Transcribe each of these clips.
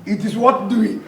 It is worth doing.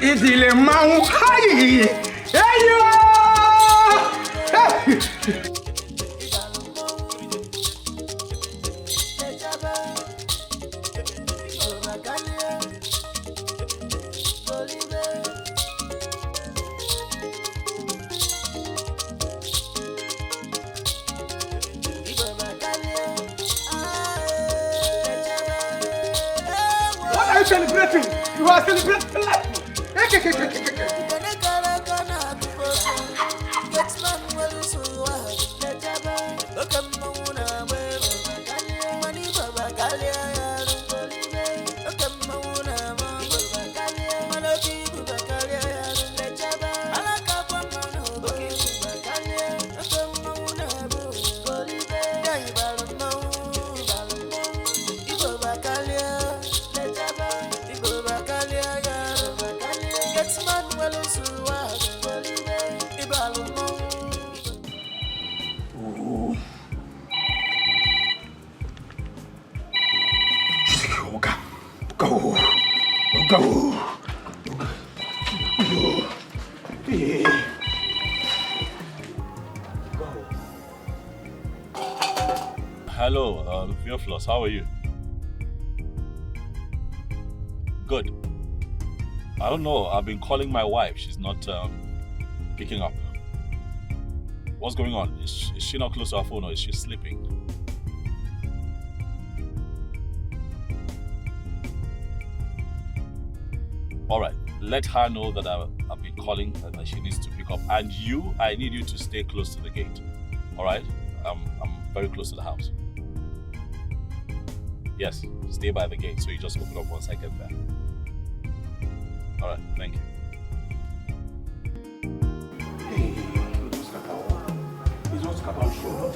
Idile mau hai. Eyo! What are you celebrating? You are celebrating life. Hello, Theophilus, how are you? Good. I don't know, I've been calling my wife. She's not picking up. What's going on? Is she not close to her phone or is she sleeping? Alright, let her know that I've been calling and that she needs to pick up. And you, I need you to stay close to the gate. Alright? I'm very close to the house. Yes, stay by the gate, so you just open up once I get there. Alright, thank you. Hey, it's what's about show.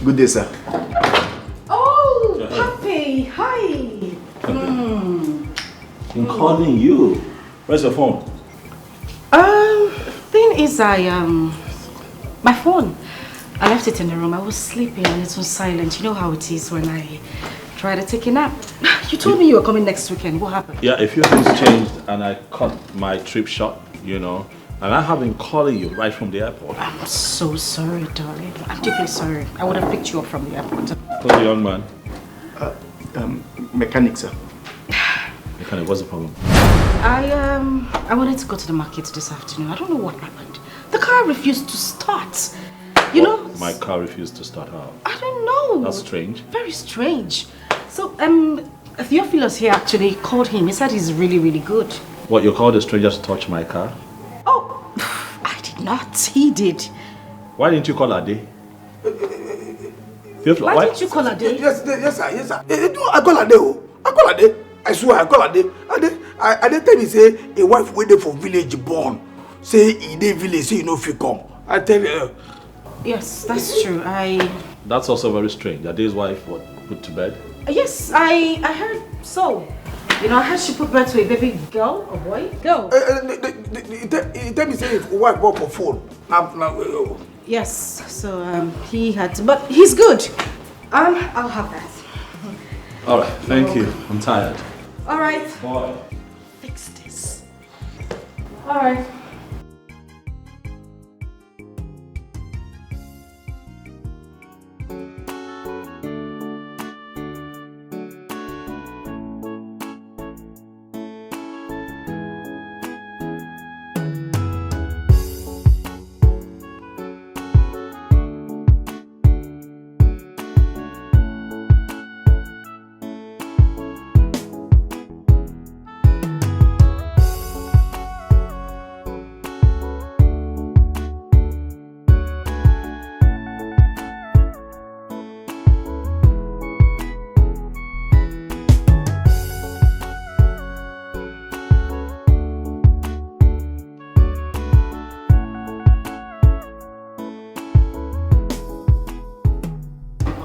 Good day, sir. Oh, Papi, hi. I'm calling you. Where's your phone? Thing is, my phone. I left it in the room. I was sleeping and it was silent. You know how it is when I try to take a nap. You told me you were coming next weekend. What happened? Yeah, a few things changed and I cut my trip short, you know. And I have been calling you right from the airport. I'm so sorry, darling. I'm deeply sorry. I would have picked you up from the airport. Who's the young man? Mechanic, sir. Mechanic, what's the problem? I wanted to go to the market this afternoon. I don't know what happened. The car refused to start. You know? My car refused to start out. I don't know. That's strange. Very strange. So, Theophilus here actually called him. He said he's really, really good. What, you called a stranger to touch my car? Oh, I did not. He did. Why didn't you call Ade? Why didn't you call Ade? Yes, sir. I call Ade. I swear, I call Ade. Ade tell me say a wife waiting for village born. Say in the village, say you know if you come. I tell you. Yes, that's true. That's also very strange. Ade's wife was put to bed? Yes, I heard so. You know, I heard she put birth to a baby girl, a boy? Girl. He tell me say if wife work for phone. Yes, so he had to, but he's good. I'll have that. All right, thank you. I'm tired. All right. Bye. Fix this. All right.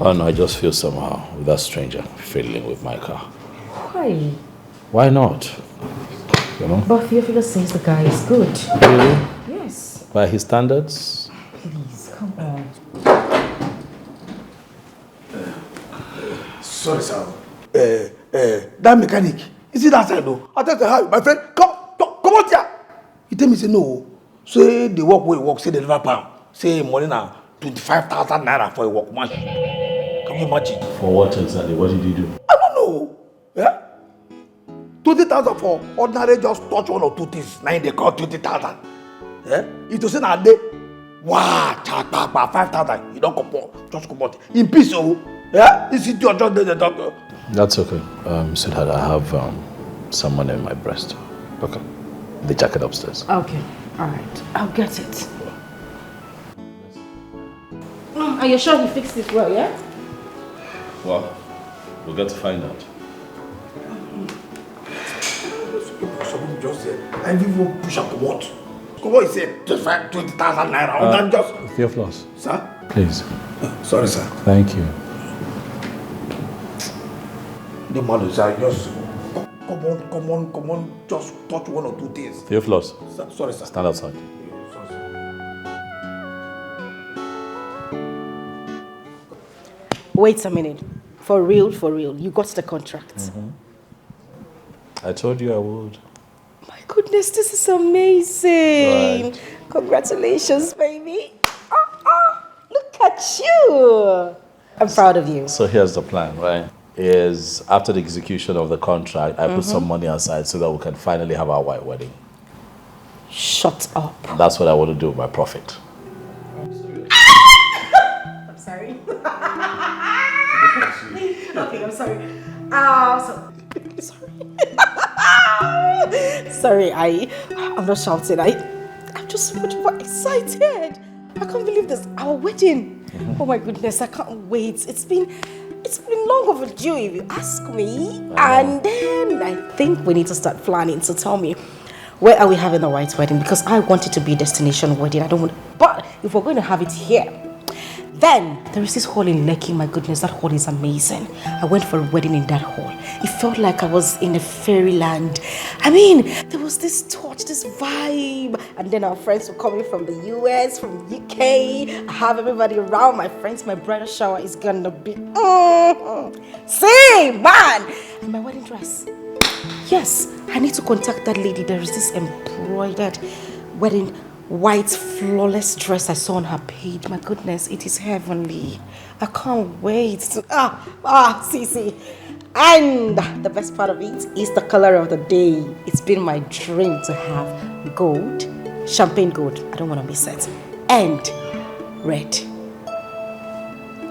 Oh no, I just feel somehow with that stranger fiddling with my car. Why? Why not? You know? But Theophilus says the guy is good. Really? Yes. By his standards? Please, come on. Sorry, sir. That mechanic, is it that side though? I tell you how, my friend, come out here. He tell me say no. Say the work where he work, say the deliver pound. Say money now 25,000 naira for a workman. Can you imagine? For what exactly? What did you do? I don't know. Yeah? 20,000 for ordinary just touch one or two things. Now they call 20,000. Yeah? It was in a day. Wow, 5,000. You don't comport. Just comport. In peace, oh. Yeah? This is your job, the doctor. That's okay. Sweetheart, I have someone in my breast. Okay. The jacket upstairs. Okay, all right. I'll get it. Are you sure he fixed it well, yeah? Well, we'll get to find out. Someone just said, I didn't even push up what? Come on, he said, just 20,000 naira. Just... Theophilus. Sir? Please. Sorry, sir. Thank you. The man is just... Come on. Just touch one or two things. Theophilus. Sorry, sir. Stand outside. Sorry, sir. Wait a minute. For real, you got the contract. Mm-hmm. I told you I would. My goodness, this is amazing. Right. Congratulations, baby. Look at you. I'm proud of you. So here's the plan, right? Is after the execution of the contract, I put some money aside so that we can finally have our white wedding. Shut up. That's what I want to do with my profit. I'm sorry. Okay, I'm sorry. Sorry, I'm not shouting. I'm just so much more excited. I can't believe this. Our wedding. Oh my goodness, I can't wait. It's been long overdue, if you ask me. And then I think we need to start planning. So tell me, where are we having the white wedding? Because I want it to be a destination wedding. I don't want. But if we're going to have it here, Then there is this hall in Lekki. My goodness, that hall is amazing. I went for a wedding in that hall. It felt like I was in a fairyland. I mean, there was this touch, this vibe. And then our friends were coming from the US, from the UK. I have everybody around. My friends, my bridal shower is gonna be see, man. And my wedding dress. Yes, I need to contact that lady. There is this embroidered wedding white flawless dress I saw on her page. My goodness, it is heavenly. I can't wait to see. And the best part of it is the color of the day. It's been my dream to have gold, champagne gold. I don't want to miss it. And red.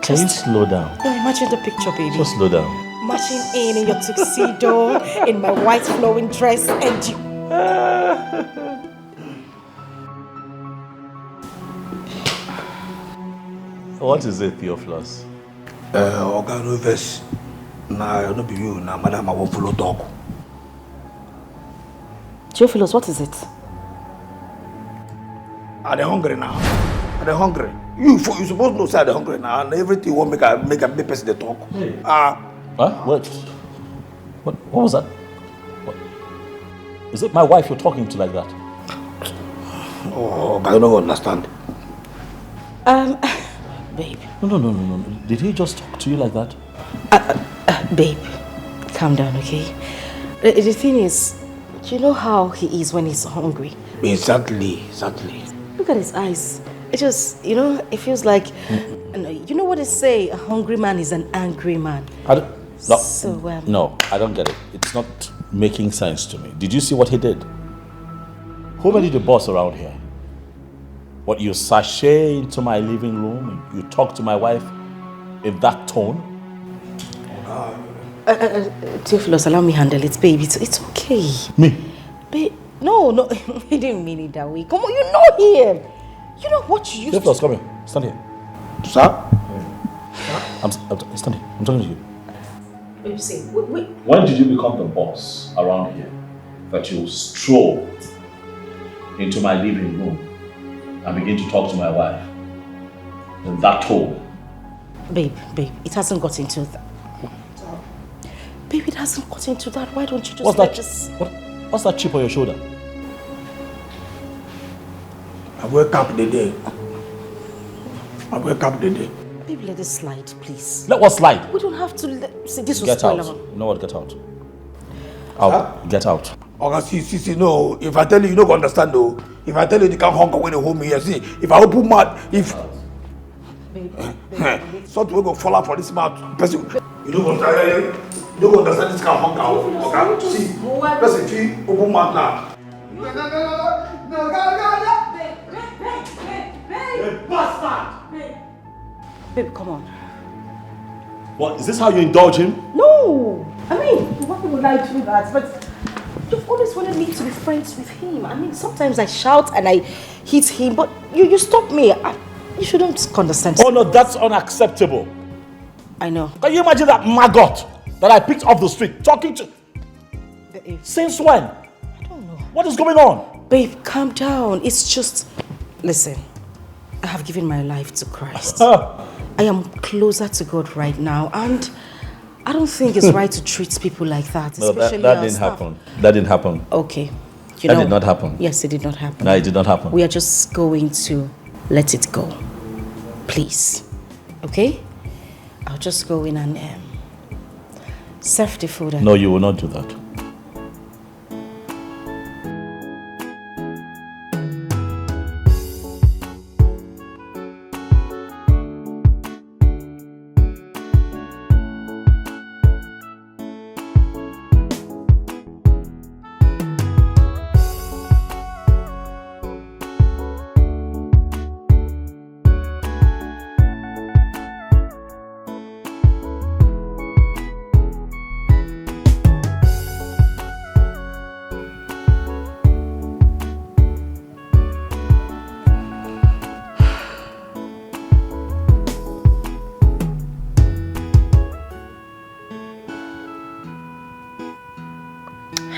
Can you slow down? No, imagine the picture, baby. Just slow down. Marching in your tuxedo, in my white flowing dress, and you. What is it, Theophilus? Oga no verse. Nah, no be you. Nah, madam, I won't follow talk. Theophilus, what is it? Are they hungry now? Are they hungry? You supposed to know say they're hungry now, and everything won't make a big person they talk. Hey. What? What was that? What? Is it my wife you're talking to like that? Oh, I don't understand. Babe. No. Did he just talk to you like that? Babe, calm down, okay? The thing is, you know how he is when he's hungry. Exactly. Look at his eyes. It just, it feels like, you know what they say, a hungry man is an angry man. No, I don't get it. It's not making sense to me. Did you see what he did? Who made you the boss around here? What, you sashay into my living room, you talk to my wife in that tone? Theophilus, allow me handle it, baby. It's okay. Me? Babe, no, he didn't mean it that way. Come on, you know him. You know what you used Theophilus, come here. Stand here. Sir? Stand here. I'm talking to you. What you say? Wait. When did you become the boss around here that you stroll into my living room and begin to talk to my wife in that tone? Babe, it hasn't got into that. Babe, it hasn't got into that. Why don't you just What's that chip on your shoulder? I wake up the day. Babe, let it slide, please. Let what slide? We don't have to see this was Get out. spoiler. You know what? Get out. Out. Get out. Oga, see, no. If I tell you, you don't understand, though. If I tell you, you can't hunger when you hold me here. See, if I open mouth, something will go fall out for this mouth. Person, you don't understand this kind of hunger. Okay? See, person, feel open mouth now. No, Babe. Bastard! Babe, come on. What? Is this how you indulge him? No! I mean, why would I do that? But you've always wanted me to be friends with him. I mean, sometimes I shout and I hit him, but you stop me. You shouldn't condescend. Oh no, that's unacceptable. I know. Can you imagine that maggot that I picked off the street talking to? Since when? I don't know. What is going on? Babe, calm down. It's just... Listen, I have given my life to Christ. I am closer to God right now, and I don't think it's right to treat people like that, No, especially that our didn't staff. happen. That didn't happen. Okay. That did not happen. Yes, it did not happen. No, it did not happen. We are just going to let it go. Please. Okay? I'll just go in and serve the food. And No, you will not do that.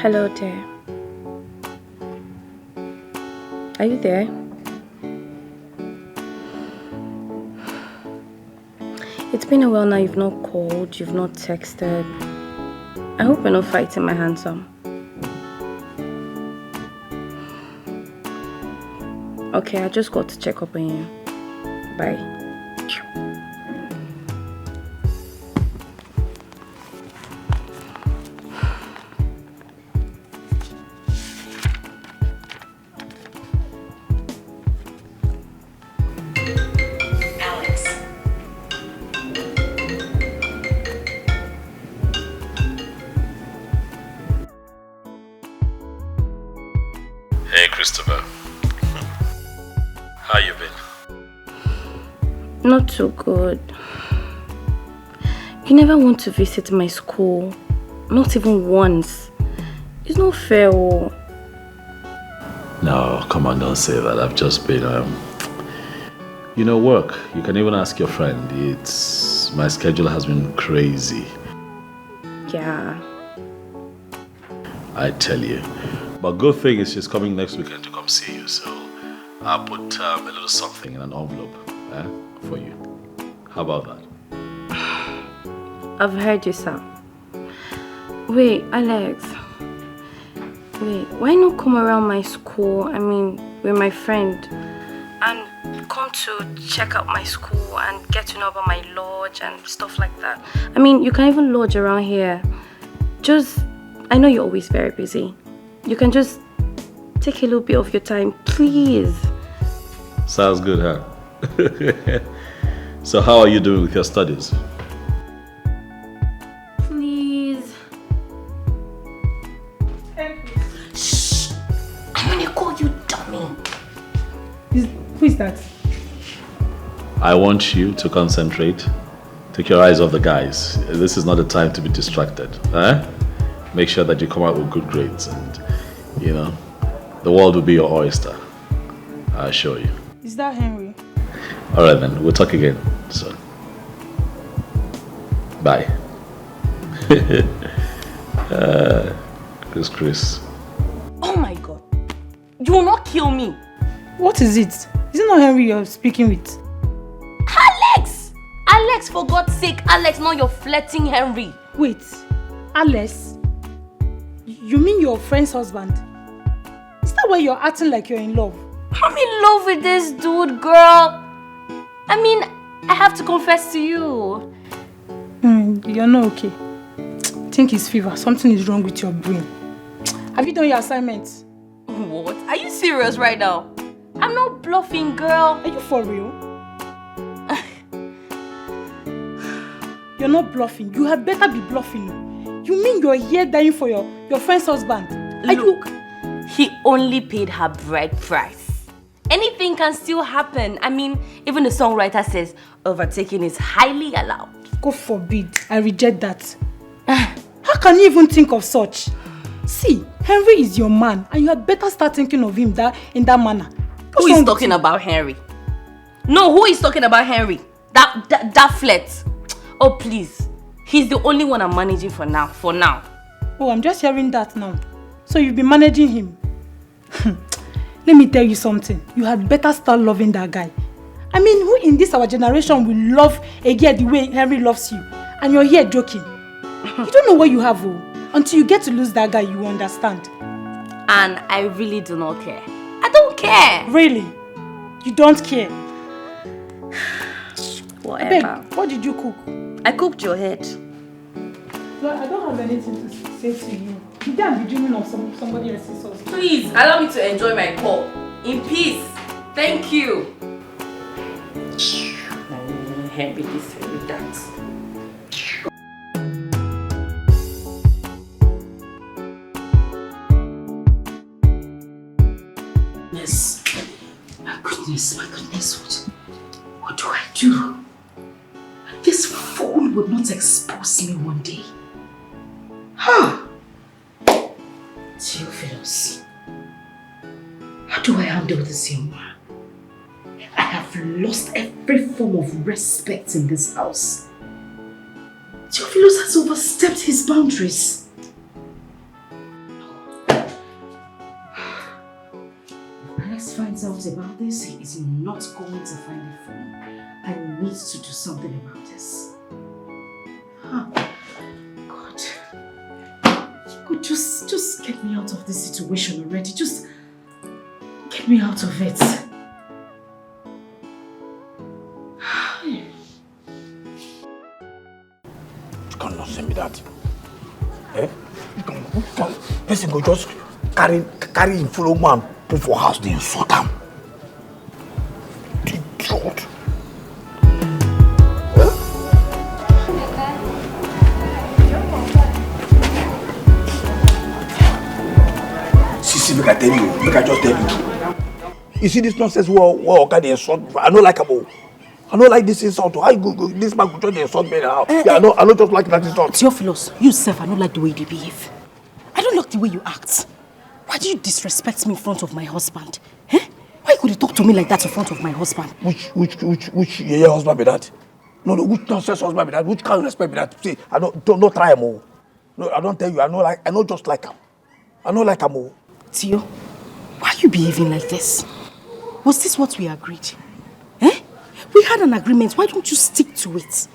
Hello there. Are you there? It's been a while now. You've not called, you've not texted. I hope you're not fighting my handsome. Okay, I just got to check up on you. Bye. Hey, Christopher. How you been? Not too good. You never want to visit my school. Not even once. It's not fair. Oh. No, come on, don't say that. I've just been, work. You can even ask your friend. My schedule has been crazy. Yeah. I tell you. But good thing is she's coming next weekend to come see you, so I'll put a little something in an envelope for you. How about that? I've heard you, sir. Wait, Alex. Wait, why not come around my school, with my friend, and come to check out my school and get to know about my lodge and stuff like that? You can even lodge around here. I know you're always very busy. You can just take a little bit of your time, please. Sounds good, huh? So how are you doing with your studies? Please. Shh! I'm gonna call you dummy. Who is that? I want you to concentrate. Take your eyes off the guys. This is not the time to be distracted. Make sure that you come out with good grades and, the world will be your oyster. I assure you. Is that Henry? Alright then, we'll talk again soon. Bye. Chris. Oh my God. You will not kill me. What is it? Is it not Henry you're speaking with? Alex! Alex, for God's sake, Alex, not your flirting Henry. Wait, Alex? You mean your friend's husband? Is that why you're acting like you're in love? I'm in love with this dude, girl. I have to confess to you. You're not okay. I think it's fever. Something is wrong with your brain. Have you done your assignments? What? Are you serious right now? I'm not bluffing, girl. Are you for real? You're not bluffing. You had better be bluffing. You mean you're here dying for your friend's husband? Look, he only paid her bride price. Anything can still happen. Even the songwriter says overtaking is highly allowed. God forbid. I reject that. How can you even think of such? See, Henry is your man and you had better start thinking of him in that manner. Who is talking about Henry? No, who is talking about Henry? That flirt. Oh, please. He's the only one I'm managing for now. Oh, I'm just hearing that now. So you've been managing him. Let me tell you something. You had better start loving that guy. Who in this our generation will love a girl the way Henry loves you? And you're here joking. You don't know what you have, Until you get to lose that guy, you will understand. And I really do not care. I don't care. Really? You don't care? Whatever. Babe, what did you cook? I cooked your head. Well, I don't have anything to say to you. You can't be dreaming of somebody else's husband. Please, allow me to enjoy my call. In peace. Thank you. Henry this, Henry that. My goodness, what do I do? This fool would not expose me one day. Theophilus, how do I handle this young man? I have lost every form of respect in this house. Theophilus has overstepped his boundaries. Alex finds out about this, he is not going to find the phone. I need to do something about this. Huh. God. God, just get me out of this situation already. Just get me out of it. You cannot send me that. Eh? You can person go just carry in Philmond, put for house, then insult them. Idiot. See, make I tell you, make I just tell you. You see this nonsense where they insult me. I don't like them. I don't like this insult. How you go this man go try to insult me now? Yeah, I don't just like that insult. Theophilus, you self, I don't like the way you behave. I don't like the way you act. Why do you disrespect me in front of my husband? Eh? Why could you talk to me like that in front of my husband? Which your husband be that? No, which nonsense husband be that? Which kind of respect be that? See, I don't try him. No, I don't tell you. I know just like him. I know like him. Theo, why are you behaving like this? Was this what we agreed? Eh? We had an agreement. Why don't you stick to it?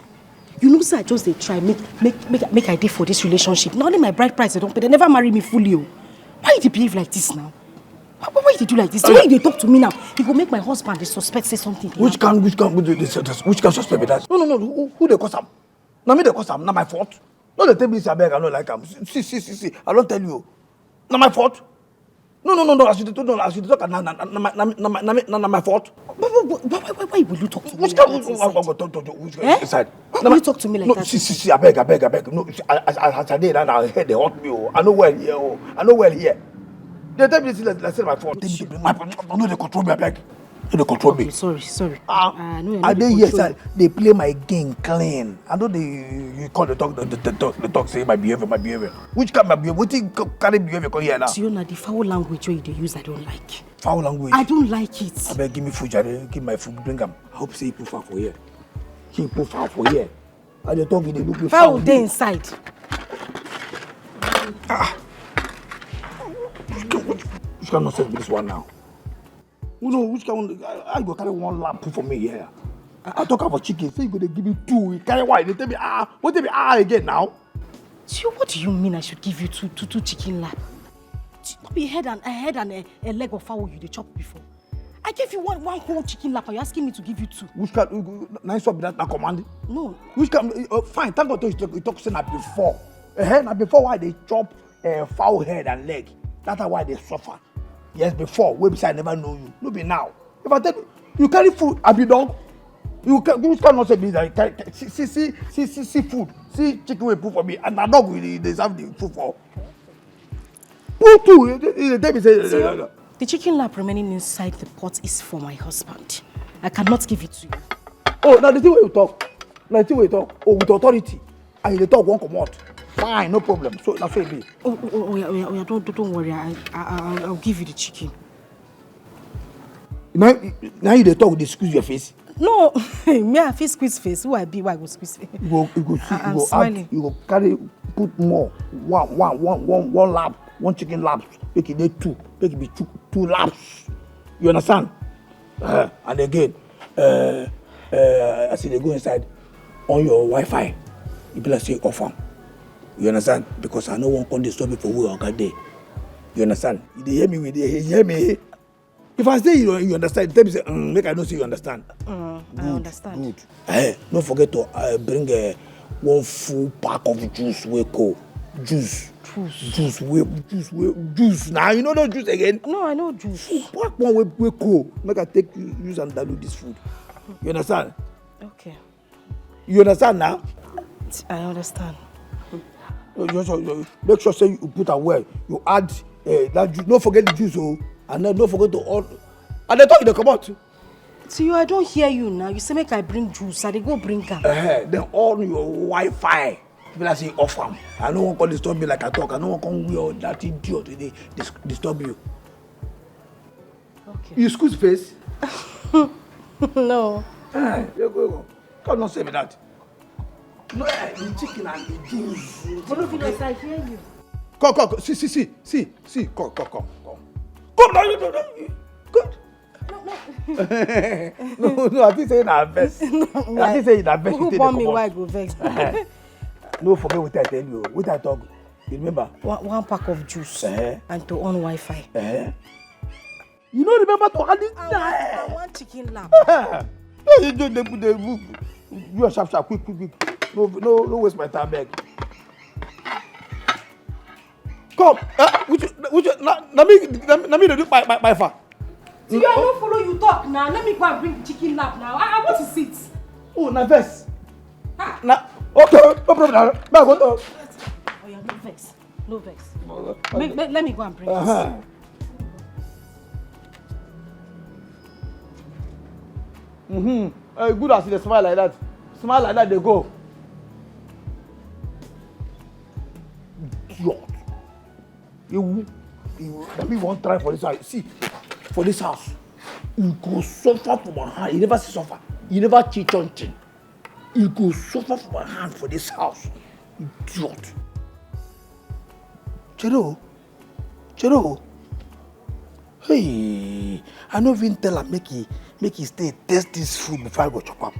You know, sir, I just they try make idea for this relationship. Not only my bride price, they don't pay. They never marry me fully. Why you behave like this now? Why you do like this? The way they talk to me now, he go make my husband, the suspect, say something. Which can suspect be that? No. Who they cause him? Now me they cause him. Not my fault. No, they tell me I beg. I don't like him. See. I don't tell you. Not my fault. No. As you talk, not my fault. Why will you talk to me Which like can that? inside? Why will you talk to me like that? See, I beg. No, as I did, and I heard they hurt me. I know well here. They tell me this is my fault. They bring my fault. No, they control me. I beg. They control me. Sorry. I dey here, sir. They play my game clean. I know you call the talk say my behavior. Which kind of behavior? What you carry behavior come here now? So you know the foul language where you use, I don't like. Foul language? I don't like it. I beg, give me food, Jare. Give my food, bring them. I hope say he put foul for here. He put foul for here. I dey talk, they look me foul. Foul dey inside. Which kind of nonsense be this one now? You know, which kind of, I go carry one lamp for me here. I talk about chicken, say you go to give me two. You carry one, they tell me, what tell me, again now? So what do you mean I should give you two chicken lap? Be a head and a leg of fowl you dey chop before. I gave you one whole chicken lap, are you asking me to give you two? Which kind, nice one be that na command? No. Which kind, fine, thank God you talk say na before. Na before why they chop fowl head and leg. That's why they suffer. Yes, before, website never know you. No be now. If I tell you carry food, I be dog. You cannot say me that see food, see chicken will put for me, and a dog will deserve the food for. Put two. The chicken lap remaining inside the pot is for my husband. I cannot give it to you. Oh, now the thing where you talk. Oh, with authority. And you talk one come out. Fine, no problem. So that's what it be. Yeah, don't worry. I'll give you the chicken. Now you talk, they squeeze your face. No, me I feel squeeze face. Who I be? Why I go squeeze face? I'm smiling. You go carry, put more. One lap, one chicken laps. Make it two. Make it be two laps. You understand? And again, I see they go inside on your Wi-Fi. You be like say off. You understand? Because I know one can disturb me for work all day. You understand? They hear me, they hear me. If I say you understand, tell me say, make I know say you understand. I understand. Good. Don't forget to bring one full pack of juice. Juice. Now you know no juice again. No, I know juice. Pack one way cool. Make I take use and dilute this food. You understand? Okay. You understand now? I understand. Make sure say you put away. You add that juice. Don't forget the juice, and then don't forget to all. And they talk they come out. So I don't hear you now. You say make I bring juice. I they go bring her. Then all your Wi-Fi. People say off am. I no one can disturb me like I talk. I no one can wear that idiot they disturb you. Okay. You squeeze face? No. Go. Come not say me that. No, the chicken and the juice. Philmond, I hear you. Come. See. Come now, you. Good. No, I think say na vex. I think say na vex. Who born me why I go vex? No, forget what I tell you. What I talk. You remember? One pack of juice and to on Wi-Fi. You don't remember to add it? I want chicken lap. You do the you are sharp, quick. No waste my time, beg. Come, which let me do my far. See, I don't follow you talk now. Let me go and bring the chicken lap now. I want to sit. Oh, na vex. Na okay, no problem. Now go to. Oh yeah, no vex. Let me go and bring this. Good as they smile like that. Smile like that, they go. God. You let me one try for this house. See, for this house, you go suffer for my hand. You never see suffer. You never cheat on thing. You go suffer for my hand for this house. Idiot. Chero. Hey, I no even tell her make he stay taste this food before I go chop am.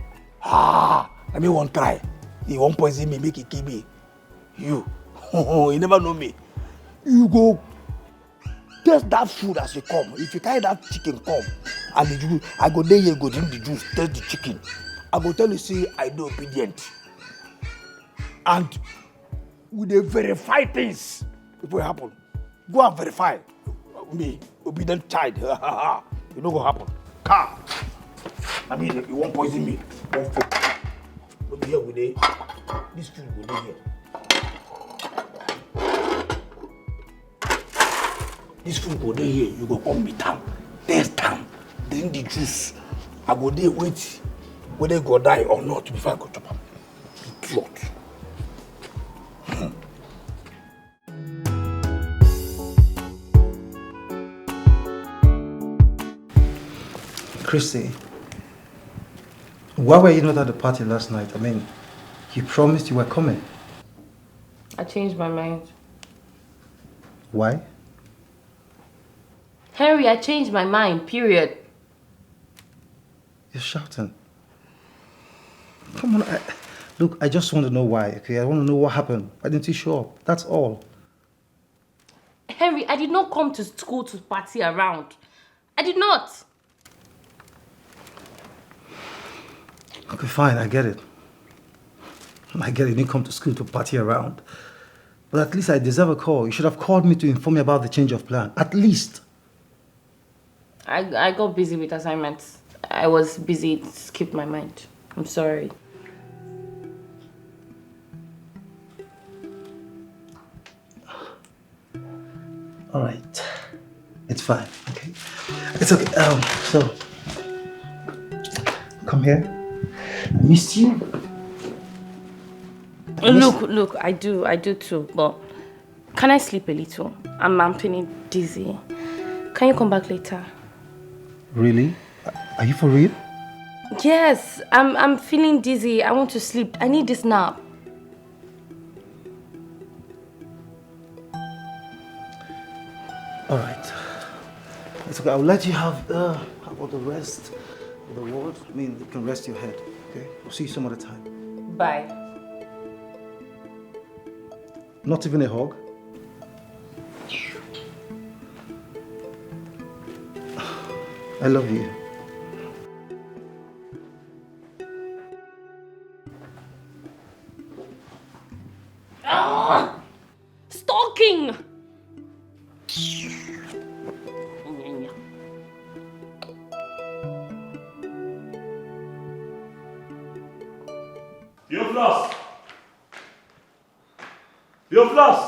Let me one try. He won't poison me, make it kill me. You never know me. You go taste that food as you come. If you carry that chicken come, and the juice, I go there, you go drink the juice, taste the chicken. I go tell you, say, I do obedient. And we dey verify things before it happen. Go and verify. Me, obedient child. You know what happen. Car. I mean, you won't poison me. Won't food. Don't be here with it. This food will be here. This food go there here. You go come meet am, taste am, drink the juice. I go there wait whether you go die or not before I go chop am. Idiot. Christy, why were you not at the party last night? I mean, you promised you were coming. I changed my mind. Why? Henry, I changed my mind, period. You're shouting. Come on, look, I just want to know why, okay? I want to know what happened. Why didn't you show up? That's all. Henry, I did not come to school to party around. I did not. Okay, fine, I get it. I get it, you didn't come to school to party around. But at least I deserve a call. You should have called me to inform me about the change of plan. At least. I got busy with assignments. I was busy, it skipped my mind. I'm sorry. All right. It's fine, okay? It's okay. So, come here. I missed you. Look, I do too, but can I sleep a little? I'm feeling dizzy. Can you come back later? Really? Are you for real? Yes, I'm feeling dizzy. I want to sleep. I need this nap. All right. It's okay. I'll let you have how about the rest of the ward? I mean, you can rest your head. Okay. I'll see you some other time. Bye. Not even a hug? I love you. Stalking! Theophilus!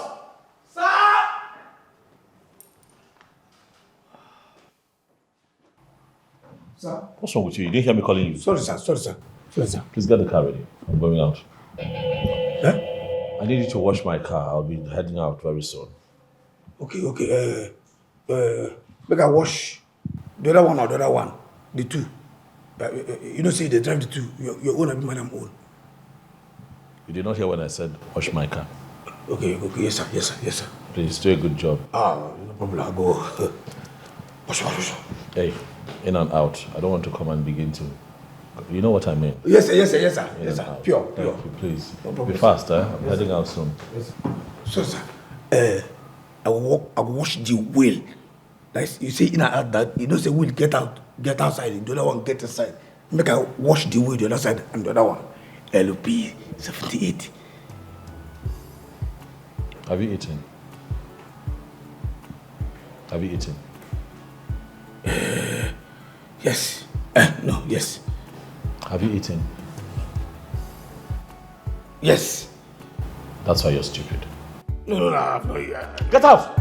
Sir? What's wrong with you? You didn't hear me calling you. Sorry, sir. Please get the car ready. I'm going out. Eh? I need you to wash my car. I'll be heading out very soon. Okay. Make I wash the other one or the other one. The two. You don't say they drive the two. Your own and mine, I'm own. You did not hear when I said wash my car. Okay. Yes, sir. Please do a good job. No problem. I'll go. Wash. Hey, in and out. I don't want to come and begin to... You know what I mean? Yes, sir. Yes, sir. In Yes, sir. and out. Pure. Thank you, please. No problem, Be fast, sir. I'm heading out soon. Yes. So, sir, I will wash the wheel. Like you see in and out that, you know, say wheel get outside, the other one get inside. Make I wash the wheel the other side and the other one. LP 78. Have you eaten? Have you eaten? Yes. No, yes. Have you eaten? Yes. That's why you're stupid. No. Get out!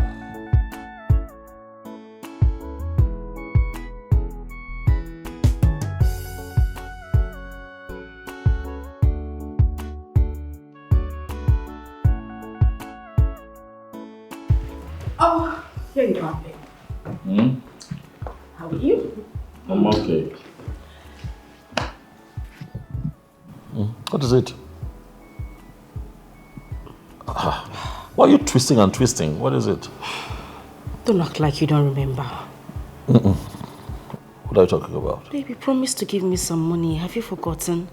Oh, here you are, babe. How are you? I'm okay. What is it? Why are you twisting and twisting? What is it? Don't act like you don't remember. What are you talking about? Baby, promise to give me some money. Have you forgotten?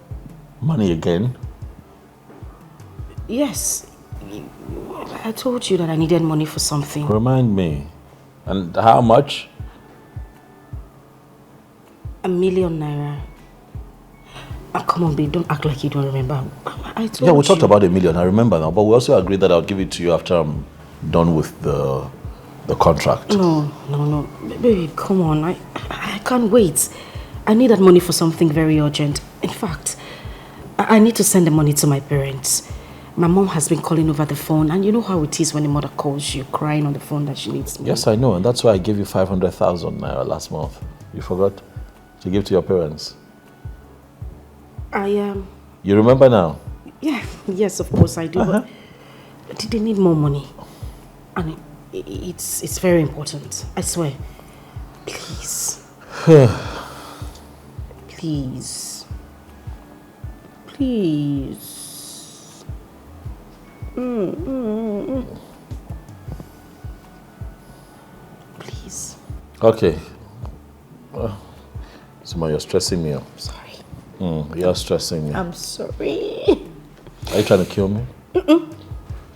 Money again? Yes. I told you that I needed money for something. Remind me. And how much? ₦1 million. Come on, babe, don't act like you don't remember. I told you. Yeah, we talked about $1 million, I remember now, but we also agreed that I'll give it to you after I'm done with the contract. No. Baby, come on. I can't wait. I need that money for something very urgent. In fact, I need to send the money to my parents. My mom has been calling over the phone, and you know how it is when a mother calls you, crying on the phone that she needs money. Yes, I know, and that's why I gave you 500,000 naira last month. You forgot to give to your parents. You remember now? Yeah, yes, of course I do. But they need more money, and it's very important. I swear. Please. Please. Please. Okay. Suma, you're stressing me out. Sorry. You're stressing me. I'm sorry. Are you trying to kill me?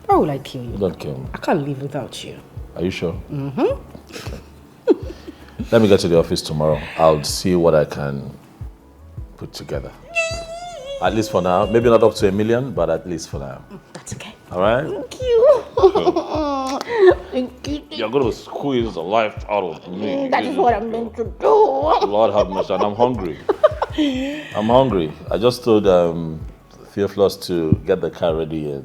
Why would I kill you? Don't kill me. I can't live without you. Are you sure? Okay. Let me get to the office tomorrow. I'll see what I can put together. At least for now. Maybe not up to $1 million, but at least for now. That's okay. All right? Thank you. Thank you. You're going to squeeze the life out of me. That is what I'm meant to do. Lord have mercy, and I'm hungry. I just told Theophilus to get the car ready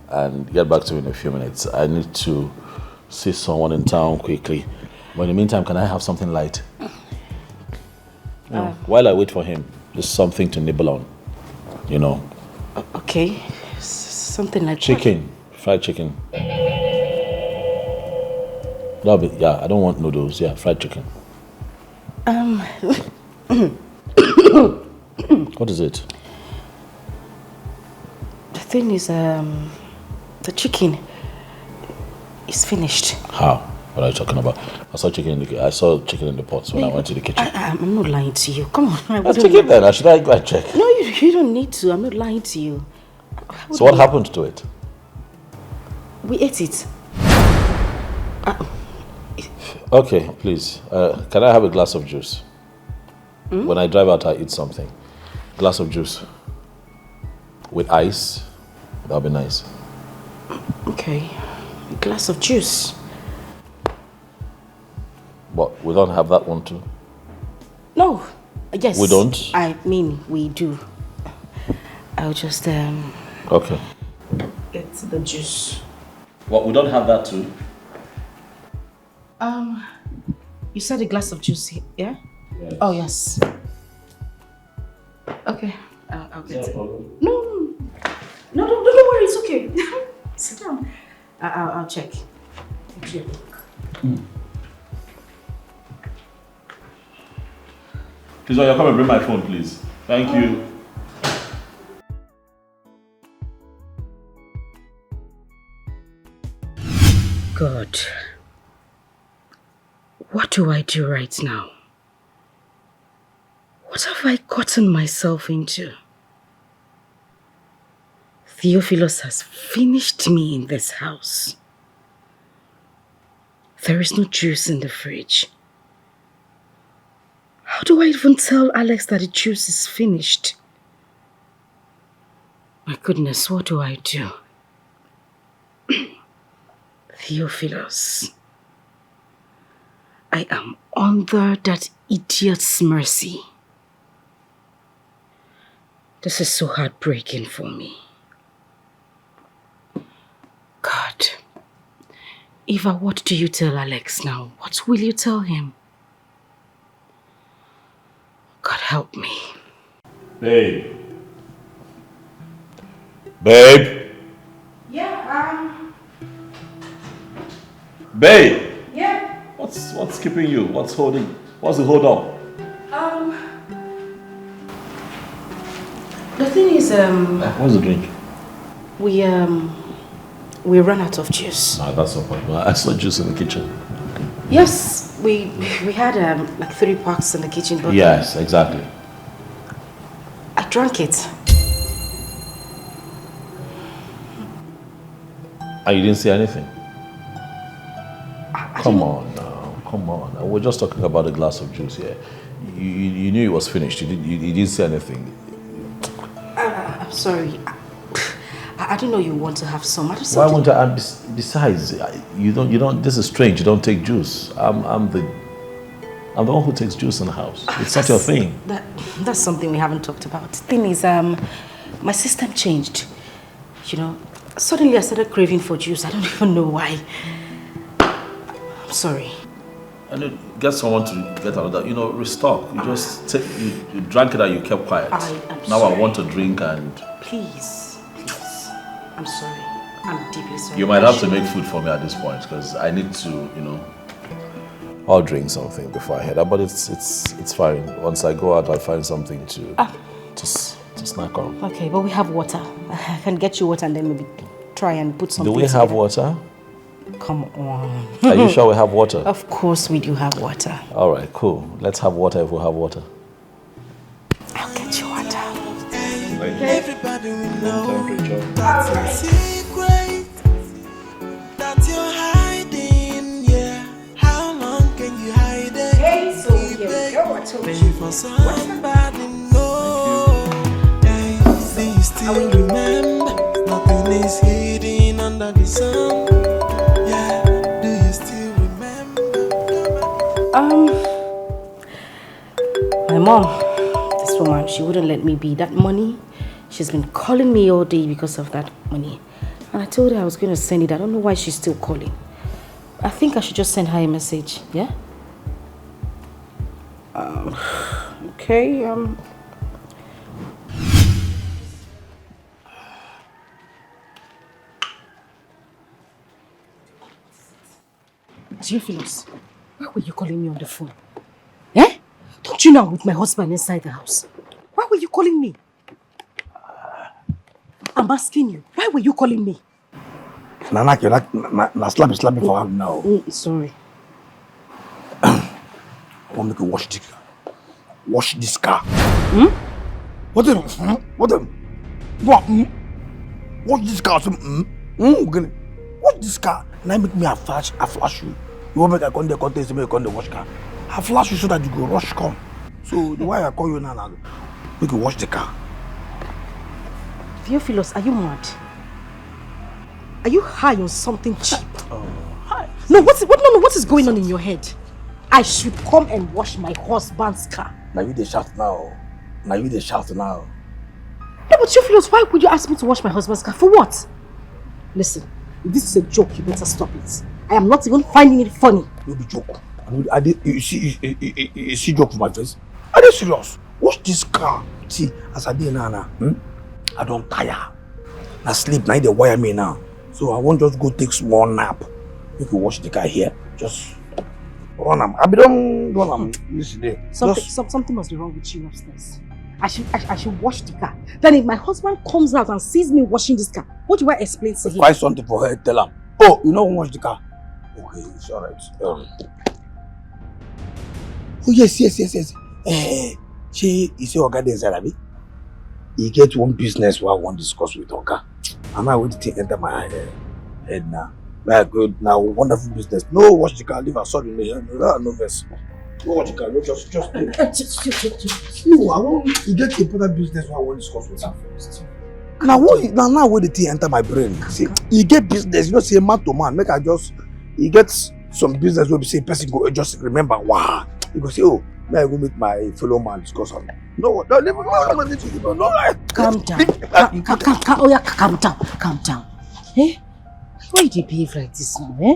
and get back to me in a few minutes. I need to see someone in town quickly. But in the meantime, can I have something light? While I wait for him, just something to nibble on. You know. Okay. Something like chicken. Fried chicken. I don't want noodles. Yeah, fried chicken. What is it? The thing is, the chicken is finished. How? What are you talking about? I saw chicken in the pots when I went to the kitchen. I'm not lying to you. Come on. Let's check it then. Should I go and check? No, you don't need to. I'm not lying to you. So what happened to it? We ate it. Okay, please. Can I have a glass of juice? When I drive out, I eat something. Glass of juice. With ice. That'll be nice. Okay. A glass of juice. But we don't have that one too? No. Yes. We don't? I mean, we do. I'll just, Okay. get the juice. What, we don't have that too? You said a glass of juice, yeah? Yes. Oh, yes. Okay. I'll get it. No, don't worry, it's okay. Sit down. I'll check. Please, will you come and bring my phone, please? Thank you. God. What do I do right now? What have I gotten myself into? Theophilus has finished me in this house. There is no juice in the fridge. How do I even tell Alex that the juice is finished? My goodness, what do I do? Theophilus, I am under that idiot's mercy. This is so heartbreaking for me. God, Eva, what do you tell Alex now? What will you tell him? God help me. Babe. Babe. Yeah, Babe. yeah. What's keeping you? What's the hold up? The thing is, What's the drink? we ran out of juice. Nah, that's no point. I saw juice in the kitchen. Yes, we had like 3 packs in the kitchen, but Yes, exactly. I drank it. And you didn't see anything? Come on now, come on. We're just talking about a glass of juice here. You knew it was finished. You didn't see anything. I'm sorry. I didn't know you want to have some. I just Why won't I? Besides, you don't. This is strange. You don't take juice. I'm the one who takes juice in the house. It's not your thing. That's something we haven't talked about. The thing is, my system changed. You know, suddenly I started craving for juice. I don't even know why. I'm sorry. And get someone to get another. Restock. You just take. You drank it and you kept quiet. Now sorry. I want to drink and. Please. I'm sorry. I'm deeply sorry. You might have to make food for me at this point because I need to, I'll drink something before I head out. But it's fine. Once I go out, I'll find something to snack on. Okay, but we have water. I can get you water and then maybe try and put something. Do we have water? Come on. Are you sure we have water? Of course we do have water. All right, cool. Let's have water if we have water. I'll get you water. Everybody will know that's a secret that you're hiding, yeah. How long can you hide it? Hey, so here we go. I told you. For somebody know. Hey, do you still remember? Nothing is hidden under the sun. Yeah, do you still remember? My mom, this woman, she wouldn't let me be. That money, she's been calling me all day because of that money. And I told her I was going to send it. I don't know why she's still calling. I think I should just send her a message, yeah? Okay, Theophilus, why were you calling me on the phone? Eh? Don't you know I'm with my husband inside the house? Why were you calling me? I'm asking you, why were you calling me? Nana, you're slapping for her now. Sorry. I want to make you wash this car. Wash this car. What the? What the? What? Wash this car. Wash this car. Now make me a flash you. You want me to come there, contest me, come there, wash car. I flash you so that you go rush come. So the why I call you now, make you wash the car. Theophilus, are you mad? Are you high on something cheap? Hi. No, what is going on in your head? I should come and wash my husband's car. Now you the shout now. No, but Theophilus, why would you ask me to wash my husband's car? For what? Listen, if this is a joke, you better stop it. I am not even finding it funny. You be joke. You see joke for my face? Are you serious? Wash this car. See, as I did now, I don't tire. I sleep, now they wire me now. So I won't just go take small nap. You can wash the car here. Just run am. I be don't run am. Something must be wrong with you upstairs. I should wash the car. Then if my husband comes out and sees me washing this car, what do I explain to him? Find something for her, tell him. Oh, you know wash the car. Okay, it's alright. Oh yes. She is your guardian Zarabi. He get one business where I want to discuss with Oga. I'm not going to enter my head now. Very good. Now, wonderful business. No, watch the car. Leave her. Sorry, no verse. No watch the car. No, just. No, I want to get important business where I want to discuss with her first. Now, now when the thing enter my brain, see, he get business. You know, say man to man. Make I just. He gets some business where we say person go just remember. Wow. He go say, oh, may I go meet my fellow man discuss on. No, calm down. Eh? Why do you behave like this now, eh?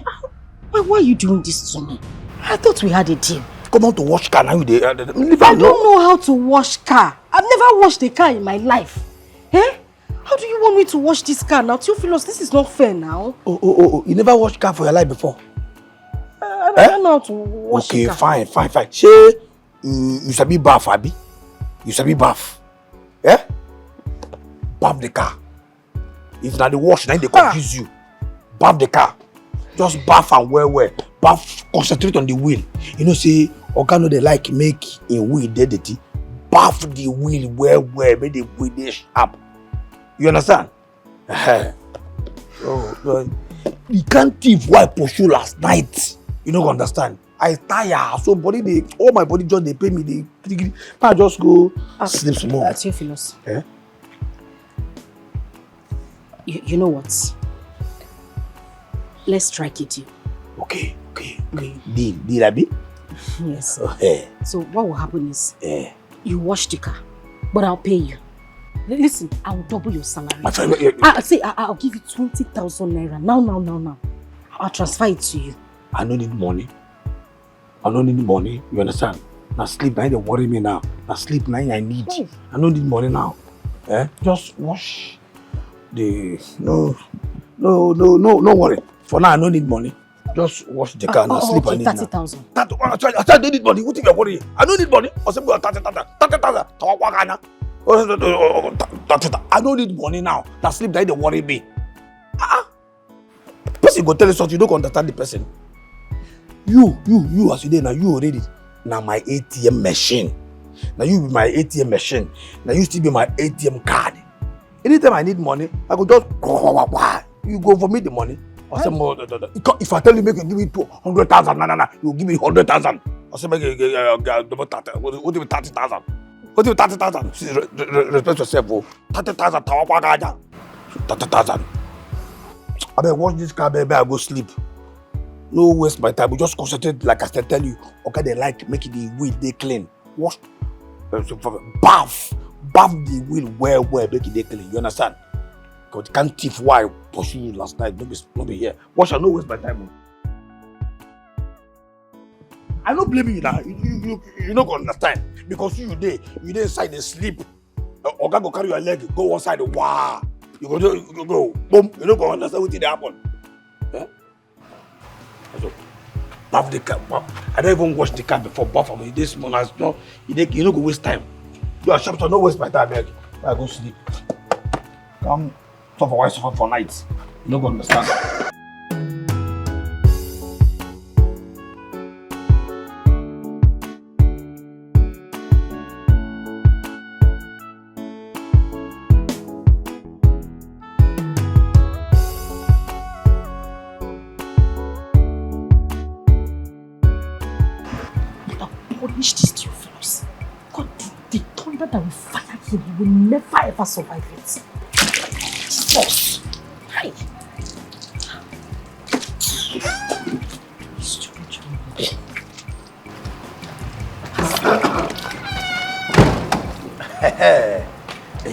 Why are you doing this to me? I thought we had a deal. Come on to wash car now. I don't know how to wash car. I've never washed a car in my life. Eh? How do you want me to wash this car now? Theophilus, this is not fair now. Oh, you never washed car for your life before? I don't know how to wash a car. Okay, fine. Say, you sabi bath, Abi? You sabi bath? Eh? Bath the car. If not the wash, then they confuse you. Bath the car. Just bath and well. Bath, concentrate on the wheel. You know, say, Oga no they like make a wheel dirty. Bath the wheel well, make the wheel dey sharp. You understand? You can't thief why pursue last night. You don't understand. I tire, so all my body just they pay me. I just go sleep some more. That's your philosophy. Eh? You know what? Let's strike it, you. Okay. Deal, Abi? Yes. Okay. So what will happen is, you wash the car, but I'll pay you. Listen, I'll double your salary. I'll give you 20,000 naira. Now. I'll transfer it to you. I don't need money. You understand? Now sleep, now they worry me now. Now sleep, now I need. I don't need money now. Just wash the... No worry. For now, I don't need money. Just wash the car and sleep. Okay, 30,000. I don't need money. What if you're worried? I don't need money. I don't need money now. That sleep, that they worry me. Person go tell you something, you don't understand the person. You as you did now, you already. Now my ATM machine. Now you be my ATM machine. Now you still be my ATM card. Anytime I need money, I go just you go for me the money. I say more. If I tell you make you give me 200,000, no, you give me 100,000. I say make you what do you 30,000? What do you 30,000? Respect yourself, 30,000. 30,000. I better watch this car, baby. I go sleep. No waste my time. We just concentrate, like I said, tell you. Okay, they like making the wheel they clean. Wash, bath the wheel well, make it they clean. You understand? Because you can't thief why pursue you last night. Don't be here. Wash and no waste my time. I don't blame you now. You not gonna understand because you inside the sleep. Oga go carry your leg, go one side. Wow. You go boom. You not gonna understand what did happen. Yeah? So, bath the car. I don't even wash the car before bath. I mean, this morning, you don't go waste time. You are sharp, so don't waste my time. I go sleep. Come suffer for nights. You don't go understand. Punish this Theophilus. God, the thunder that will fire him, he will never ever survive it. Jesus! Hi!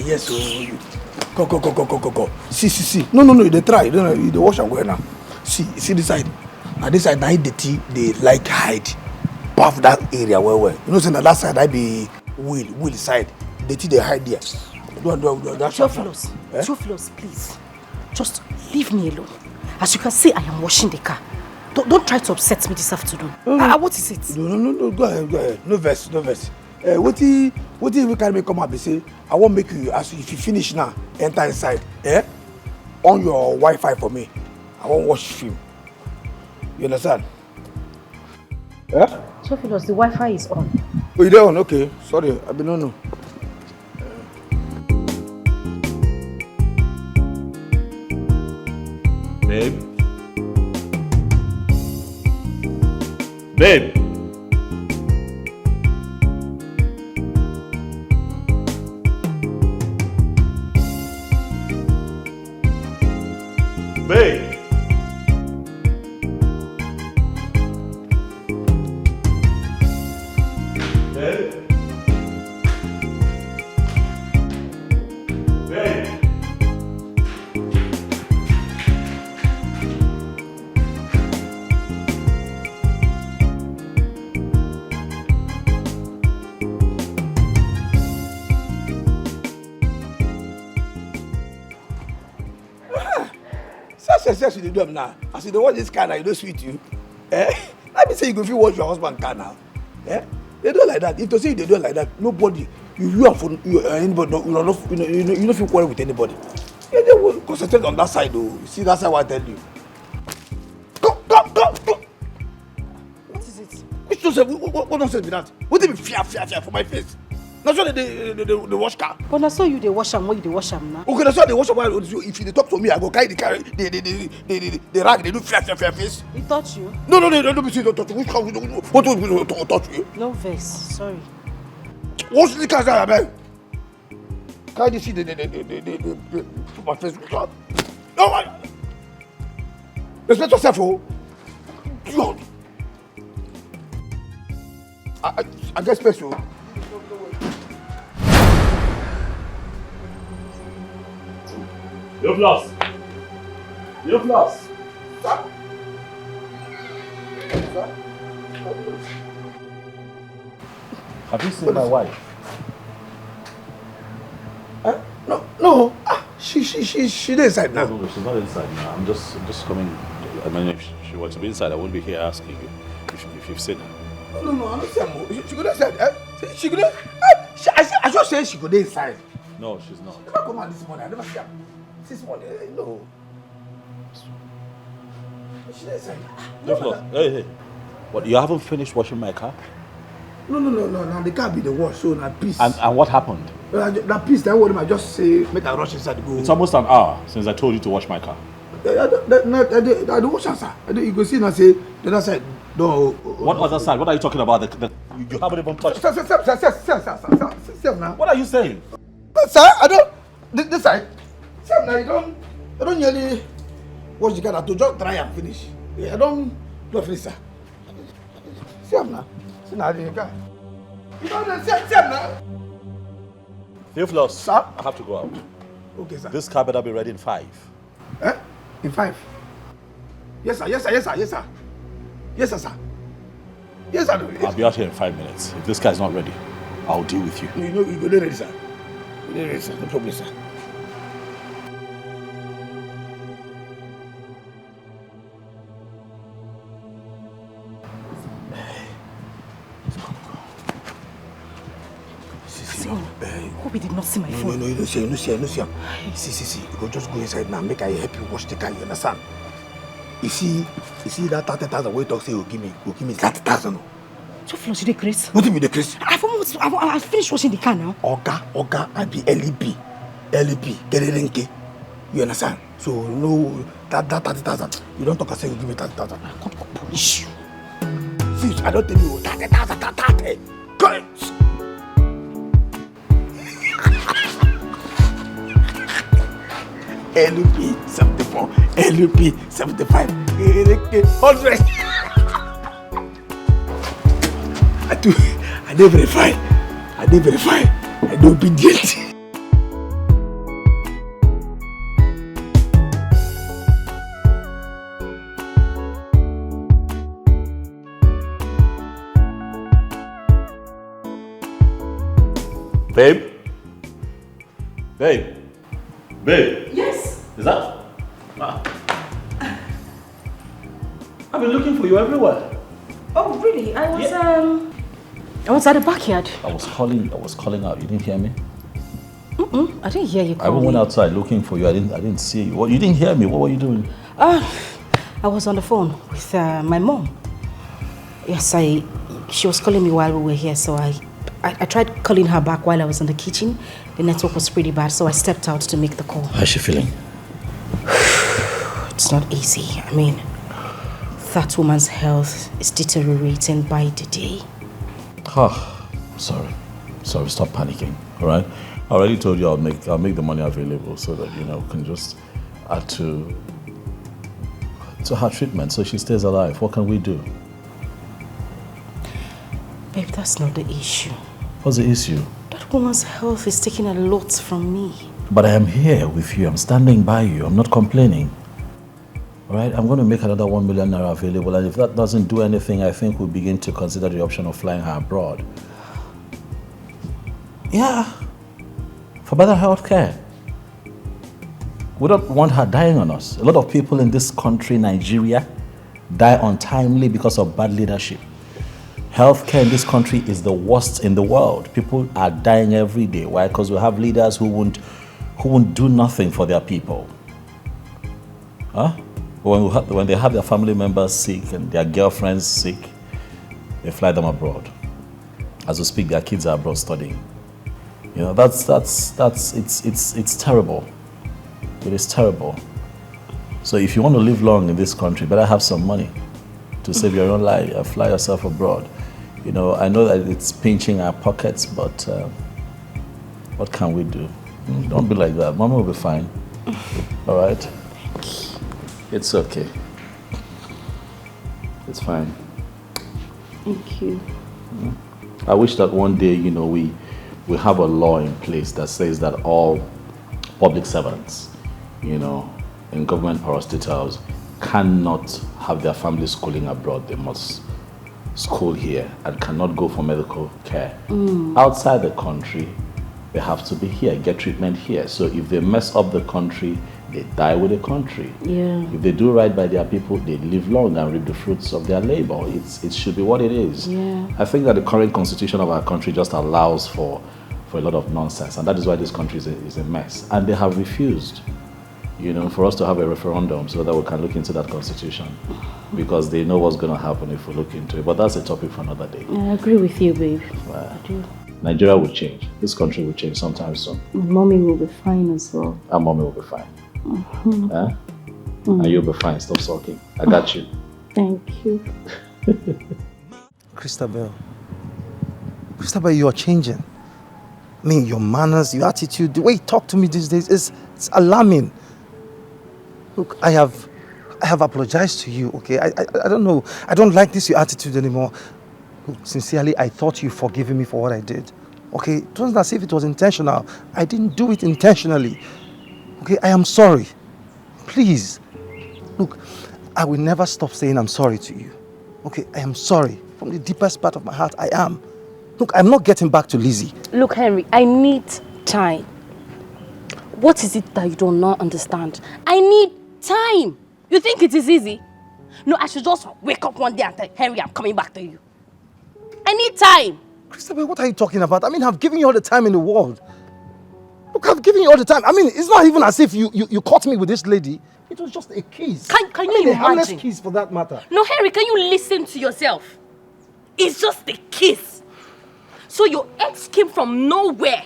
Yes, go. See. No, they try. They wash and go now. See this side. Now this side, now they like hide. Bath that area well. You know, say that side I be wheel side. They hide there. Theophilus, please. Just leave me alone. As you can see, I am washing the car. Don't try to upset me this afternoon. What is it? No. Go ahead. No verse. What if we can make come up and say, I won't make you, as if you finish now, enter inside. On your Wi-Fi for me. I won't watch film. You understand? So Theophilus, the Wi-Fi is on. Oh, you there on? Okay. Sorry, I don't know. Babe? Babe? Babe? Success you do them now. As you don't watch this car now, you don't sweet you. Let me say you go feel watch your husband car now. They do it like that. If they say they do it like that, nobody, you are for anybody, you don't feel quarrel with anybody. Yeah, they will concentrate on that side though. You see, that's how I tell you. Go. What is it? Which nonsense? What nonsense be that? What do you mean fear for my face? That's why they wash car. But I saw you they wash am, why you they wash am now? Okay, that's why they wash am. If you talk to me, I go carry the rag. They do fear face. He touch you? No, don't be serious. Don't touch you. What touch you? No vex, sorry. What's the car there, man? Can't you see the my face? No, man. Respect yourself, oh. God. I get special. You've lost. Sir? Have you seen my wife? No. She's inside now. No, she's not inside now. I'm just coming. I mean, if she were to be inside, I wouldn't be here asking you if you've seen her. No, I don't see her. She could inside. She could. I just said she could inside. No, she's not. I never come out this morning. I never see her. This morning, no. She's inside. Hey. What? You haven't finished washing my car? No. Now the car be the wash, so now peace. And what happened? That piece, that word, I just say, make a rush inside the go. It's almost an hour since I told you to wash my car. I don't wash answer. You go see now say the other side. No. What other side? What are you talking about? You haven't even touched. Sir, now. What are you saying? Sir, I don't. This side. Sir, now you don't nearly wash the car. To just dry and finish. I don't finish, sir. Sir, now. See now the car. You don't sir now. Theophilus, sir, I have to go out. Okay, sir. This car better be ready in 5. In 5? Yes, sir. Yes, sir. I'll be out here in 5 minutes. If this car is not ready, I'll deal with you. You go there ready, sir. No problem, sir. Hope he did not see my phone. No, you don't see. See. You go just go inside now. Make I help you wash the car. You understand? You see that 30,000 we talk say you give me 30,000. So Flo, you dey crazy? What do you mean the crazy? I've finished washing the car now. Oga, I be LEP, Kererenke. You understand? So no, that 30,000. You don't talk and say you give me 30,000. I can't go punish you. See, I don't tell you 30,000. Correct. LP 74, LP 75, 100. I dey verify. I dey obedient. Babe. Yes. Is that? I've been looking for you everywhere. Oh, really? I was at the backyard. I was calling out. You didn't hear me? I didn't hear you I call went me. outside looking for you. I didn't see you. You didn't hear me. What were you doing? I was on the phone with my mom. Yes, I She was calling me while we were here, so I tried calling her back while I was in the kitchen. The network was pretty bad, so I stepped out to make the call. How's she feeling? It's not easy. I mean, that woman's health is deteriorating by the day. Oh, sorry, stop panicking, all right? I already told you I'll make the money available so that, we can just add to her treatment so she stays alive. What can we do? Babe, that's not the issue. What's the issue? That woman's health is taking a lot from me. But I am here with you. I'm standing by you. I'm not complaining. All right? I'm going to make another 1 million naira available, and if that doesn't do anything, I think we'll begin to consider the option of flying her abroad. Yeah. For better health care. We don't want her dying on us. A lot of people in this country, Nigeria, die untimely because of bad leadership. Healthcare in this country is the worst in the world. People are dying every day. Why? Because we have leaders who won't do nothing for their people. Huh? When they have their family members sick and their girlfriends sick, they fly them abroad. As we speak, their kids are abroad studying. It's terrible. It is terrible. So if you want to live long in this country, better have some money to save your own life and fly yourself abroad. I know that it's pinching our pockets, but what can we do? Don't be like that. Mama will be fine. All right? It's okay. It's fine. Thank you. I wish that one day, we have a law in place that says that all public servants, in government parastatals, cannot have their family schooling abroad. They must school here and cannot go for medical care. Outside the country, they have to be here, get treatment here. So if they mess up the country, they die with the country. Yeah. If they do right by their people, they live long and reap the fruits of their labor. It should be what it is. Yeah. I think that the current constitution of our country just allows for a lot of nonsense, and that is why this country is a mess. And they have refused, for us to have a referendum so that we can look into that constitution, because they know what's going to happen if we look into it. But that's a topic for another day. I agree with you, babe. I do. Nigeria will change. This country will change sometime soon. Mommy will be fine as well. Our mommy will be fine. And you'll be fine. Stop sulking. I got you. Thank you. Christabel, you are changing. I mean, your manners, your attitude, the way you talk to me these days it's alarming. Look, I have apologized to you, okay? I don't know. I don't like your attitude anymore. Look, sincerely, I thought you forgiven me for what I did. Okay? It wasn't as if it was intentional. I didn't do it intentionally. Okay? I am sorry. Please. Look, I will never stop saying I'm sorry to you. Okay? I am sorry. From the deepest part of my heart, I am. Look, I'm not getting back to Lizzie. Look, Henry, I need time. What is it that you do not understand? I need time. You think it is easy? No, I should just wake up one day and tell Henry I'm coming back to you. I need time. Christabel, what are you talking about? I mean, I've given you all the time in the world. Look, I've given you all the time. I mean, it's not even as if you caught me with this lady. It was just a kiss. Can you a harmless imagine? kiss for that matter. No, Henry, can you listen to yourself? It's just a kiss. So your ex came from nowhere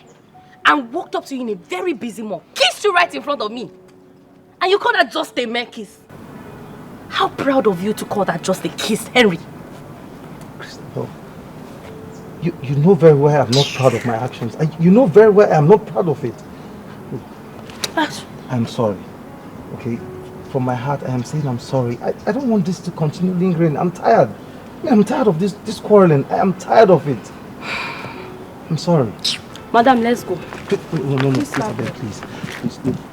and walked up to you in a very busy mall, kissed you right in front of me. And you call that just a mere kiss? How proud of you to call that just a kiss, Henry. Christabel, you know very well I'm not proud of my actions. You know very well I'm not proud of it. I'm sorry, okay? From my heart, I am saying I'm sorry. I don't want this to continue lingering. I'm tired. I'm tired of this quarreling. I am tired of it. I'm sorry. Madam, let's go. No, Christabel, please.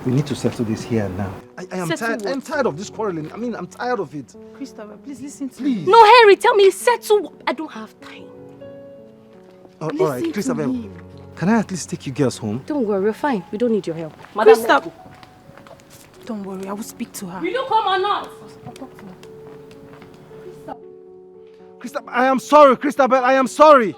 We need to settle this here and now. I am tired. I'm tired of this quarreling. I mean, I'm tired of it. Christabel, please listen to me. No, Henry, tell me, settle. I don't have time. All right, Christabel. Can I at least take you girls home? Don't worry, we're fine. We don't need your help. Madam, Christabel. Don't worry, I will speak to her. Will you come or not? Christabel, I am sorry, Christabel. I am sorry.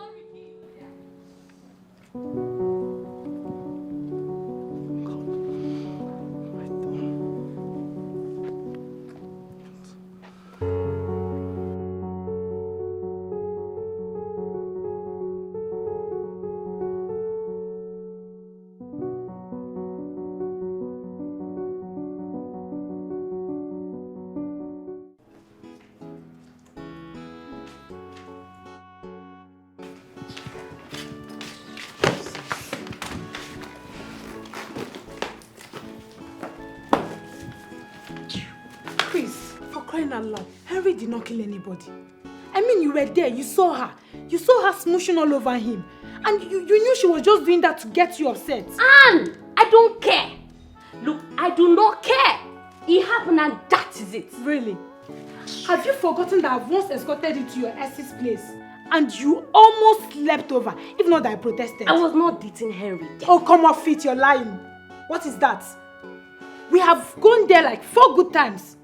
that lie. Henry did not kill anybody. I mean, you were there, you saw her. You saw her smooshing all over him. And you knew she was just doing that to get you upset. And I don't care. Look, I do not care. It happened and that is it. Really? Have you forgotten that I've once escorted you to your ex's place? And you almost slept over, if not that I protested. I was not dating Henry. Oh, come off it, you're lying. What is that? We have gone there like 4 good times.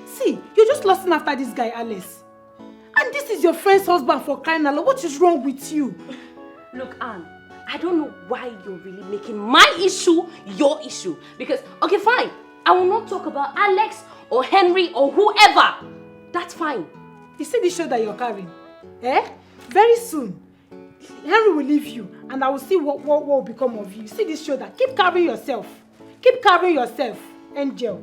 See, you're just lusting after this guy, Alice. And this is your friend's husband, for crying out loud. What is wrong with you? Look, Anne, I don't know why you're really making my issue your issue. Because, okay, fine. I will not talk about Alex or Henry or whoever. That's fine. You see this show that you're carrying? Eh? Very soon, Henry will leave you and I will see what will become of you. See this shoulder. Keep carrying yourself. Keep carrying yourself, Angel.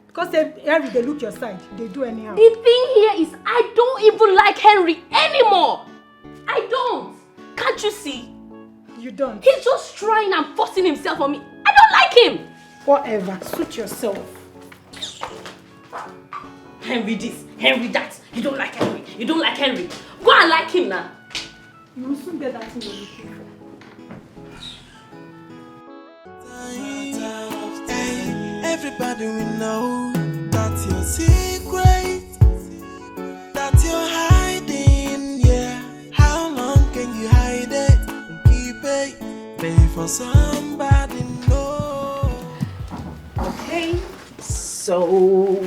Because Henry, they look your side. They do anyhow. The thing here is I don't even like Henry anymore. I don't. Can't you see? You don't. He's just trying and forcing himself on me. I don't like him. Whatever. Suit yourself. Henry this, Henry that. You don't like Henry. You don't like Henry. Go and like him now. You will soon get that thing you're looking for. Everybody will know that's your secret, that you're hiding, yeah. How long can you hide it and keep it? Pay for somebody know. Okay, so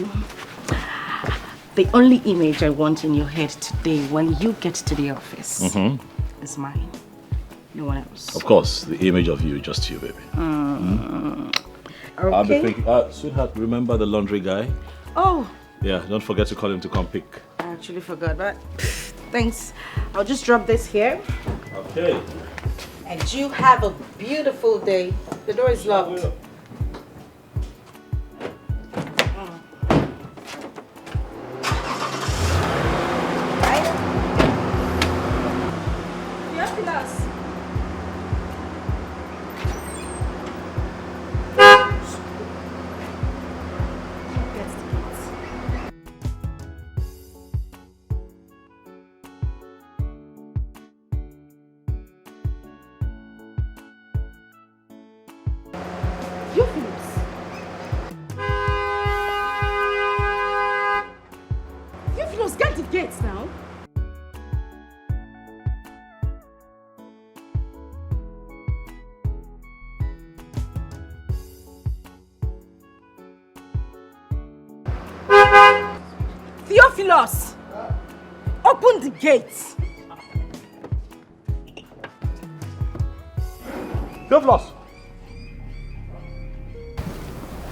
the only image I want in your head today when you get to the office is mine. No one else. Of course, the image of you, just you, baby. Okay. I'll be thinking, sweetheart, remember the laundry guy? Oh. Yeah, don't forget to call him to come pick. I actually forgot, but thanks. I'll just drop this here. Okay. And you have a beautiful day. The door is locked. Theophilus, open the gates. Theophilus!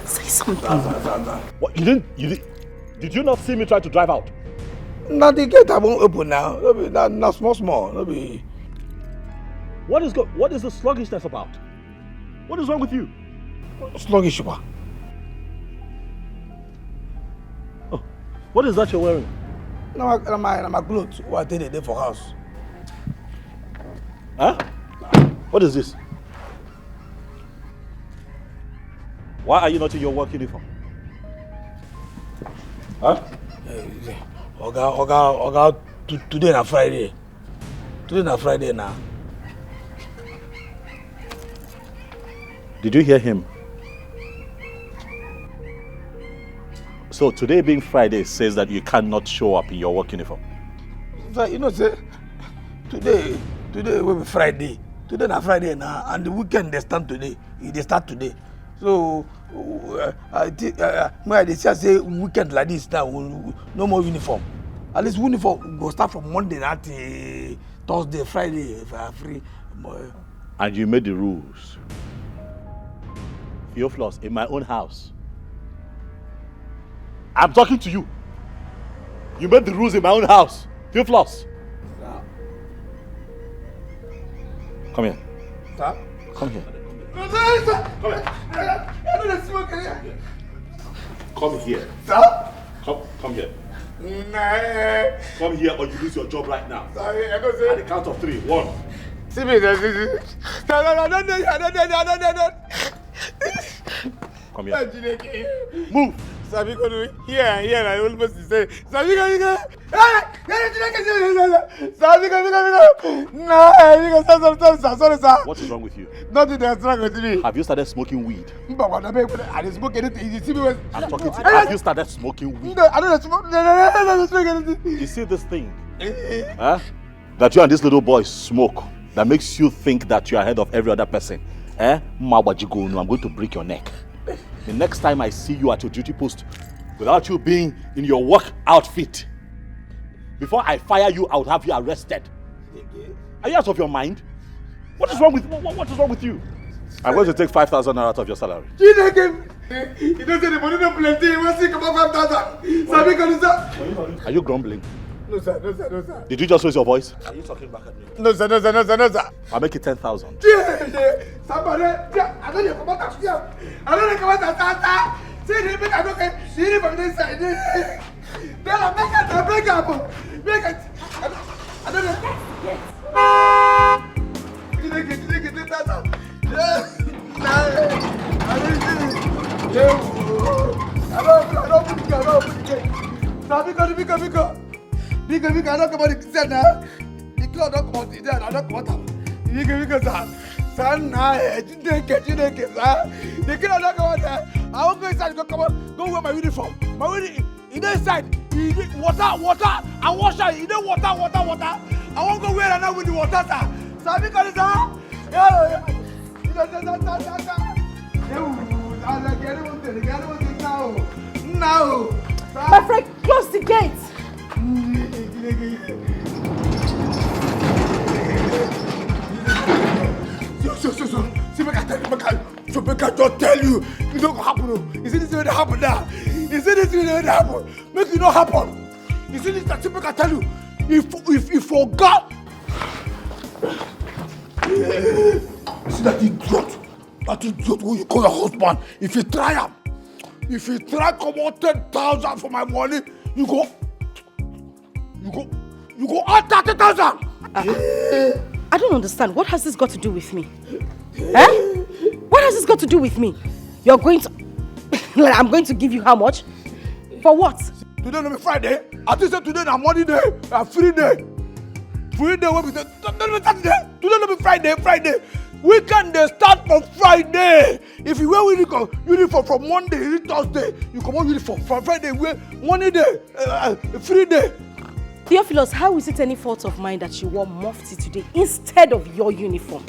Say something. What, did you not see me try to drive out? Now the gate I won't open now. Now small. What is the sluggishness about? What is wrong with you? Sluggish, what? Oh, what is that you're wearing? No, my clothes. What did they for house? Huh? What is this? Why are you not in your work uniform? Huh? Oga, today na Friday. Today na Friday now. Did you hear him? So today being Friday says that you cannot show up in your work uniform. You know, say today will be Friday. Today na Friday now, and the weekend they start today. They start today. So I think when they say weekend like this now, no more uniform. At least uniform go start from Monday now till Thursday, Friday if I are free. And you made the rules. Theophilus, in my own house. I'm talking to you. You made the rules in my own house. Theophilus. Come here. Sir? Come here. Come here. Come here. Sir? Come here. Nah. Come here or you lose your job right now. Sorry, I don't say. At the count of 3. 1. See me. No. Come here. Move. Sabi go do here I almost say Sabi go no sorry sir. What is wrong with you? Nothing that's wrong with me. Have you started smoking weed? I didn't smoke anything. You see me when I'm talking to you. Have you started smoking weed? No, I don't smoke. No, I don't smoke anything. You see this thing? Huh? That you and this little boy smoke that makes you think that you're ahead of every other person. I'm going to break your neck. The next time I see you at your duty post without you being in your work outfit, before I fire you, I would have you arrested. Are you out of your mind? What is wrong with you? I'm going to take 5,000 naira out of your salary. You don't say the money don't plenty. You want to come up 5,000. Are you grumbling? No sir. Did you just raise your voice? Are you talking back at me? No sir. I'll make it 10,000. Somebody, I don't come out of here. I don't come out of that. See the big I don't get. See the from this side. Then I make it. Make it. I don't know. You get that. Because I don't come out the kitchen now. The cloud don't come out the day, I don't come out. Because Dikeh, sir. The kid don't come out there. I won't go inside, go wear my uniform. My uniform, in the inside, water, I wash out, in the water. I won't go wear another with the water, sir. So because now. My friend, close the gate. See, make I just tell you, it don't happen. You see this will happen now. You see this will happen. Make it not happen. You see this that make I tell you, if you forgot. You see that idiot who you call your husband, if you try come out 10,000 for my money, you go out 30,000. I don't understand. What has this got to do with me? What has this got to do with me? You're going to... I'm going to give you how much? For what? Today no be Friday. I think say today na money day, a free day. Free day when we say today no be Friday. Weekend they start from Friday. If you wear uniform from Monday to Thursday, you come on uniform from Friday. Wear money day, free day. Theophilus, how is it any fault of mine that you wore mufti today instead of your uniform?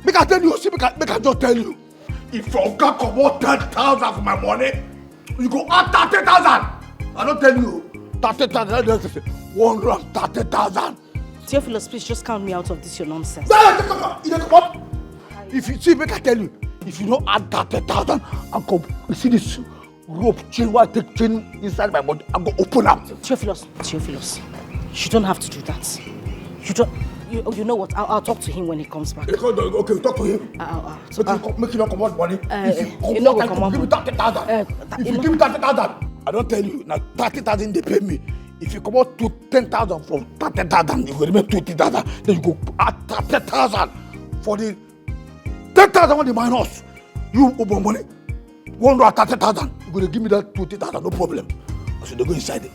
Make I tell you, see, make I just tell you. If your guy come out 10,000 for my money, you go out 30,000. I don't tell you 30,000. 130,000. Theophilus, please just count me out of this your nonsense. If you see, make I tell you, if you don't add 30,000, I go. You see this rope chain? Why I take chain inside my body? I go open up. Theophilus, you don't have to do that. You don't. You know what? I'll talk to him when he comes back. Okay, talk to him. Make you not come out money. If you come out, give me 30,000. If you give me 30,000, I don't tell you. Now 30,000 they pay me. If you come out to 10,000 from 30,000, you go remain 20,000. Then you go add 30,000 for the 10,000 when they minus. You open money. 130,000. You go to give me that 20,000, no problem. So they go inside.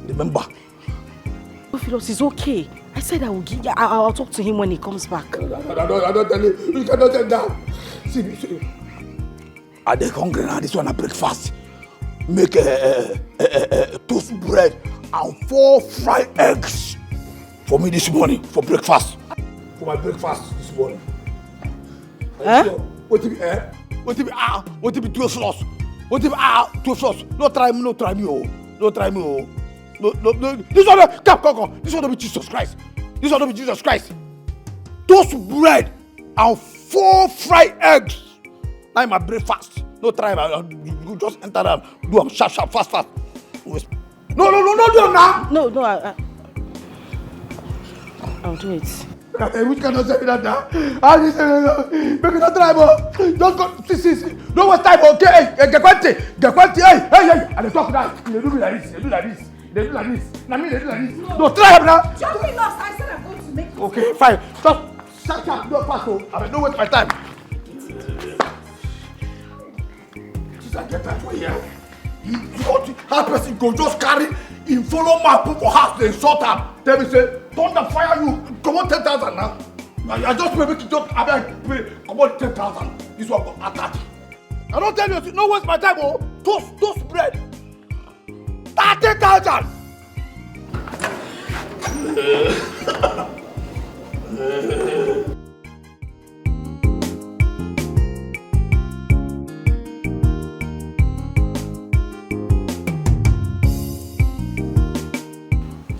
Remember. Theophilus, it's okay. I said I will give. I'll talk to him when he comes back. I don't tell you. You cannot tell that. See. I dey hungry now. This one I breakfast. Make a toast bread and 4 fried eggs for me this morning for breakfast. For my breakfast this morning. What to be 12 sauce? What to be 12 sauce? No try me. No. This one, come. This one don't be Jesus Christ. Toast bread and 4 fried eggs. Now my breakfast. No try. You just enter and do them sharp, fast. No, do them now. No, I'll do it. Which cannot say that now? Make it not try, bro. Just go. See. Don't waste time, okay? Get quality. Hey. And they talk now. They do like this. Now me, they do like this. No, try him now. Jumping lost. I said I'm going to make it. Okay, fine. Stop. Shut up. No pass. I mean, don't waste my time. Just get that for you. How person go just carry in follow my people for house, they insult am. Tell me say, thunder fire you, come on 10,000 now. I just pay make you just pay, come on 10,000. This one go attach. I don't tell you, no waste my time, oh. Toast bread. 30,000.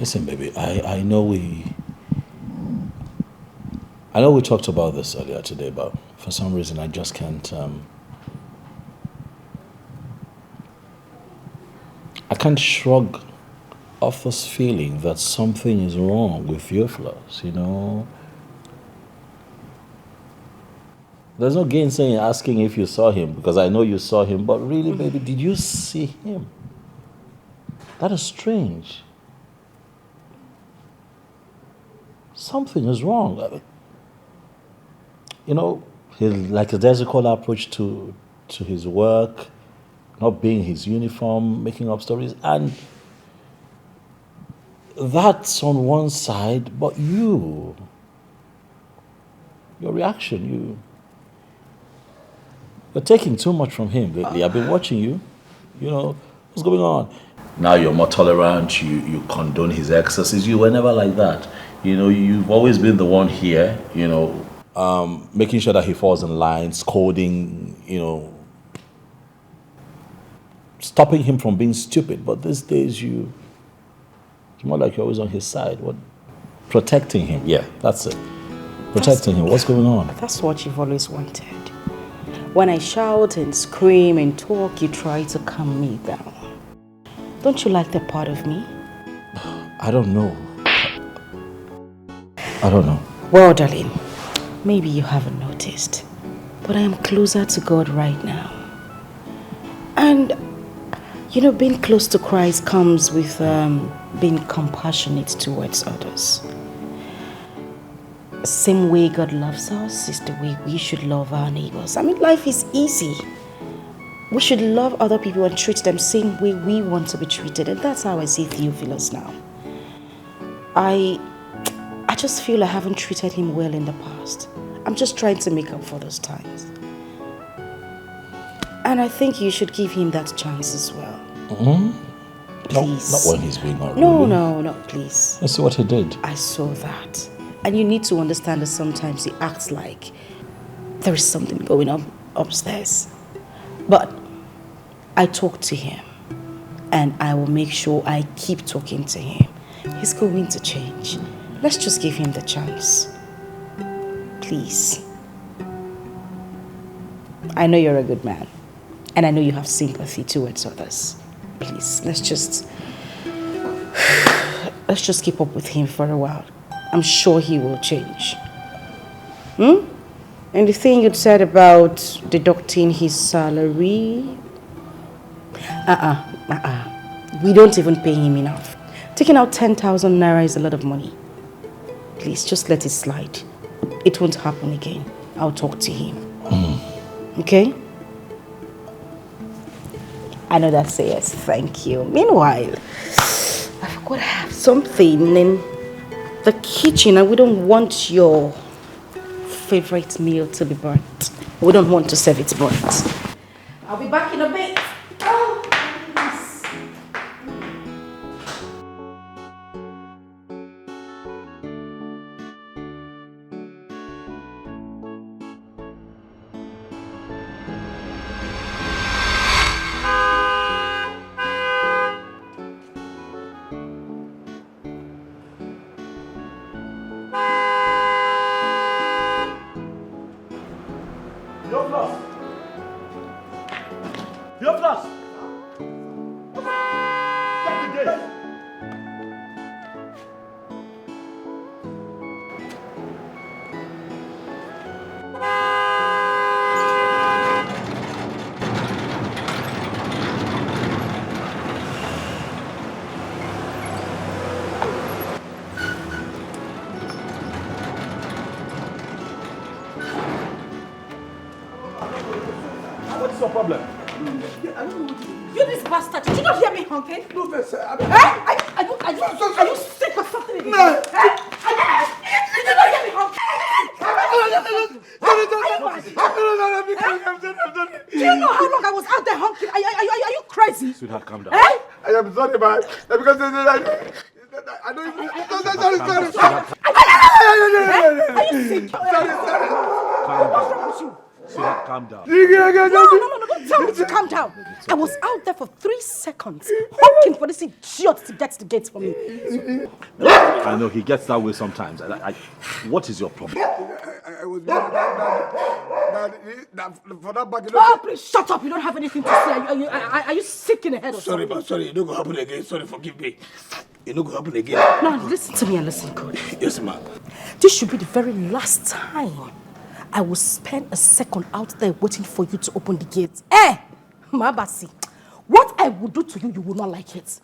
Listen, baby, I know we talked about this earlier today, but for some reason I just can't I can't shrug off this feeling that something is wrong with your flaws, you know. There's no gainsaying asking if you saw him, because I know you saw him, but really, baby, did you see him? That is strange. Something is wrong. You know, like a Desicola approach to his work, not being his uniform, making up stories, and that's on one side, but your reaction, you're taking too much from him lately. I've been watching you. You know, what's going on? Now you're more tolerant, you condone his excesses. You were never like that. You know, you've always been the one here, you know, making sure that he falls in line, scolding, you know, stopping him from being stupid. But these days it's more like you're always on his side. What? Protecting him. Yeah, that's it. Protecting him. What's going on? That's what you've always wanted. When I shout and scream and talk, you try to calm me down. Don't you like that part of me? I don't know. I don't know. Well, darling, maybe you haven't noticed, but I am closer to God right now. And, you know, being close to Christ comes with being compassionate towards others. Same way God loves us is the way we should love our neighbors. I mean, life is easy. We should love other people and treat them same way we want to be treated. And that's how I see Theophilus now. I just feel I haven't treated him well in the past. I'm just trying to make up for those times. And I think you should give him that chance as well. Mm-hmm. Please. Not when he's being unruly. No, please. Let's see what he did. I saw that. And you need to understand that sometimes he acts like there is something going on upstairs. But I talked to him, and I will make sure I keep talking to him. He's going to change. Let's just give him the chance. Please. I know you're a good man, and I know you have sympathy towards others. Please, let's just keep up with him for a while. I'm sure he will change. And the thing you said about deducting his salary, we don't even pay him enough. Taking out 10,000 naira is a lot of money. Please, just let it slide. It won't happen again. I'll talk to him. Okay? I know that's a yes. Thank you. Meanwhile, I forgot I have something in the kitchen, and we don't want your favorite meal to be burnt. We don't want to serve it burnt. I'll be back in a bit. Oh, please. What's your problem? You this bastard, did you not hear me honking? No, sir. Are you sick or something? No. Did you not hear me honking? Do you know how long I was out there honking? Are you crazy? Sweetheart, calm down. I am sorry, man. Because I don't even... Sorry. Are you sick? Calm What's wrong with you? Sweetheart, calm down. No, don't tell me to calm down. I was out there for 3 seconds, honking for this idiot to get to the gate for me. I know he gets that way sometimes. What is your problem? I was... For that bag, Oh, please shut up. You don't have anything to say. Are you sick in the head or sorry, something? man. Sorry. It don't go happen again. Sorry, forgive me. It don't go happen again. Now, listen to me and listen good. Yes, ma'am. This should be the very last time I will spend a second out there waiting for you to open the gate. Mabasi, what I will do to you, you will not like it.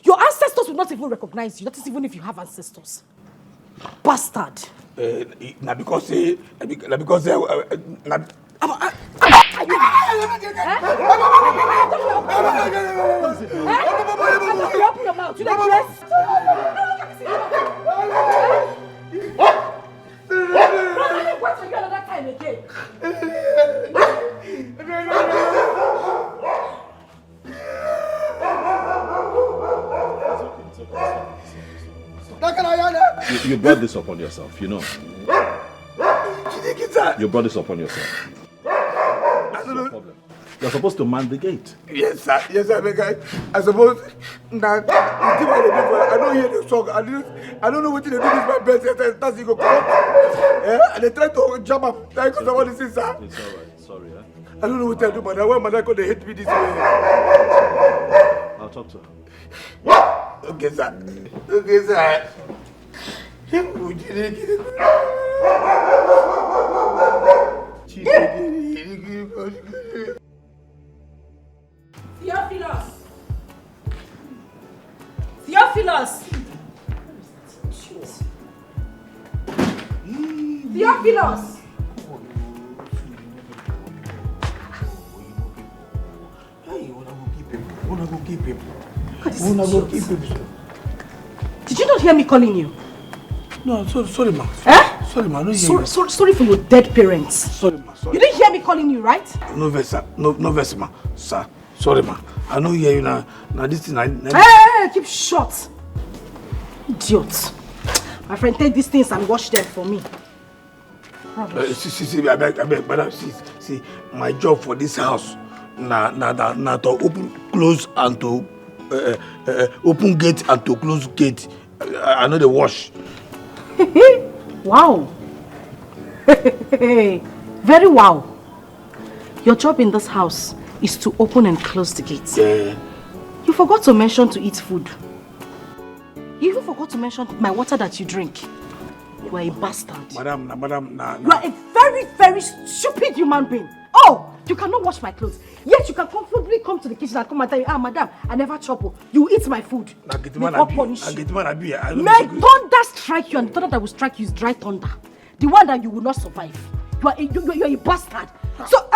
Your ancestors will not even recognize you. That is even if you have ancestors. Bastard. Now because Open your mouth. You like dress? Wait for you another time again. You brought this upon yourself, you know. You brought this upon yourself. That's no problem. You're supposed to man the gate. Yes, sir. Yes, sir. I suppose that I don't hear the song. I don't know what they do with my best. That's it. Go come. And they try to jump up. Thank you, someone listen, sir. It's all right. Sorry, I don't know what I do, but why my they hate me this way? I'll talk to her. Okay, sir. Okay, sir. Theophilus! Theophilus! Did you not hear me calling you? No, sorry, ma. Sorry, ma. Sorry for your dead parents. Sorry, ma. Sorry. You didn't hear me calling you, right? No verse, sir. No verse, ma. Sir, sorry, ma. I know you hear you now. Now this thing, Hey, keep short. Idiot. My friend, take these things and wash them for me. See, I beg, madam, see, my job for this house, na to open, close, and to open gate and to close gate. I know the wash. Wow. Very wow. Your job in this house is to open and close the gates. Yeah. You forgot to mention to eat food. You even forgot to mention my water that you drink. You are a bastard. Madam. You are a very, very stupid human being. Oh, you cannot wash my clothes. Yet you can comfortably come to the kitchen and come and tell me, madam, I never trouble. You eat my food. May God punish you. May thunder strike you, and the thunder that will strike you is dry thunder. The one that you will not survive. You are a bastard. So,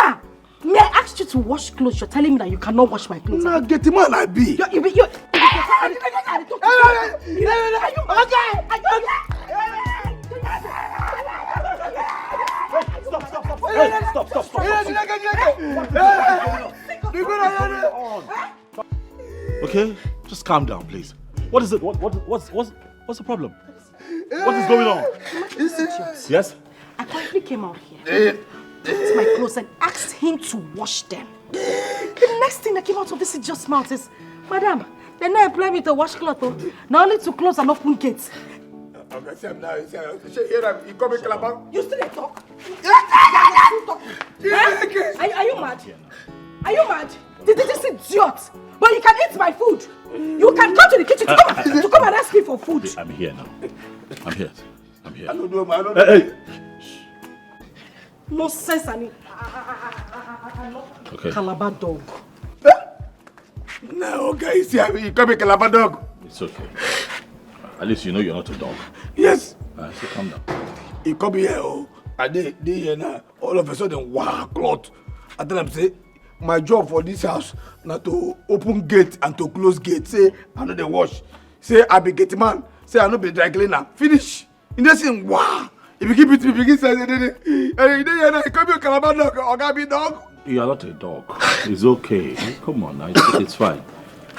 may I ask you to wash clothes? You're telling me that you cannot wash my clothes. Nah, get him on, I be. Stop. Okay, just calm down, please. What is it? What's the problem? What is going on? Yes? I quietly came out here, picked my clothes and asked him to wash them. The next thing that came out of this idiot's mouth is, madam, they now employ me to wash clothes, not only to close and open gates. You still talk? Are you mad? Are you mad? This idiot. But you can eat my food. You can come to the kitchen to come and ask me for food. I'm here now. I'm here. I don't know. Hey. No sense, I'm not Okay. Calabar dog. No, okay. See, you come a Calabar dog. It's okay. At least you know you're not a dog. Yes. So calm down. He come here, and they here now. All of a sudden, wow, cloth. I tell them, say, my job for this house na to open gate and to close gate. Say I no dey wash. Say I be gate man. Say I no be dry cleaner. Finish. You dey say wow. If you keep it, if you keep saying hey, come here, Calabar dog, or Gabi dog. You are not a dog. It's okay. Come on now. It's fine.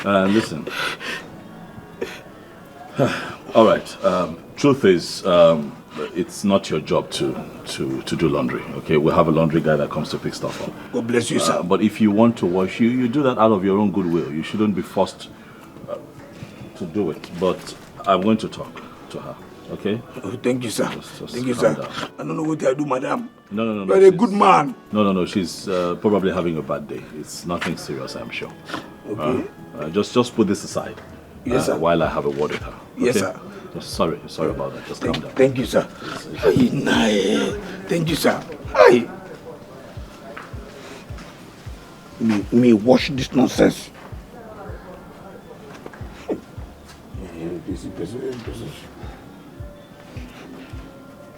Listen. All right. Truth is, it's not your job to do laundry. Okay, we'll have a laundry guy that comes to pick stuff up. God bless you, sir. But if you want to wash, you do that out of your own goodwill. You shouldn't be forced to do it. But I'm going to talk to her. Okay? Oh, thank you, sir. Just thank you, sir. down. I don't know what I do, madam. No. You're a good man. No. She's probably having a bad day. It's nothing serious, I'm sure. Okay. Just put this aside. Yes, sir. While I have a word with her. Okay? Yes, sir. Sorry about that. Just calm down. Thank you, sir. Thank you, sir. Hi. Me wash this nonsense.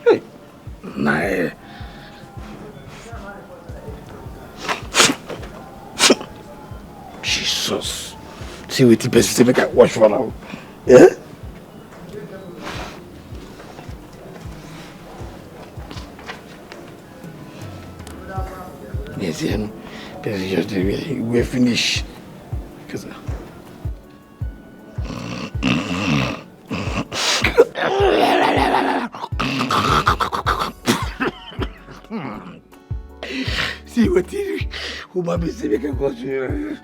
Hey. Nah. Jesus. See what the person say make I wash for now. Yeah? Yes, yeah. Just we're finished. See what you who might be saying can go to.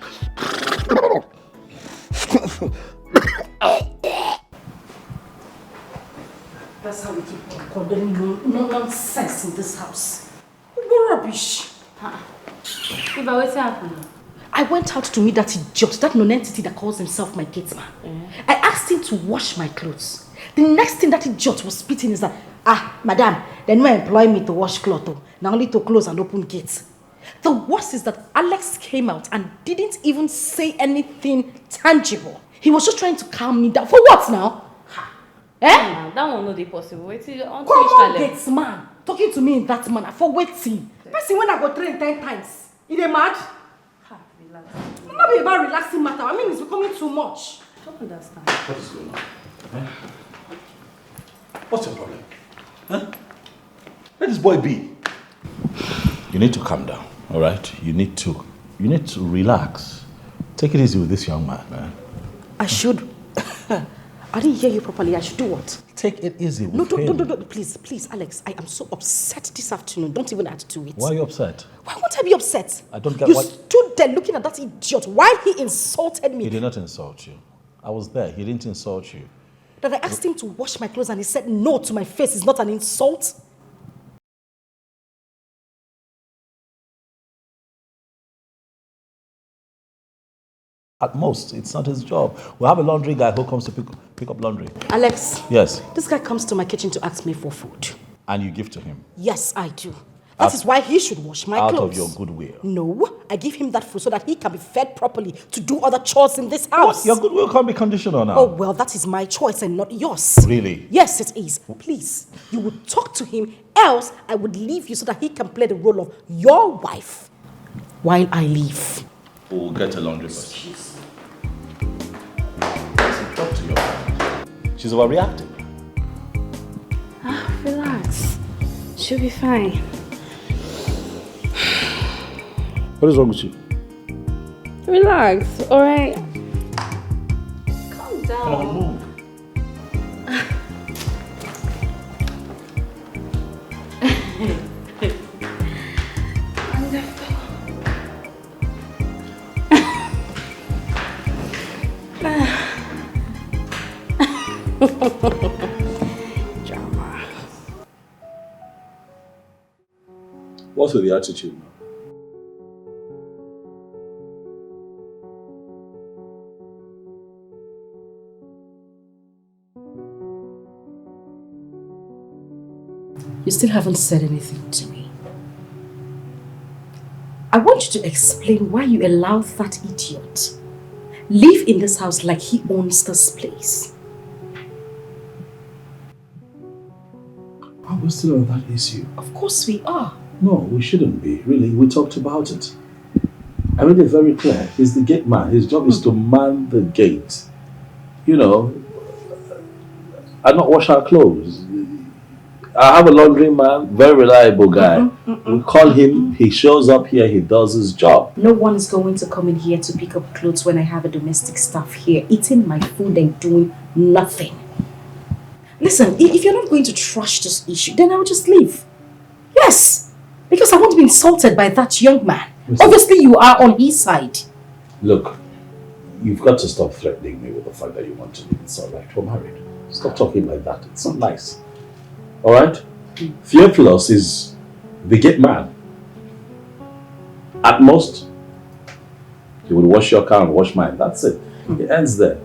That's how we keep condoning no nonsense in this house. What rubbish. If I wait to happen. I went out to meet that idiot, that non-entity that calls himself my gate man. I asked him to wash my clothes. The next thing that idiot was spitting is that, madam, they no employ me to wash clothes, now only to close and open gates. The worst is that Alex came out and didn't even say anything tangible. He was just trying to calm me down. For what now? That one not possible. Wait till come on, gates man, talking to me in that manner. For waiting. Person when I go train 10 times. Is they mad? Relax. It's not be about relaxing matter. I mean, it's becoming too much. I don't understand. What is going on? What's your problem? Let this boy be. You need to calm down, all right? You need to relax. Take it easy with this young man, man. I should. I didn't hear you properly. I should do what? Take it easy with him. No, please, Alex. I am so upset this afternoon. Don't even add to it. Why are you upset? Why won't I be upset? I don't get you why. You stood there looking at that idiot while he insulted me. He did not insult you. I was there. He didn't insult you. That I asked him to wash my clothes and he said no to my face is not an insult? At most, it's not his job. We'll have a laundry guy who comes to pick up laundry. Alex. Yes. This guy comes to my kitchen to ask me for food. And you give to him? Yes, I do. That is why he should wash my clothes. Out of your goodwill? No, I give him that food so that he can be fed properly to do other chores in this house. What? Your goodwill can't be conditional now. Oh, well, that is my choice and not yours. Really? Yes, it is. Please, you would talk to him, else I would leave you so that he can play the role of your wife while I leave. We'll get a laundry person. Talk to your wife. She's overreacting. Relax. She'll be fine. What is wrong with you? Relax, alright? Calm down. Come on, move. Drama. What's with the attitude now? You still haven't said anything to me. I want you to explain why you allowed that idiot live in this house like he owns this place. Are we still on that issue? Of course we are. No, we shouldn't be. Really, we talked about it. I made it very clear. He's the gate man. His job is to man the gate. You know, and not wash our clothes. I have a laundry man, very reliable guy. We call him, he shows up here, he does his job. No one is going to come in here to pick up clothes when I have a domestic staff here, eating my food and doing nothing. Listen, if you're not going to trash this issue, then I'll just leave. Yes, because I won't be insulted by that young man. Listen, obviously you are on his side. Look, you've got to stop threatening me with the fact that you want to leave. It's all right, we're married. Stop talking like that, it's not nice. All right? Theophilus is the gate man. At most, he will wash your car and wash mine. That's it. It ends there.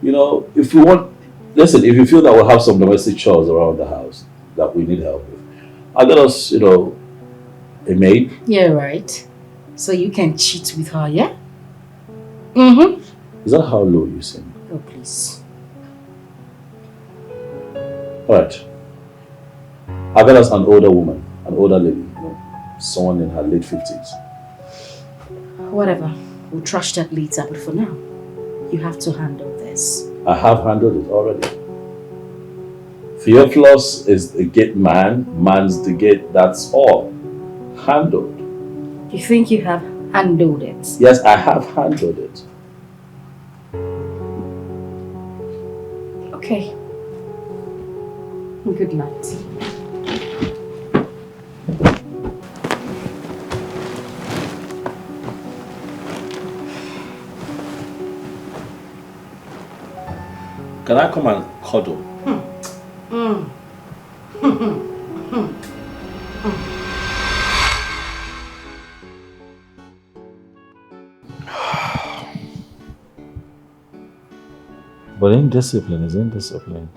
You know, if you want, listen, if you feel that we'll have some domestic chores around the house that we need help with, I'll get us, you know, a maid. Yeah, right. So you can cheat with her, yeah? Is that how low you sing? Oh, please. All right. I'll get us an older woman, an older lady, you know, someone in her late 50s. Whatever. We'll trash that later, but for now, you have to handle this. I have handled it already. Theophilus is the gate man, mans the gate, that's all. Handled. You think you have handled it? Yes, I have handled it. Okay. Good night. Can I come and cuddle? But indiscipline is indiscipline.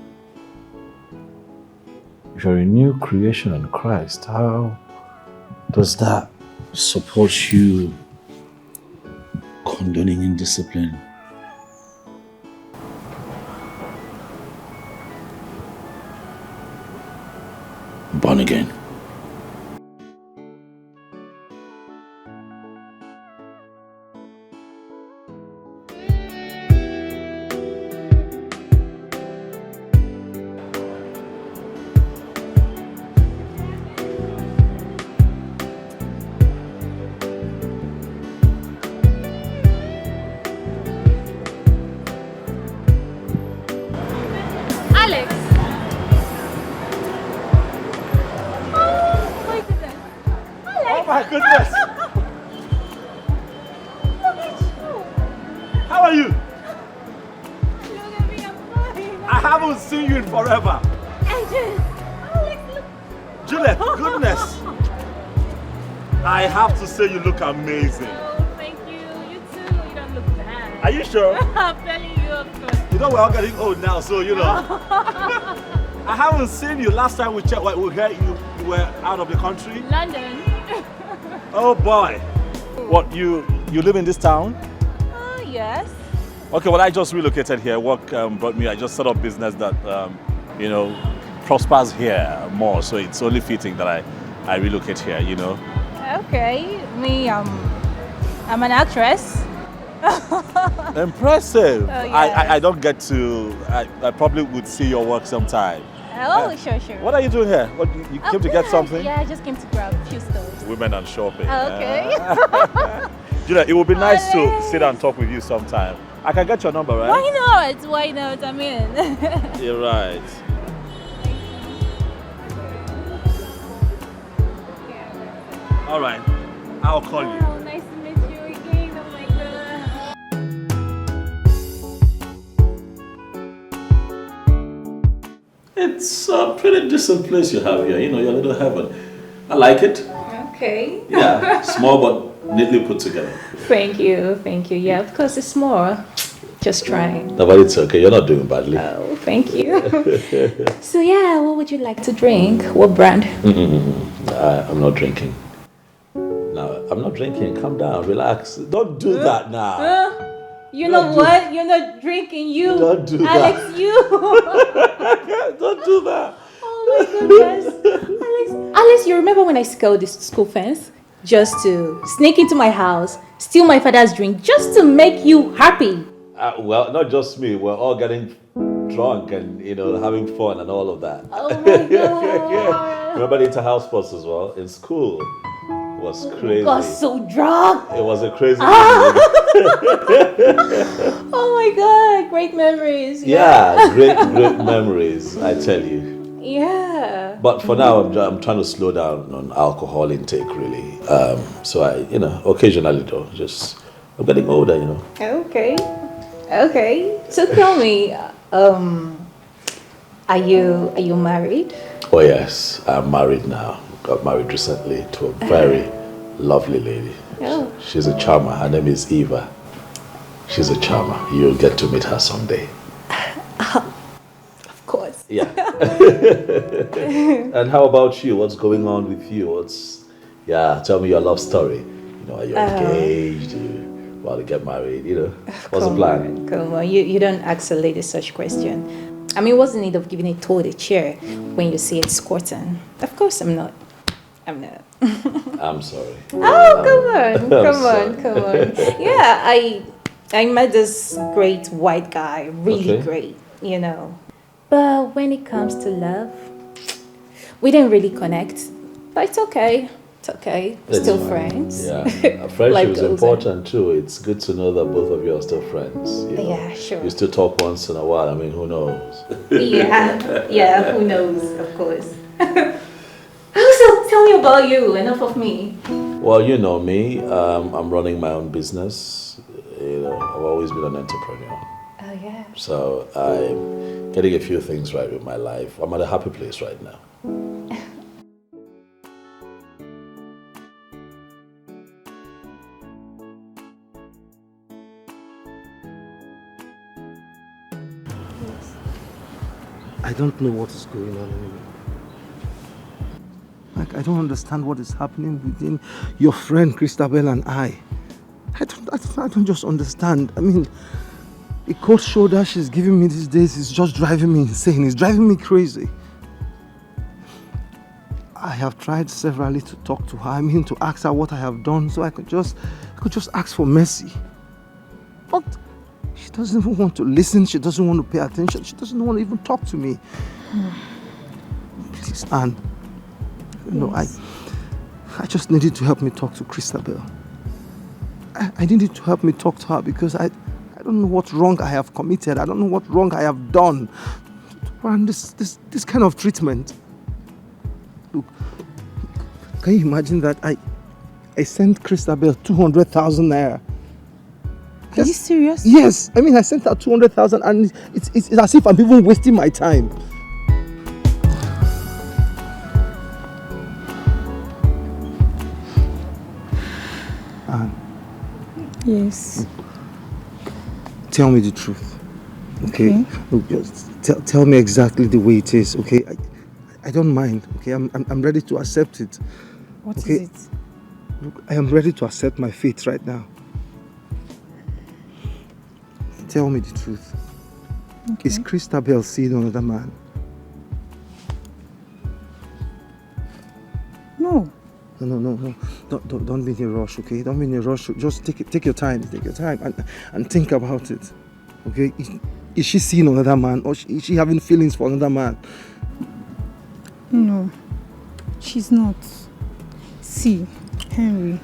If you're a new creation in Christ, how does that support you condoning indiscipline? Born again. Say you look amazing. Oh, thank you. You too. You don't look bad. Are you sure? I'm telling you, of course. You know we're all getting old now, so you know. I haven't seen you. Last time we checked, we heard you were out of the country. London. Oh boy. What, you live in this town? Yes. Okay, well I just relocated here. Work brought me. I just set up business that you know, prospers here more. So it's only fitting that I relocate here. You know. Okay, I'm an actress. Impressive. Oh, yes. I don't get to, I probably would see your work sometime. Oh, sure. What are you doing here? What, you came to get something? Yeah, I just came to grab a few stores. Women and shopping. Okay. Julia, it would be nice to sit and talk with you sometime. I can get your number, right? Why not? I'm in. You're right. All right, I'll call you. Oh, nice to meet you again. Oh my God. It's a pretty decent place you have here. You know, your little heaven. I like it. Okay. Yeah, small but neatly put together. Thank you. Yeah, of course it's small. Just trying. No, but it's okay. You're not doing badly. Oh, thank you. So yeah, what would you like to drink? What brand? I'm not drinking. No, I'm not drinking. Calm down. Relax. Don't do that now. You know what? You're not drinking. You. Don't do Alex, that. you. Don't do that. Oh my goodness. Alex, you remember when I scaled this school fence? just to sneak into my house, steal my father's drink, just to make you happy. Well, not just me. We're all getting drunk and, having fun and all of that. Oh my God. Remember the inter-house sports as well? In school. It was crazy. I got so drunk. It was a crazy Oh my God, great memories. Yeah, great memories, I tell you. Yeah. But for now, I'm trying to slow down on alcohol intake, really. So I, occasionally though, I'm getting older, Okay. So tell me, are you married? Oh yes, I'm married now. Got married recently to a very lovely lady. Oh. She's a charmer. Her name is Eva. She's a charmer. You'll get to meet her someday. Of course. Yeah. And how about you? What's going on with you? Tell me your love story. Are you engaged? You about to get married? What's the plan? Come on, you don't ask a lady such question. I mean, what's the need of giving a toad a chair when you say it's courting? Of course I'm not. I'm sorry. Oh, come on. Yeah, I met this great white guy, really great, But when it comes to love, we didn't really connect. But it's okay. Still friends. Yeah, friendship is important too. It's good to know that both of you are still friends. Yeah, sure. You still talk once in a while. I mean, who knows? Yeah, who knows, of course. So tell me about you, enough of me. Well, you know me. I'm running my own business. I've always been an entrepreneur. Oh, yeah. So I'm getting a few things right with my life. I'm at a happy place right now. I don't know what is going on anymore. I don't understand what is happening within your friend Christabel and I. I don't just understand. I mean, the cold shoulder she's giving me these days is just driving me insane. It's driving me crazy. I have tried severally to talk to her. To ask her what I have done so I could just ask for mercy. But she doesn't even want to listen. She doesn't want to pay attention. She doesn't want to even talk to me. Please, Anne. Yes. I just needed to help me talk to Christabel. I needed to help me talk to her because I don't know what wrong I have committed. I don't know what wrong I have done. And this kind of treatment. Look, can you imagine that I sent Christabel 200,000 naira? Are you serious? Yes. I sent her 200,000 and it's as if I'm even wasting my time. Yes. Tell me the truth. Okay? Look, just tell me exactly the way it is, okay? I don't mind, okay? I'm ready to accept it. What is it? Look, I am ready to accept my fate right now. Tell me the truth. Okay. Is Christabel seeing another man? No. No. Don't be in a rush, okay? Don't be in a rush. Just take your time. Take your time and think about it. Okay? Is she seeing another man or is she having feelings for another man? No, she's not. See, Henry,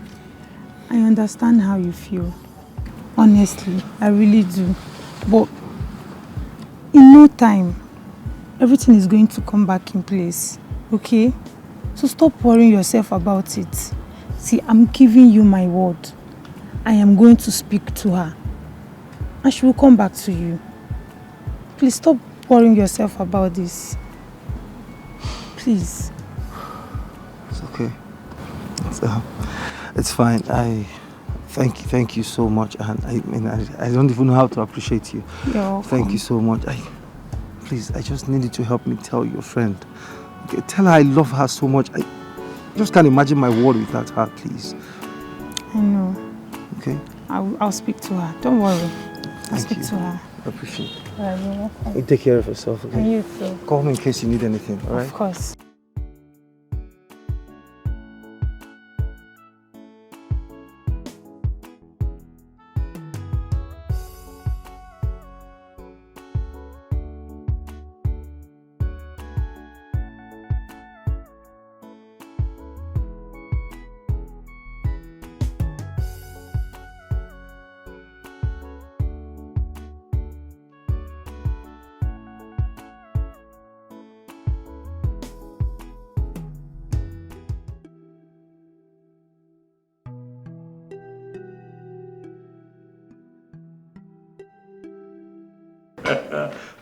I understand how you feel. Honestly, I really do. But in no time, everything is going to come back in place. Okay? So stop worrying yourself about it. See, I'm giving you my word. I am going to speak to her. And she will come back to you. Please stop worrying yourself about this. Please. It's okay. It's fine. I thank you so much. And I don't even know how to appreciate you. You're welcome. Thank you so much. Please, I just needed to help me tell your friend. Okay, tell her I love her so much. I just can't imagine my world without her, please. I know. Okay? I'll speak to her. Don't worry. I'll speak to her. I appreciate it. You're welcome. You take care of yourself, okay? And you too. Call me in case you need anything, alright? Of course.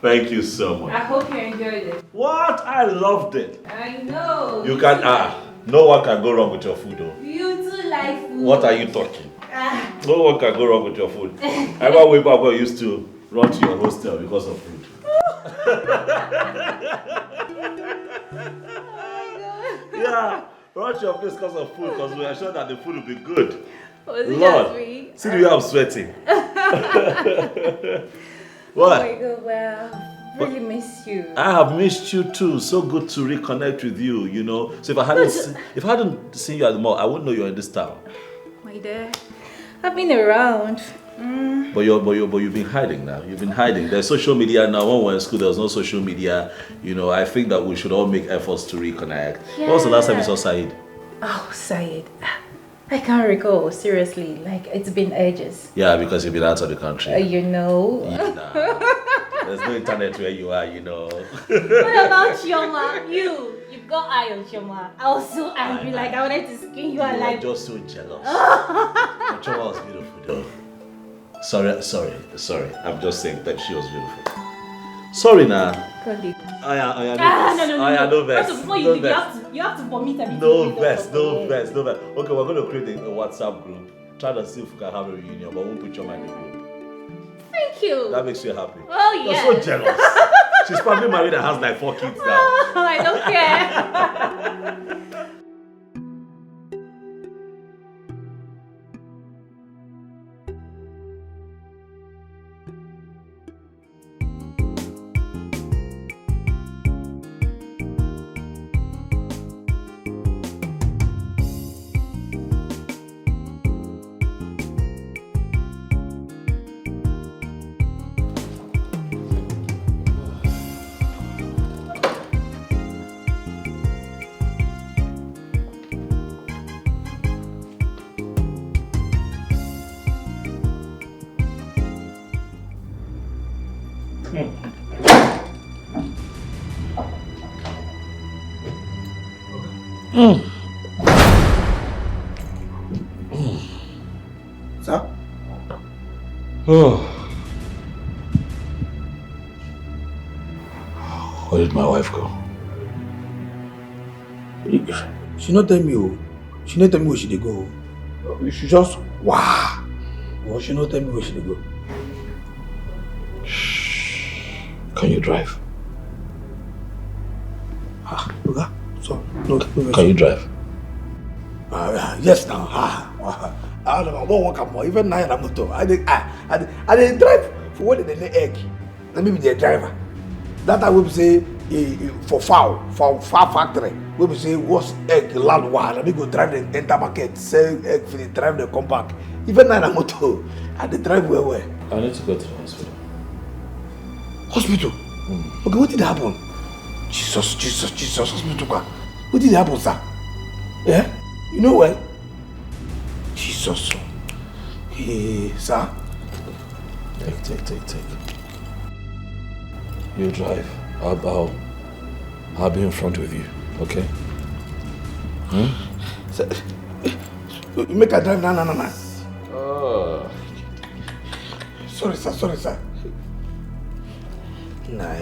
Thank you so much. I hope you enjoyed it. What? I loved it. I know. You can, no one can go wrong with your food though. You too like food. What are you talking? No one can go wrong with your food. I remember way back when I used to run to your hostel because of food. Yeah, run to your place because of food, because we are sure that the food will be good. Was it Lord, just me? see the way I'm sweating. What? Oh my God, well, really miss you. I have missed you too. So good to reconnect with you, you know. So if I hadn't seen you at the mall, I wouldn't know you're in this town. My dear, I've been around. But you've been hiding now. You've been hiding. There's social media now. When we were in school, there was no social media. You know, I think that we should all make efforts to reconnect. Yeah. When was the last time you saw Said? Oh, Said. I can't recall, seriously. Like, it's been ages. Yeah, because you've been out of the country. You know. There's no internet where you are, you know. What about Chioma? You've got eye on Chioma. I was so angry, like I wanted to skin you alive. You are just so jealous. But Chioma was beautiful though. Sorry. I'm just saying that she was beautiful. Sorry now. No. No vex. Before you leave, you have to vomit everything. No vex. Okay, we're going to create a WhatsApp group. Try to see if we can have a reunion, but we won't put Chioma in the group. Thank you. That makes you happy. Oh, yeah. You're so jealous. She's probably married and has like 4 kids now. I don't care. Sir? Where did my wife go? She not tell me, she not tell me where she dey go. She just wow. Or she not tell me where she dey go. Can you drive? Okay. So no. Can you drive? Yes now. I don't know what more. Even now I'm motor. I dey drive for when they lay egg. Let me be the driver. That I will say for fowl factory. We will say what's egg land one. Let me go drive the enter market, sell egg for the drive the compact. Even now I'm motor. I dey drive where. I need to go to the hospital. Hospital? Okay, what did happen? Jesus, hospital. What did happen, sir? Yeah? You know what? Jesus. Hey, sir? Take. You drive. I'll be in front with you, okay? Sir, you make a drive now. Sorry, sir. Nah,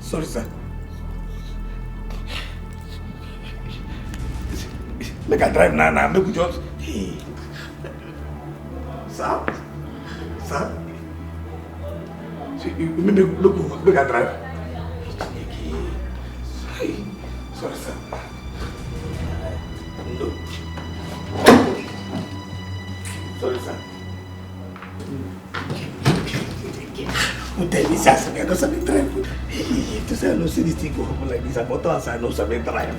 Sorry, sir. Make a drive now. Make we just. Hey. Sir. So you make a drive. Hey. Sorry, sir. No. Sorry, sir. Who tell me, sir, I don't sabi drive. To say I don't see this thing go happen like this, I thought I don't sabi drive.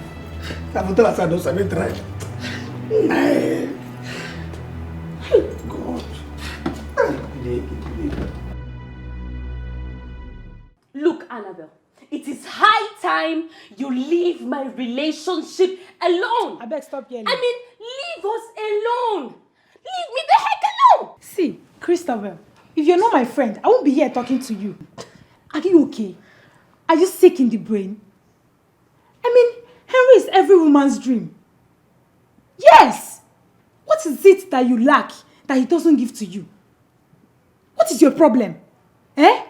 I don't sabi drive. God. Look, Annabelle, it is high time you leave my relationship alone. I beg, stop yelling. I mean, leave us alone. Leave me the heck alone. See, Christopher, if you're not my friend, I won't be here talking to you. Are you okay? Are you sick in the brain? I mean, Henry is every woman's dream. Yes! What is it that you lack that he doesn't give to you? What is your problem? Eh?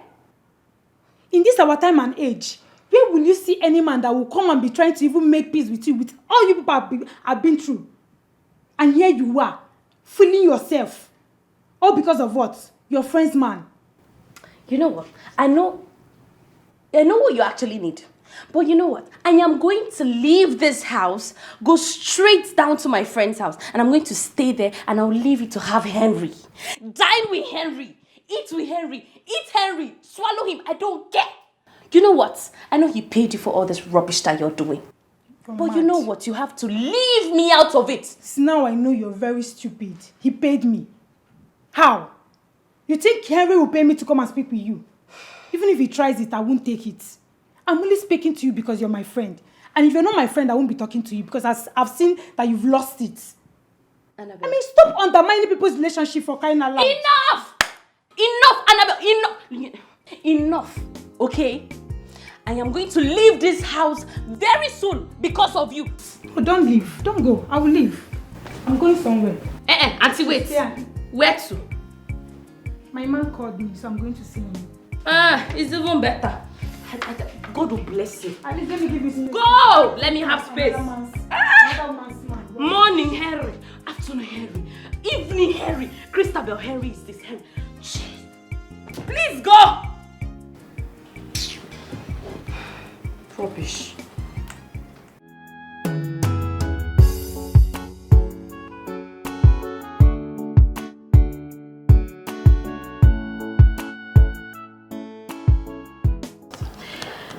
In this our time and age, where will you see any man that will come and be trying to even make peace with you, with all you people have been through? And here you are, fooling yourself. All because of what? Your friend's man. You know what? I know what you actually need. But you know what? I am going to leave this house, go straight down to my friend's house, and I'm going to stay there, and I'll leave you to have Henry. Dine with Henry. Eat with Henry. Eat Henry. Swallow him. I don't care. You know what? I know he paid you for all this rubbish that you're doing. But you know what? You have to leave me out of it. Now I know you're very stupid. He paid me. How? You think Henry will pay me to come and speak with you? Even if he tries it, I won't take it. I'm only speaking to you because you're my friend. And if you're not my friend, I won't be talking to you because I've seen that you've lost it. Annabelle. I mean, stop undermining people's relationship for crying out loud. Enough! Enough, Annabelle! Enough, okay? I am going to leave this house very soon because of you. Oh, don't leave. Don't go. I will leave. I'm going somewhere. Auntie, wait. Yeah. Where to? My man called me, so I'm going to see him. It's even better. God will bless you. At least let me give you space. Go! Let me have space. Another man's man. Morning, Henry. Afternoon, Henry. Evening, Henry. Christabel, Henry is this Henry. Please go! Rubbish.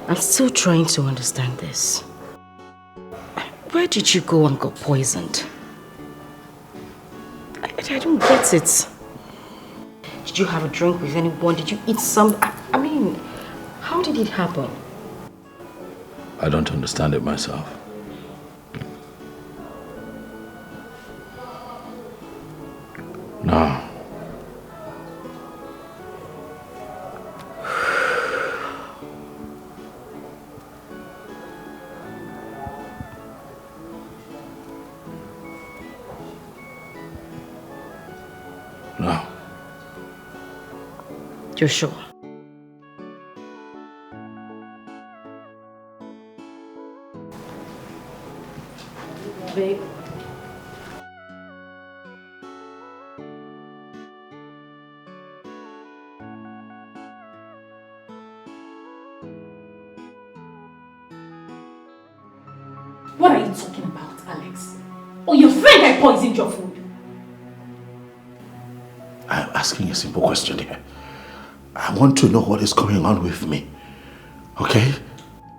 I'm still trying to understand this. Where did you go and got poisoned? I don't get it. Did you have a drink with anyone? Did you eat some? I mean, how did it happen? I don't understand it myself. No. No. You're sure? Babe. What are you talking about, Alex? Oh, your friend had poisoned your food. I'm asking a simple question here. I want to know what is going on with me. Okay?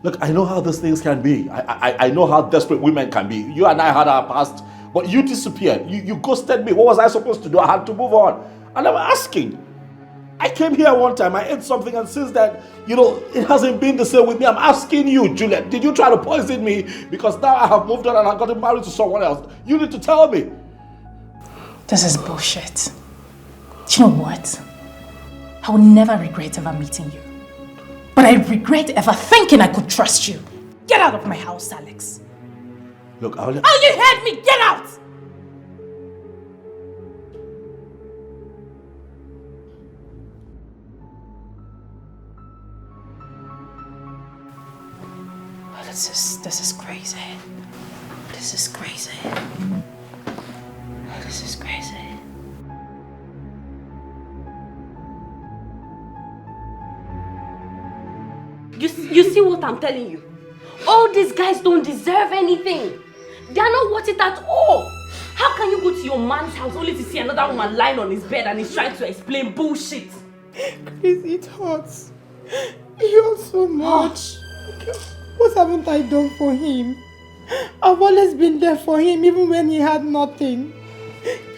Look, I know how these things can be. I know how desperate women can be. You and I had our past, but you disappeared. You ghosted me. What was I supposed to do? I had to move on. And I'm asking. I came here one time, I ate something, and since that, it hasn't been the same with me. I'm asking you, Juliet, did you try to poison me? Because now I have moved on and I've gotten married to someone else. You need to tell me. This is bullshit. Do you know what? I will never regret ever meeting you. But I regret ever thinking I could trust you. Get out of my house, Alex. Look, Oh, you heard me! Get out! This is crazy. This is crazy. This is crazy. You see what I'm telling you? All these guys don't deserve anything. They are not worth it at all. How can you go to your man's house only to see another woman lying on his bed and he's trying to explain bullshit? Chris, it hurts. It hurts so much. What haven't I done for him? I've always been there for him even when he had nothing.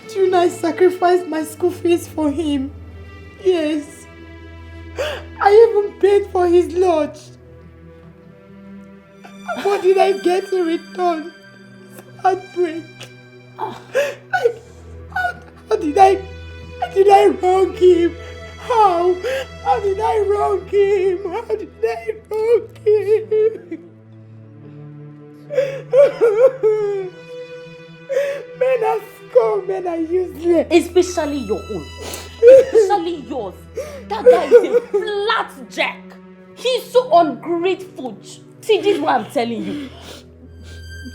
Do you know I sacrificed my school fees for him? Yes. I even paid for his lodge. What did I get in return? Heartbreak. How did I wrong him? How did I wrong him? How did I wrong him? Men are All men are useless. Especially your own. Especially yours. That guy is a flat jack. He's so ungrateful. See, this is what I'm telling you.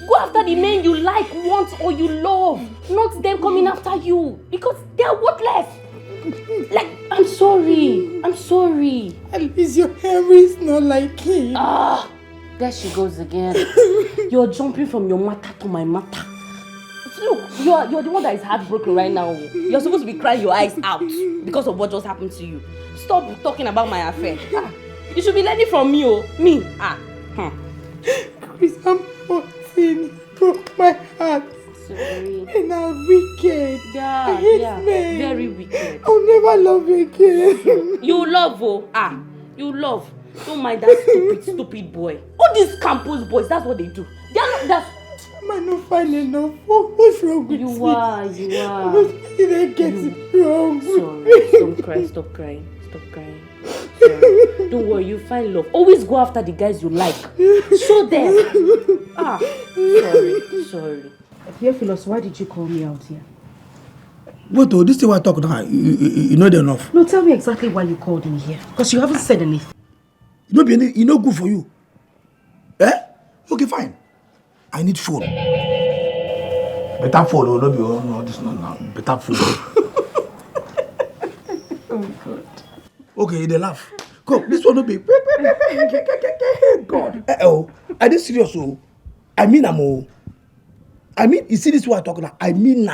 Go after the men you like, want, or you love. Not them coming after you. Because they are worthless. Like, I'm sorry. At least your hair is not like him. Ah, there she goes again. You're jumping from your matter to my matter. Look, you're the one that is heartbroken right now. You're supposed to be crying your eyes out because of what just happened to you. Stop talking about my affair. You should be learning from me, me. Chris, I'm 14. Broke my heart. Sorry. And I'm wicked. I hate men. Very wicked. I'll never love again. You love, you love. Don't mind that stupid boy. All these campus boys, that's what they do. They are not I'm not fine enough. What's wrong with you? Are. What did I get wrong? Sorry. Stop crying. Sorry. Don't worry, you find love. Always go after the guys you like. Show them. Sorry. Here, Philos, why did you call me out here? What though? This is what I talk now. You know enough. No, tell me exactly why you called me here. Because you haven't said anything. You know good for you. Okay, fine. I need phone. Better phone, no, this not. Better phone. Oh God. Okay, they laugh. Come, this one will be. God. Are they serious? I mean, you see this what I talk about? I mean,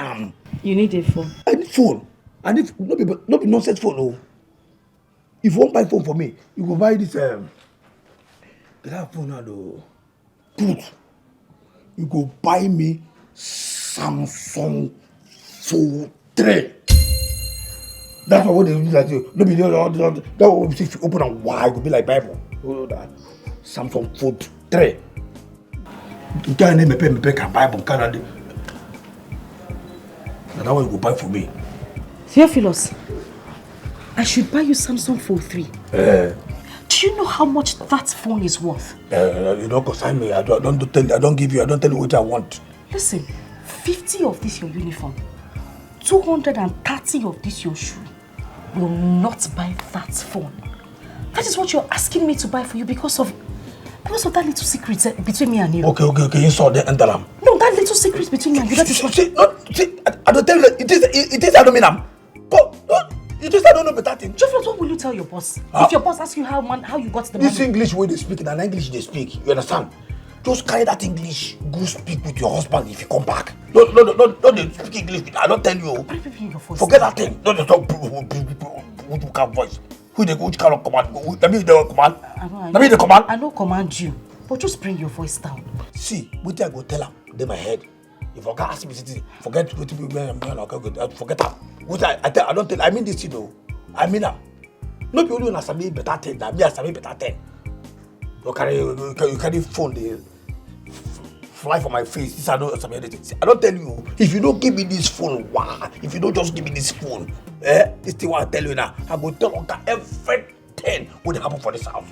You need a phone. I need phone. I need not be nonsense phone. If you won't buy phone for me, you go buy this. Get that phone now, though. Good. You go buy me Samsung Fold 3. That's what they do. No be that what if you open and wide, it will be like Bible. Samsung Fold 3. You can't name me Bible. That's what you go buy for me. Theophilus, I should buy you Samsung Fold 3. Do you know how much that phone is worth? You don't consign me. I don't give you. I don't tell you what I want. Listen, 50 of this your uniform, 230 of this your shoe will not buy that phone. That is what you're asking me to buy for you because of that little secret between me and you. Okay. You saw the enter. No, that little secret between me and you. That is what. I don't tell you. It is. I don't mean Go. You just I don't know better thing. Jeffrey, what will you tell your boss? If your boss asks you how you got the money? This English way they speak and English they speak. You understand? Just carry that English. Go speak with your husband if you come back. No, they speak English. I don't tell you. Forget that thing. No, they talk which kind of voice. Which kind of command? Let me the command. Let me the command. I don't command you, but just bring your voice down. See, what I go tell him. They my head. If I can't ask me, forget what you forget that. What I don't tell. I mean this, I mean that. No people do not say better thing. That me I say better thing. You carry phone they fly for my face. This I don't say anything. I don't tell you. If you don't give me this phone, wow. If you don't just give me this phone, this thing what I tell you now. I go tell Uncle everything what happen for this house.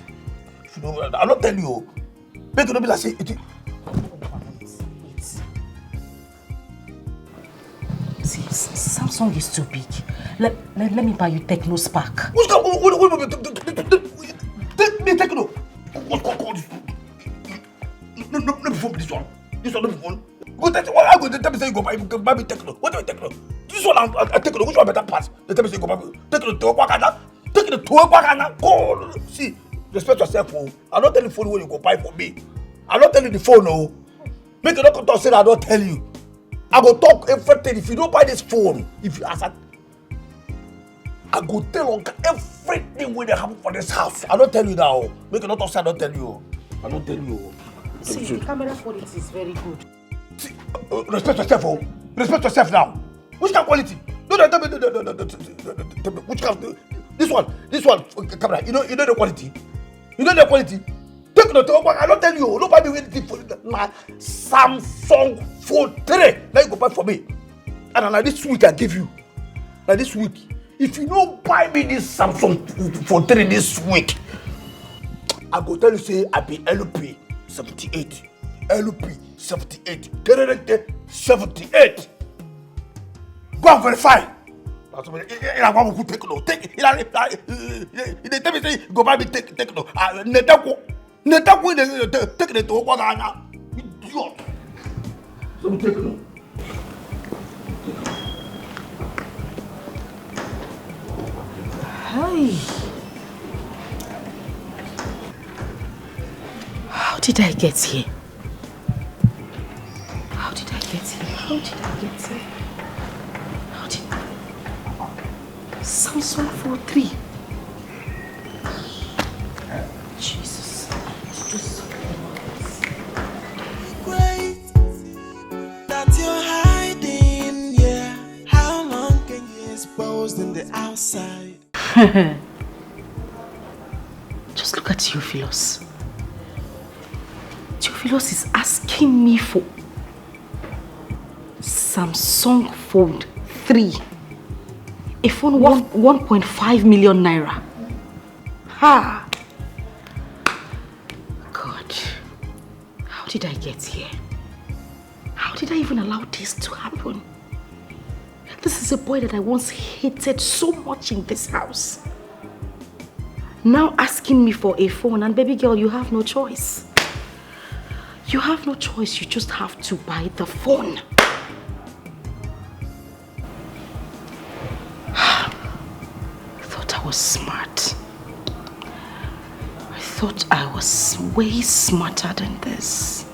If you don't, I don't tell you. Make it not be like say it. See, Samsung is too big. Let me buy you Techno Spark. What's going me Techno? What's called this? No before this one. This one no before. Go tell I go tell me say you go buy me Techno. What do you Techno? This one I Techno. Which one better pass? They tell me say you go buy me Techno to Wakana. Techno to Wakana. Go. See, respect yourself. I don't tell you phone when you go buy for me. I don't tell you the phone. No. Make you not come to say I don't tell you. I go talk everything. If you don't buy this phone, if you ask, I go tell Uncle everything when they happen for this house. I don't tell you now. Make you not talk. I don't tell you. I don't tell you. See, the camera quality is very good. See, respect yourself. Respect yourself now. Which kind of quality? No, tell me. Which kind of this one camera. You know the quality. You know the quality. Take the talk. I don't tell you. Nobody will anything for my Samsung Fold 3. Now you go buy for me. And like this week I give you. Like this week. If you don't buy me this Samsung Fold 3 this week, I go tell you say I be LP 78. LP 78. 78. Go and verify. That's what I want to take no. Take they tell me say go buy me take no. Netako take the to what I idiot. So take no. Hey. How did I get here? How did I get here? How did I get here? How did Samsung 43? Jesus. Great that you're hiding, yeah. How long can you expose in the outside? Just look at Theophilus. Theophilus is asking me for Samsung Fold 3. A phone worth 1.5 million naira. Ha! God, how did I get here? How did I even allow this to happen? This is a boy that I once hated so much in this house. Now asking me for a phone, and baby girl, you have no choice. You have no choice, you just have to buy the phone. I thought I was smart. I thought I was way smarter than this.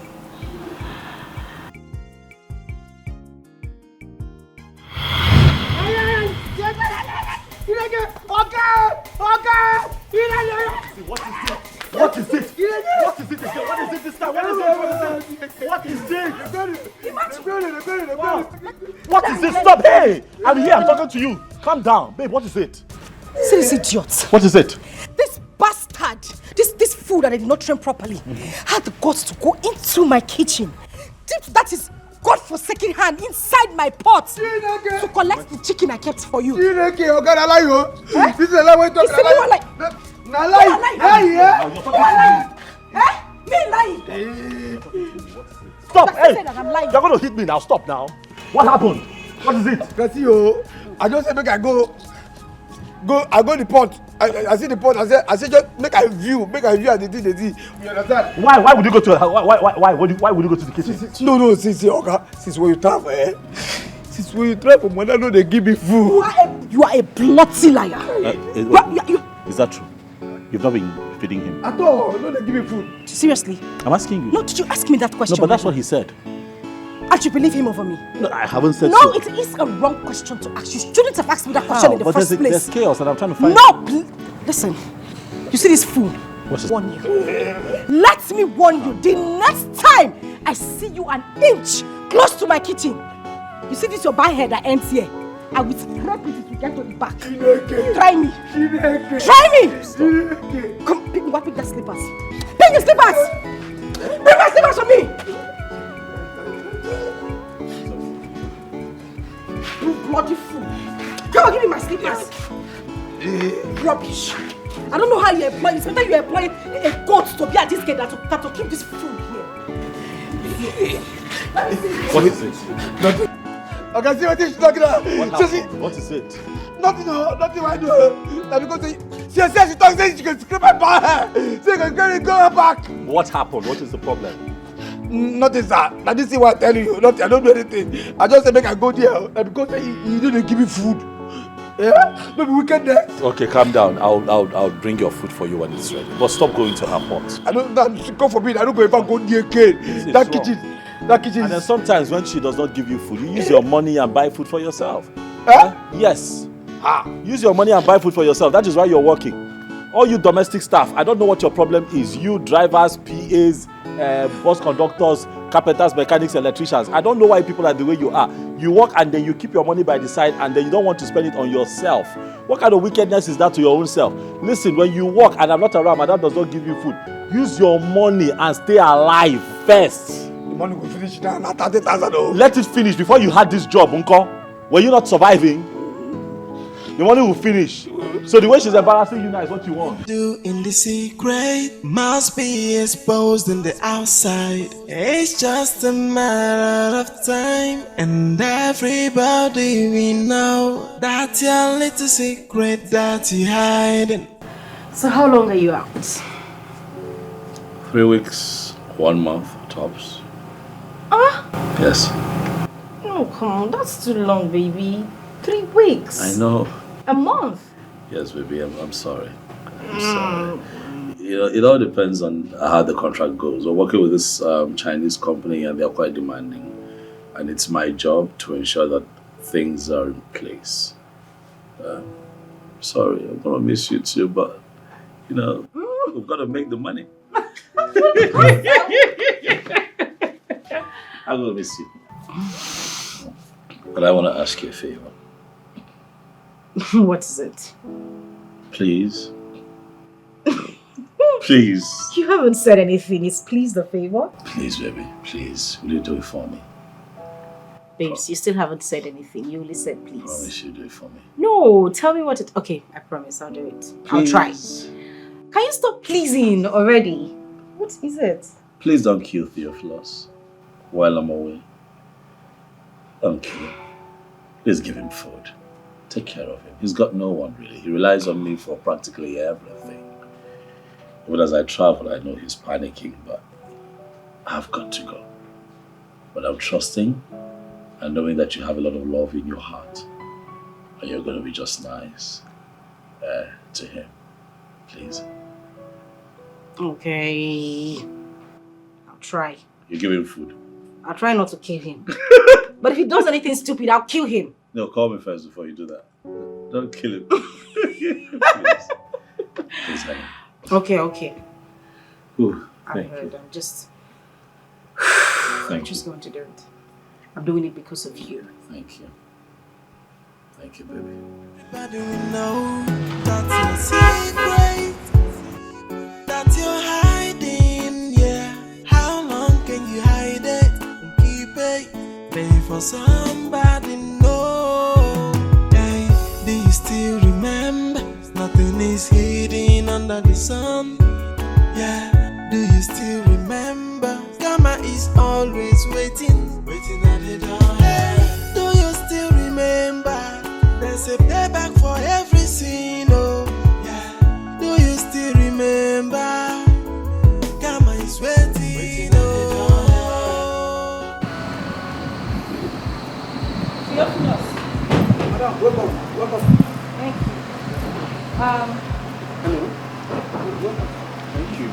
What is it? What is it again? What is it this time? What is it? What is it? What is it? Stop! Hey! I'm here, I'm talking to you. Calm down. Babe, what is it? See this idiot. What is it? This bastard, this fool that I did not train properly, had the guts to go into my kitchen, dipped that his godforsaken hand inside my pot to collect the chicken I kept for you. This is a lie when talk. Stop! Hey! You're going to hit me now. Stop now. What happened? What is it? I just said make I go the pot. I see the pot. I said just make I view at the thing. You understand? Why would you go to why would you go to the kitchen? No, since when you travel, since when you travel, when I know they give me food. You are a bloody liar. Is that true? You've not been feeding him? At all. No, they give me food. Seriously? I'm asking you. No, did you ask me that question? No, but that's what he said. And you believe him over me? No, I haven't said no, so. No, it is a wrong question to ask. You shouldn't have asked me that question in the first place. There's chaos and I'm trying to find... No! Listen. You see this fool? What's this? Warn you. Let me warn you. The next time I see you an inch close to my kitchen, you see this your bald head that ends here, I will scrape it if you get to the back. Try me. Try me! Come, pick that slippers. Pick the slippers! Bring my slippers for me! You bloody fool. Come on, give me my slippers. Rubbish. I don't know how you employ this. Better you employ a goat to be at this gate than to keep this fool here. What is it? Nothing. I can see what she's talking about. What is it? Nothing I do. Because she says she talks, she can scrape my back. She can go back. What happened? What is the problem? Nothing, sir. Now this is what I'm telling you. Nothing. I don't do anything. I just say make I go there. Because you didn't give me food. Yeah? Maybe wickedness. Okay, calm down. I'll bring your food for you when it's ready. But stop going to her pot. I don't. God forbid. I don't go ever go near again. That kitchen. And then sometimes when she does not give you food, you use your money and buy food for yourself. Yes. Use your money and buy food for yourself. That is why you're working. All you domestic staff, I don't know what your problem is. You drivers, PAs, bus conductors, carpenters, mechanics, electricians. I don't know why people are the way you are. You work and then you keep your money by the side and then you don't want to spend it on yourself. What kind of wickedness is that to your own self? Listen, when you work and I'm not around, madam does not give you food. Use your money and stay alive first. The money will finish now, not 30,000. Let it finish before you had this job, uncle. Were you not surviving? The money will finish. So the way she's embarrassing you now is what you want. Do in the secret must be exposed in the outside. It's just a matter of time, and everybody we know that your little secret that you hiding. So how long are you out? 3 weeks, 1 month, tops. Yes. No, come on, that's too long, baby. 3 weeks. I know. A month. Yes, baby, I'm sorry. I'm sorry. You know, it all depends on how the contract goes. We're working with this Chinese company and they're quite demanding. And it's my job to ensure that things are in place. Sorry, I'm going to miss you too, but, you know, we've got to make the money. I'm going to miss you. But I want to ask you a favor. What is it? Please. Please. You haven't said anything. Is please the favor? Please, baby. Please. Will you do it for me? Babes, you still haven't said anything. You only said please. Promise you do it for me. No, tell me what it... Okay, I promise I'll do it. Please. I'll try. Can you stop pleasing already? What is it? Please don't kill Theophilus while I'm away. Don't kill him. Please give him food. Take care of him. He's got no one really. He relies on me for practically everything. Even as I travel, I know he's panicking, but I've got to go. But I'm trusting and knowing that you have a lot of love in your heart. And you're going to be just nice to him. Please. Okay. I'll try. You give him food. I'll try not to kill him. But if he does anything stupid, I'll kill him. No, call me first before you do that. Don't kill him. Please. Please, honey. Okay. Ooh, I thank heard. you. I'm just Thank you. going to do it. I'm doing it because of you. Thank you. Thank you, baby. Everybody will know that's your secret that you're hiding, yeah. How long can you hide it and keep it? Pay for somebody know. Hey, do you still remember? Nothing is hidden under the sun. Yeah, do you still remember? Karma is always waiting at the door. Hey, do you still remember? There's a payback for every sin, oh yeah. Do you still remember? Karma is waiting, oh. Madam, welcome. Thank you. Hello. Thank you.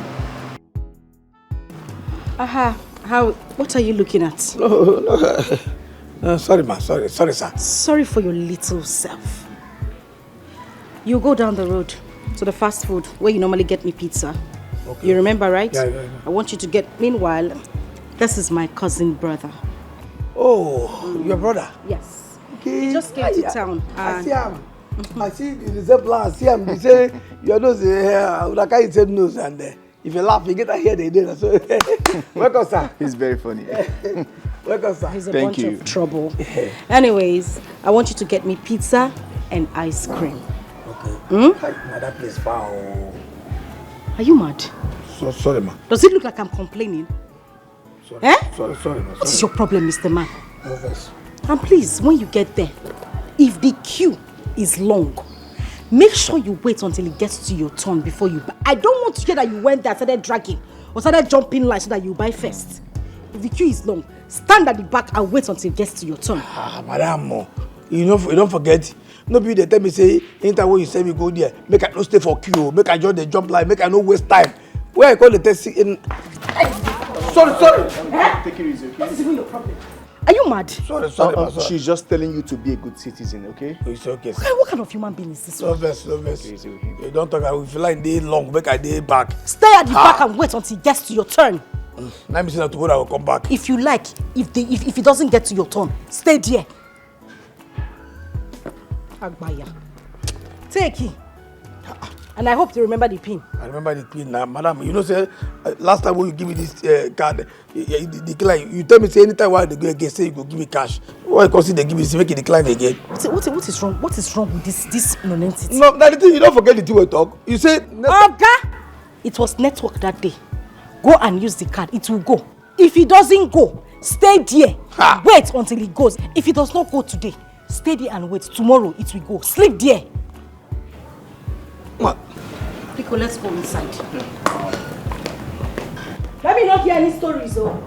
What are you looking at? No. Sorry, ma. Sorry, sir. Sorry for your little self. You go down the road to the fast food where you normally get me pizza. Okay. You remember, right? Yeah. I want you to get... Meanwhile, this is my cousin brother. Oh, your brother? Yes. Okay. He just came to town. I see him. I see the resemblance. I see him. They say your nose is here. Like I said nose, and if you laugh, you get to hear the day. So, welcome, sir. He's very funny. Welcome, sir. He's a Thank bunch you. of trouble. Anyways, I want you to get me pizza and ice cream. Okay. That place far. Are you mad? So sorry, ma. Does it look like I'm complaining? Sorry. Eh? Sorry, ma. What is your problem, Mr. Man? No verse. And please, when you get there, if the queue is long, make sure you wait until it gets to your turn before you buy. I don't want to hear that you went there, started dragging, or started jumping line so that you buy first. If the queue is long, stand at the back and wait until it gets to your turn. Madam, you don't forget. Nobody they tell me say, anytime when you say me go there, make I no stay for queue, make I join the jump line, make I no waste time. Where I call the taxi in. Sorry. Take it easy, okay? What is even your problem? Are you mad? Sorry. She's just telling you to be a good citizen, okay? It's okay. What kind of human being is this No one? verse. Okay. You don't talk. I feel like they long, make I day back. Stay at the back and wait until it gets to your turn. Now me say that tomorrow I will come back. If you like, if it doesn't get to your turn, stay there. Agbaya. Take it. And I hope you remember the pin. I remember the pin now, madam. You know, say last time when you give me this card, decline. You tell me say anytime while they go again, say you go give me cash. Why because they give me say make it decline again? What is wrong? What is wrong with this nonentity? No, that the thing you don't forget the thing we talk. You say Oga, it was network that day. Go and use the card. It will go. If it doesn't go, stay there. Ha. Wait until it goes. If it does not go today, stay there and wait. Tomorrow it will go. Sleep there. What? Pico, let's go inside. Let me not hear any stories, though.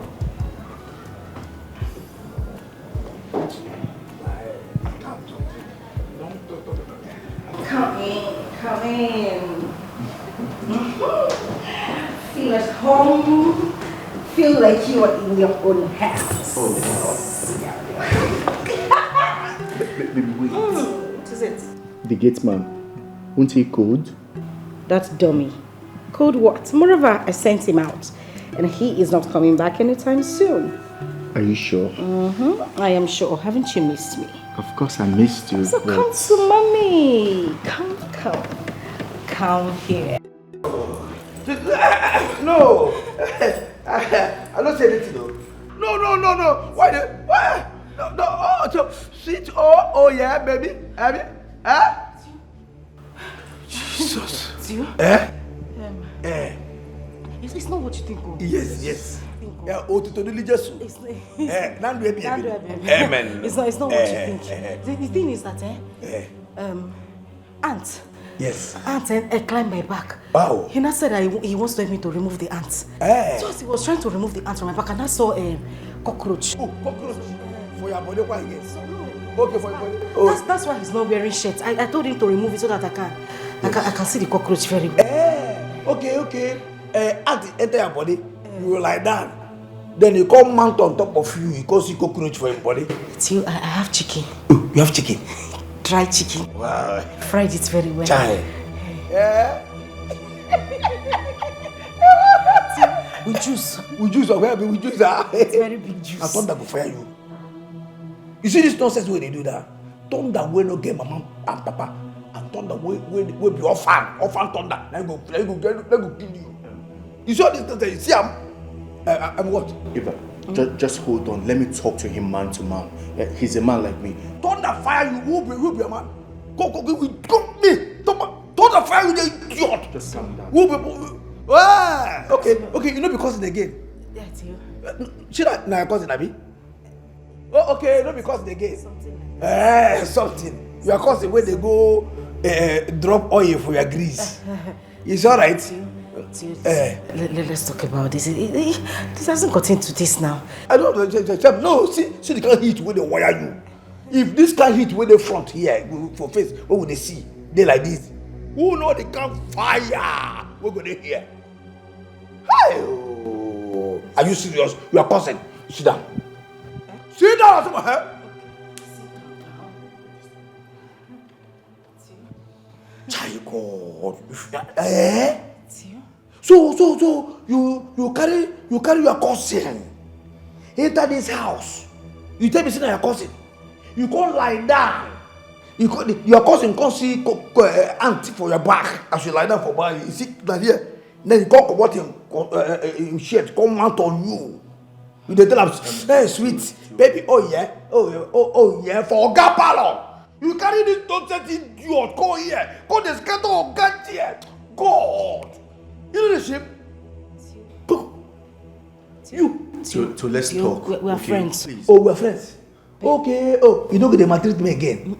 Come in. Feel at home. Feel like you are in your own house. Baby, wait. What is it? The gate man. Won't he code? That's dummy. Code what? Moreover, I sent him out. And he is not coming back anytime soon. Are you sure? I am sure. Haven't you missed me? Of course I missed you. So come to mommy. Come here. No. I don't say anything though. No. Why? No. Oh, so sweet. Oh yeah, baby. Huh? Jesus. You? It's not what you think. Yes. Yeah, to do just. Amen. It's not what you think. The thing is that ant. Yes. Ant climbed my back. Wow. He now said that he wants to help me to remove the ant. So he was trying to remove the ant from my back, and I saw a cockroach. Oh, cockroach for your body, why again? So, no. Okay, for your body. Oh. That's why he's not wearing shirt. I told him to remove it so that I can see the cockroach very well. Okay. Ant enter your body, you will lie down. Then you come mount on top of you, you can see cockroach for your body. I have chicken. Oh, you have chicken? Dry chicken. Wow. Fried it very well. Chai. Yeah. With juice. With juice. It's very big juice. And Thunder go fire you. You see this nonsense where they do that? Thunder will not get mama and papa. And Thunder will be orphan Thunder. Let go kill you. You saw this nonsense, you see I'm what? Eva, just hold on. Let me talk to him man to man. He's a man like me. Thunder fire you, who be a man? Go me. Thunder fire you, the idiot. Just calm down. Okay, you know because again. That's you. Should I now cousin Abi? Oh, okay, not because they get something. Your cousin when they go drop oil for your grease. It's alright. Let's talk about this. This hasn't got into this now. I don't know. No, see the kind of heat where they wire you. If this kind of heat where they front here for face, what would they see? They like this. Who know they can fire? We're gonna hear. Hi. Are you serious? You are cousin. Sit down. Sit down, huh? Child, So you carry your cousin enter this house. You tell me say your cousin. You can't lie down. Your cousin can't see ant for your back as you lie down for back. You see that here. Then you can't come out in shirt, come mount on you. You dey tell am, hey sweet baby, oh yeah, for Oga Palo. You carry this nonsense idiot, go here, go the scatter Oga here. God, you know the shame. Go. You. So let's talk. We are friends. Please. Oh, we are friends. Okay. Oh, you don't get the maltreat me again.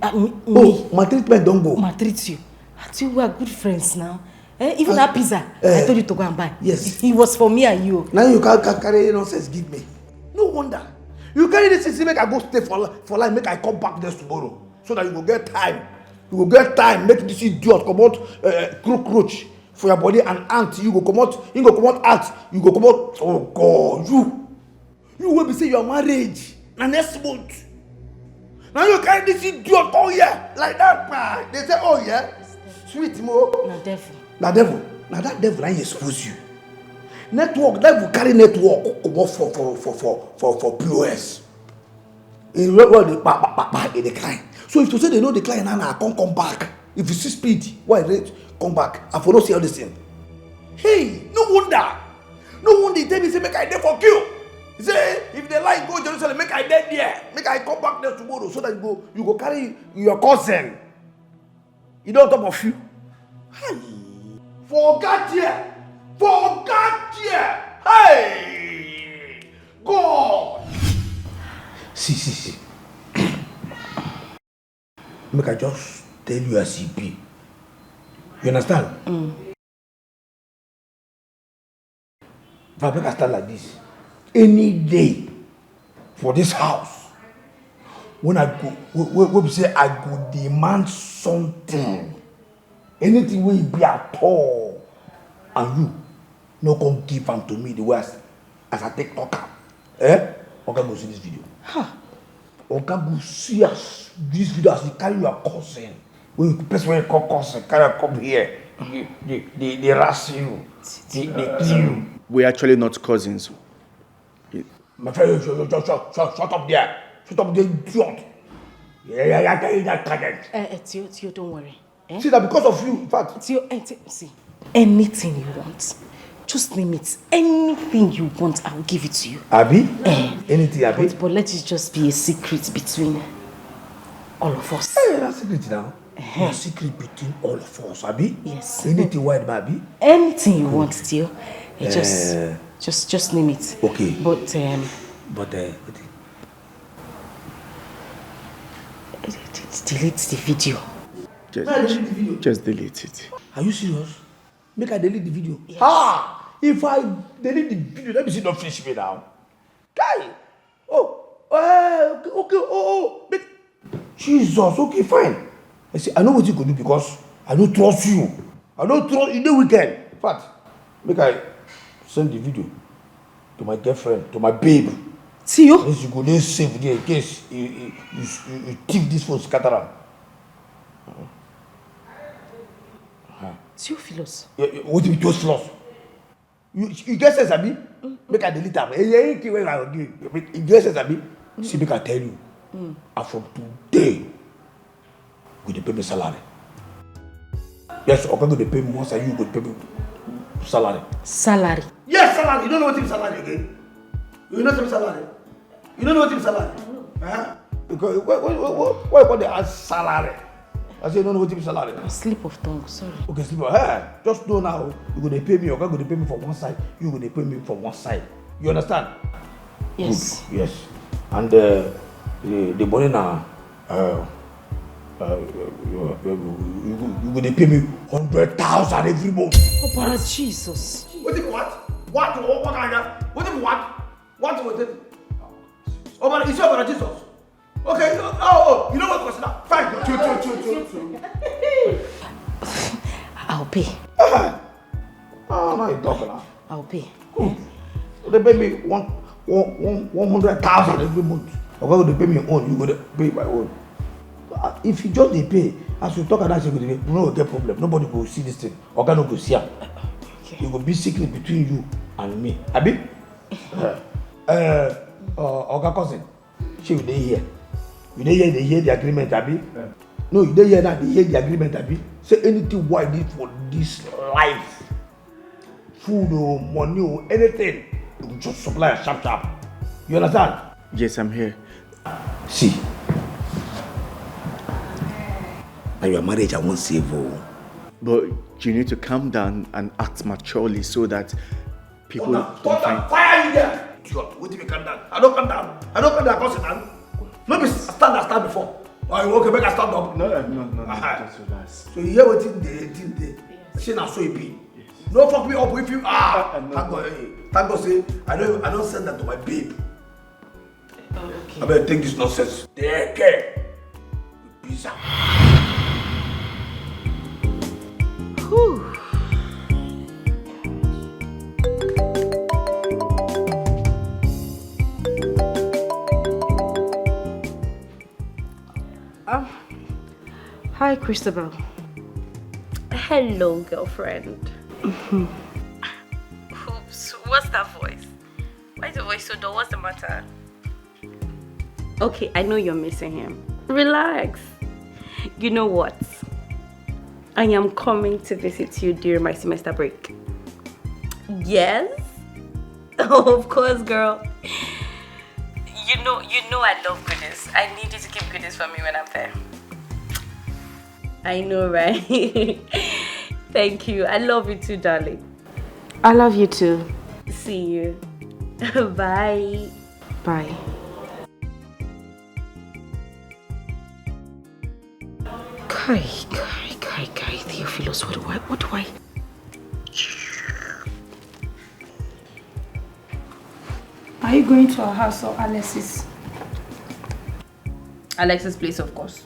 Maltreatment don't go. Maltreat you. Actually, we are good friends now. Even that pizza, I told you to go and buy. Yes. It was for me and you. Now you can't carry nonsense, give me. No wonder. You carry this thing, make I go stay for life, make I come back there tomorrow. So that you will get time. You will get time, make this idiot come out cockroach for your body and ant. You go come out ant. You go come out, oh God, you will be say your marriage. Now next month. Now you carry this idiot, oh yeah, like that, man. They say, oh yeah, sweet mo. Now devil. Now that devil I expose you. Network, devil carry network come out for POS. In the decline. So if you say they know decline, now I can't come back. If you see speed, why come back. I for not see all this thing. Hey, no wonder. No wonder he tell me say make I there for kill. He say if they like go Jerusalem, make I dead there. Make I come back there tomorrow so that you go carry your cousin. You don't top of you. Hey. Forget here. Forget here. Hey. God. See. Make I just tell you as it be. You understand? If I make I start like this, any day for this house, when I go, we say I go demand something, anything will be at all, and you no come give them to me the way as I take talk. Oga go see this video. Oga go see us this video as you carry your cousin. When you person when you call cousin, carry come here, they rush you, they kill you. We're actually not cousins. My friend, shut up there. Shut up there, idiot. Yeah, I tell you that target. Tio, don't worry. See that because of you, in fact. Tio, see, anything you want. Just name it. Anything you want, I'll give it to you. Abi? Anything, Abi? But let it just be a secret between all of us. Hey, that's secret now. A secret between all of us, Abi? Yes. Anything wide, Abi? Anything you want, Tio. Just name it. Okay. But delete the video. Just delete it. Are you serious? Make I delete the video? Yes. If I delete the video, let me see don't finish me now. Guy! Okay, Jesus, okay, fine. I say, I know what you could do because I don't trust you. I don't trust you the weekend. In fact, make I send the video to my girlfriend, to my babe. See you? Yes, you go there safe there in case you thief this phone, scatter am. Theophilus. What do you just lost? You get sense, Abi? Make I delete am. Anything wey I go give. You get sense, Abi? See, make I tell you. And from today, you dey pay me salary. Yes, Oga go dey pay me once and you go pay me salary. Salary? Yes, salary. You don't know what is salary again? You know what is salary? You don't know what is salary? Because why you call the as salary? I say you don't know what is salary. Slip of tongue, sorry. Okay, slip of tongue. Just know now, you go dey pay me, Oga go dey pay me from one side, you go dey pay me from one side. You understand? Yes. Good. Yes. And the money now, you go dey pay me 100,000 every month. Oh, but Jesus. What? What kind of? What was it? Oh, but it's your Jesus. Okay. Oh, you know what was that? Fine. I'll pay. Oh, no, you're talking now. I'll pay. They pay me 100,000 every month. Okay, they pay me own. You go to pay my own. If you just they pay, as you talk about that, you no get problem. Nobody go see this thing. Okay, no go see her. Okay. You go be secret between you and me. Abi? Oga cousin, she will dey here. You dey here, they hear the agreement, Abi? No, you dey here now, they hear the agreement, Abi? Say anything what I need for this life, food or money or anything, you will just supply a sharp. You understand? Yes, I'm here. See, and your marriage I won't save you. But you need to calm down and act maturely so that people don't find... Fire you there! What if you calm down? I don't calm down, cousin. No be stand before. Oh, you okay, make I stand up? No, just relax. So you hear what they say now so it be. Yes. No fuck me up if you thank God say I don't send that to my babe. Okay. I better take this nonsense. Dikeh. Pizza. Whew. Hi, Christabel. Hello, girlfriend. Oops, what's that voice? Why is the voice so dull? What's the matter? Okay, I know you're missing him. Relax. You know what? I am coming to visit you during my semester break. Yes? Oh, of course, girl. You know I love goodies. I need you to keep goodies for me when I'm there. I know, right? Thank you. I love you too, darling. I love you too. See you. Bye. Bye. Kai, Theophilus, what do I? Are you going to our house or Alex's? Alex's place, of course.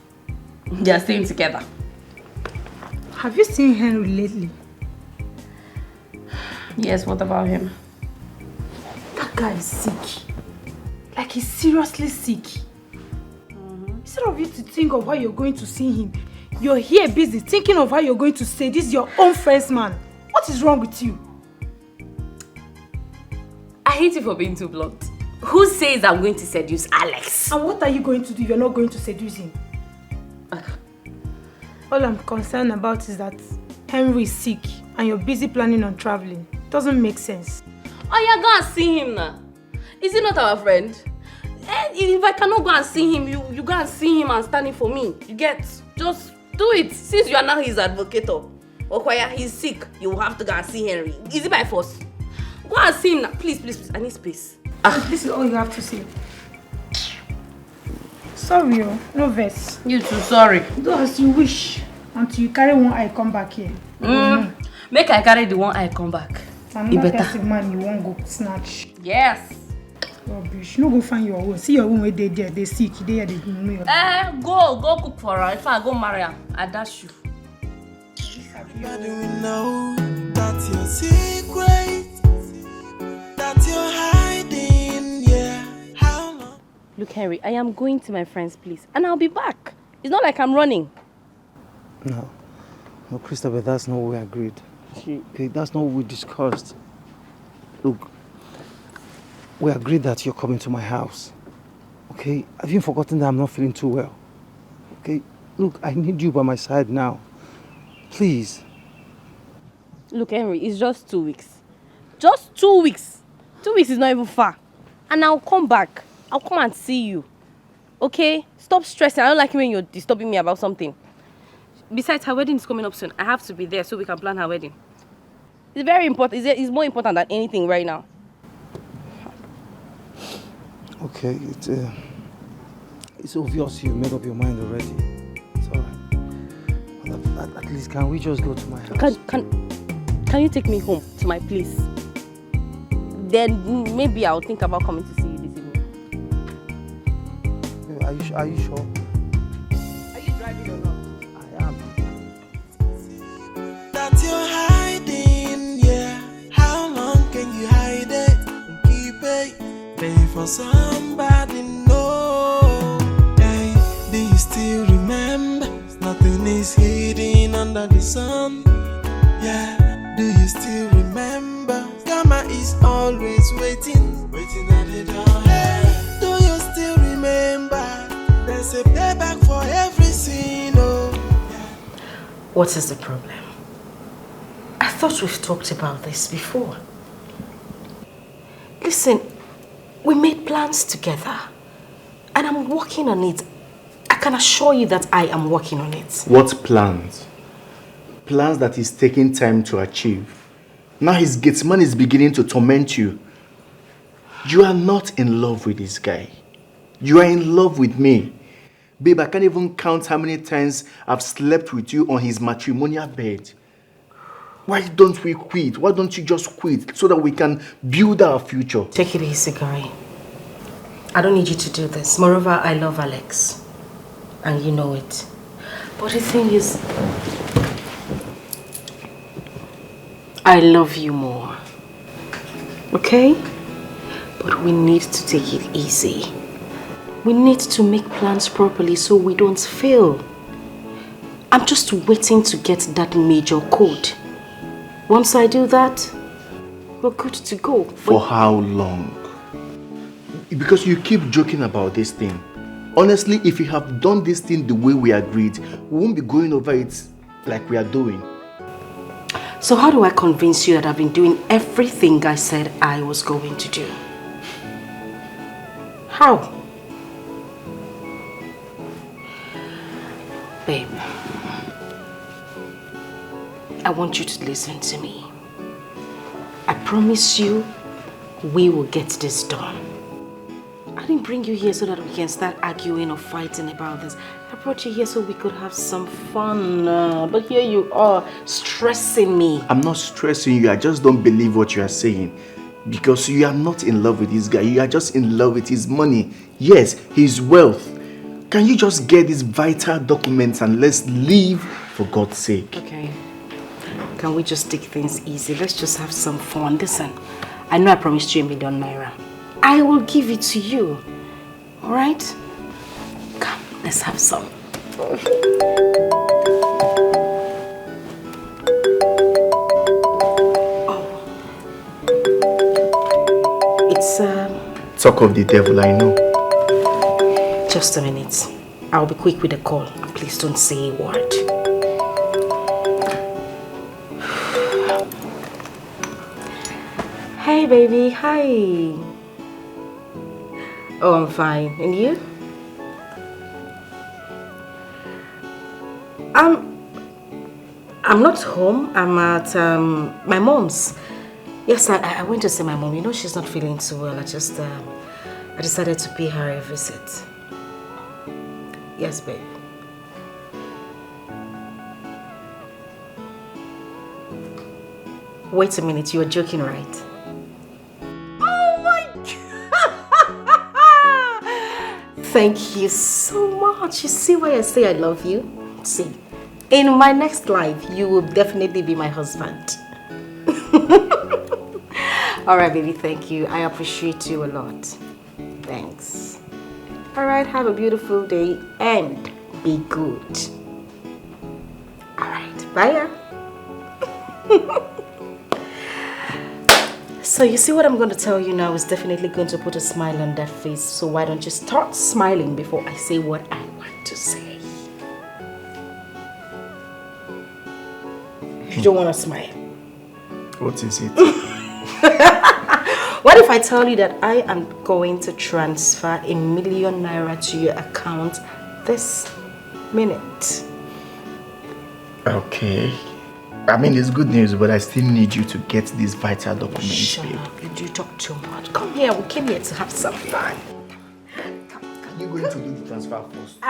They are staying together. Have you seen Henry lately? Yes, what about him? That guy is sick. Like he's seriously sick. Instead of you to think of how you're going to see him, you're here busy thinking of how you're going to say this is your own first man. What is wrong with you? I hate you for being too blunt. Who says I'm going to seduce Alex? And what are you going to do if you're not going to seduce him? All I'm concerned about is that Henry is sick and you're busy planning on traveling. Doesn't make sense. Oh, yeah, go and see him now. Is he not our friend? If I cannot go and see him, you go and see him and stand in for me. You get? Just do it. Since you are now his advocate. Okwaya, he's sick. You will have to go and see Henry. Is it by force? Go and see him now. Please. I need space. This is all you have to say. Sorry, no verse. You too, sorry. Do as you wish until you carry one eye come back here. Make I carry the one eye come back. Another person man you won't go snatch. Yes. Rubbish. No go find your own. See your own where they there. They sick. They here. They know your go cook for her. If I go marry her, I dash you. How do we know that's your secret? That you're hiding, yeah. How long? Look, Henry, I am going to my friend's place and I'll be back. It's not like I'm running. No, Christopher, that's not what we agreed. Okay, that's not what we discussed. Look, we agreed that you're coming to my house. Okay, have you forgotten that I'm not feeling too well? Okay, look, I need you by my side now. Please. Look, Henry, it's just 2 weeks. Just 2 weeks. 2 weeks is not even far. And I'll come back. I'll come and see you. Okay? Stop stressing. I don't like it when you're disturbing me about something. Besides, her wedding is coming up soon. I have to be there so we can plan her wedding. It's very important. It's more important than anything right now. Okay, it's obvious you made up your mind already. It's alright. But at least, can we just go to my house? Can you take me home to my place? Then maybe I'll think about coming to see you this evening. Are you sure? Are you driving or not? I am. That you're hiding, yeah. How long can you hide it and keep it? Pay for somebody, no. Hey, do you still remember? Nothing is hidden under the sun. Yeah, do you still remember? Karma is always waiting at the door. Hey, do you still remember? There's a payback for every sin, oh. Yeah. What is the problem? I thought we've talked about this before. Listen, we made plans together and I'm working on it. I can assure you that I am working on it. What plans? Plans that is taking time to achieve. Now his gatesman is beginning to torment you. You are not in love with this guy. You are in love with me. Babe, I can't even count how many times I've slept with you on his matrimonial bed. Why don't we quit? Why don't you just quit so that we can build our future? Take it easy, guy. I don't need you to do this. Moreover, I love Alex. And you know it. But the thing is, I love you more. Okay? But we need to take it easy. We need to make plans properly so we don't fail. I'm just waiting to get that major code. Once I do that, we're good to go. For how long? Because you keep joking about this thing. Honestly, if you have done this thing the way we agreed, we won't be going over it like we are doing. So how do I convince you that I've been doing everything I said I was going to do? How? Babe, I want you to listen to me. I promise you, we will get this done. I didn't bring you here so that we can start arguing or fighting about this. I brought you here so we could have some fun. But here you are, stressing me. I'm not stressing you. I just don't believe what you are saying. Because you are not in love with this guy. You are just in love with his money. Yes, his wealth. Can you just get these vital documents and let's leave for God's sake? Okay. Can we just take things easy? Let's just have some fun. Listen, I know I promised you ₦1,000,000. I will give it to you. All right? Come, let's have some. Oh. It's Talk of the devil, I know. Just a minute. I'll be quick with the call. Please don't say a word. Hey baby, hi. Oh, I'm fine. And you? I'm not home. I'm at my mom's. Yes, I went to see my mom. You know she's not feeling too well. I decided to pay her a visit. Yes, babe. Wait a minute, you are joking, right? Oh my God! Thank you so much. You see why I say I love you? See, in my next life, you will definitely be my husband. All right, baby, thank you. I appreciate you a lot. Thanks. All right, have a beautiful day and be good. All right, bye. So you see what I'm going to tell you now is definitely going to put a smile on that face. So why don't you start smiling before I say what I want to say? You don't want to smile. What is it? What if I tell you that I am going to transfer ₦1,000,000 to your account this minute? Okay. I mean, it's good news, but I still need you to get these vital documents. Shut up, you do talk too much. Come here, we came here to have some fun. Are you going to do the transfer first?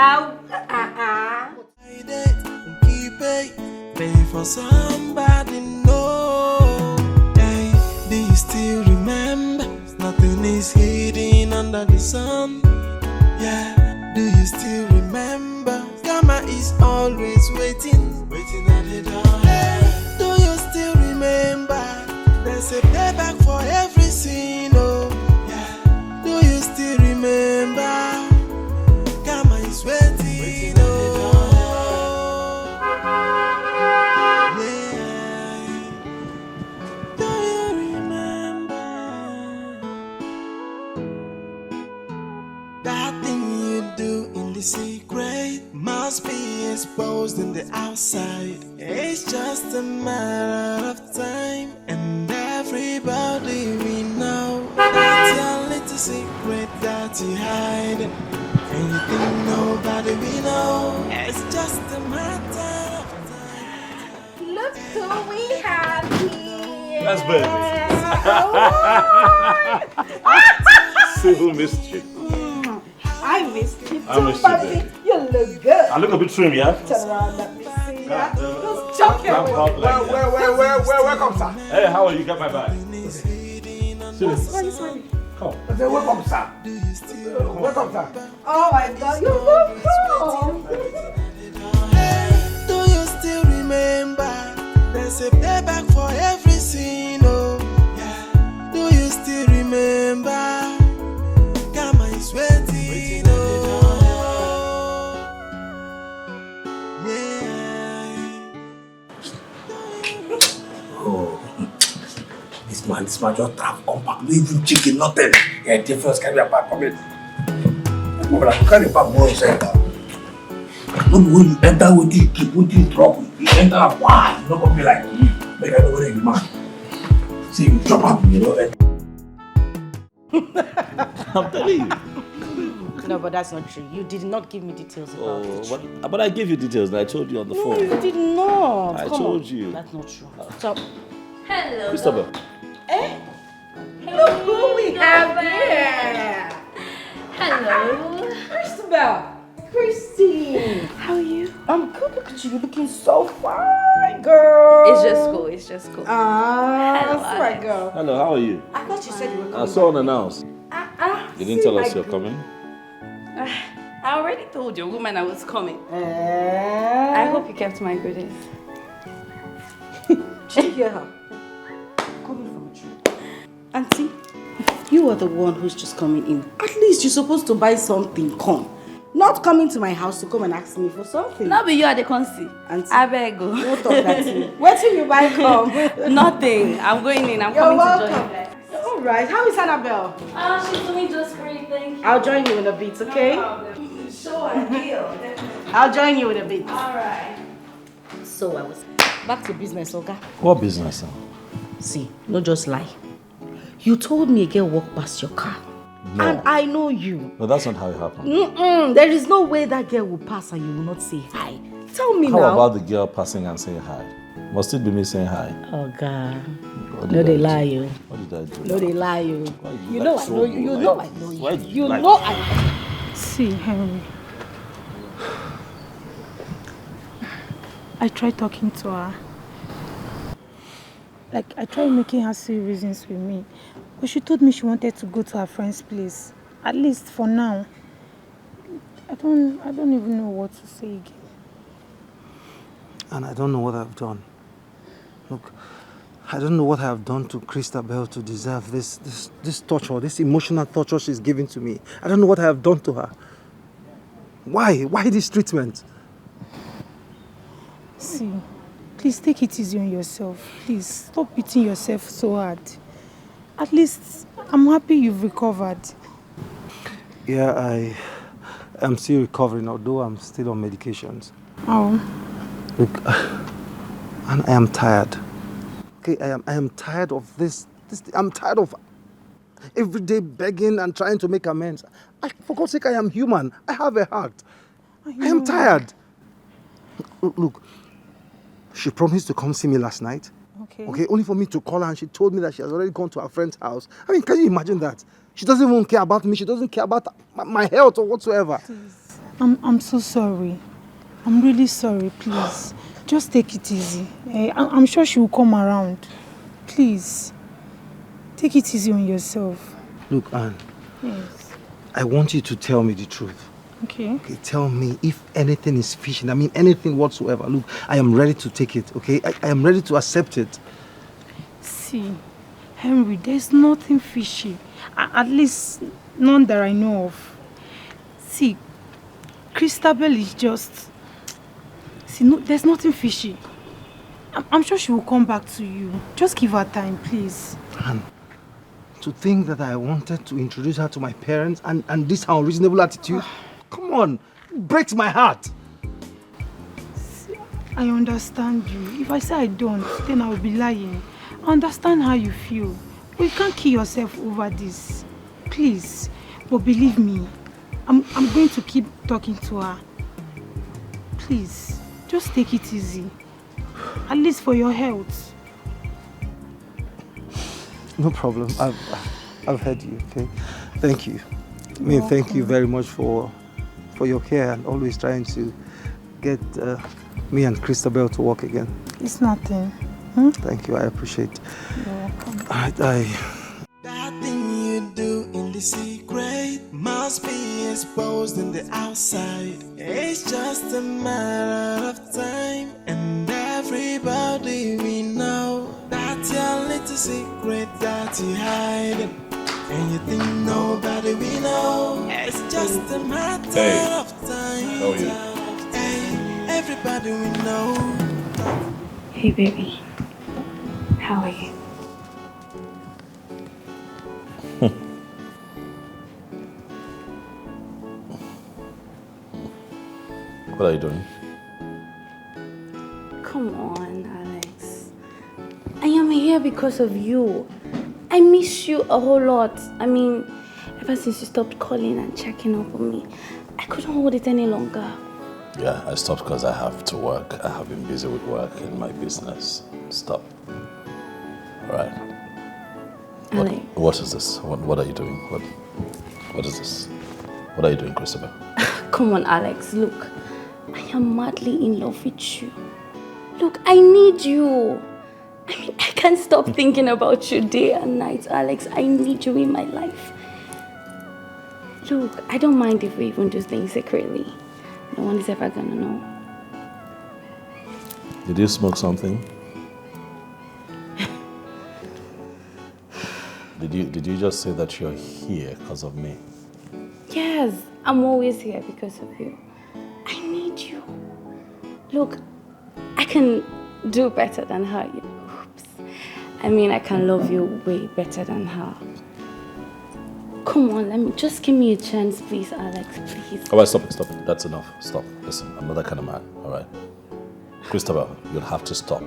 Keep it, pay for somebody, no. Hey, do you still remember? Nothing is hidden under the sun. Yeah, do you still remember? Karma is always waiting at the door. Hey, do you still remember? There's a payback for every sin, oh. Yeah, do you still remember? Karma is waiting, oh. Yeah, do you remember that thing you do in the secret? Must be exposed in the outside. It's just a matter of time, and everybody we know that's your little secret that you hide. And you think nobody we know. It's just a matter of time. Look who we have here. That's baby. See who missed you. I missed you I too, missed you, baby. baby. You look good. I look a bit trim, yeah? Turn around, let me see that. Just Jump jump here. Welcome, sir. Hey, how are you? Got my bag. Smiling. Come. I say, welcome, sir. Welcome, sir. Oh my God, you're so cool. Do you still remember? There's a payback for every sin, oh. Yeah. Do you still remember? Karma is waiting, oh. Yeah. Oh, this man just have come back. No even chicken, nothing. Yeah, difference can be a bad comment. Well, I can't even more say that. No be when you enter with you keep with you trouble. You enter why? You not gonna be like make I know whether you man. See you chop up, you know. I'm telling you. No, but that's not true. You did not give me details about it. But I gave you details and I told you on the phone. No, you did not. I Come told on. you. That's not true. So, Hello. Christabel. look who we have here. Hello. Christabel. Christine. How are you? I'm good. Look at you. You're looking so fine, girl. It's just cool. It's just cool. That's right, girl. Hello, how are you? I thought you said you were coming. I saw unannounced. You didn't tell us you're my coming? I already told your woman I was coming. I hope you kept my goodies. Did you hear her? Coming from a tree. Auntie, you are the one who's just coming in. At least you're supposed to buy something. Come. Not coming to my house to come and ask me for something. Now be you at the consi. Auntie, I beg go. don't talk that to me. Where till you buy come? Nothing. I'm going in. I'm You're coming welcome. to join you. All right. How is Annabelle? She's doing just great. Thank you. I'll join you in a bit, okay? Sure, deal. I'll join you in a bit. All right. So I was back to business, okay? What business now? See, no just lie. You told me a girl walked past your car. No. And I know you. No, that's not how it happened. There is no way that girl will pass and you will not say hi. Tell me How now. about the girl passing and saying hi? Must it be me saying hi? Oh God. What No, did they I do? lie you. What did I do? No, they lie you. Why You like know I so know you. You like- know I know why you. You like- know I. See, Henry. I tried talking to her. Like, I tried making her see reasons with me. But she told me she wanted to go to her friend's place. At least for now. I don't even know what to say again. And I don't know what I've done. Look, I don't know what I have done to Christabel to deserve this torture, this emotional torture she's giving to me. I don't know what I have done to her. Why? Why this treatment? See, please take it easy on yourself. Please, stop beating yourself so hard. At least, I'm happy you've recovered. Yeah, I am still recovering, although I'm still on medications. Oh. Look, and I am tired. Okay, I am tired of this. I'm tired of every day begging and trying to make amends. For God's sake, I am human. I have a heart. I am tired. Look, she promised to come see me last night. Okay, only for me to call her, and she told me that she has already gone to her friend's house. I mean, can you imagine that? She doesn't even care about me. She doesn't care about my health or whatsoever. Please. I'm so sorry. I'm really sorry, please. Just take it easy. I'm sure she will come around. Please. Take it easy on yourself. Look, Anne. Yes. I want you to tell me the truth. Okay. Okay, tell me if anything is fishy. I mean, anything whatsoever. Look, I am ready to take it, okay? I am ready to accept it. See, Henry, there's nothing fishy. At least, none that I know of. See, Christabel is just... See, no, there's nothing fishy. I'm sure she will come back to you. Just give her time, please. And to think that I wanted to introduce her to my parents and this unreasonable attitude, come on, it breaks my heart. See, I understand you. If I say I don't, then I will be lying. I understand how you feel. But you can't kill yourself over this. Please. But believe me, I'm going to keep talking to her. Please, just take it easy. At least for your health. No problem. I've heard you, okay? Thank you. I mean, thank you very much for your care and always trying to get me and Christabel to work again. It's nothing. Thank you. I appreciate it. You're welcome. That thing you do in the secret must be exposed in the outside. It's just a matter of time, and everybody we know that's your little secret that you hide, and you think nobody we know. It's just a matter of time. How are you? Hey, everybody we know. Hey, baby. How are you? What are you doing? Come on, Alex. I am here because of you. I miss you a whole lot. I mean, ever since you stopped calling and checking up on me, I couldn't hold it any longer. Yeah, I stopped because I have to work. I have been busy with work in my business. Stop. All right. Alex. What is this? What are you doing? What is this? What are you doing, Christopher? Come on, Alex. Look, I am madly in love with you. Look, I need you. I mean, I can't stop thinking about you day and night, Alex. I need you in my life. Look, I don't mind if we even do things secretly. No one is ever gonna know. Did you smoke something? Did you just say that you're here because of me? Yes, I'm always here because of you. I need you. Look, I can do better than her. Oops. I mean, I can love you way better than her. Come on, just give me a chance, please, Alex, please. All right, stop it. That's enough. Stop. Listen, I'm not that kind of man, all right? Christopher, you'll have to stop.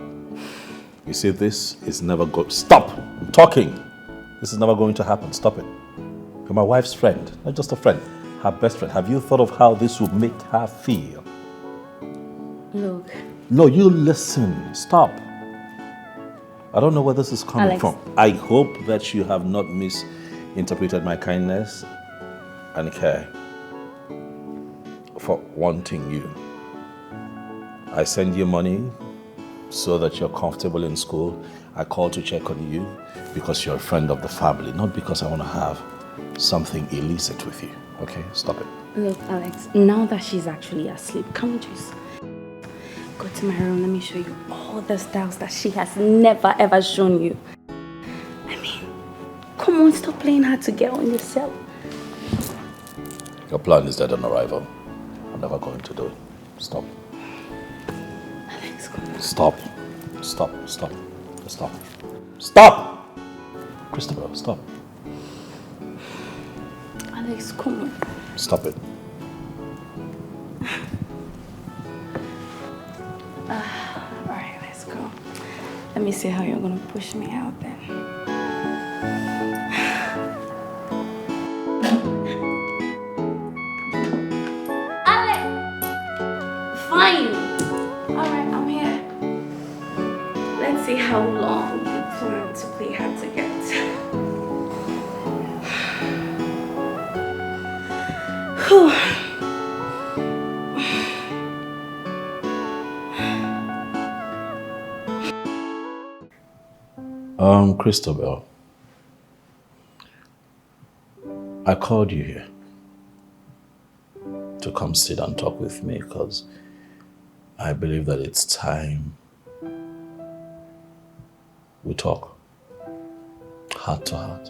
You see, this is never going... Stop! I'm talking! This is never going to happen. Stop it. You're my wife's friend, not just a friend, her best friend. Have you thought of how this would make her feel? Look. No, you listen. Stop. I don't know where this is coming from. I hope that you have not misinterpreted my kindness and care for wanting you. I send you money so that you're comfortable in school. I call to check on you because you're a friend of the family, not because I want to have something illicit with you. Okay? Stop it. Look, Alex, now that she's actually asleep, come just go to my room. Let me show you all the styles that she has never ever shown you. I mean, come on, stop playing hard to get on yourself. Your plan is dead on arrival. I'm never going to do it. Stop. Alex, come on. Stop. Stop! Christopher, stop. Alex, come on. Stop it. Alright, let's go. Let me see how you're gonna push me out then. Alex! Fine! Alright, I'm here. Let's see how long you plan to play hard to get. Christopher, I called you here to come sit and talk with me because I believe that it's time we talk heart to heart.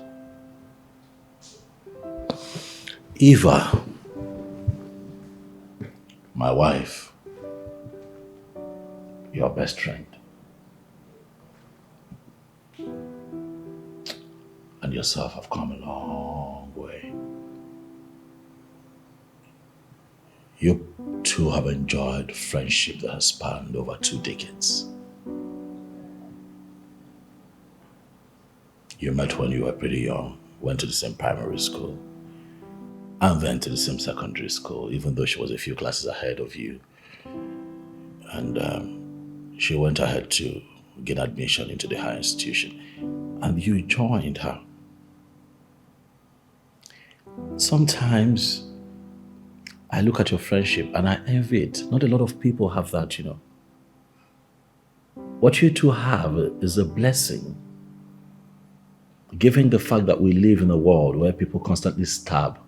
Eva, my wife, your best friend, and yourself have come a long way. You two have enjoyed friendship that has spanned over 2 decades. You met when you were pretty young, went to the same primary school, and then to the same secondary school, even though she was a few classes ahead of you. And she went ahead to get admission into the higher institution, and you joined her. Sometimes I look at your friendship and I envy it. Not a lot of people have that, you know. What you two have is a blessing, given the fact that we live in a world where people constantly stab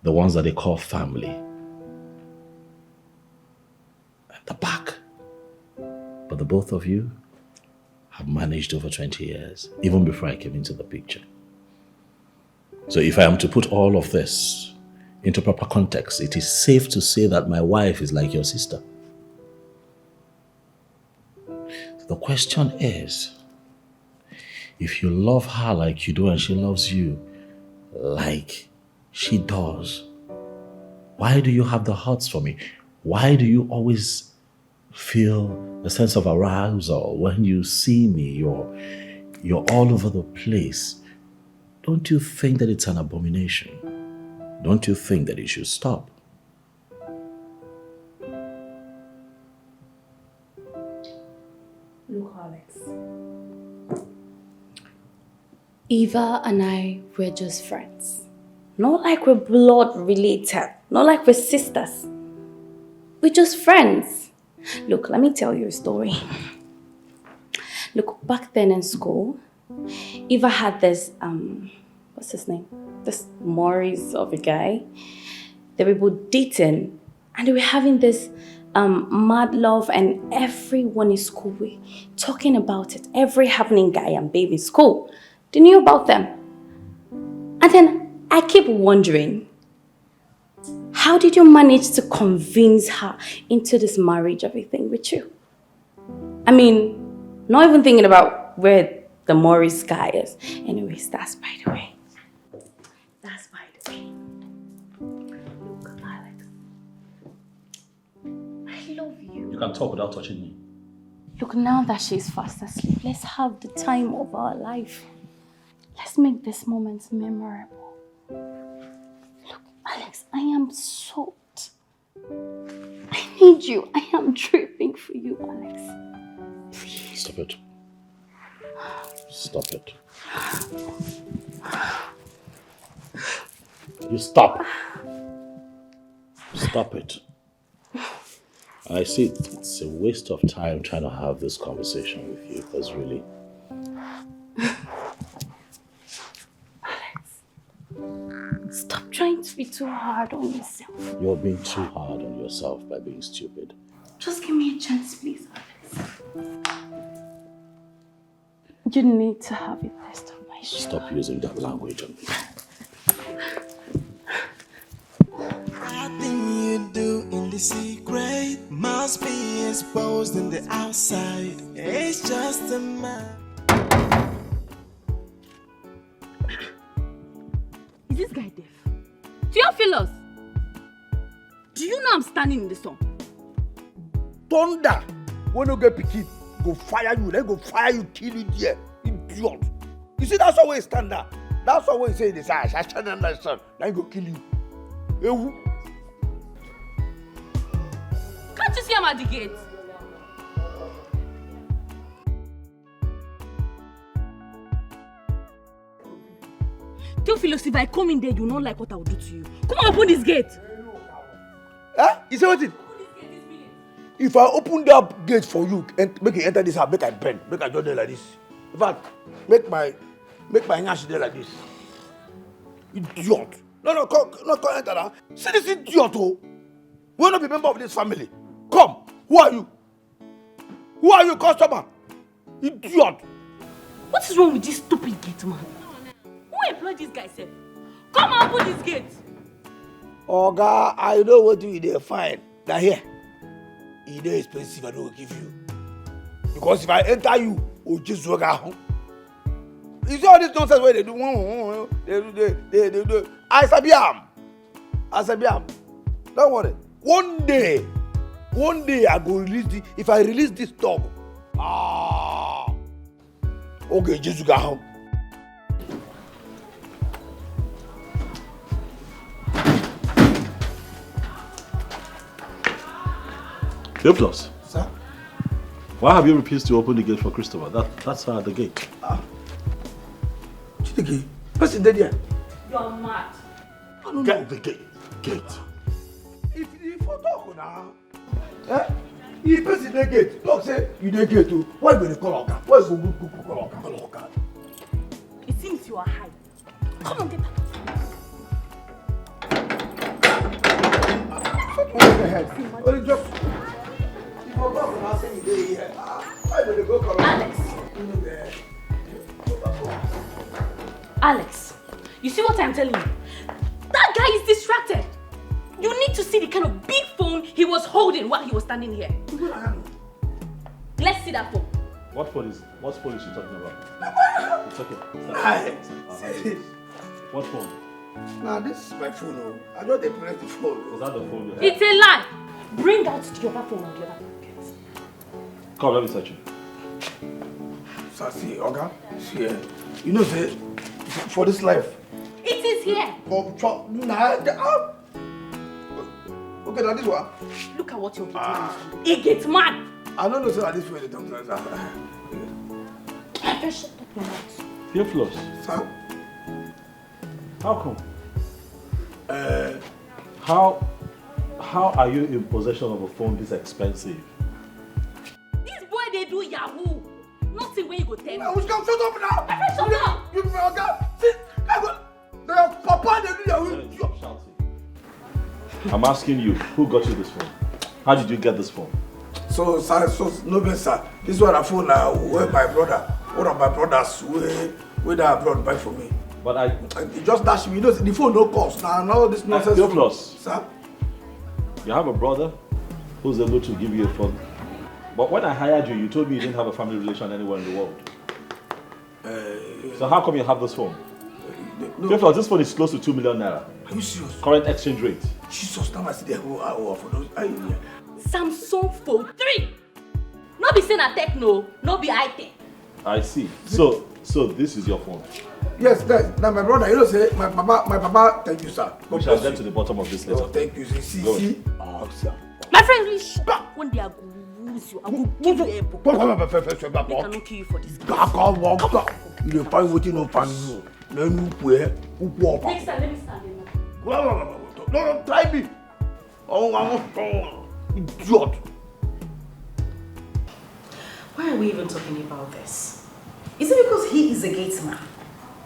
the ones that they call family at the back. But the both of you have managed over 20 years, even before I came into the picture. So if I am to put all of this into proper context, it is safe to say that my wife is like your sister. So the question is, if you love her like you do and she loves you like she does, why do you have the hearts for me? Why do you always feel a sense of arousal when you see me? You're all over the place. Don't you think that it's an abomination? Don't you think that it should stop? Look, Alex. Eva and I were just friends. Not like we're blood related. Not like we're sisters. We're just friends. Look, let me tell you a story. Look, back then in school, Eva had this, what's his name? This Maurice of a guy. They were both dating and they were having this mad love, and everyone in school were talking about it. Every happening guy and babe in school, they knew about them. And then I keep wondering, how did you manage to convince her into this marriage everything with you? I mean, not even thinking about where the Maurice guy is. Anyways, that's by the way. That's by the way. Look, Alex. I love you. You can talk without touching me. Look, now that she's fast asleep, let's have the time of our life. Let's make this moment memorable. Look, Alex, I am soaked. I need you. I am dripping for you, Alex. Please. Stop it. Stop it. You stop. Stop it. I see it's a waste of time trying to have this conversation with you, because really... Alex, stop trying to be too hard on yourself. You're being too hard on yourself by being stupid. Just give me a chance, please, Alex. You need to have a taste of my sugar. Stop using that language on me. Nothing you do in the secret must be exposed in the outside. It's just a man. Is this guy deaf? Theophilus! Do you know I'm standing in the sun? Thunder! When you get picky, go fire you, then go fire you, kill you there. Idiot. You see, that's always standard. That's always say this. I stand on my son, then go kill you. Ewu. Can't you see I'm at the gate? Theophilus, if I come in there, you not like what I will do to you. Come on, open this gate. Huh? You say what it? If I open that gate for you and make you enter this house, make I bend, make I just there like this. In fact, make my nyash there like this. Idiot. No, come enter now. See this idiot, oh. We will not be member of this family. Come. Who are you? Who are you, customer? Idiot. What is wrong with this stupid gate, man? Who employed this guy, sir? Come on, open this gate. Oga, I know what you dey find. Now here, it is expensive. I don't give you. Because if I enter you, oh just work out. You see all this nonsense where they do? They do. I sabi am. Don't worry. One day I go release the. If I release this dog, okay, just go home. Theophilus. Sir? Why have you refused to open the gate for Christopher? That's the gate. Dikeh, what's in there? You are mad. Get the gate. If you talk now, if person dey gate, talk say you dey gate too. Why go dey call Oga? Why go call Oga? It seems you are high. Come on, get out. What the heck? Only just if you talk now, say you dey here. Why go dey go call Alex. Alex, you see what I'm telling you? That guy is distracted. You need to see the kind of big phone he was holding while he was standing here. Let's see that phone. What phone is she talking about? It's okay. Hey. What phone? Nah, this is my phone. Oh. I don't press the phone. Is that the phone you have? It's a lie. Bring out the other phone on the other pocket. Come, let me search you. Sir, see, Oga, see, you know, say, for this life. It is here. Okay, now this one. Look at what you're getting. It gets mad. I don't know, sir, this way the doctor. I shut up your mouth. Theophilus. Sir? How come? How are you in possession of a phone this expensive? This boy, they do Yahoo. Nothing where you go tell me. Shut up now. Shut up. You Oga. See, Papa, they do Yahoo. I'm asking you, who got you this phone? How did you get this phone? So, sir, no, sir. This one a phone where my brother, one of my brothers, where that abroad buy for me. But I just dash me. You know, the phone no cost. Now this nonsense. Theophilus, sir. You have a brother who's able to give you a phone. But when I hired you, you told me you didn't have a family relation anywhere in the world. So how come you have this phone? No. Theophilus, this phone is close to 2 million naira. Are you serious? Current exchange rate. Jesus, now I see the whole for those. Samsung Fold 3. Not be saying a techno, not be high-tech. I see. So this is your phone. Yes, guys. Now my brother, you know, say my papa. Thank you, sir. We shall get to the bottom of this later. Oh, thank you. See. Oh, sir. My friend, really stop when they are going to lose you. I will give you a book. They cannot kill you for this. You find what you know, fan. Next time, let me stand in. No, try me. Oh, I'm idiot. Why are we even talking about this? Is it because he is a gate man?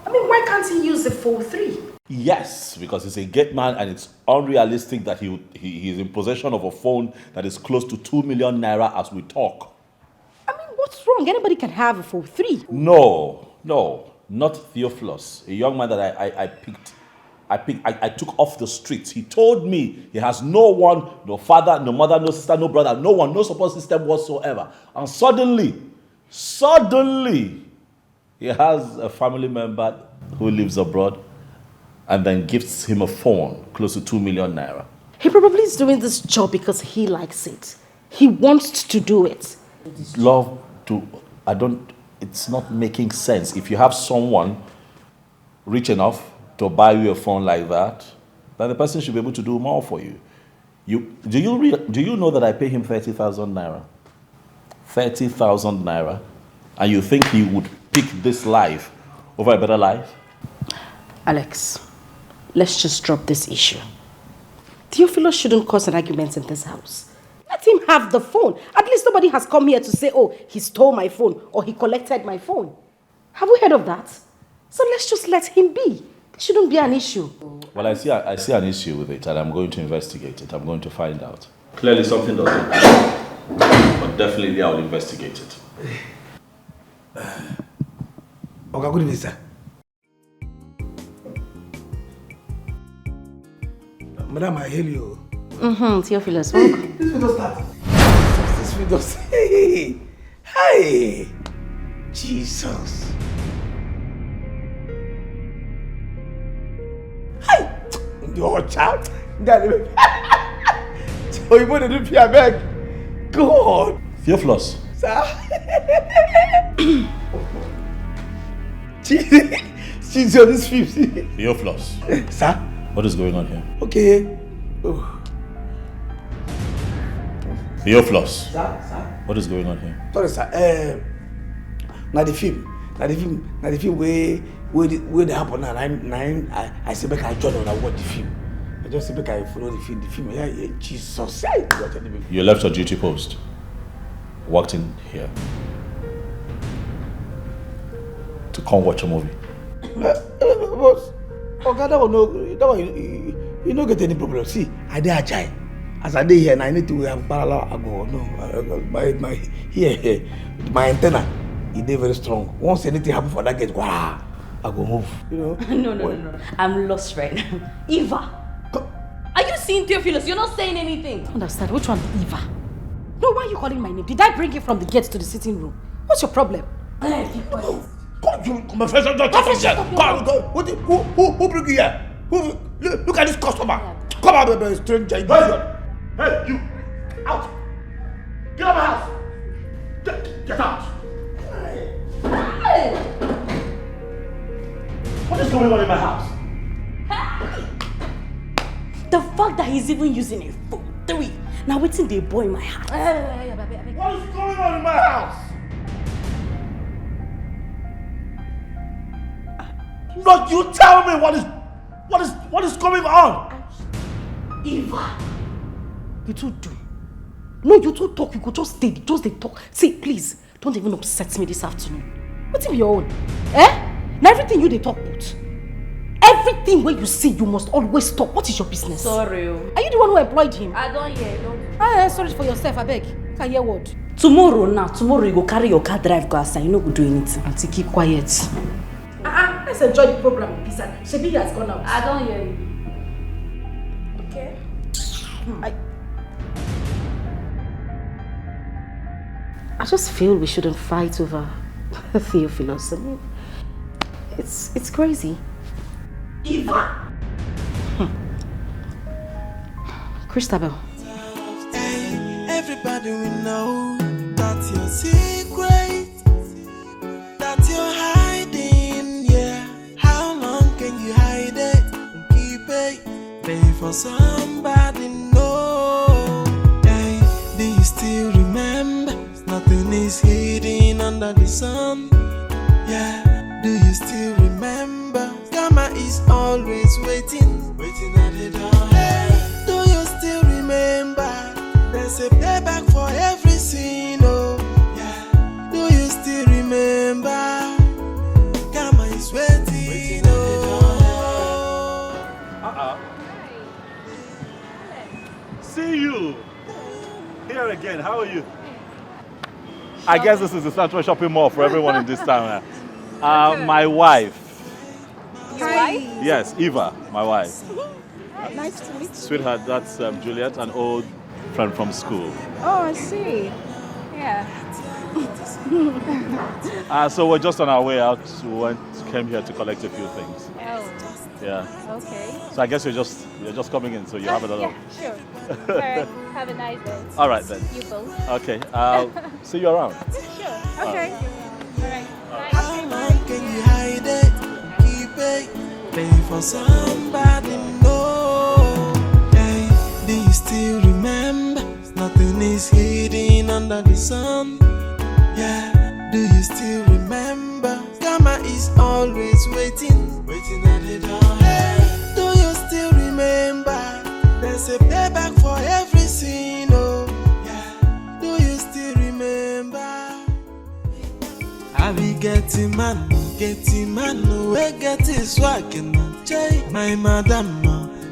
I mean, why can't he use the 4-3? Yes, because he's a gate man and it's unrealistic that he is in possession of a phone that is close to 2 million naira as we talk. I mean, what's wrong? Anybody can have a 4-3. No, not Theophilus, a young man that I took off the streets. He told me he has no one, no father, no mother, no sister, no brother, no one, no support system whatsoever. And suddenly, he has a family member who lives abroad and then gifts him a phone close to 2 million naira. He probably is doing this job because he likes it. He wants to do it. It's not making sense. If you have someone rich enough to buy you a phone like that, then the person should be able to do more for you. Do you know that I pay him 30,000 naira? 30,000 naira, and you think he would pick this life over a better life? Alex, let's just drop this issue. Theophilus shouldn't cause an argument in this house. Let him have the phone. At least nobody has come here to say, oh, he stole my phone or he collected my phone. Have we heard of that? So let's just let him be. There shouldn't be an issue. Well, I see an issue with it and I'm going to investigate it. I'm going to find out. Clearly something doesn't happen, but definitely I will investigate it. Okay, good evening, sir. Madam, I hail you. Theophilus, welcome. This video start. This video say, hey, Jesus. Hey, your child. So you want to do fear beg? God. Theophilus. Sir. She's on this 50. Theophilus. Sir. What is going on here? Okay. Oh. Theophilus. Sir. What is going on here? Sorry, sir. Now the film where they happen now. I say make I join on I watch the film. I just say make I follow the film. Yeah, Jesus. You left your duty post. Walked in here to come watch a movie. Boss, okay, that one you don't get any problem. See, I dey agile. As I dey here, and I need to have parallel. I go my antenna, it dey very strong. Once anything happen for that gate, wow, I go move. You know? No. I'm lost right now. Eva. Are you seeing Theophilus? You're not saying anything. I don't understand. Which one? Eva? No, why are you calling my name? Did I bring you from the gate to the sitting room? What's your problem? Who bring you here? Look at this customer. Come out, baby, stranger. Hey, you! Out! Get out of my house! Get out! Hey! What is going on in my house? The fact that he's even using a phone. 3. Now waiting the boy in my house. What is going on in my house? No, you tell me what is going on? Eva, you two do. No, you two talk. You could just stay. Just they talk. See, please, don't even upset me this afternoon. What's in your own? Now everything you they talk about. Everything where you see, you must always stop. What is your business? Sorry. Are you the one who employed him? I don't hear. Sorry for yourself, I beg. Can hear what? Tomorrow you go carry your car drive go outside. You no go do anything. Auntie, keep quiet. Let's enjoy the program. Shebi has gone out. I don't hear you. Okay. I just feel we shouldn't fight over Theophilus. I mean, it's crazy. Eva! Christabel. Hey, everybody will know that's your secret, that you're hiding, yeah. How long can you hide it and keep it? Pay for somebody, no. Hey, do you still remember? Nothing is hidden under the sun. Yeah, do you still remember? Karma is always waiting at the door. Hey, do you still remember? There's a payback for every sin, oh. Yeah, do you still remember? Karma is waiting, oh. See you here again. How are you? I guess this is the central shopping mall for everyone in this town. My wife. Your wife? Yes, Eva, my wife. Nice to meet you. Sweetheart, that's Juliet, an old friend from school. Oh, I see. Yeah. So we're just on our way out. We came here to collect a few things. Oh. Yeah. Okay. So I guess you're just coming in, so you have another. Yeah, sure. All right. Have a nice day. All right then. You both. Okay. I'll see you around. Sure. Okay. All right. How long can you hide it? Keep it. Pay for somebody, no. Hey, do you still remember? Nothing is hidden under the sun. Yeah, do you still remember? Karma is always waiting at the door. Hey, do you still remember? There's a payback for every sin, oh. Yeah, do you still remember? I be getting man, we get his swag and my madam,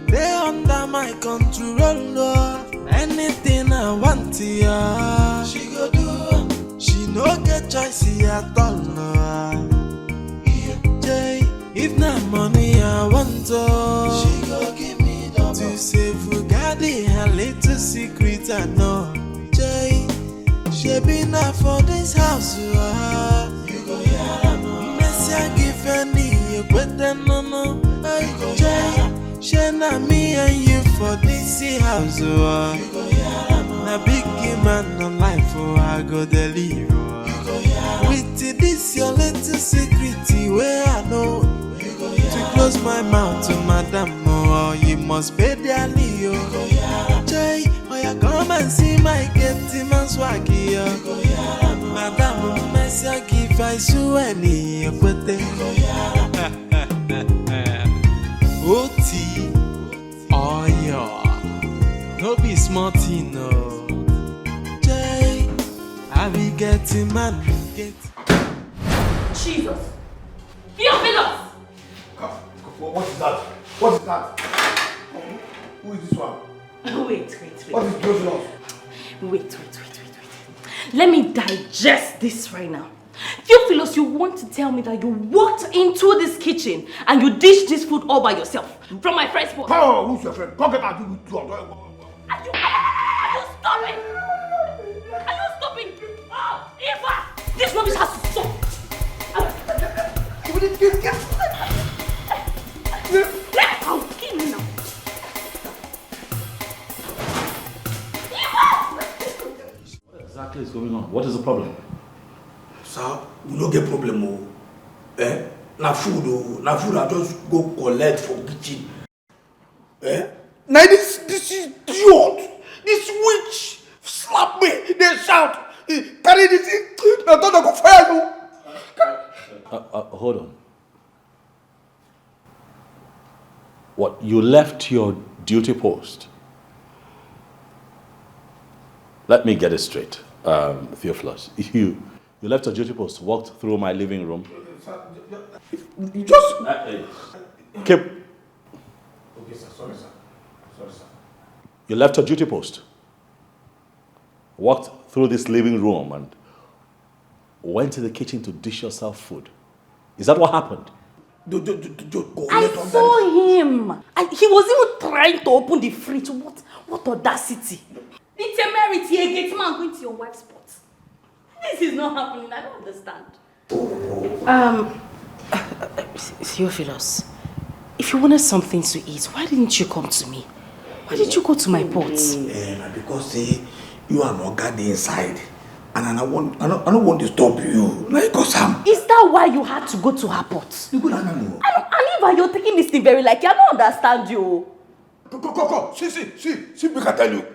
they under my control, Lord. Anything I want, yeah, she go do. She no get choice at all, Lord. If not money I want, she go give me double. To save Fugadi, her little secret I know. She be not for this house, you go hear no. Messia give any, you better no. She na me and you for this house, you go hear no. Na big man on life, I go deliver. With this your little secret, where I know. To close my mouth to madam, oh, you must pay their Leo. Jay, oh, you come and see my getting man swaggy. Madam, Messia give I so any, but Oti, oh, yeah, no be smarty, no. Jay, I be getting man, get. Jesus! Theophilus! What is that? What is that? Who is this one? Wait. What is going on? Wait. Let me digest this right now. Theophilus, you want to tell me that you walked into this kitchen and you dished this food all by yourself from my friend's pot? Oh, who's your friend? Come get out. Are you stopping? Are you stopping? Oh, Eva! This rubbish has to stop! Let out! going on? What is the problem? Sir, we don't get problem. Oh. Eh? Na food I just go collect from kitchen. Eh? Now this idiot, this witch slap me, they shout, carry this thing, I thought I go fire you. Hold on. What, you left your duty post? Let me get it straight, Theophilus. You left your duty post, walked through my living room. You just... Keep. Okay, sir. Sorry, sir. You left your duty post, walked through this living room and went to the kitchen to dish yourself food. Is that what happened? I saw him. And he was even trying to open the fridge. What audacity. The temerity, a gate man going to your wife's pot. This is not happening. I don't understand. Theophilus, if you wanted something to eat, why didn't you come to me? Why did you go to my pot? Because you are not guarding inside. And I don't want to stop you. Like, is that why you had to go to her pot? And if you're taking this thing very like, I don't understand you. Go. See, we can tell you.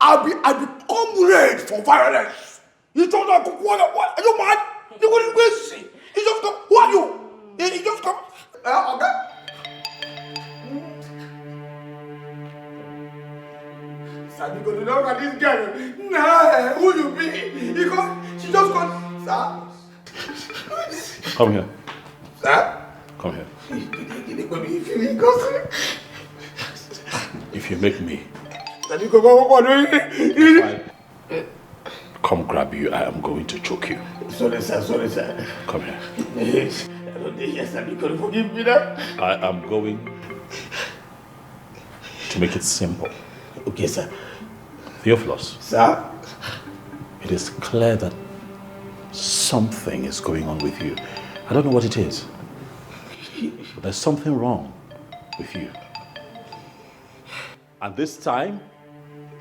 I become red for violence. You don't know what? Are you mad? You go to crazy. You just come. Who are you? You just come. Okay. Sabi go to look at this girl. Nah, who you be? Because she just got. Sir. Come here. Sir. Come here. If you make me come grab you, I am going to choke you. Sorry, sir. Come here. Yes, sir, because forgive me now. I am going to make it simple. Okay, sir. Theophilus. Sir? It is clear that something is going on with you. I don't know what it is. But there's something wrong with you. And this time,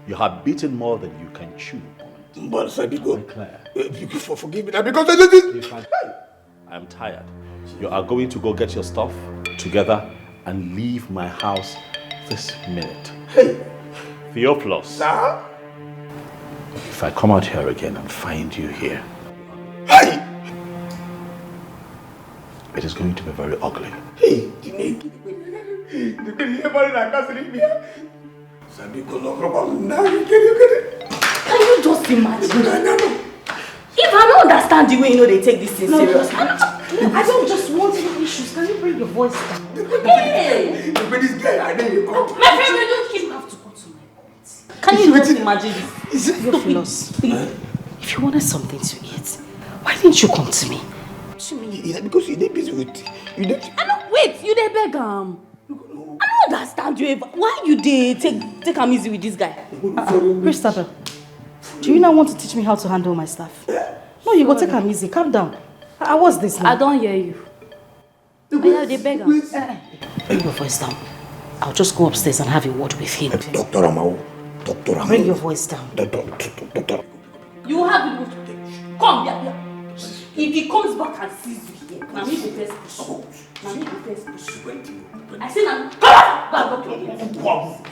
you have beaten more than you can chew. But sir, because forgive me now, because I am tired. You are going to go get your stuff together and leave my house this minute. Hey. Theophilus. Sir? If I come out here again and find you here, hey, it is going to be very ugly. Hey, can you just imagine? If I don't understand the way they take this thing serious, I don't just want your issues. Can you bring your voice down? Hey! This guy, I know you come. My friend, you don't have to go to my point. Can you just imagine this? Theophilus, if you wanted something to eat, why didn't you come to me? To me? Is that because you're busy with you? Wait, you dey beg I don't understand you. Why you dey take am easy with this guy? Christopher, do you not want to teach me how to handle my stuff? No, you go take am easy. Calm down. What's this now? I don't hear you. I dey beg am. Bring your voice down. I'll just go upstairs and have a word with him. Doctor Amao. Bring your voice down. Doctor. You have to come here. If he comes back and sees you here, now me go first push. I say now, come on.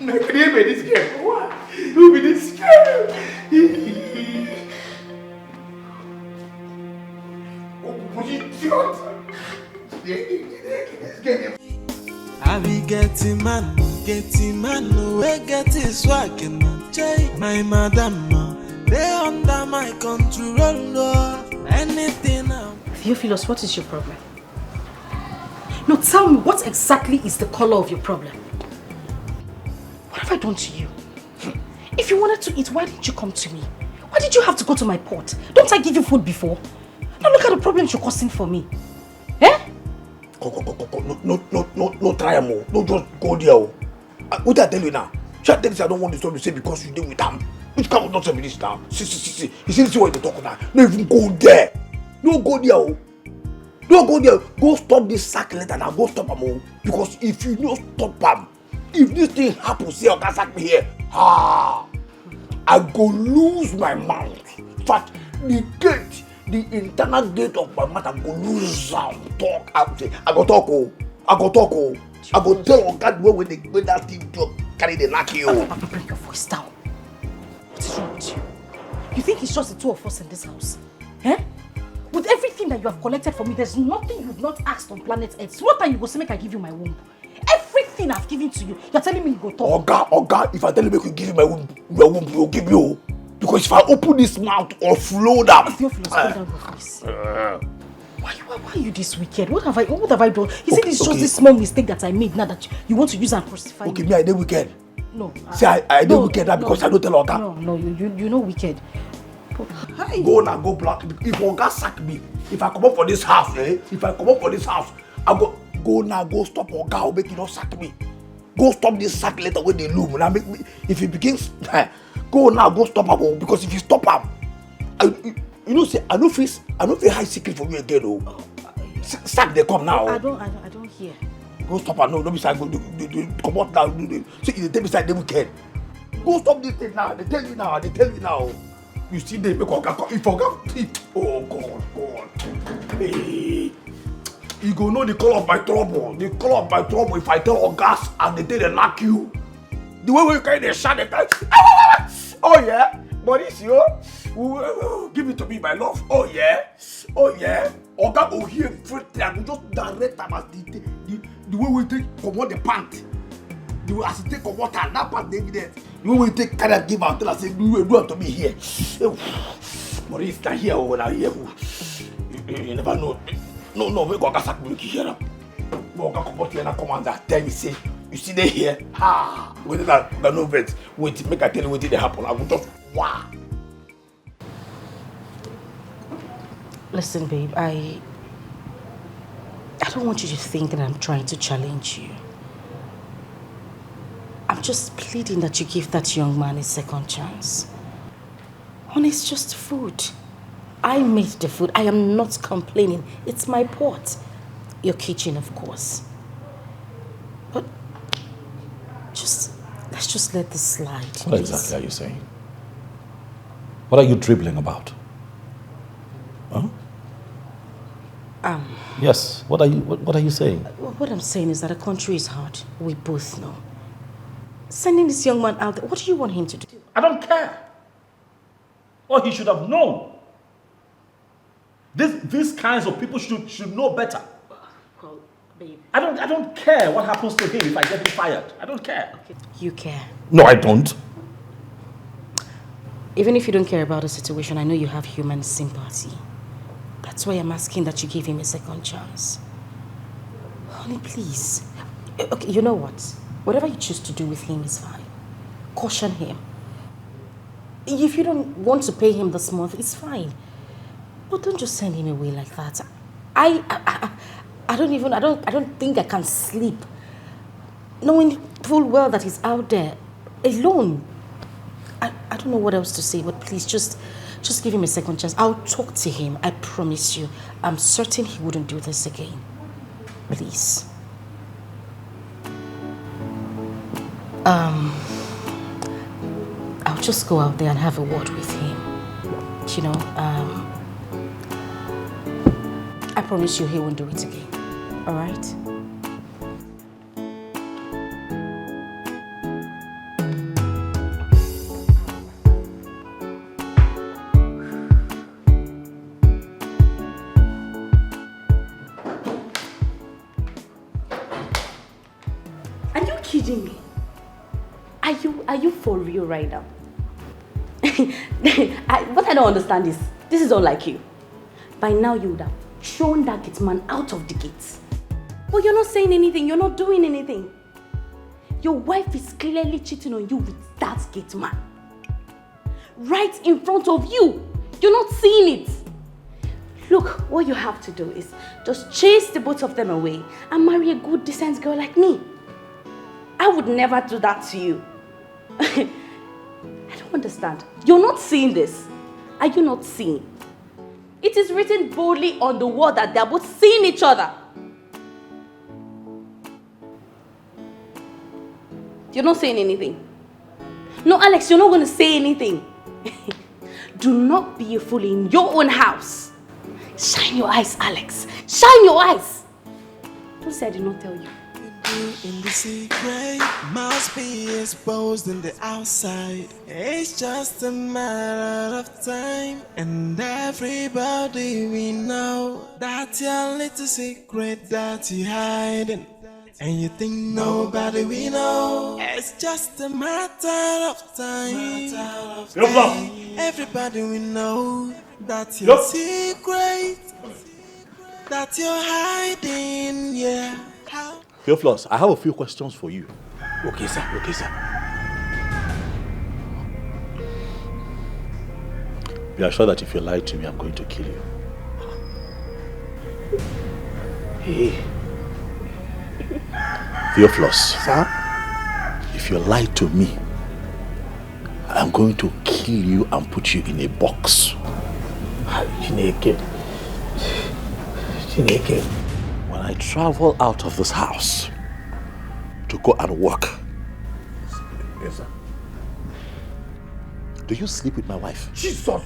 Make me this girl. What? Who be this girl? I be getting man, we get his swag and check my madam. They under my control, anything now. Theophilus, what is your problem? No, tell me, what exactly is the color of your problem? What have I done to you? If you wanted to eat, why didn't you come to me? Why did you have to go to my pot? Don't I give you food before? Now look at the problems you're causing for me. Eh? No try more. No just go there. What I tell you now? Shall I tell you I don't want this story to say because you deal with them. Which kind of nonsense is this now? See. You see what you're talking about? No even go there. No go there. Don't go there. Go stop this sack letter now. Go stop them all. Because if you don't stop them, if this thing happens here, you can sack me here. I go lose my mouth. In fact, the gate, the internal gate of my mouth, I go lose am talk. I go talk. I go tell Oga the way when that thing carry the knock you. Papa, bring your voice down. What is wrong with you? You think it's just the two of us in this house? Eh? With everything that you have collected from me, there's nothing you've not asked on planet Earth. So what time you go say make I give you my womb? Everything I've given to you, you're telling me you go talk. Oga, if I tell you make you give you my womb, will give you. Because if I open this mouth or flow down. Theophilus, slow down your voice. Why are you this wicked? What have I done? Is it just this small mistake that I made now that you want to use and crucify me? Okay, me I did wicked. No. See, I did wicked now because I don't tell Oga. No, you know wicked. Go now, go black. If Oga sack me, if I come up for this house, I go now, go stop Oga or make you not sack me. Go stop this sack later when they loom. Now make me, if it begins, go now, go stop him. Because if you stop him, you know, say I don't feel high secret for you again. Oh, sack they come now. I don't hear. Go stop her. No, be side. Go come out now. So if they take me side, they will care. Go stop this thing now. They tell you now. You see, they make Oga come. If Oga, oh God. Hey. You go know the color of my trouble. The color of my trouble. If I tell Ogas and they tell they knock you, the way you carry the shot, they tell, oh yeah, but it's you. Give it to me, my love. Oh yeah. Oga go here everything. I go just direct them as the way we take come out the pant. The way as you take come out and that part they there. The way we take kind of give out tell us say do it to me here. But it's not here or not here. You never know. No, we go sack me here. Oga come out here and come and tell me say you see they here. Wait that no vet. Wait, make I tell you what did happen. I will just wow. Listen, babe, I don't want you to think that I'm trying to challenge you. I'm just pleading that you give that young man a second chance. Honey, it's just food. I made the food. I am not complaining. It's my pot. Your kitchen, of course. But let's just let this slide. What please. exactly are you saying? What are you dribbling about? Huh? Yes. What are you saying? What I'm saying is that the country is hard. We both know. Sending this young man out there, what do you want him to do? I don't care. Or he should have known. These kinds of people should know better. Well, babe. I don't care what happens to him if I get him fired. I don't care. Okay. You care. No, I don't. Even if you don't care about the situation, I know you have human sympathy. That's why I'm asking that you give him a second chance. Honey, please. Okay, you know what? Whatever you choose to do with him is fine. Caution him. If you don't want to pay him this month, it's fine. But don't just send him away like that. I don't think I can sleep knowing full well that he's out there alone. I don't know what else to say, but please just give him a second chance. I'll talk to him. I promise you. I'm certain he wouldn't do this again. Please. I'll just go out there and have a word with him. You know, I promise you he won't do it again. All right? Are you kidding me? Are you for real right now? What I don't understand is, this is unlike you. By now you would have thrown that gate man out of the gates. But you're not saying anything, you're not doing anything. Your wife is clearly cheating on you with that gate man. Right in front of you. You're not seeing it. Look, what you have to do is just chase the both of them away and marry a good, decent girl like me. I would never do that to you. I don't understand. You're not seeing this. Are you not seeing? It is written boldly on the wall that they're both seeing each other. You're not saying anything. No, Alex, you're not going to say anything. Do not be a fool in your own house. Shine your eyes, Alex. Shine your eyes. Don't say I did not tell you. In the secret must be exposed in the outside. It's just a matter of time, and everybody we know that your little secret that you hiding, and you think nobody we know. It's just a matter of time. Everybody we know that your secret that you're hiding, yeah. Theophilus, I have a few questions for you. Okay, sir. Okay, sir. Be assured that if you lie to me, I'm going to kill you. Hey. Theophilus. Sir? If you lie to me, I'm going to kill you and put you in a box. Chineke. When I travel out of this house to go and work. Yes, sir. Do you sleep with my wife? Jesus!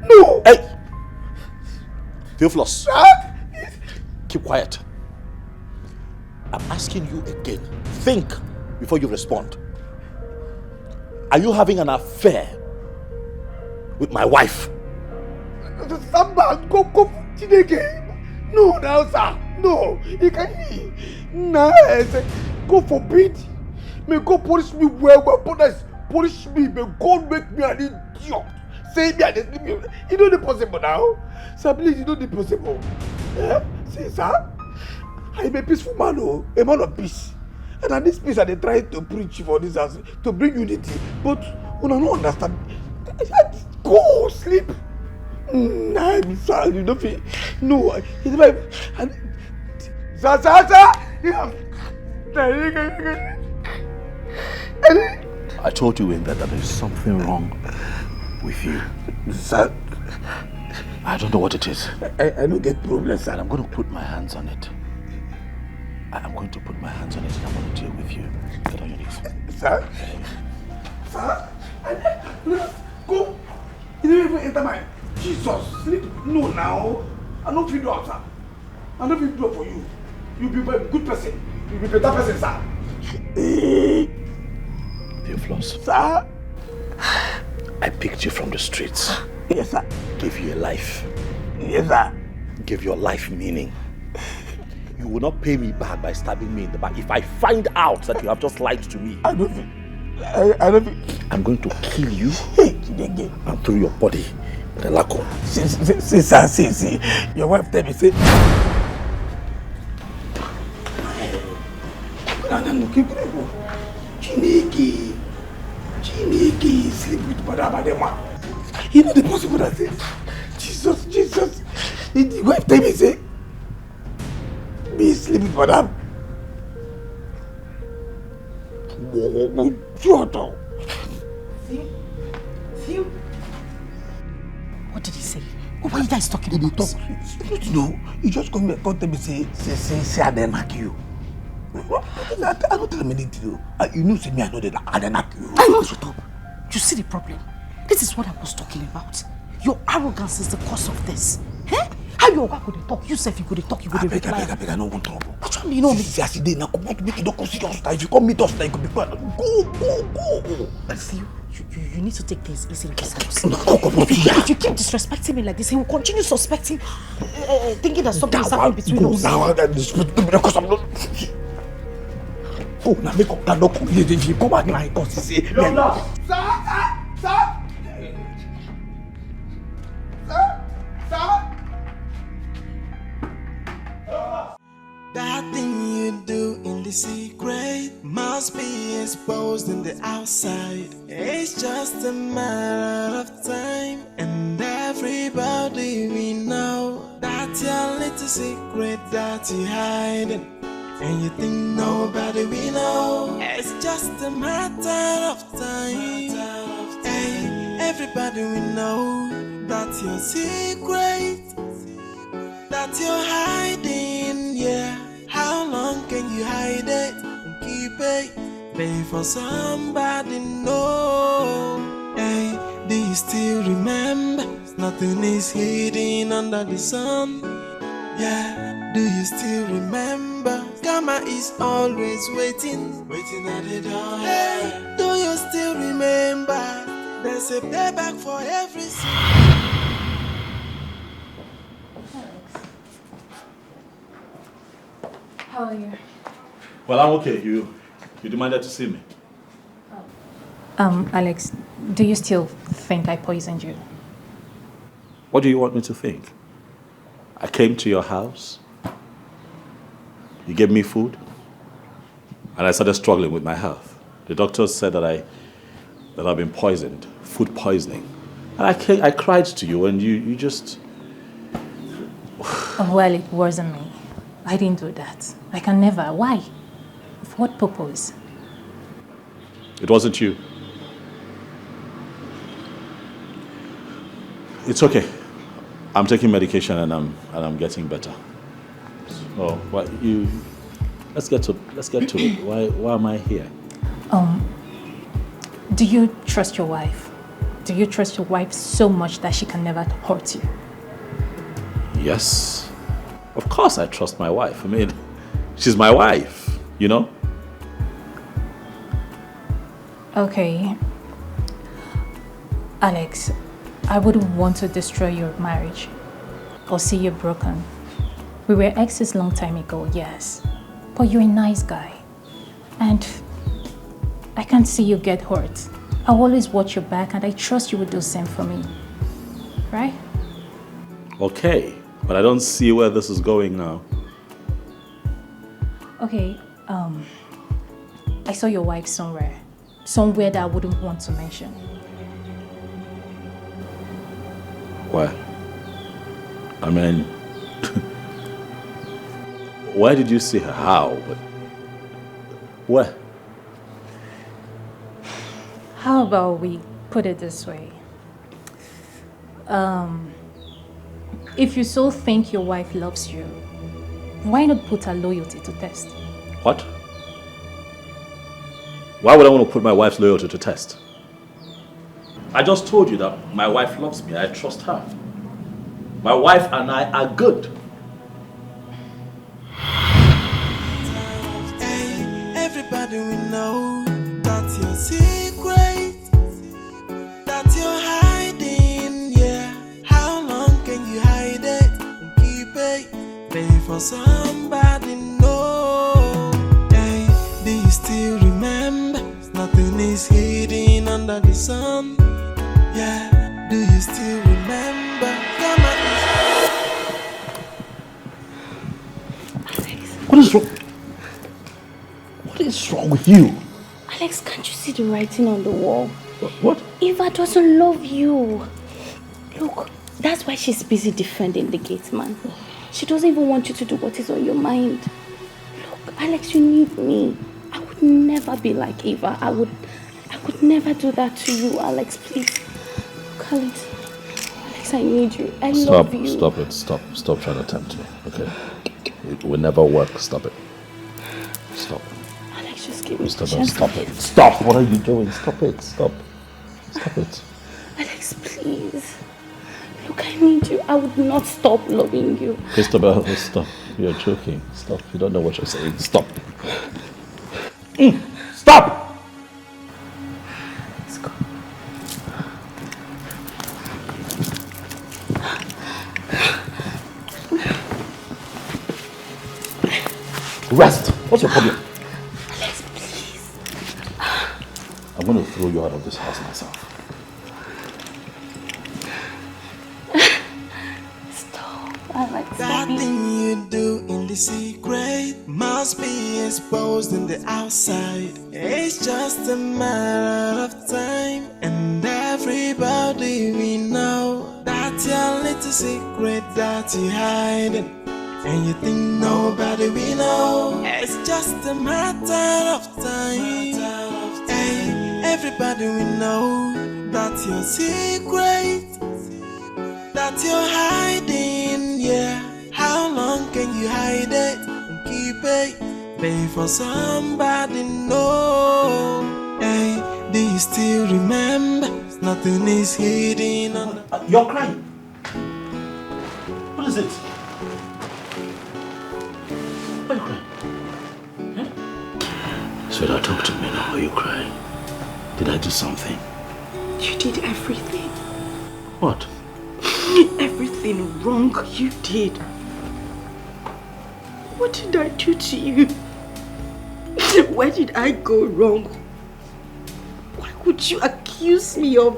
No! Hey! Theophilus! Keep quiet. I'm asking you again. Think before you respond. Are you having an affair with my wife? Samba, go, Chineke. No, now, sir. No, he can't. No, God forbid. May God punish me well, punish me. May God make me an idiot. Say me and sleep. You know the possible now. Sir, please, you know the possible. Eh? See, sir. I'm a peaceful man, a man of peace. And at this peace, I try to preach for this house, to bring unity. But when I don't understand, go sleep. I'm sorry, you don't feel. No, it's my. Sir. I told you in that there is something wrong with you. Sir, I don't know what it is. I don't get problems, sir. And I'm going to put my hands on it. I'm going to put my hands on it and I'm going to deal with you. Get on your knees. Sir? Go. You don't even enter my... Jesus, sleep. No, now. I don't feel do, sir. I don't feel do for you. You'll be a good person. You'll be a better person, sir. Theophilus. Sir? I picked you from the streets. Yes, sir. Gave you a life. Yes, sir. Gave your life meaning. You will not pay me back by stabbing me in the back if I find out that you have just lied to me. I don't think. I'm going to kill you and throw your body in the laco. See. Your wife tell me, say. Chineke, sleep with Madama. You know the possible that say, Jesus. The wife tell me, say, be sleep with Madam. See? What did he say? What were you guys talking about? No, you just come here and tell me, say, I didn't knock you. I don't tell me anything. You know, see me, I know that I didn't knock you. I know, shut up. You see the problem? This is what I was talking about. Your arrogance is the cause of this. Eh? How you could talk? You said you could talk, you could reply. I beg, I don't want trouble. Which one do you know me? See, I see, now come out to make it don't see us. If you come meet us, then you could be quiet. Go. I see you need to take things easy in this house. No. If you keep disrespecting me like this, he will continue suspecting, thinking that something is happening between us. Now, because I'm not. Oh, now make up that door. If you come back now, because you say, Sir. That thing you do in the secret must be exposed in the outside. It's just a matter of time, and everybody we know that your little secret that you hiding, and you think nobody we know. It's just a matter of time. Hey, everybody we know that your secret that you're hiding, yeah. How long can you hide it and keep it? pay for somebody, no. Hey, do you still remember? Nothing is hidden under the sun. Yeah, do you still remember? Karma is always waiting, waiting at the door. Hey, do you still remember? There's a payback for every sin. How are you? Well, I'm okay. You demanded to see me. Alex, do you still think I poisoned you? What do you want me to think? I came to your house. You gave me food. And I started struggling with my health. The doctors said that I've been poisoned, food poisoning. And I cried to you and you just... Well, it wasn't me. I didn't do that. I can never. Why? For what purpose? It wasn't you. It's okay. I'm taking medication and I'm getting better. So, what you? Let's get to it. Why am I here? Do you trust your wife? Do you trust your wife so much that she can never hurt you? Yes. Of course I trust my wife. I mean, she's my wife, you know? Okay. Alex, I wouldn't want to destroy your marriage or see you broken. We were exes long time ago, yes. But you're a nice guy. And I can't see you get hurt. I'll always watch your back and I trust you would do the same for me. Right? Okay, but I don't see where this is going now. Okay, I saw your wife somewhere. Somewhere that I wouldn't want to mention. Where? I mean, where did you see her? How? Where? How about we put it this way? If you so think your wife loves you, why not put her loyalty to test? What? Why would I want to put my wife's loyalty to test? I just told you that my wife loves me. I trust her. My wife and I are good. Hey, everybody will know that's your secret, that you're hiding, yeah. How long can you hide it and keep it? Pay for somebody, no. Hey, do you still remember? Nothing is hidden under the sun. Yeah, do you still remember? What is wrong? What is wrong with you? Alex, can't you see the writing on the wall? What? Eva doesn't love you. Look, that's why she's busy defending the gate man. She doesn't even want you to do what is on your mind. Look, Alex, you need me. I would never be like Eva. I would never do that to you, Alex, please. Look, Alex, I need you. I love you. Stop it. Stop trying to tempt me, okay? It will never work. Stop it. Stop. Alex, just give me a Stop chance. it. Stop. What are you doing? Stop it. Stop it. Alex, please. Look, I need you. I would not stop loving you. Christabel, stop. You're joking. Stop. You don't know what you're saying. Stop. Stop! Let's go. Rest. What's your problem? Alex, please. I'm going to throw you out of this house myself. Stop. Alex, That stop. thing you do in the secret must be exposed in the outside. It's just a matter of time, and everybody we know that your little secret that you hiding, and you think nobody we know. It's just a matter of time. Hey, everybody we know that your secret that you're hiding, yeah. How long can you hide it and keep it? pay for somebody, no. Hey, do you still remember? Nothing is hidden under. You're crying. What is it? Why are you crying? Sweetheart, talk to me now. Why are you crying? Did I do something? You did everything. What? Everything wrong you did. What did I do to you? Where did I go wrong? Why would you accuse me of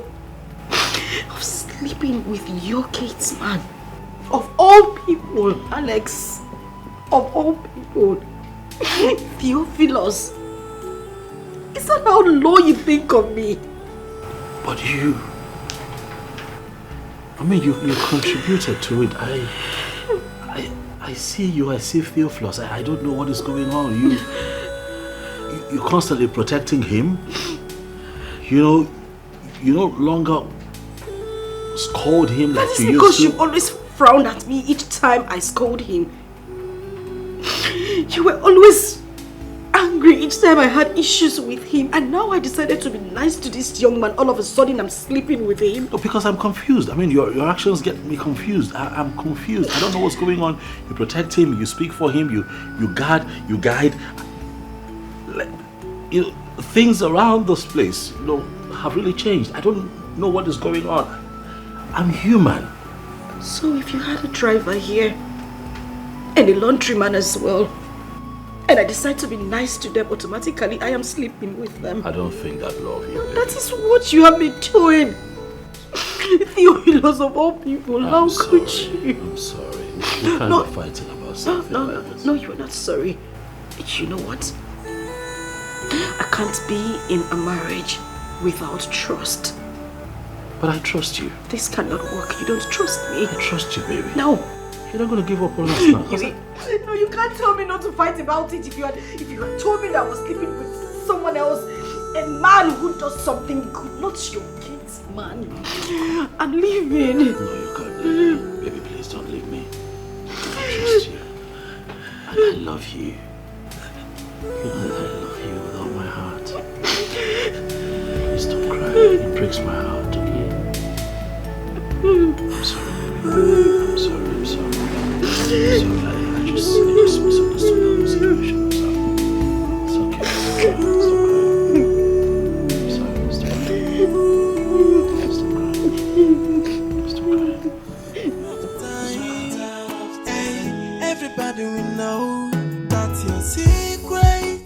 sleeping with your Kate's man? Of all people, Alex. Of all people. Theophilus. Is that how low you think of me? But you contributed to it. I see you, I see Theophilus. I don't know what is going on. You're constantly protecting him. You no longer scold him like you used to. That is because you always frown at me each time I scold him. You were always angry each time I had issues with him, and now I decided to be nice to this young man. All of a sudden I'm sleeping with him. No, because I'm confused. I mean, your actions get me confused. I'm confused. I don't know what's going on. You protect him, you speak for him, you guard, you guide. Things around this place, have really changed. I don't know what is going on. I'm human. So if you had a driver here and a laundryman as well, and I decide to be nice to them, automatically I am sleeping with them. I don't think that love you. That is what you have been doing. Theophilus of all people, how could you? I'm sorry. We can't be fighting about something like this. No, you're not sorry. You know what? I can't be in a marriage without trust. But I trust you. This cannot work. You don't trust me. I trust you, baby. No. You're not going to give up on us now. No, you can't tell me not to fight about it. If you had told me that I was sleeping with someone else, a man who does something good, not your kids, man. I'm leaving. No, you can't leave me. Baby, please don't leave me. I trust you. And I love you. You know that I love you with all my heart. Please don't cry. It breaks my heart, okay? I'm sorry, baby. I'm sorry. I'm sorry. I just misunderstood the whole situation. It's okay. Stop crying. Stop crying. Everybody will know that's your secret,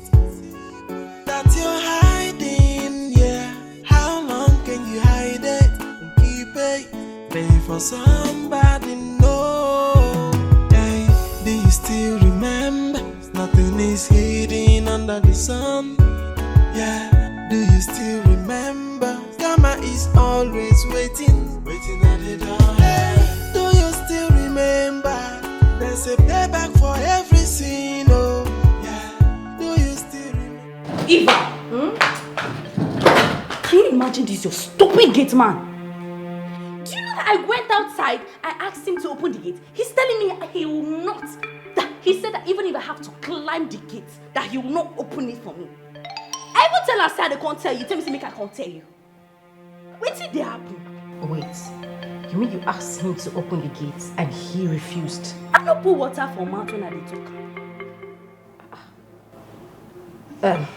that you're hiding, yeah. How long can you hide it and keep it? Pay for somebody, no. Hey, do you still remember? Nothing is hidden under the sun. Yeah, do you still remember? Karma is always waiting at the door. Hey, do you still remember? There's a payback for every sin, oh. Yeah, do you still remember? Eva! Can you imagine this, your stupid gate man? Do you know that I went outside, I asked him to open the gate. He's telling me he will not. He said that even if I have to climb the gate, that he will not open it for me. I even tell her, I can't tell you. Tell me, make I can't tell you. When did that happen? Wait, you mean you asked him to open the gates and he refused? I don't put water for mouth when I talk.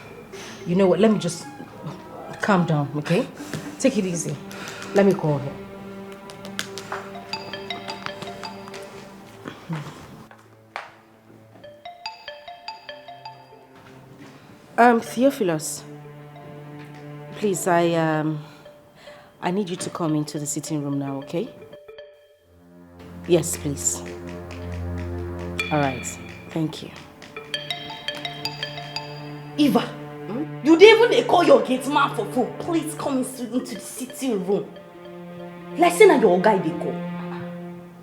You know what, let me just calm down, okay? Take it easy. Let me call him. Theophilus, please, I need you to come into the sitting room now, okay? Yes, please. All right, thank you. Eva, you didn't even call your gate man for phone. Please come into the sitting room. Like saying that your guy they go.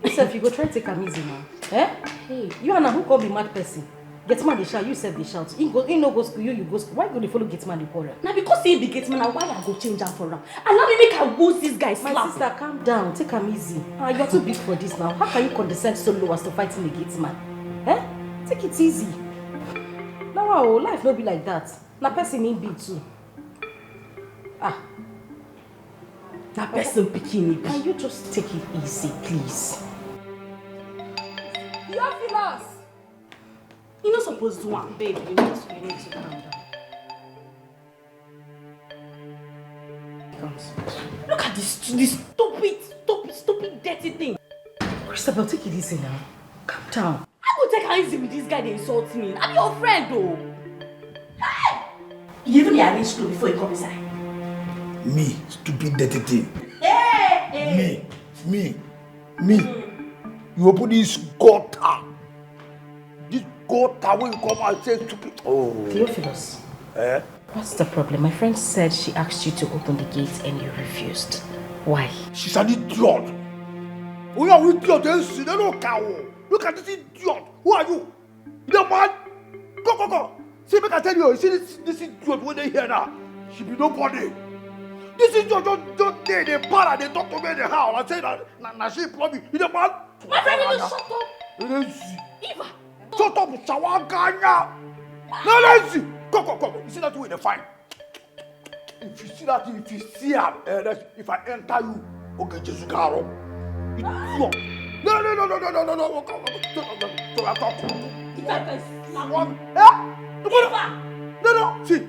Listen, if you go try to take him easy now. Eh? Hey, you and who call be mad person? Get man they shout, you said they shout. He no go school, you go school. Why go they follow get man they quarrel? Now because he be get man, why I go change am for him? Allow me make I wound this guy slap. My sister, calm down, take him easy. You're too big for this now. How can you condescend so low as to fighting the gate man? Eh? Take it easy. Now Now, life no be like that. Na person in big too. Na person picking it. Can you just take it easy, please? You have feelings. You're not supposed to want, babe. You need to calm down. Look at this stupid, dirty thing. Christabel, take it easy now. Calm down. I go take her easy with this guy that insults me. I'm your friend though. Hey! You even arranged clothes before you come inside. Me, stupid dirty thing. Hey! Me. You open this gutter. This gutter when you come and say stupid. Oh. Theophilus. What's the problem? My friend said she asked you to open the gate and you refused. Why? She's an idiot. Oh yeah, we idiot. They don't cow. Look at this idiot. Who are you? The man. Go. See, I tell you. See this idiot when they hear now. She be nobody. This idiot don't they para. They talk to me in the house. I say that. Now she probably. The man. My friend, will you shut up? Eva. Shut up, Sawaganya. No, let's see. Go. You see that way they find. If you see that, if you see her, if I enter you, okay, just go. No. So I talk. No. See.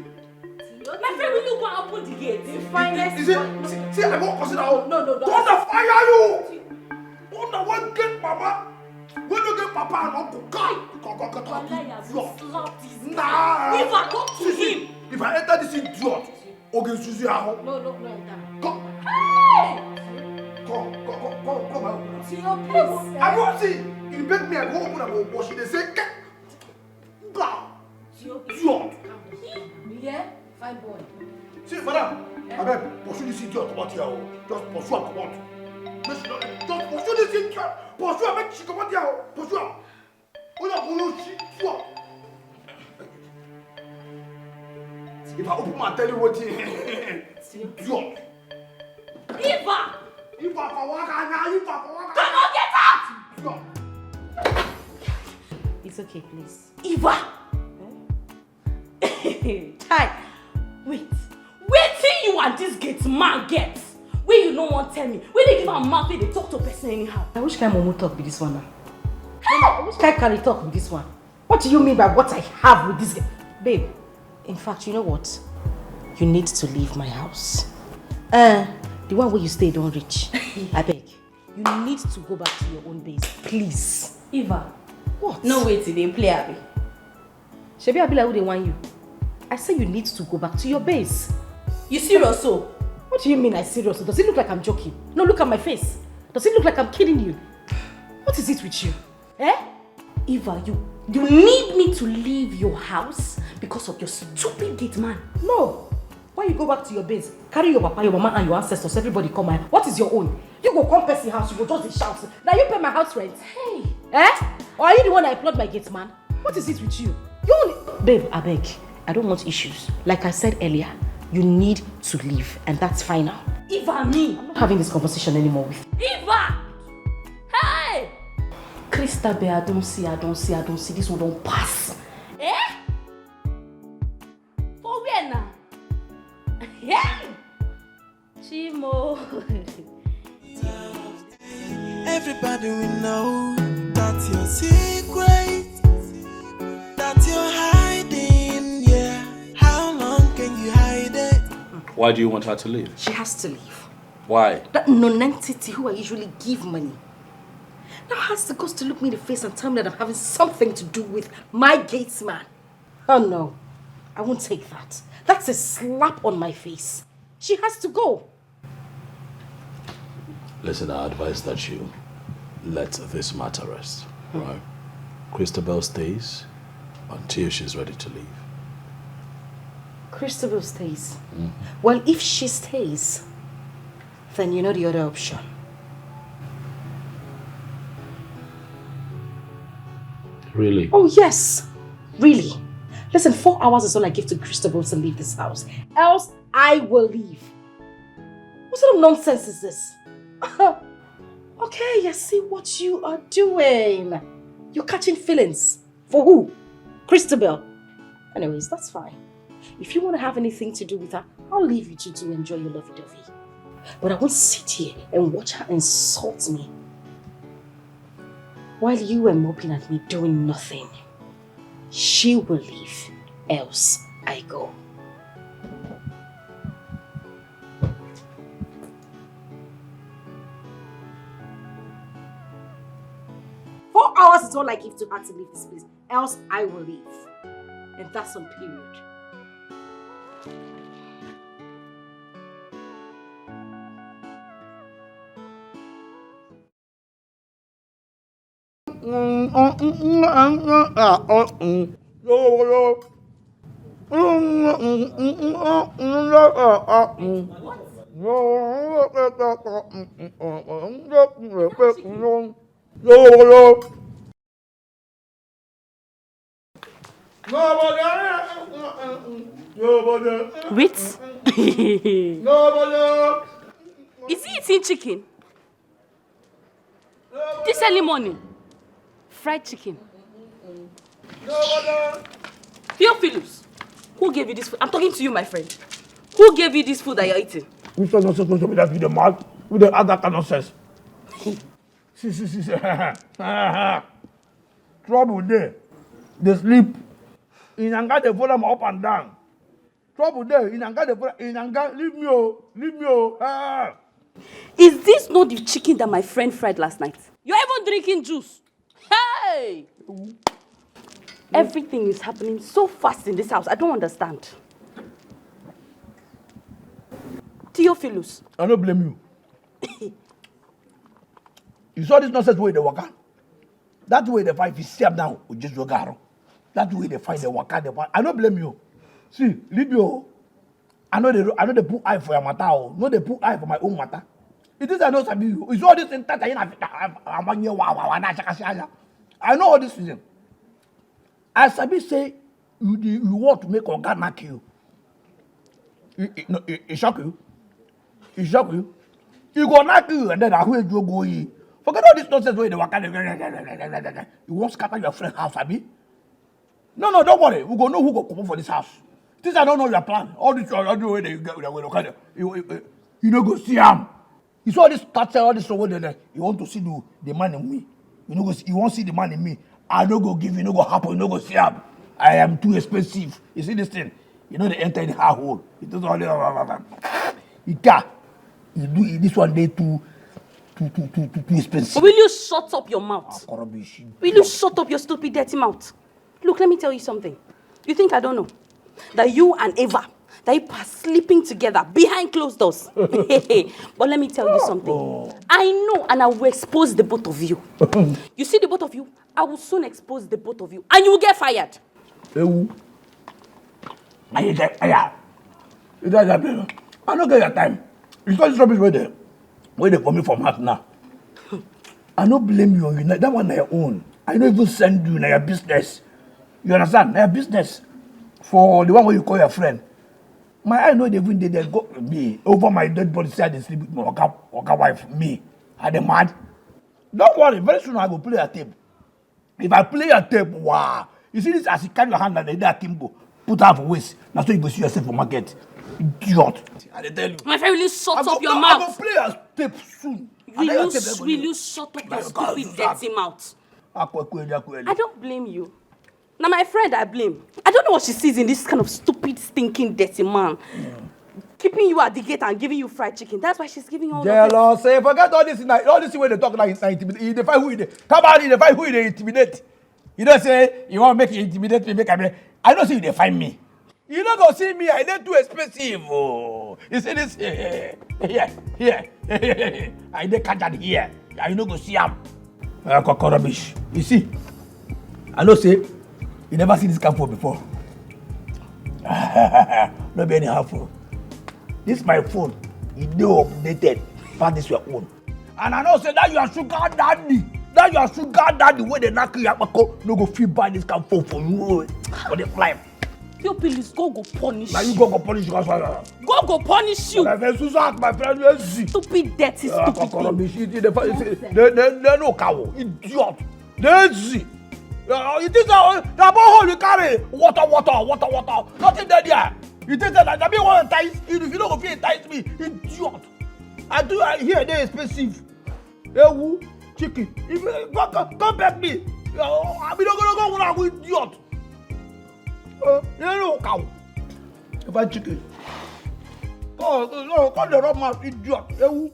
My friend, will you go and open the gate? See, I won't consider. No. Don't fire you. Don't one get mama. When you get papa and uncle, go. Nah. If I go to him. If I enter this idiot, okay, Susie, how? No. Come. Hey! Come. See your place. I won't see. You beg me, I go open and go wash it. They say, go. Idiot. Yeah? Fine boy. See, madam, I beg, pursue this idiot come out here. Just pursue her come out. Just pursue this idiot. Pursue her, make she come out here. Pursue her. Oh, she idiot. If I open my tell you what you idiot. Eva! Come on, get out! It's okay, please. Eva! Hi. Wait till you and this gate man get. Where you no one tell me. Where they give a mouth, they talk to a person anyhow. I wish kind of Momo talk with this one now. I wish kind can talk with this one. What do you mean by what I have with this guy? Babe, in fact, you know what? You need to leave my house. The one where you stay don't reach. I beg. You need to go back to your own base, please. Eva. What? No way till they play Abby. Shebi Abi like who they want you. I say you need to go back to your base. You serious so? What do you mean I'm serious? Does it look like I'm joking? No, look at my face. Does it look like I'm kidding you? What is it with you? Eva, you need me to leave your house because of your stupid gate man. No. When you go back to your base, carry your papa, your mama and your ancestors, everybody come out. What is your own? You go come person house, you go just shout. Now you pay my house rent. Hey. Or are you the one that employed my gate man? What is it with you? You only... Babe, I beg. I don't want issues. Like I said earlier, you need to leave, and that's fine now. Eva, me. I'm not having this conversation anymore with you. Eva! Hey! Christabel, I don't see. This one don't pass. For where now? Yeah! Chimo. Everybody will know that's your secret, that you're hiding, yeah. How long can you hide it? Why do you want her to leave? She has to leave. Why? That non-entity who I usually give money now has the guts to look me in the face and tell me that I'm having something to do with my gates man. Oh no, I won't take that. That's a slap on my face. She has to go. Listen, I advise that you let this matter rest. Right? Christabel stays until she's ready to leave. Christabel stays. Well, if she stays, then you know the other option. Really? Oh, yes. Really. Listen, 4 hours is all I give to Christabel to leave this house. Else, I will leave. What sort of nonsense is this? Okay, I see what you are doing. You're catching feelings. For who? Christabel. Anyways, that's fine. If you want to have anything to do with her, I'll leave you to enjoy your lovey-dovey. But I won't sit here and watch her insult me while you were moping at me doing nothing. She will leave, else I go. Hours is all I give to her to leave this place, else I will leave. And that's on period. Wait. Is he eating chicken? This early morning? Fried chicken. Theophilus, who gave you this food? I'm talking to you, my friend. Who gave you this food that you're eating? Which was not supposed to be that with the mouth, with the other kind of sense. See. Trouble there. They sleep. Inanga, they follow them up and down. Trouble there. Inanga, they follow. Inanga, leave me, oh. Is this not the chicken that my friend fried last night? You're even drinking juice. Hey! Everything is happening so fast in this house. I don't understand. Theophilus. I don't blame you. You saw this nonsense way they walk out. That way they fight. If you see them now, we just go around. That way they fight, they walk out, they fight. I don't blame you. See, leave you. I know they put eye for your matter. No, they put eye for my own matter. It is I know sabi you. It's all this in that I know all this reason. I sabi say you want to make Oga knock you. It shock you. It shock you. You go knock you and then I will go ye. Forget all this nonsense where they walk out. You won't scatter your friend's house, Abi. No, don't worry. We go know who go come for this house. This I don't know your plan. All this way they get with you know go see him. You saw this touch, all this over there. You want to see the man in me. You won't see the man in me. I don't go give you, no go happen, you no go see him. I am too expensive. You see this thing? You know they enter in the hole. It is all you do this one day too expensive. Will you shut up your mouth? Will you shut up your stupid dirty mouth? Look, let me tell you something. You think I don't know? That you and Eva, that you are sleeping together behind closed doors. But let me tell you something. I know and I will expose the both of you. You see the both of you? I will soon expose the both of you. And you will get fired. I don't get your time. It's not this rubbish where they coming from heart now. I don't blame you. That one on your own. I don't even send you in your business. You understand? Your business. For the one where you call your friend. My eye know they even did they go me over my dead body say they sleep with my Oga wife. Me. Are they mad? Don't worry, very soon I go play a tape. If I play a tape, wow. You see this as you carry your hand and they Kimbo. Put her for waste. Now so you go see yourself for market. Idiot. I tell you. My friend, will you shut up your mouth? I go play a tape soon. Will you shut up your stupid dirty mouth? I don't blame you. Now my friend I blame. I don't know what she sees in this kind of stupid, stinking, dirty man. Keeping you at the gate and giving you fried chicken. That's why she's giving all of this. Say, forget all this way they talk like intimidate. They find who they come out, they find who they intimidate. You don't say you want to make it intimidate me, I don't see you they find me. You don't go see me, I ain't too expensive. Oh. You see this here. I dey catch that here. I no go see him. Rubbish. You see, I know say you never see this kind of before. No be anyhow phone. This my phone. You know updated. But this your own. And I know say that your sugar daddy. That your sugar daddy where they knock you up, no go feel buy this kind of phone for you for the life. You please go punish. Now you go punish because go punish you. My friend, stupid, dirty, stupid. They no cow, idiot. Lazy. You think that borehole you carry water, nothing there. You think that I mean one entice? If you don't feel entice me, idiot. I hear they expensive. Ewu, chicken. If you come back me, I be not gonna go with idiot. You know cow. If I chicken. Oh no, come the rob my idiot. Ewu.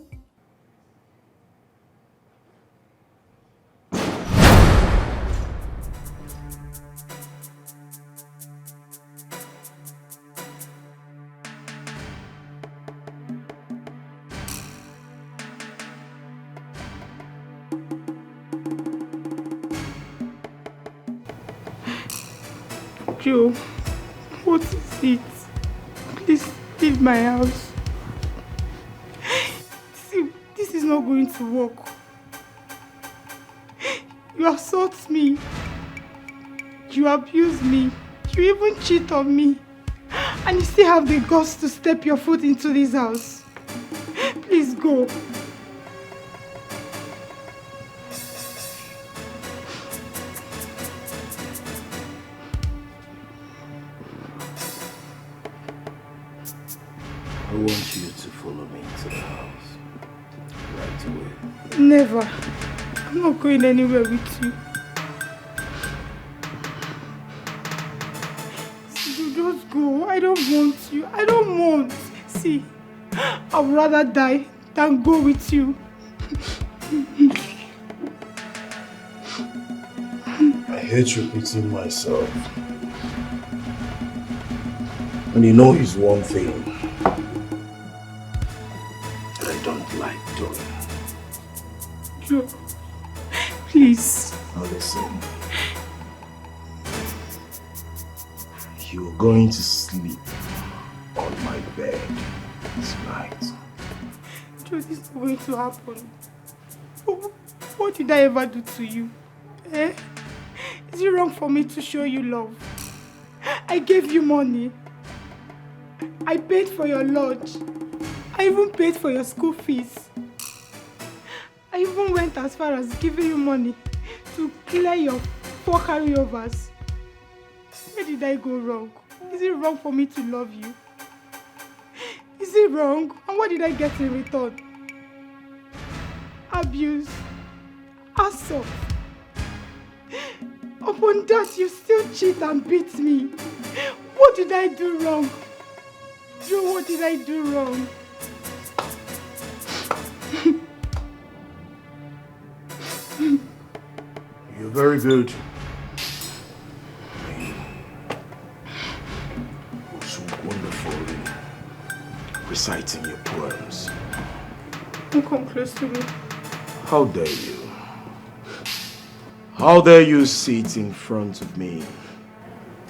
Joe, what is it? Please leave my house. See, this is not going to work. You assault me. You abuse me. You even cheat on me. And you still have the guts to step your foot into this house. Please go. I want you to follow me to the house right away. Never. I'm not going anywhere with you. You just go. I don't want you. I don't want. See, I would rather die than go with you. I hate repeating myself. And you know it's one thing that I don't like doing. Joe, please. Now listen. You're going to sleep on my bed tonight. Joe, this is going to happen. What did I ever do to you? Eh? Is it wrong for me to show you love? I gave you money. I paid for your lodge. I even paid for your school fees. I even went as far as giving you money to clear your 4 carryovers. Where did I go wrong? Is it wrong for me to love you? Is it wrong? And what did I get in return? Abuse. Assault. Upon that, you still cheat and beat me. What did I do wrong? Joe, what did I do wrong? You're very good. You're so wonderful in reciting your poems. Don't come close to me. How dare you? How dare you sit in front of me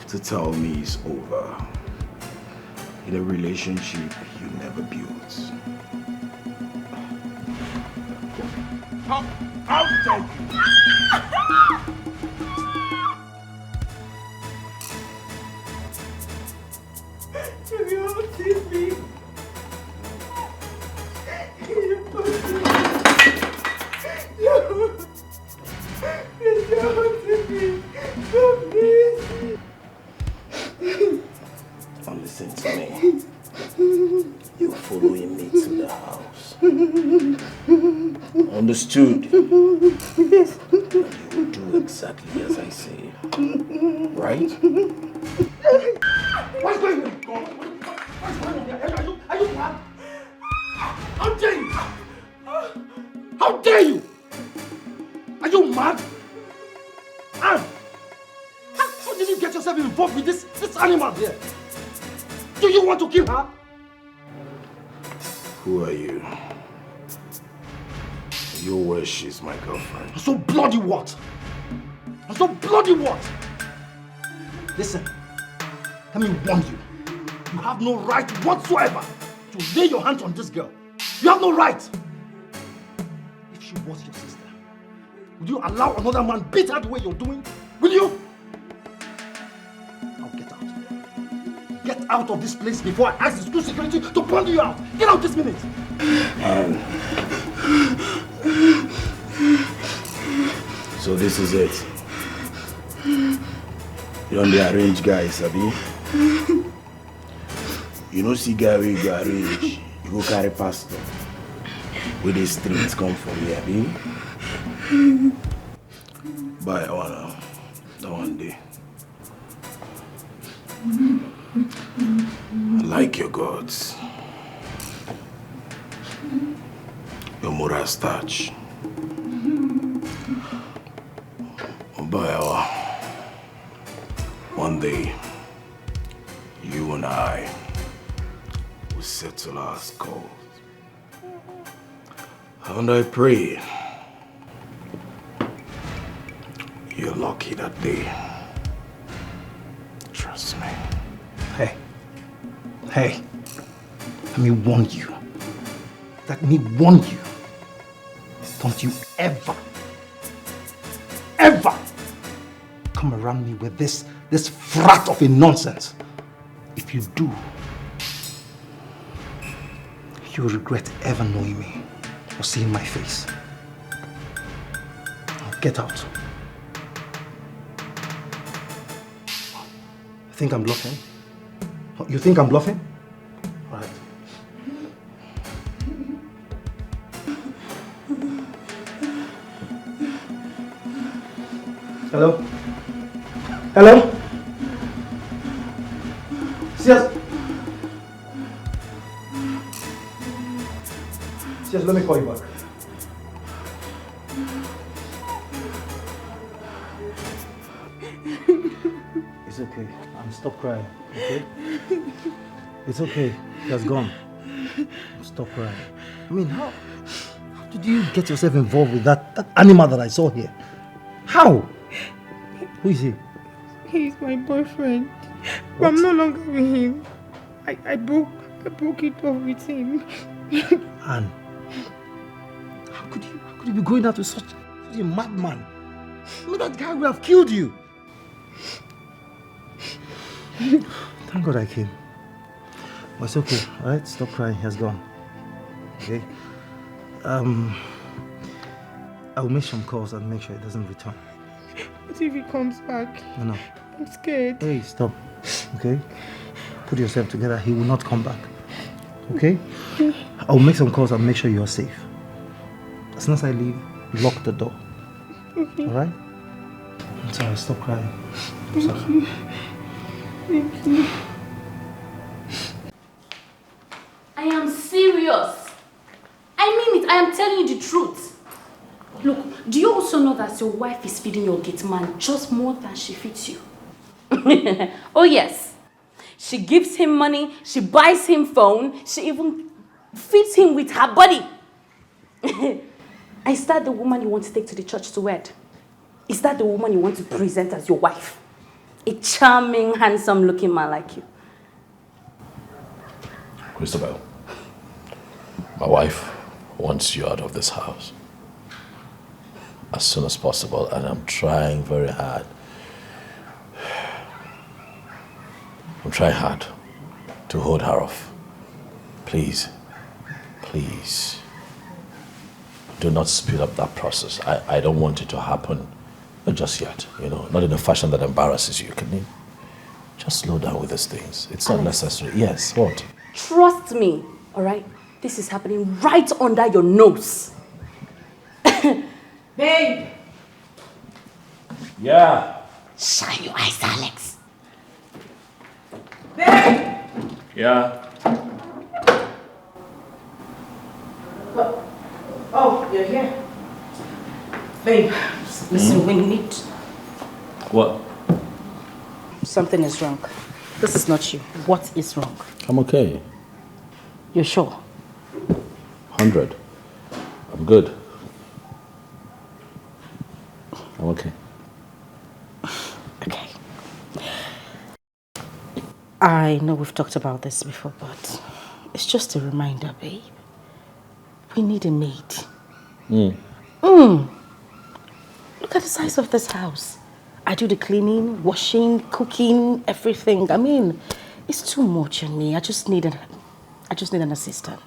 to tell me it's over in a relationship you never built? How dare you? You hurting me. You hurting me. Please, you're hurting me. No, please. Now listen to me. You're following me to the house. Understood? Yes. And you will do exactly as I say. Right? What's going on? What's going on here? Are you mad? How dare you? How dare you? Are you mad? Anne! How did you get yourself involved with this animal here? Do you want to kill her? Who are you? You're where she's my girlfriend. So bloody what? So bloody what? Listen, let me warn you. You have no right whatsoever to lay your hands on this girl. You have no right. If she was your sister, would you allow another man beat her the way you're doing? Will you? Now get out. Get out of this place before I ask the school security to pound you out. Get out this minute. So this is it. You don't dey arrange guys, abi? You know see guy wey go arrange, you go carry pastor. With the streets come for me, abi? Bye, I wanna. That one day. I like your gods. Your moral starch. But one day, you and I will settle our scores. And I pray you're lucky that day. Trust me. Hey, let me warn you. Let me warn you. Don't you ever come around me with this frat of a nonsense. If you do, you'll regret ever knowing me or seeing my face. Now get out. Think I'm bluffing? You think I'm bluffing? All right. Hello? Hello? Yes. Yes, let me call you back. It's okay. Stop crying, okay? It's okay. He has gone. Stop crying. I mean, how did you get yourself involved with that animal that I saw here? How? Who is he? He's my boyfriend. But I'm no longer with him. I broke it off with him. Anne, how could you be going out with such a madman? I mean, that guy would have killed you. Thank God I came. But it's okay, alright? Stop crying, he has gone. Okay? I will make some calls and make sure he doesn't return. What if he comes back? No. I'm scared. Hey, stop. Okay? Put yourself together, he will not come back. Okay? I will make some calls and make sure you are safe. As soon as I leave, lock the door. Okay. Alright? I'm sorry, stop crying. I'm sorry. Thank you. Thank you. I am serious. I mean it. I am telling you the truth. Look, do you also know that your wife is feeding your gate man just more than she feeds you? Oh yes. She gives him money, she buys him phone, she even feeds him with her body. Is that the woman you want to take to the church to wed? Is that the woman you want to present as your wife? A charming, handsome-looking man like you. Christabel, my wife wants you out of this house as soon as possible, and I'm trying very hard. I'm trying hard to hold her off. Please, please, do not speed up that process. I don't want it to happen just yet, not in a fashion that embarrasses you. Can you just slow down with these things? It's not necessary. Yes, what? Trust me, all right? This is happening right under your nose. Babe! Yeah. Shine your eyes, Alex. Babe! Yeah. Oh, you're here. Babe, listen, we need... What? Something is wrong. This is not you. What is wrong? I'm okay. You're sure? 100. I'm good. I'm okay. Okay. I know we've talked about this before, but it's just a reminder, babe. We need a maid. Look at the size of this house. I do the cleaning, washing, cooking, everything. I mean, it's too much on me. I just need an assistant.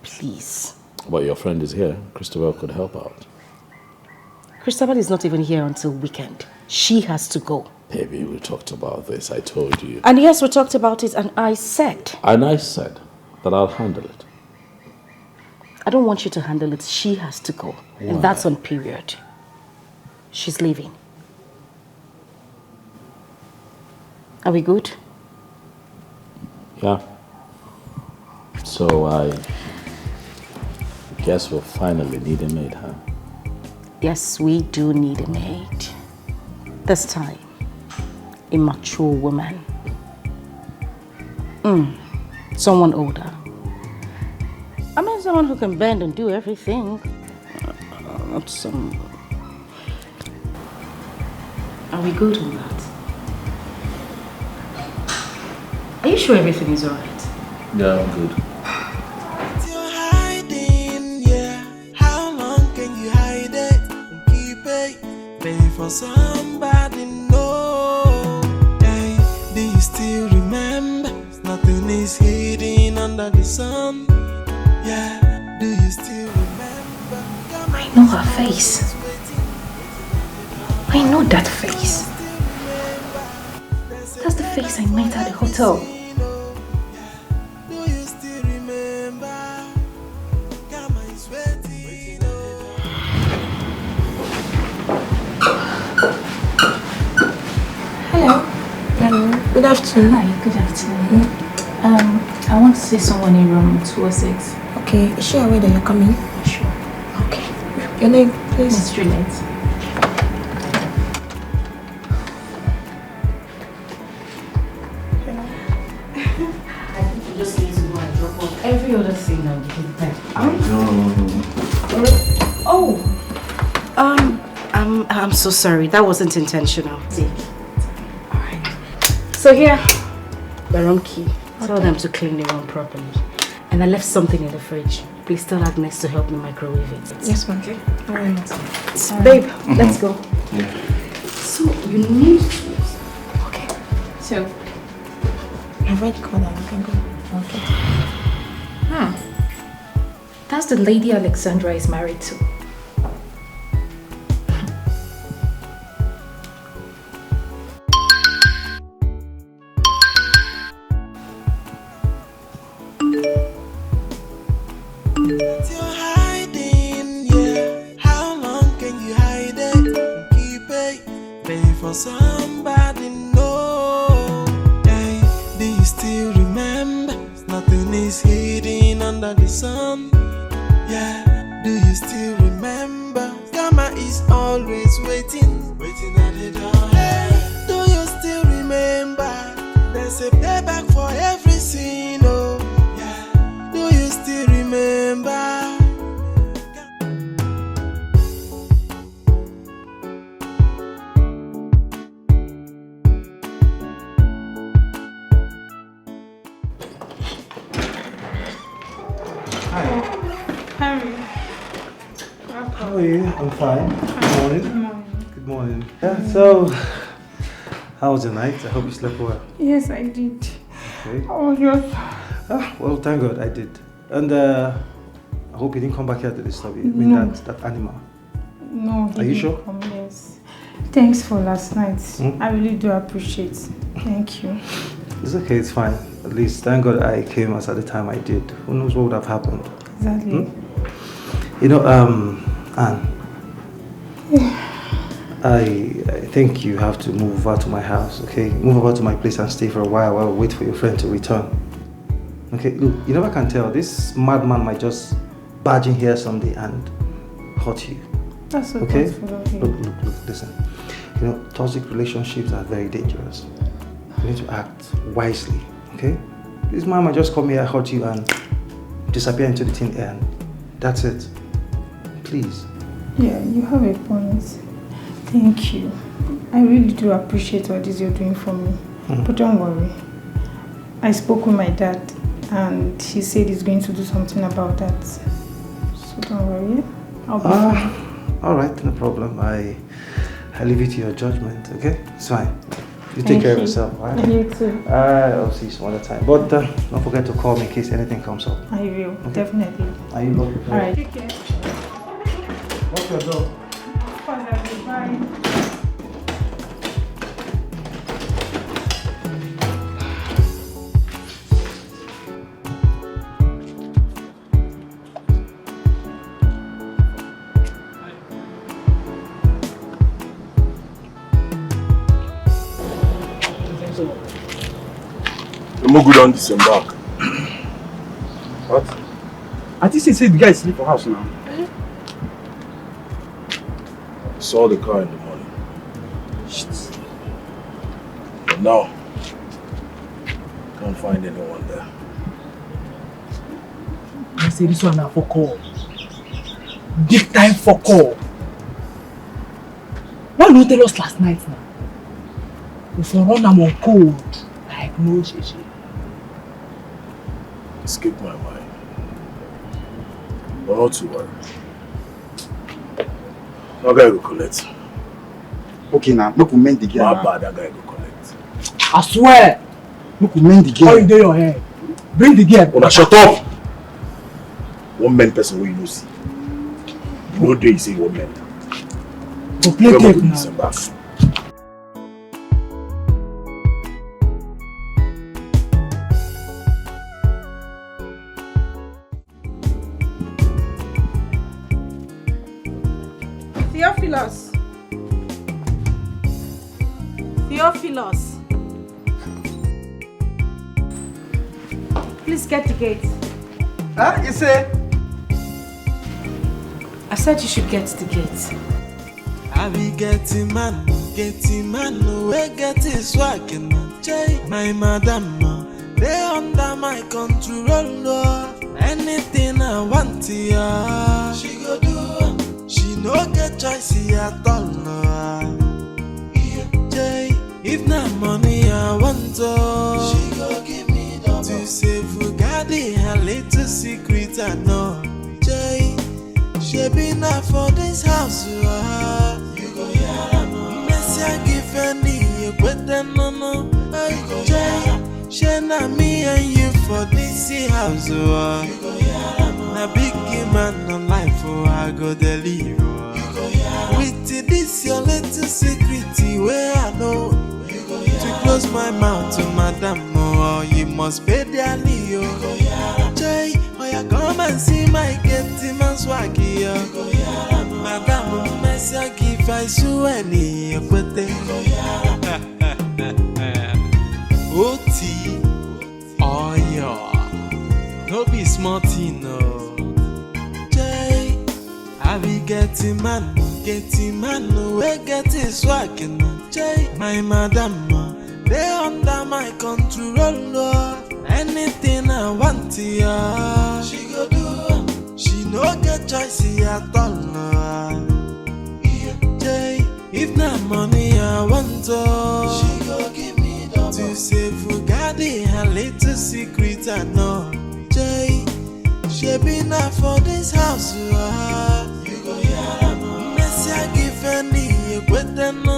Please. But your friend is here. Christabel could help out. Christabel is not even here until weekend. She has to go. Baby, we talked about this. I told you. And yes, we talked about it and I said. And I said that I'll handle it. I don't want you to handle it. She has to go. Why? And that's on period. She's leaving. Are we good? Yeah. So I guess we'll finally need a maid, huh? Yes, we do need a maid. This time, a mature woman. Someone older. I mean, someone who can bend and do everything. Not some... Are we good on that? Are you sure everything is alright? Yeah, I'm good. You're hiding, yeah. How long can you hide it and keep it? Pay for somebody, no. Hey, do you still remember? Nothing is hidden under the sun. Yeah, do you still remember? I know her face. I know that face. That's the face I met at the hotel. Hello. Good afternoon. Hi, good afternoon. I want to see someone in room 206. Okay, is she aware that you're coming? Sure. Okay. Your name, please? Miss Juliet. Just need to go and drop off every other thing now because Oh! I'm so sorry. That wasn't intentional. Alright. So here, the room key. Tell them to clean the room properly. And I left something in the fridge. Please tell Agnes to help me microwave it. Yes, ma'am. Okay. Alright. Babe, let's go. Yeah. So, you need to... Okay. So, I've already called her. You can go. Okay. That's the lady Alexandra is married to. You're hiding, yeah. How long can you hide it and keep it? Pay for somebody, no. Hey, do you still remember? Nothing is hidden under the sun. Yeah, do you still remember? Karma is always waiting at the door. Hey, do you still remember? There's a payback for every sin, oh. Yeah, do you still remember? Harry. How are you? I'm fine. Good morning. Good morning. Yeah, so, how was the night? I hope you slept well. Yes, I did. Okay. Oh, yes. Well, thank God I did. And I hope you didn't come back here to disturb you. I mean, No. that animal. No. Are you sure? Yes. Thanks for last night. Hmm? I really do appreciate it. Thank you. It's okay, it's fine. At least, thank God I came at the time I did. Who knows what would have happened? Exactly. You know, Anne, I think you have to move over to my house, okay? Move over to my place and stay for a while we wait for your friend to return. Okay, look, you never can tell. This madman might just barge in here someday and hurt you. That's so okay? thoughtful of you. Look, listen. You know, toxic relationships are very dangerous. You need to act wisely, okay? This man might just come here, hurt you, and disappear into the thin air. And that's it. Please. Yeah, you have a point. Thank you. I really do appreciate what it is you're doing for me. But don't worry. I spoke with my dad and he said he's going to do something about that. So don't worry. I'll be fine. Alright, no problem. I leave it to your judgment, okay? It's fine. You take care of yourself, alright? You too. I'll see you some other time. But don't forget to call me in case anything comes up. I will, Okay. definitely. Are you looking? Alright. Take care. What's your door? Of course, The more good on disembark. What? I think he said the guy is sleep for house now. I saw the car in the morning. Shit. But now, can't find anyone there. I say this one now for call. Big time for call. Why not tell us last night now? If we run them on cold, like no shishi. Escaped my mind. But not to worry. That guy will collect. Okay now, look we mend the gear. My bad, that guy will collect. I swear! Look we mend the gear. How you do your hair? Bring the gear. Una shut up! One man person who you know see. You know they say one man. Go play tape now. Theophilus. Theophilus. Please get the gate. Huh? You say? I said you should get the gate. I be getting man, we get his swag and my madam, they under my control. Anything I want, yeah, she go do. She no get choice at all. If not money I want, she go give me double. To save Fugadi, her little secret I know. She been out for this house, you go hear no. Messi I give any, you better no. She na me and you for this house, you go hear no. Na big man on life, I go deliver. With this your little secret, where I know. To close my mouth to madam, oh, you must pay the Leo. Jay, oh, you come and see my getty man swaggy. Madam, Messi, I give I swear, but they Oti, oh, yeah, no be smarty, no. Jay, I be getting man, we get his swag. Jay, my madam, they under my control. Anything I want, yeah, she go do. She no get choice at all. Jay, if not money I want, she go give me double. To save Fugadi, her little secret I know. Jay, she been out for this house, you go hear no. Messi I give any, you better no.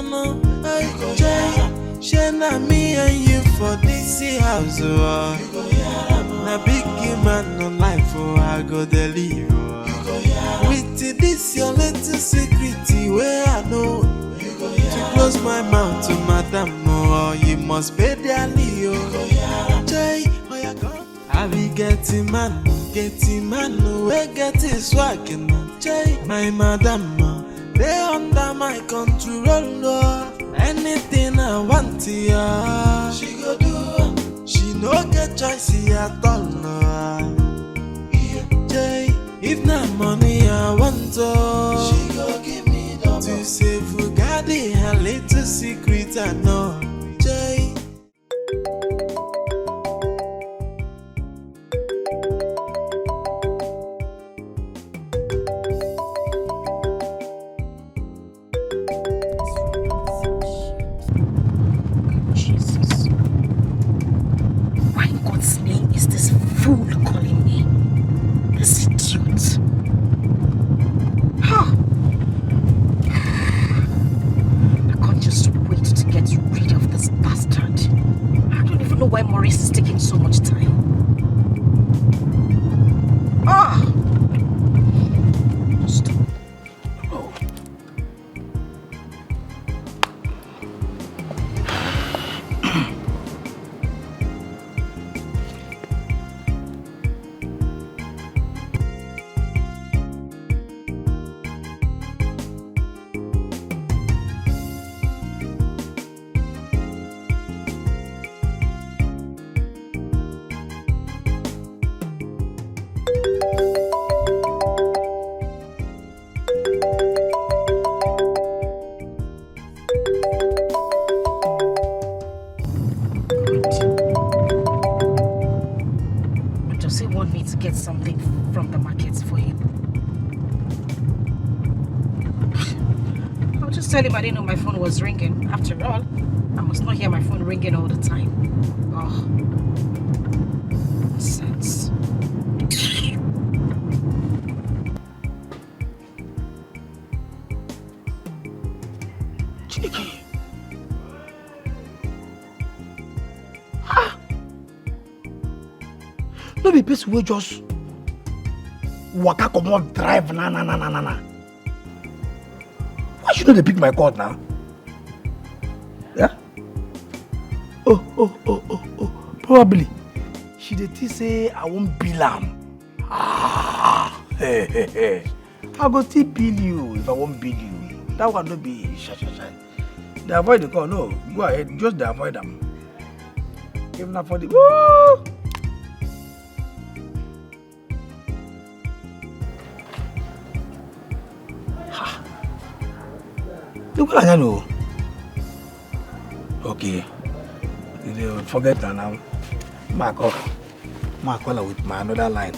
Jay, she na me and you for this house, na big man on life, I go deliver. With this your little secret, where I know. To close my mouth to madam, oh, you must pay the Leo. Jay, oh, you go. I be getting man, we get his swag. Jay, my madam, they under my control. Anything I want, yeah, she go do. She no get choice at all. Jay, if not money I want, she go give me double. To save Fugadi, her little secret I know. Jay. something from the market for him. I'll just tell him I didn't know my phone was ringing. After all, I must not hear my phone ringing all the time. Oh, nonsense. Dikeh. No be person wey just waka comot drive na. Why you no dey pick my call now? Yeah? Oh. Probably she dey think say I wan bill am. Hey. I go still bill you if I wan bill you. That one no be shy. They avoid the call, no. Go ahead, just dey avoid them. If not for the woo! Look at you. Okay. You forget that now. Mark call her with my another line.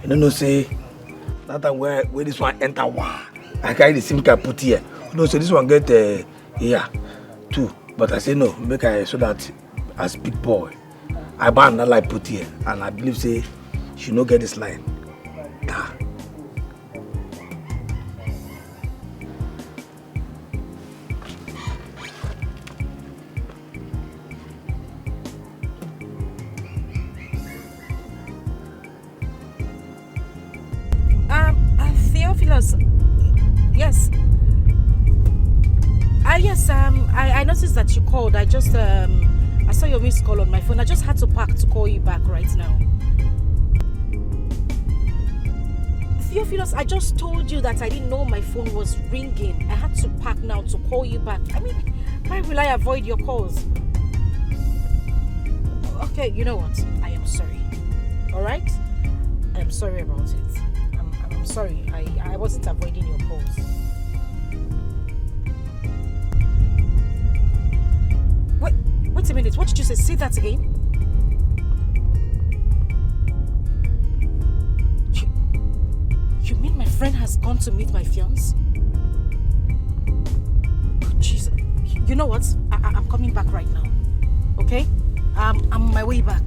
You don't know say that time where this one enter one. I carry the SIM card put here. You know, so this one get here too. But I say no, make I so that as big boy, I buy another line put here, and I believe say she no get this line. Theophilus, yes. Yes, I noticed that you called. I just, I saw your missed call on my phone. I just had to park to call you back right now. Theophilus, I just told you that I didn't know my phone was ringing. I had to park now to call you back. I mean, why will I avoid your calls? Okay, you know what? I am sorry. Alright? I am sorry about it. I'm sorry. I wasn't avoiding your calls. Wait a minute. What did you say? Say that again. You mean my friend has gone to meet my fiancé? Oh, Jesus. You know what? I'm coming back right now. Okay? I'm on my way back.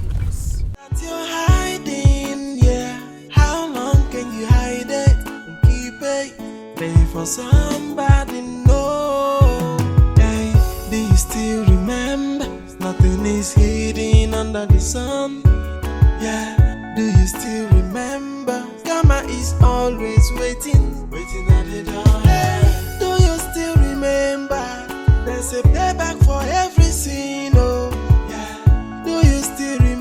Goodness. That you're hiding, yeah. How long can you hide it and keep it? Pay for somebody, no. Hey, do you still remember? Nothing is hidden under the sun. Yeah, do you still remember? Karma is always waiting at the door. Hey, do you still remember? There's a payback for every sin, oh. Yeah, do you still remember?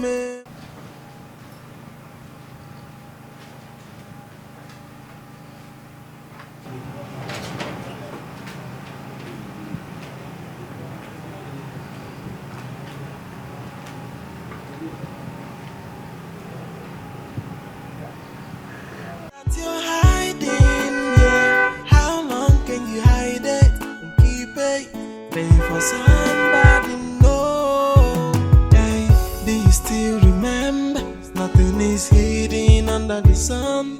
You're hiding, yeah. How long can you hide it and keep it? Pay for somebody, no. Hey, do you still remember? Nothing is hidden under the sun.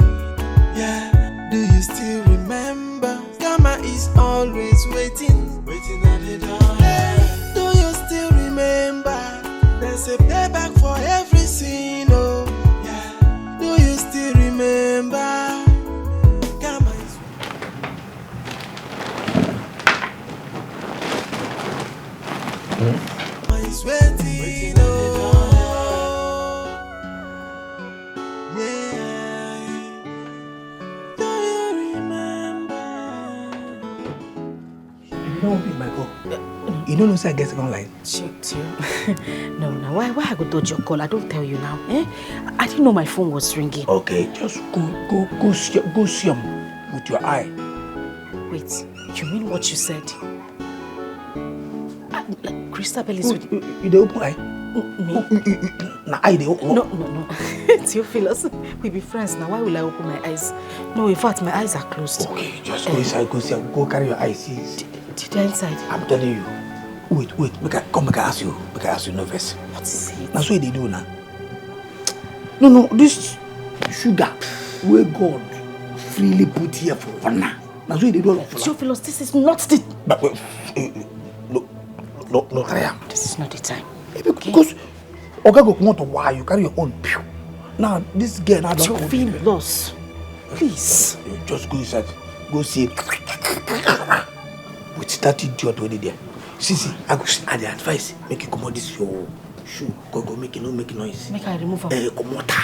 Yeah, do you still remember? Karma is always waiting at the door. Hey, do you still remember? There's a payback for every sin, oh. Yeah, do you still remember? Is waiting, oh. Yeah. Do you remember? You don't pick my call. You don't know say I get second line. Shit, you. No. Why I go dodge your call? I don't tell you now. I didn't know my phone was ringing. Okay, just go see him with your eye. Wait, you mean what you said? Christabel is with you. They open eye? Me? Now eye they open? No. Theophilus, we be friends now. Why will I open my eyes? No, in fact, my eyes are closed. Okay, just go inside, go see him. Go carry your eyes. Did I inside? I'm telling you. Wait. Make I ask you no first. What is it? That's what they do now. No, this sugar where God freely put here for honor. That's what they do. Theophilus, this is not the... No, Graham. This is not the time. Because Oga go come out to why you carry your own pew. Now this girl now don't Theophilus, please. Just go inside. Go see with that idiot already there. See, I the advice make you come out this your shoe. Go make it no make noise. Make I remove her. Come out.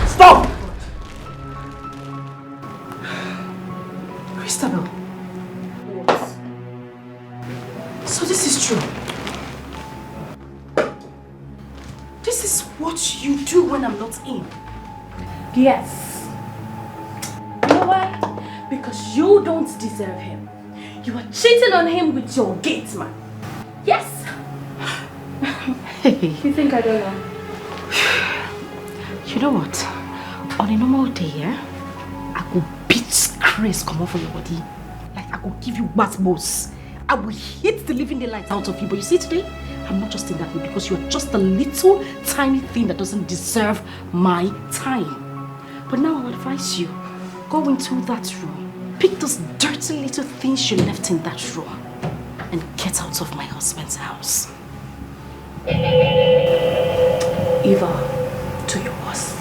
Stop! Christabel. What? So this is true. This is what you do when I'm not in. Yes. You know why? Because you don't deserve him. You are cheating on him with your gate man. Yes. You think I don't know? You know what? On a normal day, I could beat Chris come off of your body. Like I could give you basketballs. I will hit the living daylight out of you. But you see today, I'm not just in that mood because you're just a little tiny thing that doesn't deserve my time. But now I would advise you, go into that room, pick those dirty little things you left in that room, and get out of my husband's house. Eva. To your worst.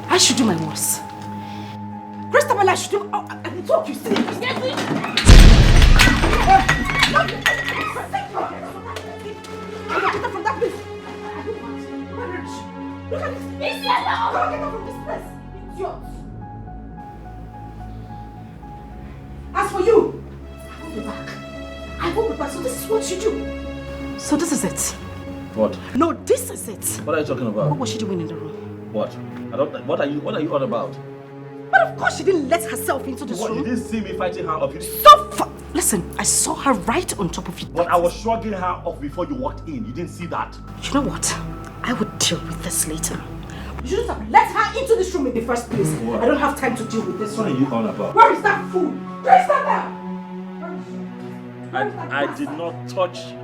I should do my worst. Christabel, I should do... Oh, I will talk you, see? Yes, please. Get up from that place. Look at this. Get up from this place. Idiot. As for you, I won't be back. I won't be back. So this is what you do. So this is it. What? No, this is it. What are you talking about? What was she doing in the room? What? I don't. What are you on about? But of course she didn't let herself into this room. You didn't see me fighting her off. Listen, I saw her right on top of you. But I was shrugging her off before you walked in. You didn't see that. You know what? I would deal with this later. You shouldn't have let her into this room in the first place. What? I don't have time to deal with this. What are you on about? Where is that fool? Where is that now? I did not touch.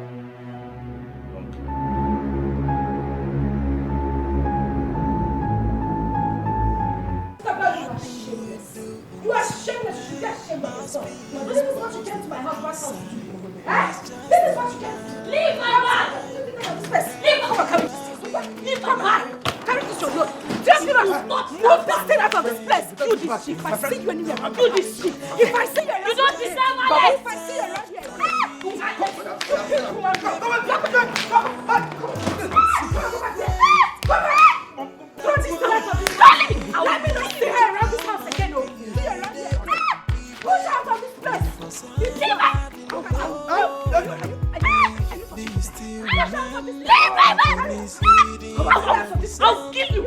You are shameless. You should get ashamed of yourself. This is what you came to my husband's house to do. This is what you came. Leave my bag. Leave my bag. Leave my bag. Carry this your load. Just move this thing out of this place. You this shit. If I see you anywhere, you this shit. If I see you, you don't deserve my life. If I see you around here, let me not see her around this house again. See her around here. Push her out of this place. You see her? I'll kill you.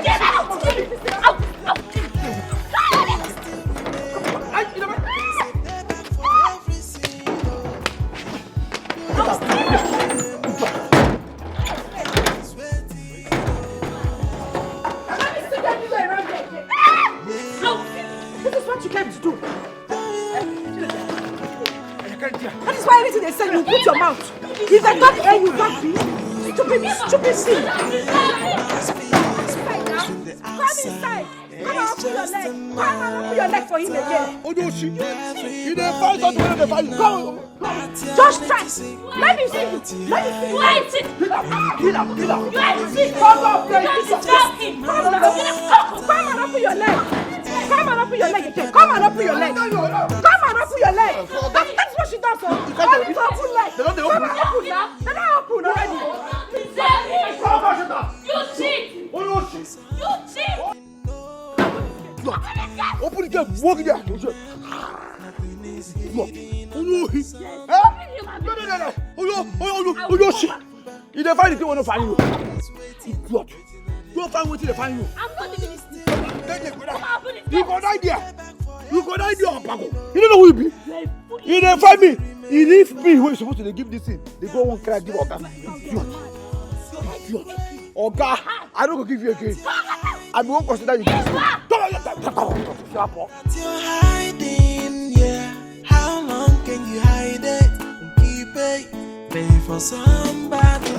Get out. This is what you came to do. That is why anything they say, you put your mouth. If they don't hear you, don't be. Stupid thing. Come inside. Come on, put your leg. Come on, put your leg for him again. Oh, no, she. You didn't find out when they find you. Come. Just try. Let me see you. Let me see you. Why is it? Get up. You are sick. Come on, You are disgusting. Come on, open your leg. Come on, open your leg again. Come on, open your leg. Come on, open your leg. That's what she does. Only to open leg. Come on, open now. They're not open already. You cheat. You cheat. Open the gate. Walk in there. You don't find it, you want to find you. Idiot. Don't find what they find you. I'm not leaving this. You got idea. You got idea, Paco. You don't know who you be. You didn't find me. You leave me who is supposed to give this thing. They go one cry, give Oga. Idiot. Oga, I don't go give you again. I won't consider you. You're hiding, yeah. How long can you hide it and keep it? Pay for somebody.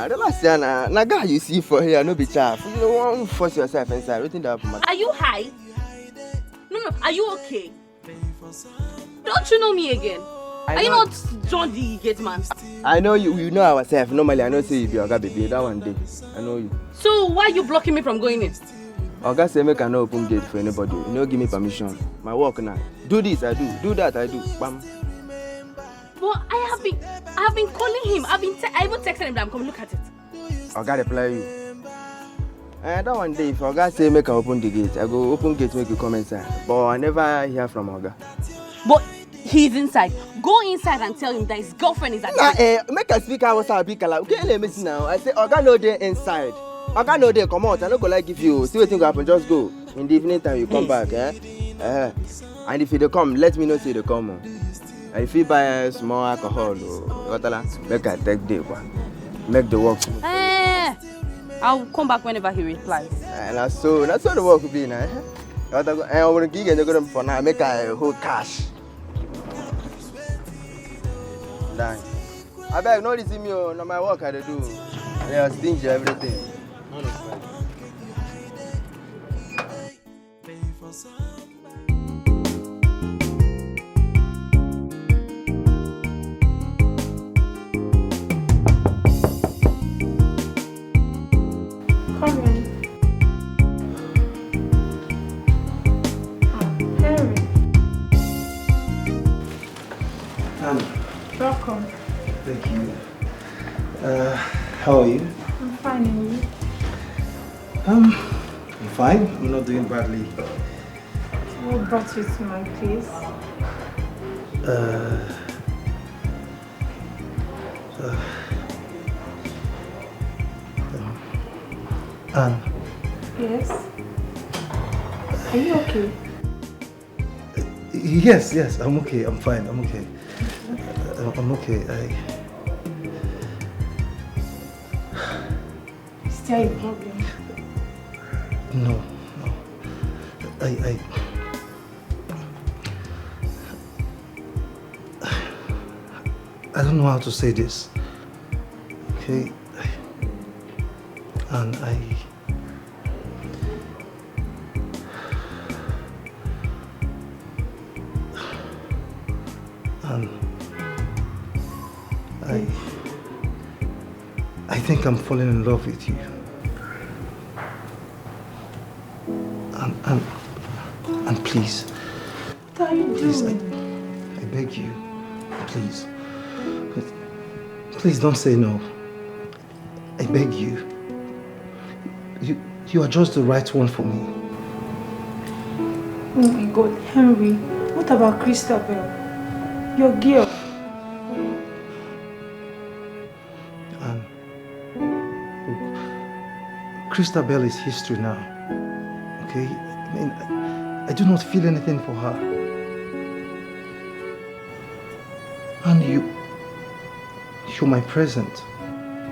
Relax, Yana. Now, guy, you see for here, no be chaff. You don't want to force yourself inside. Everything that happens. Are you high? No. Are you okay? Don't you know me again? Are you not John the gate man? I know you. You know ourselves. Normally, I know say you be Oga baby. That one day, I know you. So why are you blocking me from going in? Oga say make I no open gate for anybody. You no give me permission. My work now. Do this, I do. Do that, I do. Bam. But I have been calling him. I even texted him that I'm coming. Look at it. Oga reply you. That one day, if Oga say make I open the gate, I go open gate make you come inside. But I never hear from Oga. But he's inside. Go inside and tell him that his girlfriend is at the make a speaker was a big color. Okay, let me see now. I say Oga no dey inside. Oga no dey come out. I no go like give you. See what thing go happen. Just go. In the evening time you come back. And if they come, let me know say they come. If you buy small alcohol, make I take day. Make the work. I'll come back whenever he replies. That's so the work will be now. I want to give you for now. Make I hold cash. Dang. I beg, no this me, no my work I do. Yeah, stingy everything. Come in. Harry. Welcome. Thank you. How are you? I'm fine, and you? I'm fine. I'm not doing badly. What brought you to my place? Anne. Yes? Are you okay? Yes, I'm okay. I'm fine. I'm okay. I'm okay. Is there a problem? No. I don't know how to say this. Okay? And I think I'm falling in love with you. And please. What are you doing? I beg you. Please. Please don't say no. I beg you. You are just the right one for me. Oh my God, Henry. What about Christabel? Your girl. Christabel is history now. Okay? I mean, I do not feel anything for her. And you're my present.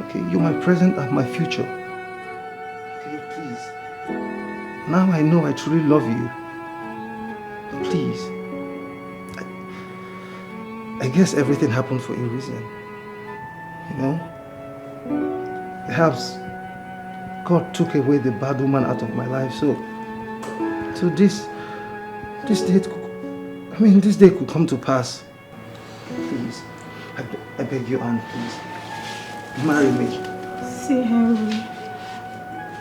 Okay? You're my present and my future. Okay, please. Now I know I truly love you. Please. I guess everything happened for a reason. You know? Perhaps God took away the bad woman out of my life, so this day could come to pass. Please, I beg you, Anne, please, marry me. See, Henry,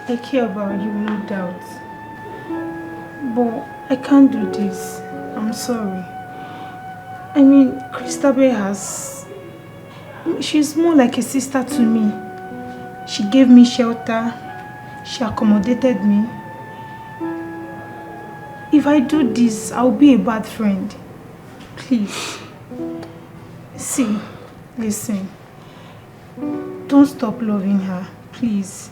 I care about you, no doubt. But I can't do this. I'm sorry. I mean, Christabel she's more like a sister to me. She gave me shelter. She accommodated me. If I do this, I'll be a bad friend. Please. See, listen. Don't stop loving her, please.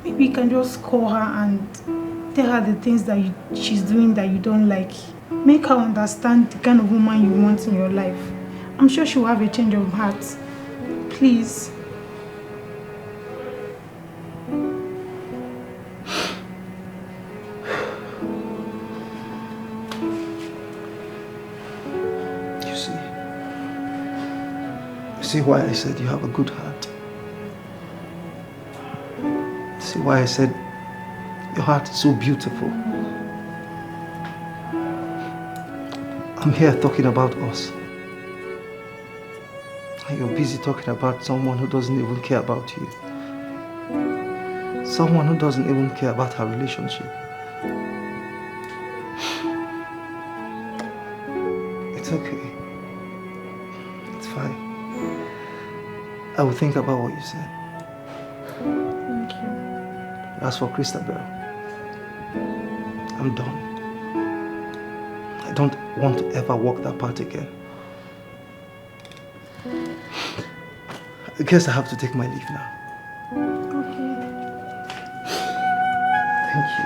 Maybe you can just call her and tell her the things that she's doing that you don't like. Make her understand the kind of woman you want in your life. I'm sure she'll have a change of heart. Please. See why I said you have a good heart? See why I said your heart is so beautiful? I'm here talking about us. And you're busy talking about someone who doesn't even care about you. Someone who doesn't even care about our relationship. It's okay. It's fine. I will think about what you said. Thank you. As for Christabel, I'm done. I don't want to ever walk that path again. I guess I have to take my leave now. Okay. Thank you.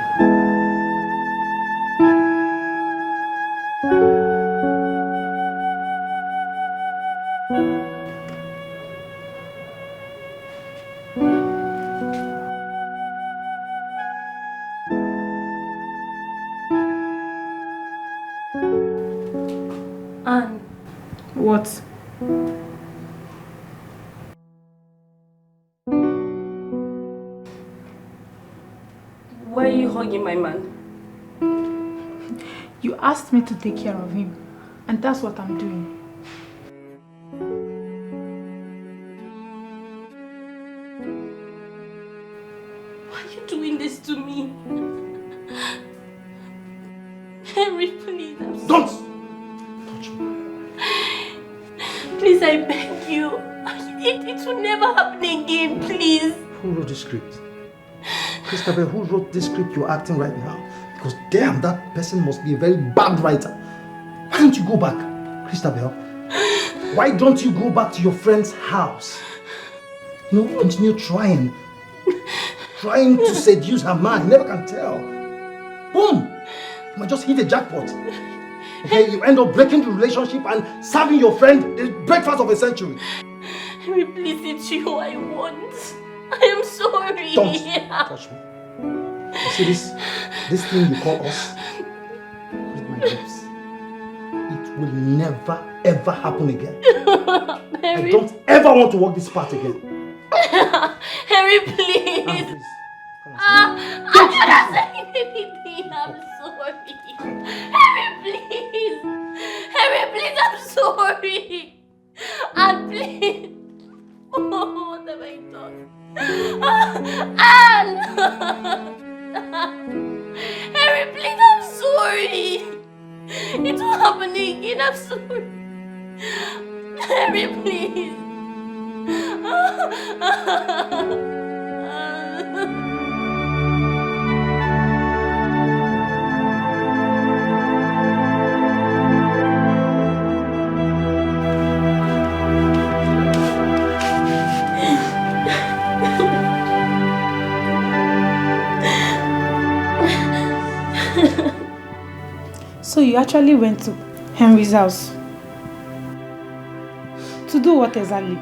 What? Why are you hugging my man? You asked me to take care of him, and that's what I'm doing. Why are you doing this to me? Henry, please. Don't! Please, I beg you. It will never happen again, please. Who wrote the script? Christabel, who wrote this script you're acting right now? Because damn, that person must be a very bad writer. Why don't you go back, Christabel? Why don't you go back to your friend's house? You know, continue trying to seduce her man. You never can tell. Boom! You might just hit a jackpot. Okay, you end up breaking the relationship and serving your friend the breakfast of a century. Henry, please, it's you I want. I am sorry. Don't touch me. You see this thing you call us? Read my lips. It will never ever happen again. I don't ever want to walk this path again. Harry, please. Please. I'm not saying anything. I'm sorry. Harry, please. Harry, please, I'm sorry. And please. Oh, what have I done? Anne! Harry, please, I'm sorry. It won't happen again. I'm sorry. Harry, please. So you actually went to Henry's house? To do what exactly?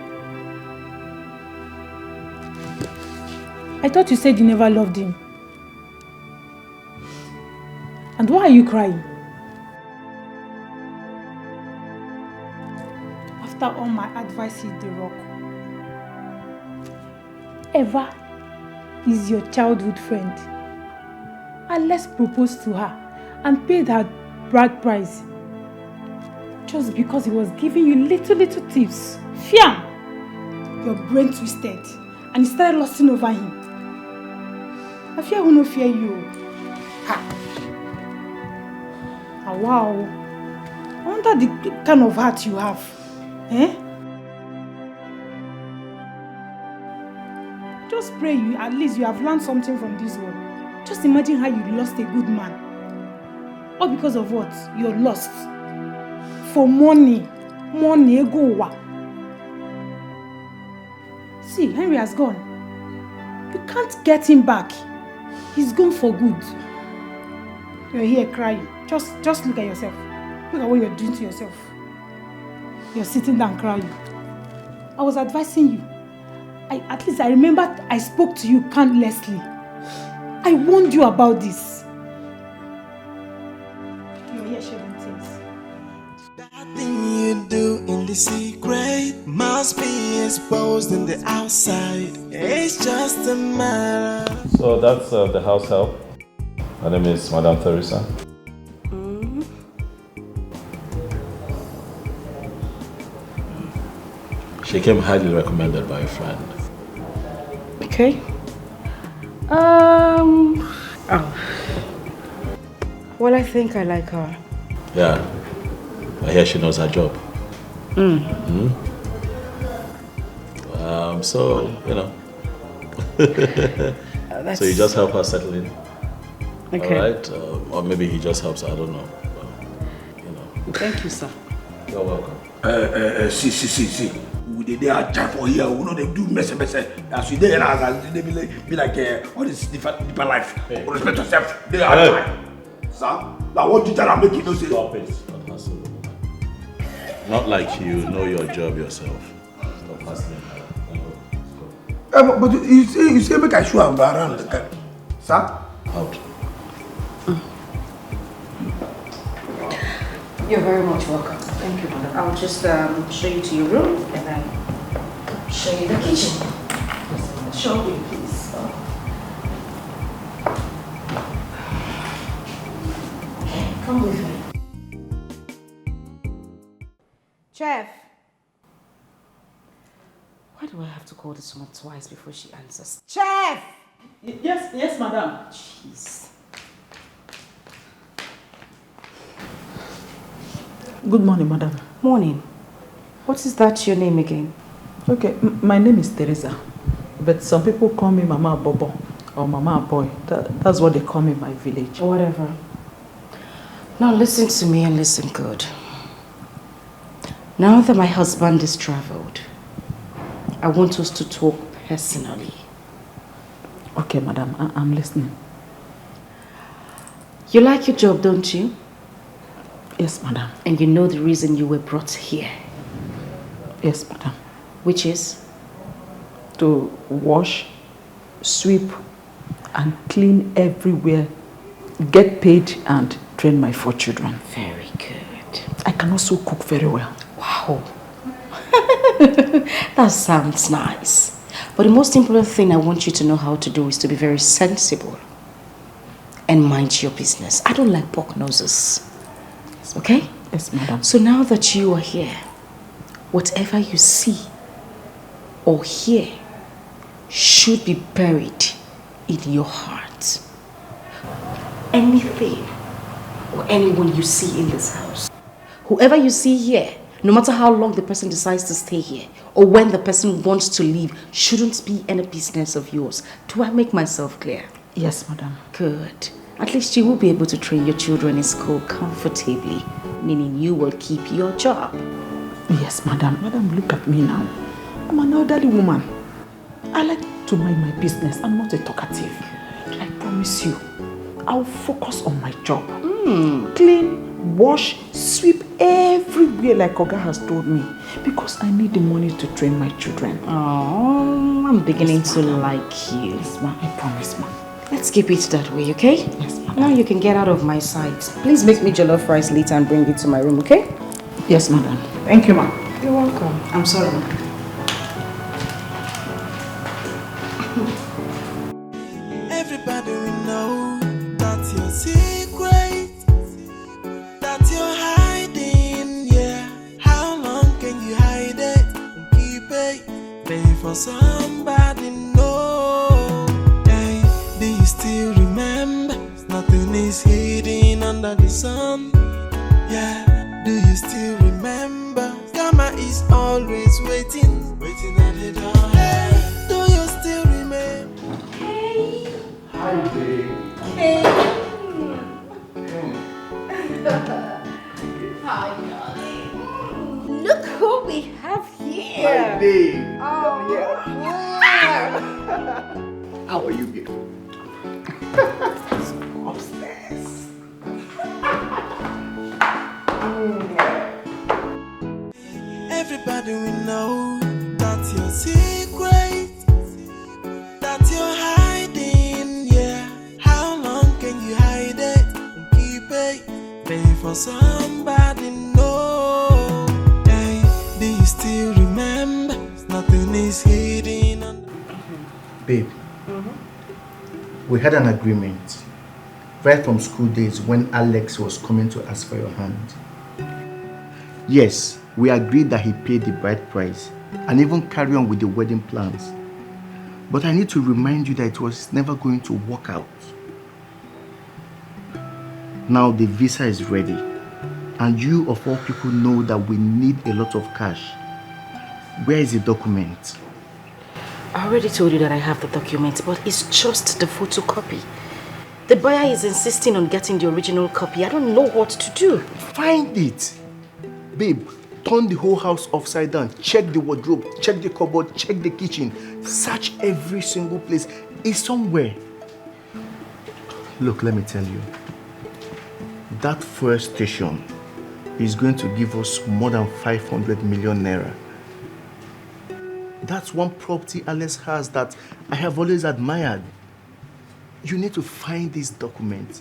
I thought you said you never loved him. And why are you crying? After all my advice hit the rock. Eva is your childhood friend. Alex proposed to her and paid her bride price just because he was giving you little tips. Fiam! Your brain twisted and you started lusting over him. I fear who no fear you. Ha! Ah, wow. I wonder the kind of heart you have. Eh? Just pray at least you have learned something from this one. Just imagine how you lost a good man. All because of what? You're lost. For money. Money, go. See, Henry has gone. You can't get him back. He's gone for good. You're here crying. Just look at yourself. Look at what you're doing to yourself. You're sitting down crying. I was advising you. At least I remember I spoke to you countlessly. I warned you about this. You're here shedding tears. That thing you do in the secret must be exposed in the outside. It's just a matter. So that's the house help. Her name is Madame Teresa. She came highly recommended by a friend. Okay. Well, I think I like her. Yeah. I hear she knows her job. So, you know. So you just help her settle in. Okay. Alright? Or maybe he just helps her, I don't know. But, you know. Thank you, sir. You're welcome. See. They are trying for here. We know they do mess. As we there, they be like all this different life. Hey. Respect yourself. They are trying. Sir, now what you tell them make you know say? Stop it. Not like you know your job yourself. Stop hustling. But you say make I show am around. Sir? Out. You're very much welcome. Thank you, madam. I'll just show you to your room and then show you the kitchen. Show me, please. Come with me. Chef. Why do I have to call this woman twice before she answers? Chef! Yes, madam. Jeez. Good morning, madam. Morning. What is that your name again? Okay, my name is Teresa. But some people call me Mama Bobo or Mama Boy. That's what they call me in my village. Whatever. Now listen to me and listen good. Now that my husband is traveled, I want us to talk personally. Okay, madam, I'm listening. You like your job, don't you? Yes, madam. And you know the reason you were brought here? Yes, madam. Which is? To wash, sweep, and clean everywhere, get paid, and train my 4 children. Very good. I can also cook very well. Wow. That sounds nice. But the most important thing I want you to know how to do is to be very sensible and mind your business. I don't like pork noses. Okay? Yes, madam. So now that you are here, whatever you see or hear should be buried in your heart. Anything or anyone you see in this house, whoever you see here, no matter how long the person decides to stay here or when the person wants to leave, shouldn't be any business of yours. Do I make myself clear? Yes, madam. Good. At least you will be able to train your children in school comfortably, meaning you will keep your job. Yes, madam. Madam, look at me now. I'm an elderly woman. I like to mind my business. I'm not a talkative. I promise you, I'll focus on my job. Clean, wash, sweep everywhere like Oga has told me. Because I need the money to train my children. Oh, I'm beginning to like you. Yes, ma'am. I promise, ma'am. Let's keep it that way, okay? Yes, ma'am. Now you can get out of my sight. Please make me jollof rice later and bring it to my room, okay? Yes, madam. Thank you, ma'am. You're welcome. I'm sorry, ma'am. Everybody will know that's your secret, that you're hiding, yeah. How long can you hide it and keep it? Pay for somebody know. Hey, do you still remember? Nothing is hidden under the sun. Yeah, do you still remember? Karma is always waiting at the door. Hey, do you still remember? Hi, babe. Hey. Dave. Oh. Yeah. How are you, babe? Upstairs. Everybody will know that's your secret, that you're hiding, yeah. How long can you hide it and keep it? Pay for somebody know. Hey, do you still remember? Nothing is hidden under. Babe, we had an agreement right from school days when Alex was coming to ask for your hand. Yes, we agreed that he paid the bride price and even carry on with the wedding plans. But I need to remind you that it was never going to work out. Now the visa is ready, and you of all people know that we need a lot of cash. Where is the document? I already told you that I have the document, but it's just the photocopy. The buyer is insisting on getting the original copy. I don't know what to do. Find it. Babe, turn the whole house upside down. Check the wardrobe, check the cupboard, check the kitchen. Search every single place. It's somewhere. Look, let me tell you. That first station is going to give us more than 500 million naira. That's one property Alex has that I have always admired. You need to find this document.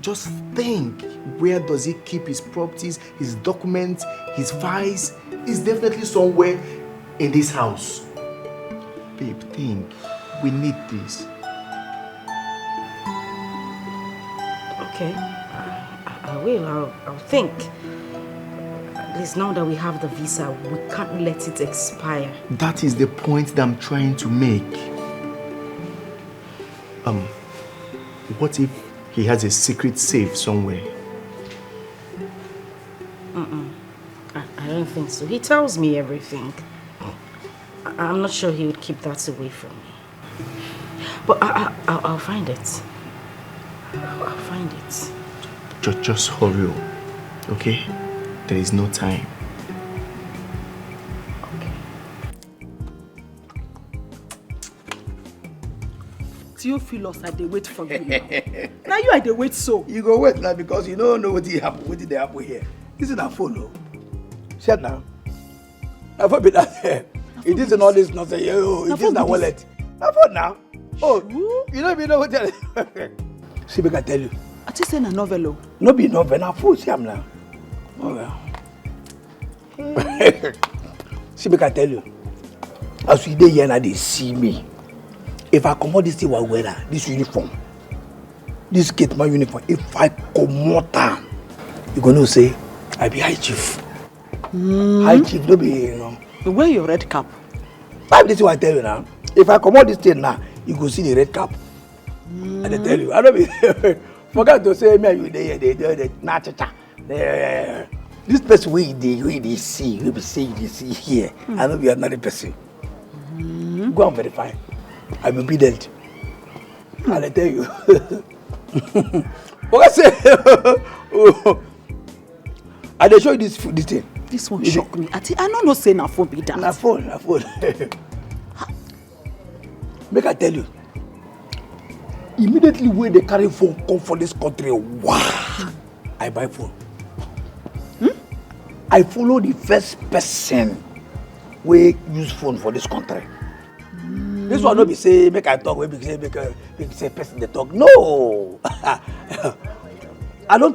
Just think, where does he keep his properties, his documents, his files? It's definitely somewhere in this house. Babe, think. We need this. Okay, I will. I'll think. At least now that we have the visa, we can't let it expire. That is the point that I'm trying to make. What if he has a secret safe somewhere? I don't think so. He tells me everything. I'm not sure he would keep that away from me. But I'll find it. I'll find it. Just hurry up, okay? There is no time. Theophilus, I dey wait for you now. Now you are the wait so. You go wait now because you don't know what happened. What did they happen here? This is a phone, no? Shut now. I thought be that. It isn't all this nonsense. Oh, it is the wallet. I thought now. Oh, you don't even know what tell. See, I can tell you. I just send a novel. No be novel. Now phone, see, I'm now. Oh well. See, I can tell you. As we dey here now, they see me. If I come out this thing, this uniform, this Gateman uniform, if I come out, you're going to say, I be high chief. High chief, no be, you know. You wear your red cap. This is what I tell you now. If I come out this thing now, you go see the red cap. And I tell you, I don't be, forget to say, me, you they nah-cha-cha. This person we they see, we be saying they see here. I don't be another person. Go and verify. I'm obedient. And I tell you. What I say? I dey show you this thing. This one shock me. I don't know say na phone be that. Na phone. Make I tell you. Immediately when they carry phone come for this country, wow! I buy phone. I follow the first person we use phone for this country. This one no be say make I talk, we be say person they talk. No.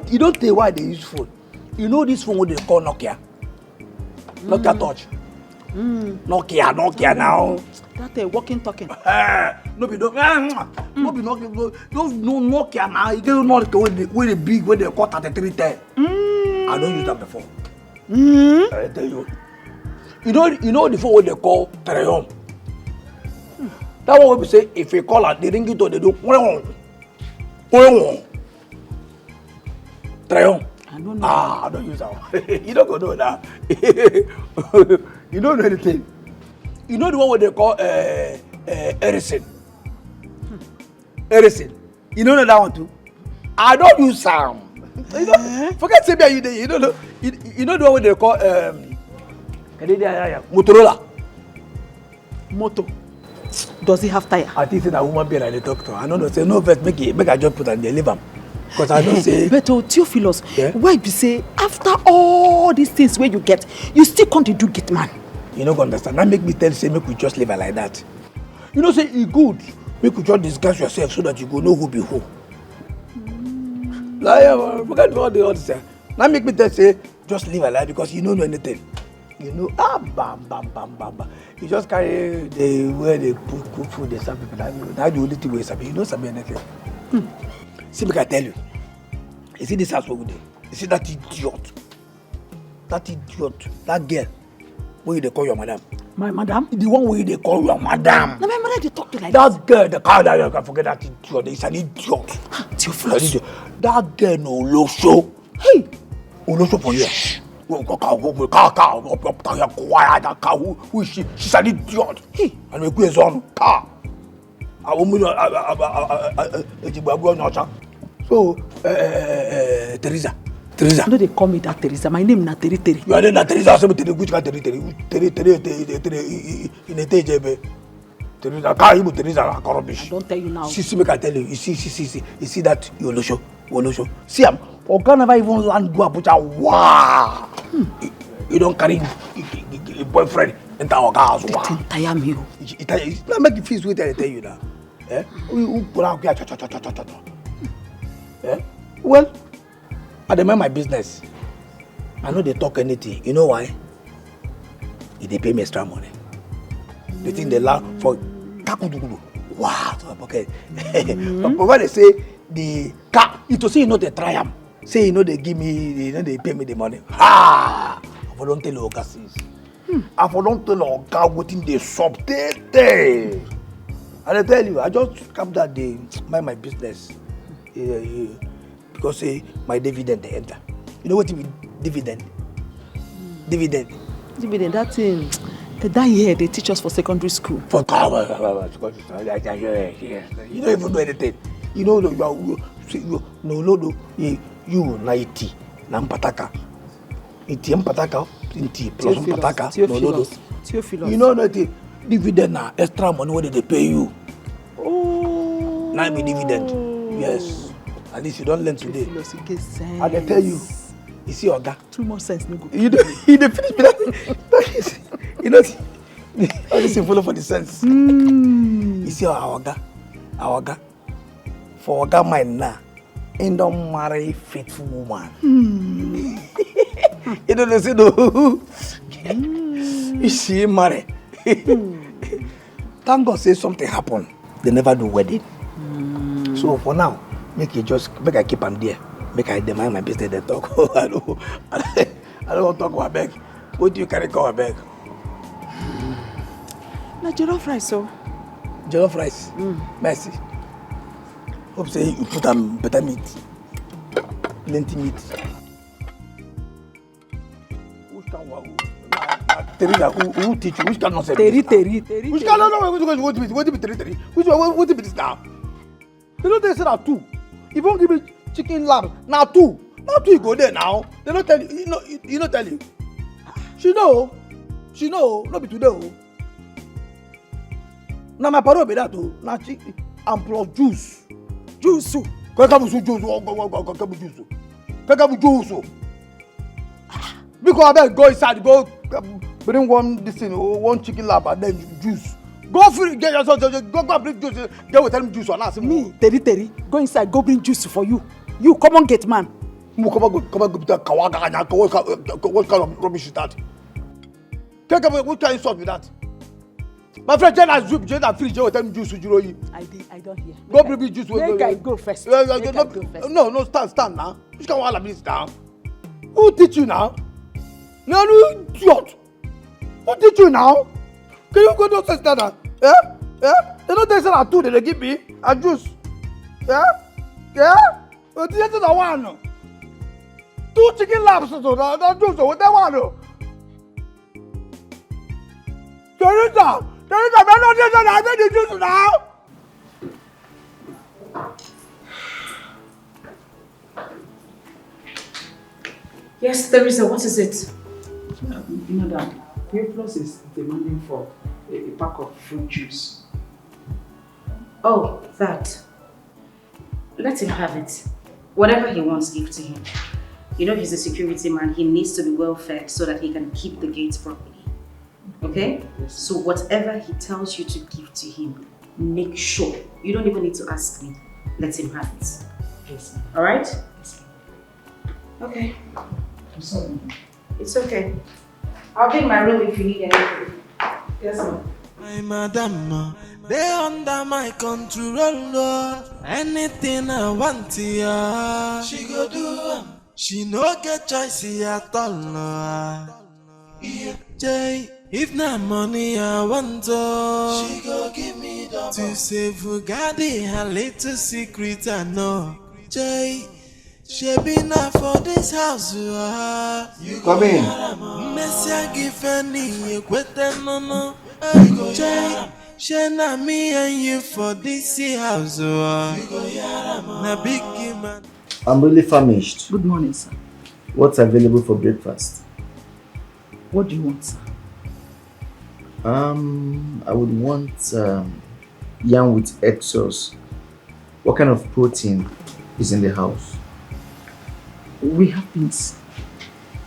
You don't tell why they use phone. You know this phone what they call Nokia. Nokia touch. Nokia now. That walking talking. No be Nokia. Those no Nokia now. You get Nokia with the big when they call 3310. I don't use that before. I tell you. You know the phone what they call Betrayal. That one we say if you call her, they ring it or they do Betrayal. I don't know. I don't use that one. You don't go know that. You don't know anything. You know the one what they call Edison. Edison. You don't know that one too? I don't use sound. You know, forget say you don't know. You know the one what they call Motorola. Motor. Does he have tire? I think say that woman be like the doctor. I know say no vet make I just put and they leave him. Because I don't say. But Theophilus, why be say after all these things where you get, you still can't do get man? You don't understand. That make me tell say make we just leave her like that. You know say it good. Make you just disguise yourself so that you go know who be who. Like, forget all the other stuff. Now make me tell say just leave her like because you don't know anything. You know, bam. You just carry the where they cook food, they serve people. That's the only thing we serve. You don't serve anything. See, make I tell you. You see this house over there? You see that idiot? That girl. Where they call your madam? My madam? The one where they call your madam. No, my mother, they talk to like that girl, the car that you can forget that idiot. It's an idiot. Theophilus. That girl no Olosho. Hey! Olosho for you. Who is she? She's an idiot. Hey! And we go on car. So, Teresa. No, they call me that Teresa. My name is not Teri. You are not Teresa. So, which can Teri in a TJB. Teresa, can't Teresa. I don't tell you now. See, make I tell you. You see that you Olosho. See, I'm never even land go Abuja. Wow. You don't carry a boyfriend into our house. Wow. Tire me. It make you feel sweet. I tell you now. Well, I mind my business. I know they talk anything. You know why? They pay me extra money. They think they laugh for kakudukudu. Wow, okay. But when they say the car, it will say you know they try them. Say you know they give me, they pay me the money. Ha! I don't tell you overseas. I don't tell you what in the subtate. And I tell you, I just come that day, mind my business. Because my dividend they enter. You know what you mean? Dividend. Dividend, that thing. That year they teach us for secondary school. For you don't even know anything. You know you na iti na mpataka. Iti mpataka, iti plus mpataka. Theophilus. You know that dividend na extra money what they pay you. Oh. Now be dividend. Yes. At least you don't learn today. I can tell you. You see Oga. Too much sense, no good. You finish with that. You know, all this is follow for the sense. You see our Oga. For Oga mind now, he don't marry faithful woman. You don't say no. You see him marry. Thank God say something happen. They never do wedding. So for now, make I keep them there. Make I demand my business. They talk. I don't want to talk about beg. What do you carry go beg? Na jollof rice, so. Jollof rice. Merci. Hope say you put them better meat, plenty meat. Teresa, who teach you? Which can not say Teri. Which can no? What be Teri? What be this now? They don't say that two. If you won't give me chicken lamb, now two you go there now. They don't tell you. You don't tell you. She know. Not be today. Now my parole be that too. Now chicken and plus juice. Juice. Because I better go inside, go bring one chicken lamb and then juice. Go for it, get yourself, go bring juice. They will tell me juice or not. Me, Teri, go inside, go bring juice for you. You come on, get man. Come on, what kind of rubbish is that? What kind of stuff is that? My friend, Jenna fridge, tell me juice. I don't hear. Go bring me juice. Make I go first. No, stand now. Which can one this now? Who teach you now? No, idiot. Who teach you now? Can you go to that? Yeah? They don't say that two, they give me a juice. Yeah? But this is the one. 2 chicken laps, so that juice, what they want. Teresa, I'm not just I made the juice now. Yes, Teresa, what is it? Madam, Theophilus is demanding for pack of fruit juice. Oh, that. Let him have it. Whatever he wants, give to him. You know he's a security man. He needs to be well fed so that he can keep the gates properly. Okay? Yes. So whatever he tells you to give to him, make sure. You don't even need to ask me. Let him have it. Yes. Alright? Yes. Okay. I'm sorry. It's okay. I'll be in my room if you need anything. Yes, ma'am. My madam, they under my control. Anything I want, yeah, she go do. She no get choice at all. Jay, if not money I want, she go give me double. To save Ugadi, her little secret I know. Jay, she been out for this house. You come in. Messia give any equate no. Jay, she na me and you for this house. Na big man. I'm really famished. Good morning, sir. What's available for breakfast? What do you want, sir? I would want yam with egg sauce. What kind of protein is in the house? We have beans.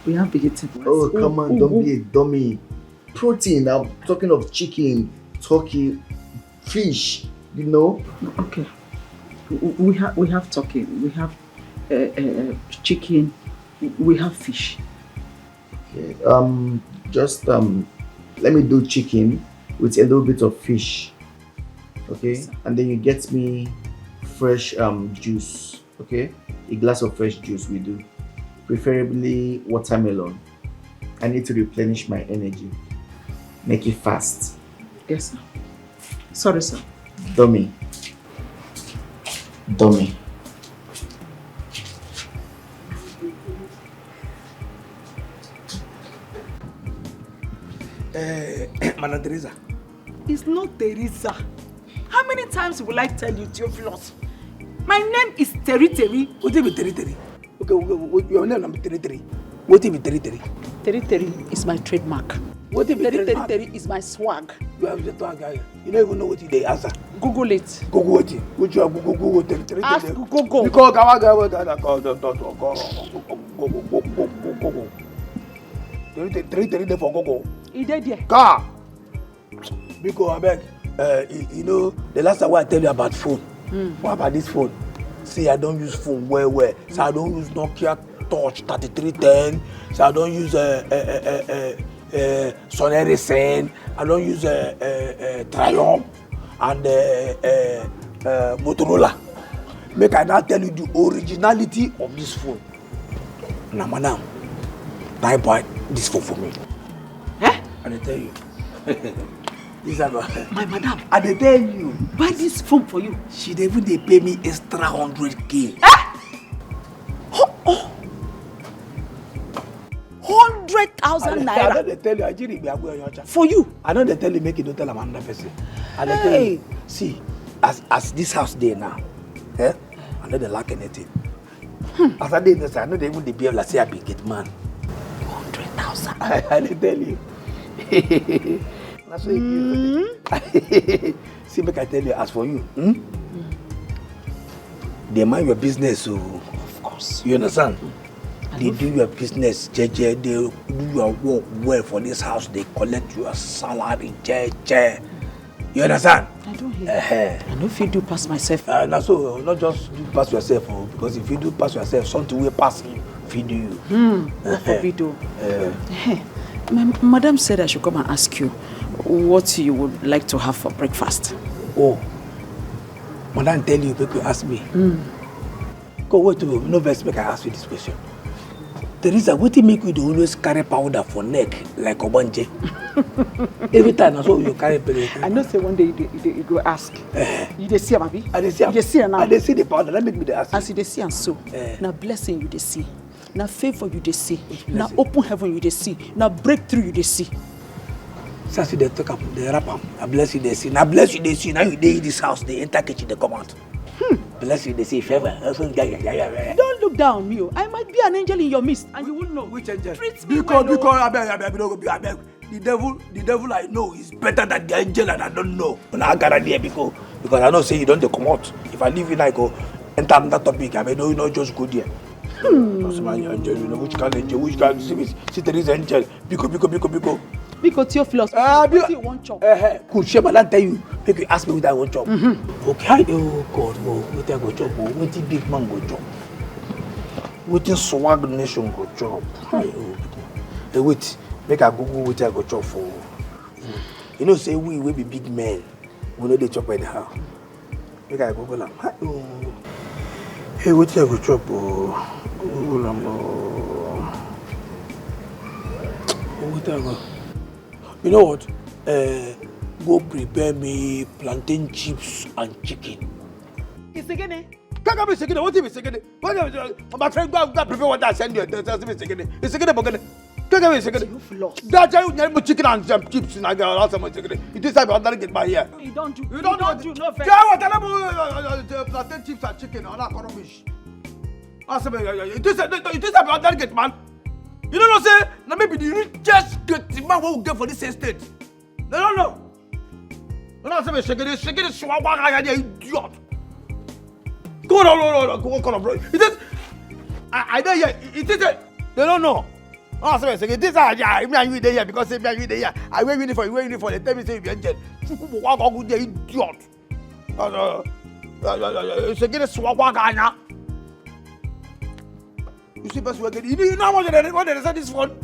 We have vegetables. Oh, come on, don't be a dummy. Protein, I'm talking of chicken, turkey, fish, you know? Okay. We have turkey, we have chicken, we have fish. Okay. Let me do chicken with a little bit of fish. Okay? And then you get me fresh juice. Okay? A glass of fresh juice we do. Preferably watermelon. I need to replenish my energy. Make it fast. Yes, sir. Sorry, sir. Dummy. Madam Teresa. It's not Teresa. How many times will I tell you, Theophilus? My name is Terry. What do you mean Terry? Okay, your name is Terry. What do you mean Terry? Terry is my trademark. What do you mean Terry is my swag. You have the swag guy. You don't even know what they answer. Google it. Google it. Which you Google Terry. Ask Google. Because Terry for Google. He did there. Car. Because I beg, you know, the last time I tell you about phone. What about this phone? See, I don't use phone well. So I don't use Nokia Touch 3310. So I don't use Sony Ericsson. I don't use Triumph and Motorola. Make I now tell you the originality of this phone. Now, madam, now buy this phone for me. Eh? I tell you. This is my madam. I tell you. Buy this phone for you. She even they pay me extra 100K. Eh? Oh. 100,000 naira. I know they tell you I didn't be a for you. I know they tell you make it don't tell them another person. And they tell you, see, as this house there now, I know they lack anything. As I did this, I know they even behave like say I be get man. 100,000. I tell you. That's what you see, make I tell you, as for you, they mind your business, so of course. You understand? They do your business, JJ, they do your work well for this house, they collect your salary, JJ. You understand? I don't hear. I know if you do pass myself. Now so not just do pass yourself, because if you do pass yourself, something will pass you, feed you. What for video? Madam said I should come and ask you what you would like to have for breakfast. Oh, Madam tell you, people ask me. Go wait to no verse make I ask you this question. Teresa, what do you make you always carry powder for neck like Obanje? Every time I saw you carry powder. I know say one day you go ask. You dey see am abi? I dey see am. You dey see am now. I dey see the powder. That make me dey ask. As you dey see am so, na blessing you dey see. Na favor you dey see. Na open heaven you dey see. Na breakthrough you dey see. So as they talk about the rap am, I bless you they see. Now bless you they see. Now you dey in this house, they enter kitchen, they come out. Bless you they see favor. Don't look down on me. I might be an angel in your midst, and you won't know. Which angel? Treat me because well. I beg, no go be. I beg. the devil I know is better than the angel and I don't know. When I gather there because I know say you don't come out. If I leave you I go enter another topic, I may know you not just go there. That's my angel, you know which kind of angel, which kind of see there is angel. Biko. Biko Theophilus, what do you want chop? Could Shema tell you, make you ask me what I want chop. Okay, oh God, what I go chop, what the big man go chop. What the swag nation go chop. Hey, wait, make I Google what I go chop for. You know, say we will be big men. We know they chop by the house. Make I Google them. Hey, what I go chop? Google them. What I go? You know what? Go prepare me plantain chips and chicken. It's again, eh? Can't be second. What is second? My friend go prepare what I send you. It's second. Can't be second. That's how you name chicken and chips. And I got also my second. It is like I'm get by here. You don't do. No fair. Plantain chips and chicken. I'm not gonna wish. It is about that get man. You don't know, say, now maybe the richest man will get for this estate. No. No, say, shake it, swag, idiot. Go on, bro. It is, I don't hear, it is, they don't know. Oh, say, it is, yeah, me and you there because me and you there. I wear uniform, they tell me, say, you're angel. Idiot. Shake it, swag, you see, best work. You know what they said this phone?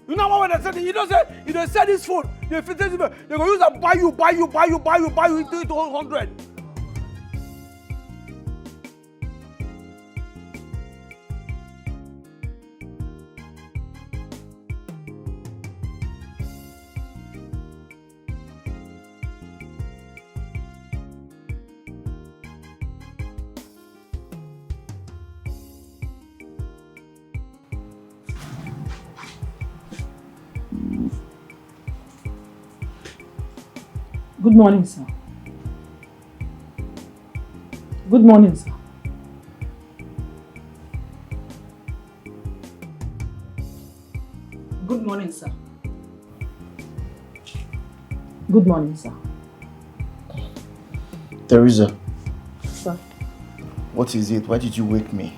You know what they said? You don't say. You don't sell this phone. They gonna use a buy you. Do it to 100. Good morning, sir. Good morning, sir. Good morning, sir. Good morning, sir. Teresa. Sir. What is it? Why did you wake me?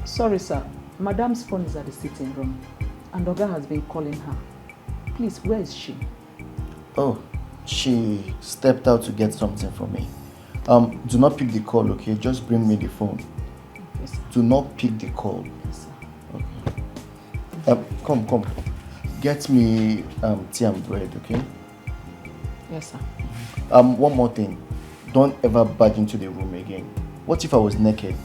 Sorry, sir. Madam's phone is at the sitting room, and Oga has been calling her. Please, where is she? Oh, she stepped out to get something from me. Do not pick the call, okay? Just bring me the phone. Yes, sir. Do not pick the call. Yes, sir. Okay. Come. Get me tea and bread, okay? Yes, sir. One more thing. Don't ever barge into the room again. What if I was naked?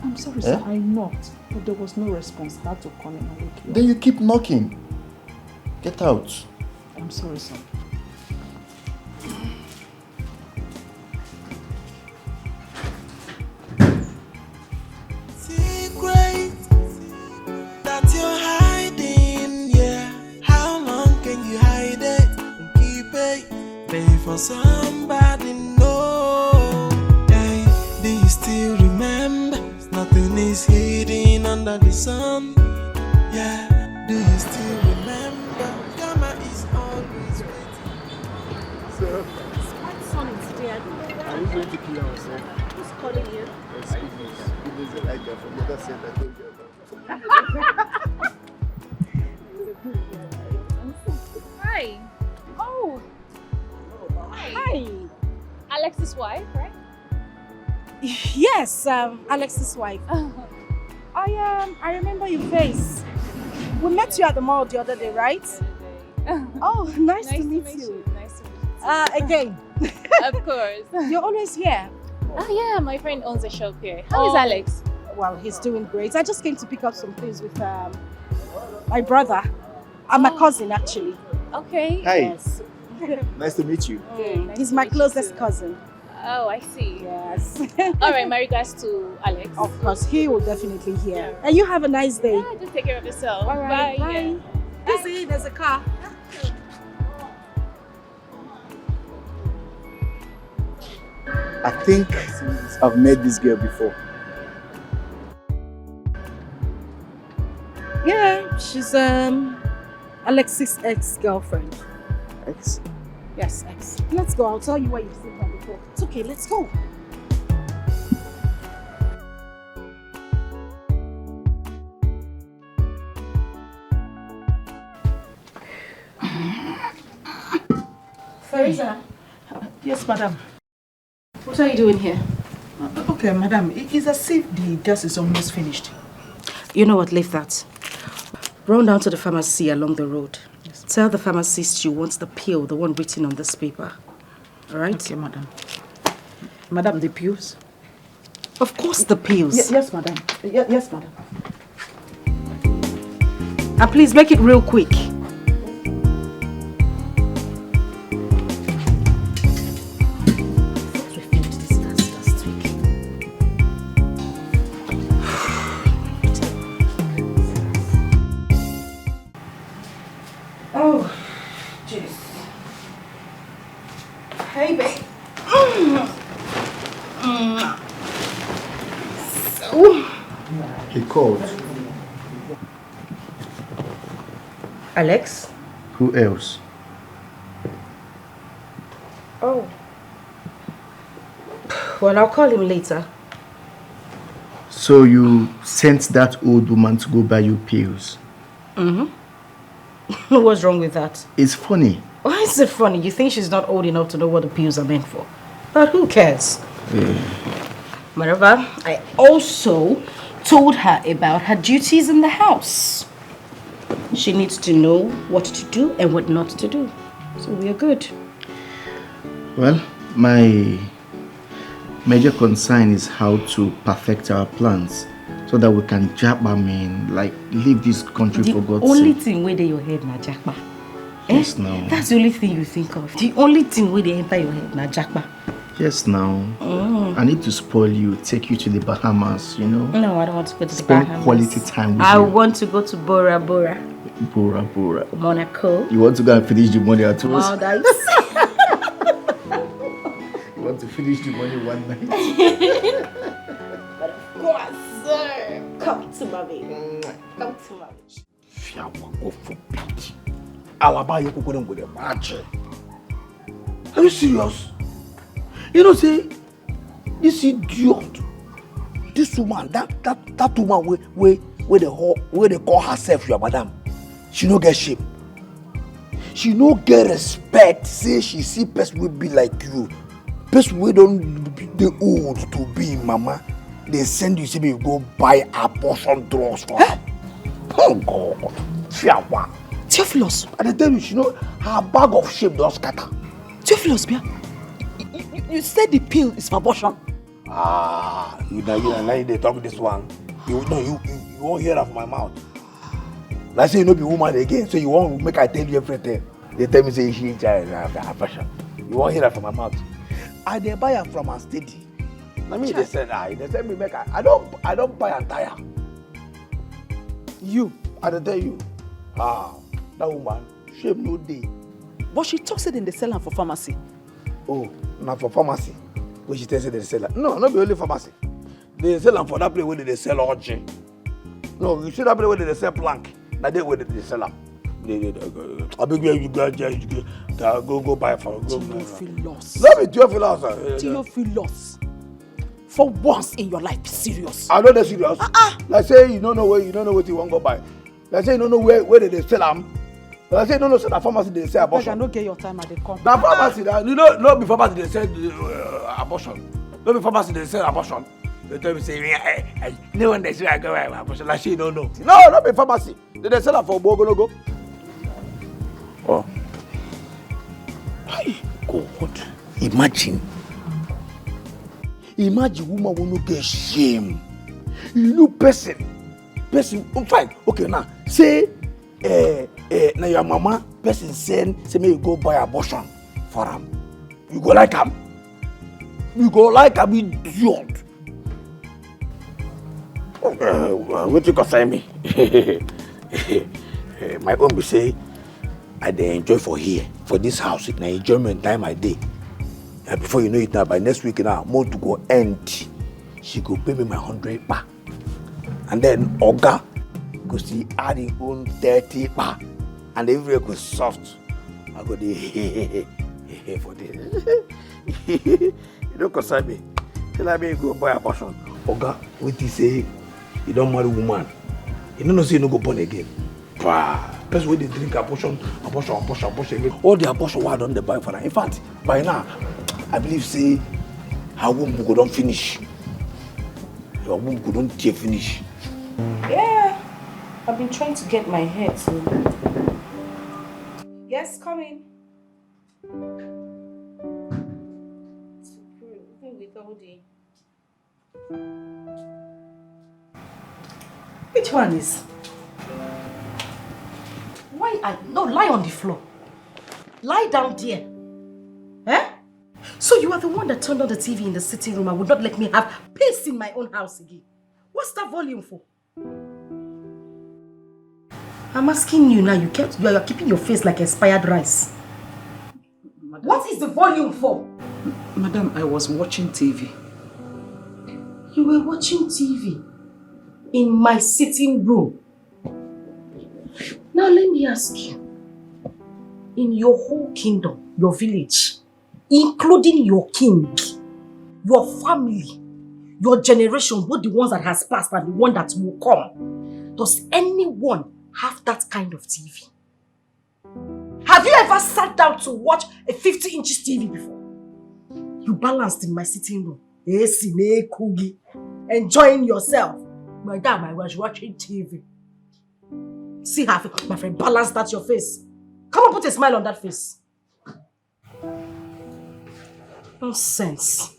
I'm sorry, sir. I knocked, but there was no response. I had to come in and wake you up. Then you keep knocking. Get out. I'm sorry, sir. That you're hiding, yeah. How long can you hide it and keep it? Pay for somebody, no. Hey, do you still remember? Nothing is hidden under the sun. Yeah, do you still remember? Karma is always waiting. So, it's quite sunny today. I don't know why. Are you going to kill yourself? Who's calling you? Yes, it is like that from the other side I told you about. Hi. Oh. Hi. Alex's wife, right? Yes, Alex's wife. I remember your face. We met you at the mall the other day, right? Oh, nice to meet you. Nice to meet you. Again. Of course. You're always here. Oh yeah, my friend owns a shop here. How is Alex? Well, he's doing great. I just came to pick up some things with my brother and my cousin, actually. Okay. Hi. Yes. Nice to meet you. He's my closest cousin. Oh, I see. Yes. All right, my regards to Alex. Of course, he will definitely hear. And you have a nice day. Yeah, just take care of yourself. All right. Bye. Bye. Yeah. See, there's a car. I think I've met this girl before. Yeah, she's Alex's ex-girlfriend. Ex? Yes, ex. Let's go. I'll tell you where you've seen her before. It's okay, let's go. Fariza. Yes, madam. What are you doing here? Okay, madam. It's as if the gas is almost finished. You know what? Leave that. Run down to the pharmacy along the road. Yes. Tell the pharmacist you want the pill, the one written on this paper. All right? Okay, madam. Madam, the pills? Of course, the pills. Yes, madam. Yes, madam. And please make it real quick. Oh, jeez. Hey, babe. So. He called. Alex? Who else? Oh. Well, I'll call him later. So you sent that old woman to go buy you pills? Mm-hmm. What's wrong with that? It's funny. Why is it funny? You think she's not old enough to know what the pills are meant for? But who cares? Moreover, I also told her about her duties in the house. She needs to know what to do and what not to do. So we are good. Well, my major concern is how to perfect our plans so that we can leave this country for God's sake. The only thing where your head na Jackpa. Yes, now. That's the only thing you think of. The only thing where they enter your head na Jackpa. Yes, now. I need to spoil you, take you to the Bahamas, you know? No, I don't want to go to the Bahamas. Bahamas. Spend quality time with you. I want to go to Bora Bora. Bora Bora. Monaco. You want to go and finish the money at once? Maldives. You want to finish the money one night? But of course, sir. Come to mommy. Come to mommy. Are you serious? You know, say, this idiot, this woman, that woman where they call herself your madam, she no get shame. She no get respect. Say she see person will be like you. Person we don't the old to be mama. They send you say you go buy abortion drugs for her. Oh God, Fiawa. Theophilus. And I tell you, she know her bag of shame don't scatter. Theophilus, Bia. You said the pill is for abortion. You know, they talk this one. You won't hear that from my mouth. Like say you know be woman again, so you won't make I tell you everything. They tell me say she abortion. You won't hear that from my mouth. I they buy her from her steady. I mean they said me make I don't buy and tire. You, I dey tell you. That woman, shame no day. But she talks it in the seller for pharmacy. Oh, not for pharmacy. When she tells you they sell her. No, not be only pharmacy. They sell them for that place where they sell orgy. No, you see that place where they sell plank. That day where they sell them. I beg you go buy for go. Theophilus. Let me Theophilus. Theophilus. For once in your life, be serious. I know they're serious. Like say you don't know what you want to go buy. Like say you don't know where they sell them. But I say no, so the pharmacy they say abortion. I don't get your time at the company. The pharmacy, you know, not be pharmacy they say abortion. Not be pharmacy they say abortion. They tell me say, no one they say I go abortion. Like she don't know. No, not be pharmacy. They sell her for Bogonogo. Oh. Hi, God. Imagine woman will not get shame. You know person, fine. Okay, now say. Now your mama person say me you go buy abortion for him. You go like him. You go like him, idiot. What you gonna say me? My own be say I dey enjoy for here, for this house. It na enjoyment time I day. And before you know it now, by next week now, month to go end. She go pay me my 100 back. And then Oga, because he add his own 30 pa. and everywhere goes soft. I go the for this. You don't concern me. Tell me go buy a portion. Oga, what he say? You don't marry woman. You don't say you no go born again. Person when they drink abortion again. All the abortion why don't they buy for that? In fact, by now, I believe say her womb go don't finish. Your womb go don't finish. Yeah, I've been trying to get my hair to. Yes, come in. With all the. Which one is? No, lie on the floor. Lie down there. Eh? So you are the one that turned on the TV in the sitting room and would not let me have peace in my own house again. What's that volume for? I'm asking you now, you are keeping your face like expired rice. Madam, what is the volume for? Madam, I was watching TV. You were watching TV in my sitting room. Now let me ask you, in your whole kingdom, your village, including your king, your family, your generation, both the ones that has passed and the one that will come, does anyone have that kind of TV? Have you ever sat down to watch a 50 inches TV before? You balanced in my sitting room, enjoying yourself. Madam, I was watching TV. See how my friend balanced that your face. Come on, put a smile on that face. Nonsense.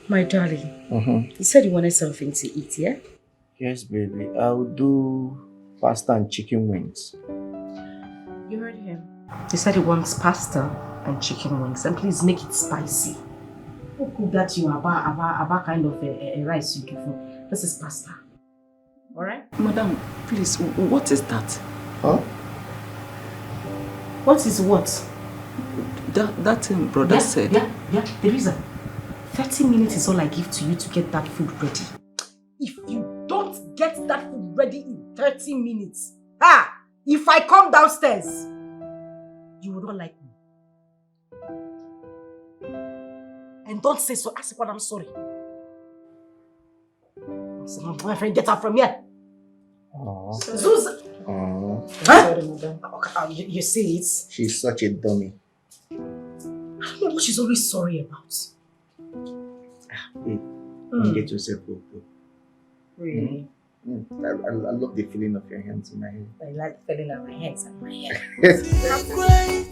My darling, you said you wanted something to eat, yeah? Yes, baby. I'll do pasta and chicken wings. You heard him. He said he wants pasta and chicken wings, and please make it spicy. Who could that you about kind of a rice you give him? This is pasta. Alright? Madam, please, what is that? Huh? What is what? That brother said. Yeah, Teresa. 30 minutes is all I give to you to get that food ready. If you don't get that food ready in 30 minutes, if I come downstairs, you will not like me. And don't say so. Ask what I'm sorry. So, my friend, get out from here. Zuza. Sorry, madam. You see it? She's such a dummy. I don't know what she's always sorry about. Hey, don't get yourself broke. Really? I love the feeling of your hands in my hair. I like the feeling of my hands in my hair. I'm great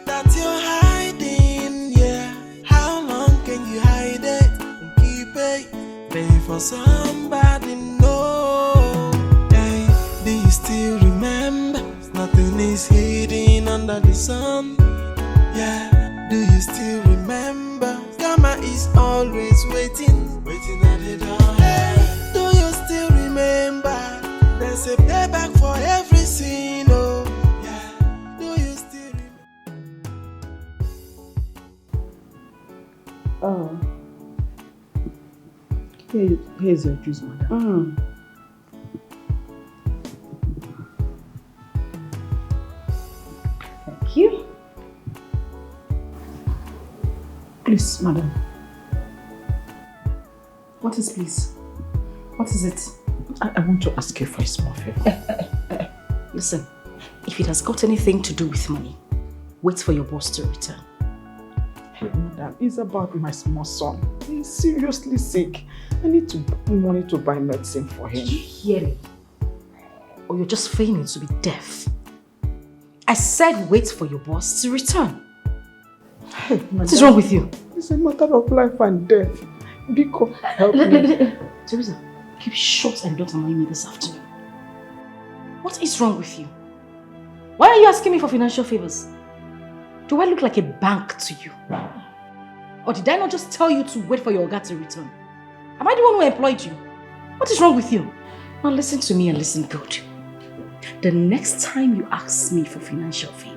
that you're hiding, yeah. How long can you hide it and keep it? Pay for somebody, no. Hey, do you still remember? Nothing is hidden under the sun. Yeah, do you still remember? Karma is always waiting at the door. Hey, do you still remember? There's a payback for every sin, oh. Yeah, do you still remember? Oh. Here's your juice, madam. Thank you. Please, madam. What is please? What is it? I want to ask you for a small favor. Listen, if it has got anything to do with money, wait for your boss to return. Hey, madam, it's about my small son. He's seriously sick. I need money to buy medicine for him. Did you hear me? Or you're just feigning to be deaf? I said wait for your boss to return. Hey, madam, what is wrong with you? It's a matter of life and death. Because help me. Teresa, keep short and don't annoy me this afternoon. What is wrong with you? Why are you asking me for financial favors? Do I look like a bank to you? Or did I not just tell you to wait for your Oga to return? Am I the one who employed you? What is wrong with you? Now listen to me and listen good. The next time you ask me for financial favor,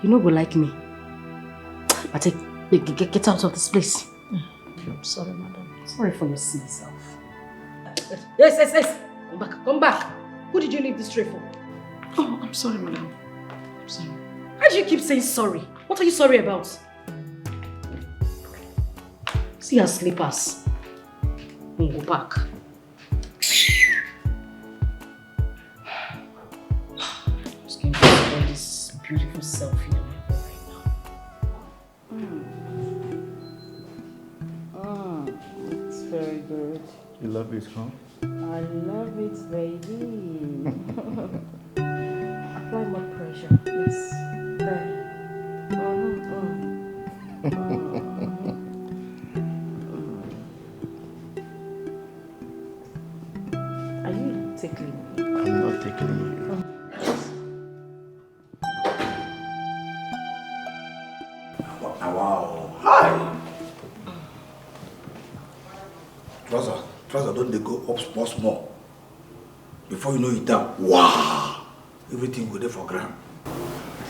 you know go like me. But get out of this place. I'm sorry, madam. Sorry for your silly self. Yes. Come back. Who did you leave this tray for? Oh, I'm sorry, madam. I'm sorry. Why do you keep saying sorry? What are you sorry about? See her slippers. We'll go back. Just going to enjoy this beautiful selfie on my phone right now. It's very good. You love it, huh? I love it, baby. Apply more pressure. Yes. There. Are you tickling me? I'm not tickling you. Wow. Hi. Trouser don't they go up small. Before you know it down. Wow. Everything go there for ground.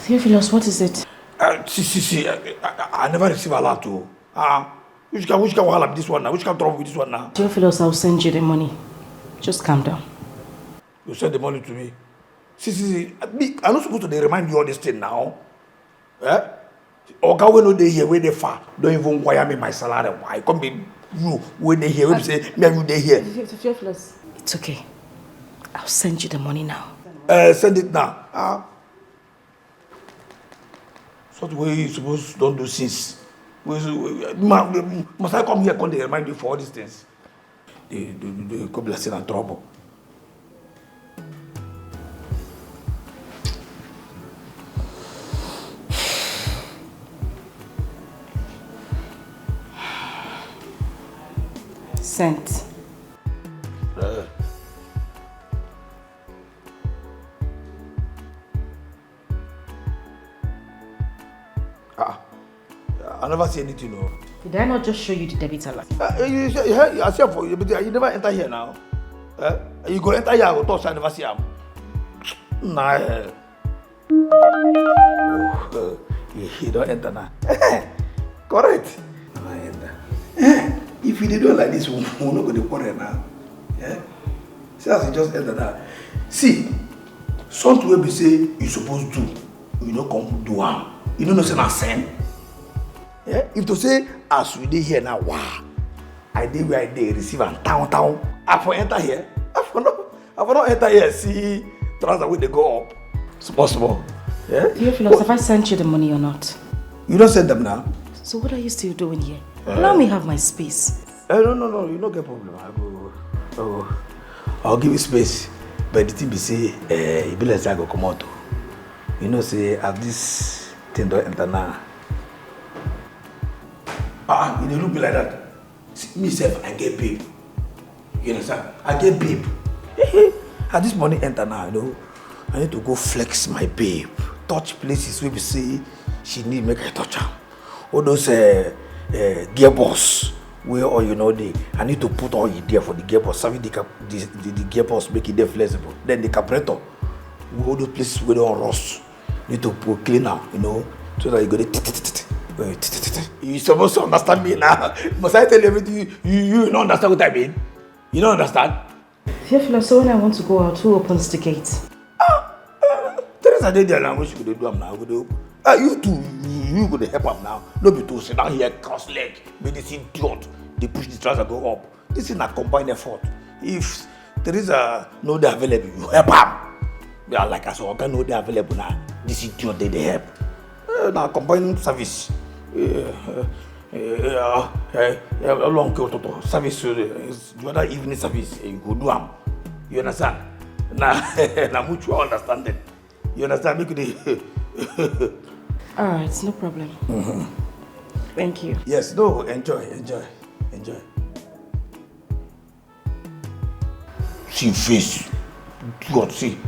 Theophilus, what is it? See. I never receive a lot too. Which can wahala this one now? Which can trouble with this one now? Theophilus, I'll send you the money. Just calm down. You send the money to me. See. I'm not supposed to remind you all this thing now. Eh? Oga when no dey here, where they far. Don't even wire me my salary. Why? Come be you when they here. When say me and you dey here. Theophilus. It's okay. I'll send you the money now. Send it now. Sort of way you supposed don't do since. Must I come here and remind you for all these things? They could be in trouble. Sent. I never see anything. No. Did I not just show you the debit alert? I see for you, but you never enter here now. You go enter here, I go touch, I never see him. Nah. He don't enter now. Correct. If you do like this, we're not going to quarrel now. Yeah? See, as you just enter now. See, something will be say you supposed to do, you don't come do am. You don't know say na sin. Yeah? If to say as we dey here now, wow, I dey where I dey receive and town. I for enter here. I for not enter here. See, transfer where they go up. It's possible. Yeah. Theophilus, have I sent you the money or not? You don't send them now. So what are you still doing here? Allow me have my space. No. You don't get problem. I'll give you space. But the thing be say, it be like say I go come out. You know, say as this thing don't enter now. It don't look me like that. See, myself, I get paid. You understand? I get babe. As this money enter now, you know, I need to go flex my babe. Touch places where we say she need make I touch her. All those gearbox where all you know I need to put all it there for the gearbox. Serving the gearbox, make it there flexible. Then the carburetor, all those places where they don't rust. Need to put cleaner, you know, so that you go there. You supposed to understand me now. Must I tell you everything? You don't understand what I mean? You don't understand? Theophilus, so when I want to go out, who opens the gate? Teresa did there now. What you could do now? You too. You could help them now. No be to sit down here cross leg. Make this idiot. They push the trouser go up. This is a combined effort. If Teresa no they available, you help them. They are like I saw. Okay, no they available now. This idiot they help. Now combined service. Long to service. The other evening service. You go do them. You understand? Now mutual understanding. You understand? Make it. Alright, no problem. Thank you. Yes, no, enjoy. See face. God, see.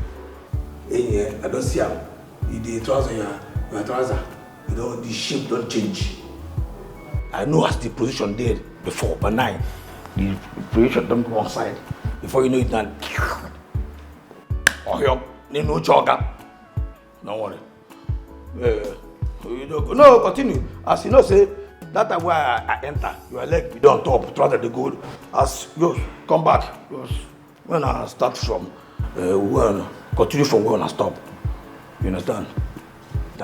I don't see how. The trouser, your trouser. You know, the shape don't change. I know as the position there before, but now, the position don't go one side. Before you know it now. Oh, you no jogger. Don't worry. No, continue. As you know, say, that time where I enter, your leg be on top, try to go. As you come back, when I start from, Well, continue from where I stop. You understand?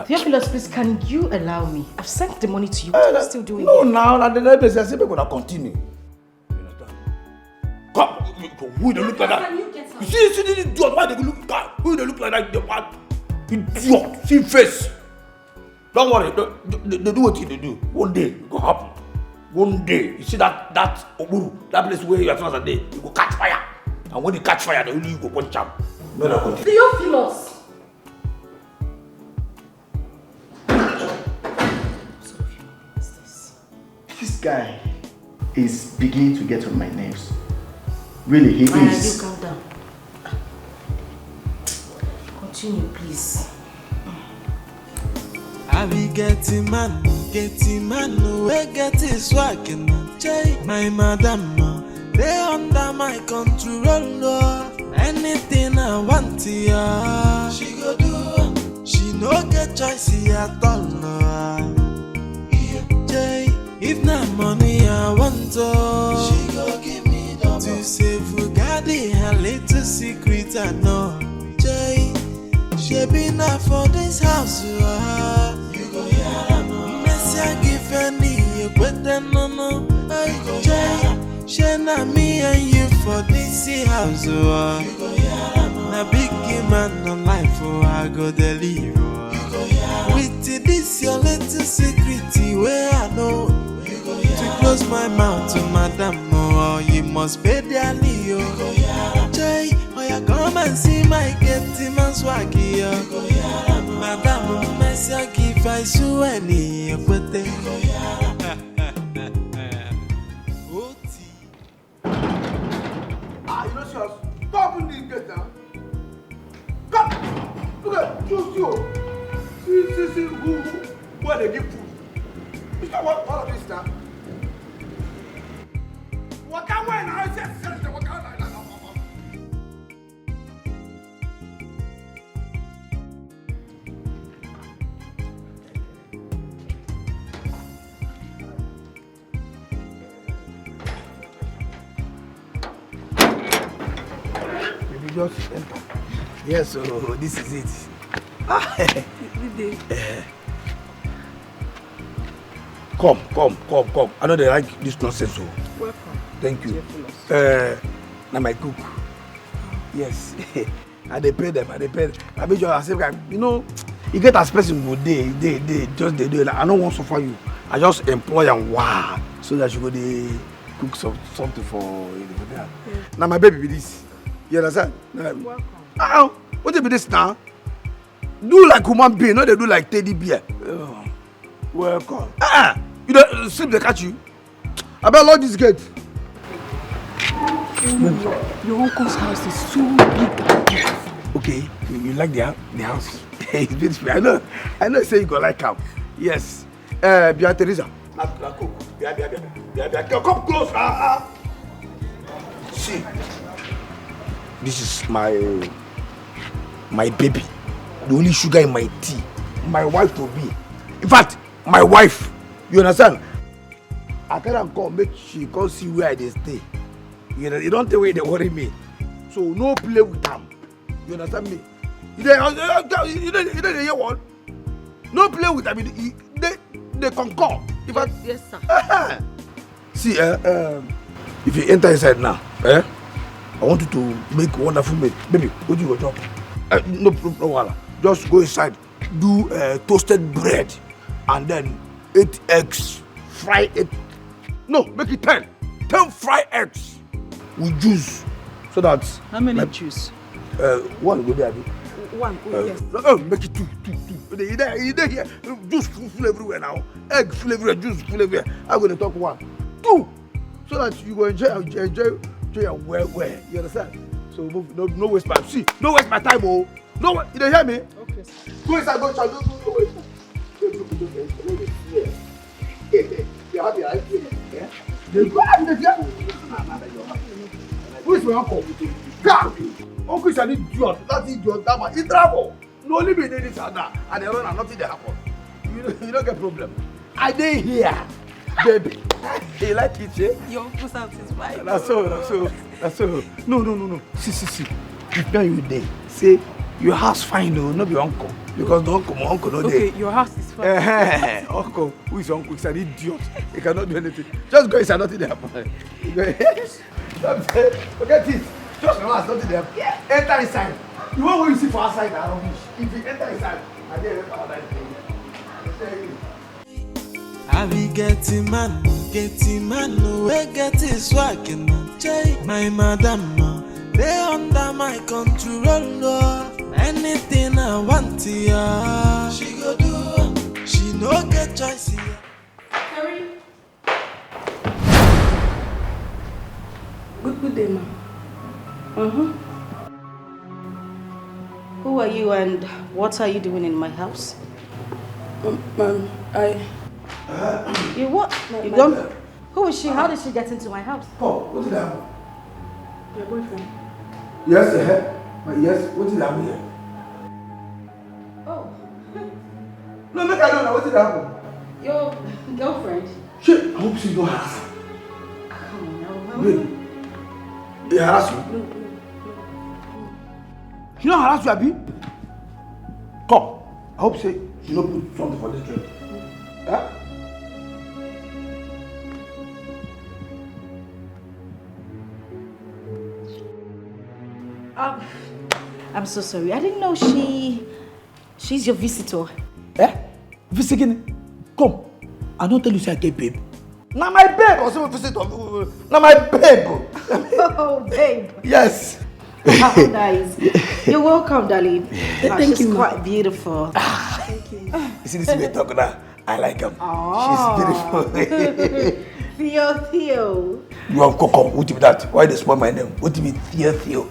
Theophilus, please, can you allow me? I've sent the money to you. What are you still doing? No, now, and the next place, I say we're gonna continue. You understand? Come, who they look like that? You see this idiot, why they look like that? Who they look like that? The what? Idiot, see face. Don't worry, they do what they do. One day, it will happen. One day, you see that Oburu, that place where you are supposed to day, it will catch fire. And when it catch fire, they only go punch up. Theophilus! This guy is beginning to get on my nerves. Really, he is. You calm down. Continue, please. I be getting man, we get his swag and my madam, they under my control. Anything I want to, she go do. She no get choice at all. If not money I want to, she go give me double. To say Fugadi, her little secret I know. She been out for this house, you go hear no. Messi I give any, you better no. She na me and you for this house, you go hear no. Na big man on life, I go deliver. With this your little secret, where I know. To close my mouth to madam, oh, you must pay the Leo. Jay, oh, you come and see my getty man swaggy. Madam, Messi, I give I so any, but they you know, stop in this gate now. Come, look at you. See, who, where they give food. What all of this now? What can we now? What can Maybe just enter. Yes, so this is it. Come. I know they like this nonsense. So. Welcome. Thank you. Now my cook. Yes. I they pay them. I mean, you know, you get as person go they just they do it. Like, I don't want to suffer you. I just employ and wow, so that you go they cook something for you. Yeah. Now my baby with this. You understand? Welcome. What be this now? Do like human being, no they do like teddy bear. Welcome. You don't sleep they catch you. I better lock this gate. Your uncle's house is so big and beautiful. Okay, you like the house? It's beautiful. I know. Say you go like him. Yes. Bia Teresa. Bia. Come close. See, this is my baby. The only sugar in my tea. My wife to be. In fact, my wife. You understand? I can't come make she come see where I stay. You know, you don't tell where they worry me. So no play with them. You understand me? You don't hear one? No play with them. They concur. Yes, sir. See, if you enter inside now, I want you to make wonderful meal. Baby, what do you go job? No. Just go inside, do toasted bread, and then 8 eggs, fry it. No, make it 10. 10 fried eggs with juice, so that. How many juice? One go there. One. Yes. Make it two. You there here. Juice full everywhere now. Egg full everywhere. Juice full everywhere. I'm gonna talk 1, 2, so that you go enjoy well. You understand? So no waste my time. See, no waste my time, oh. No, you don't hear me? Okay. Go inside, go inside. Go waste. You happy, right? Yeah. Who is my uncle? God! Uncle is an idiot. That idiot, that man. He travel. No only be this and that. And they run and nothing they happen. You don't get problem. I dey here, baby. You like it, eh? Your uncle's house is fine. That's so. No. See. If not you there, say your house fine, no, not your uncle. Because the uncle, my uncle, not there. Okay, your house is fine. Uncle, who is uncle? He's an idiot. He cannot do anything. Just go inside, nothing there happen. Forget it. Just relax, nothing there happen. Yeah. Enter inside. You want what you see for outside, I don't wish. If you enter inside, I dare enter outside. I be getting man, we get his swag and my madam, they under my control. Anything I want, yeah, she go do. She no get choice. Harry. Good day, ma'am. Who are you and what are you doing in my house? Ma'am, You what? You don't? Who is she? How did she get into my house? Paul, what did happen? Your boyfriend. Yes, yes, what did happen here? Oh. No, make I know what did happen. Your girlfriend? Shit, I hope she don't harass her. Come on now. Wait. They harass you? No. She don't harass you, Abi? Come. I hope she don't put something for this trip. Huh? I'm so sorry. I didn't know she's your visitor. Eh? Visiting? Come. I don't tell you say I get babe. Now my babe or some visitor. Now my babe. Oh, babe. Yes. How nice. You're welcome, darling. Thank she's you. Quite beautiful. Thank you. You see this way talk now? I like him. Oh. She's beautiful. Theo. You have come. What do you mean that? Why they spoil my name? What do you mean Theo?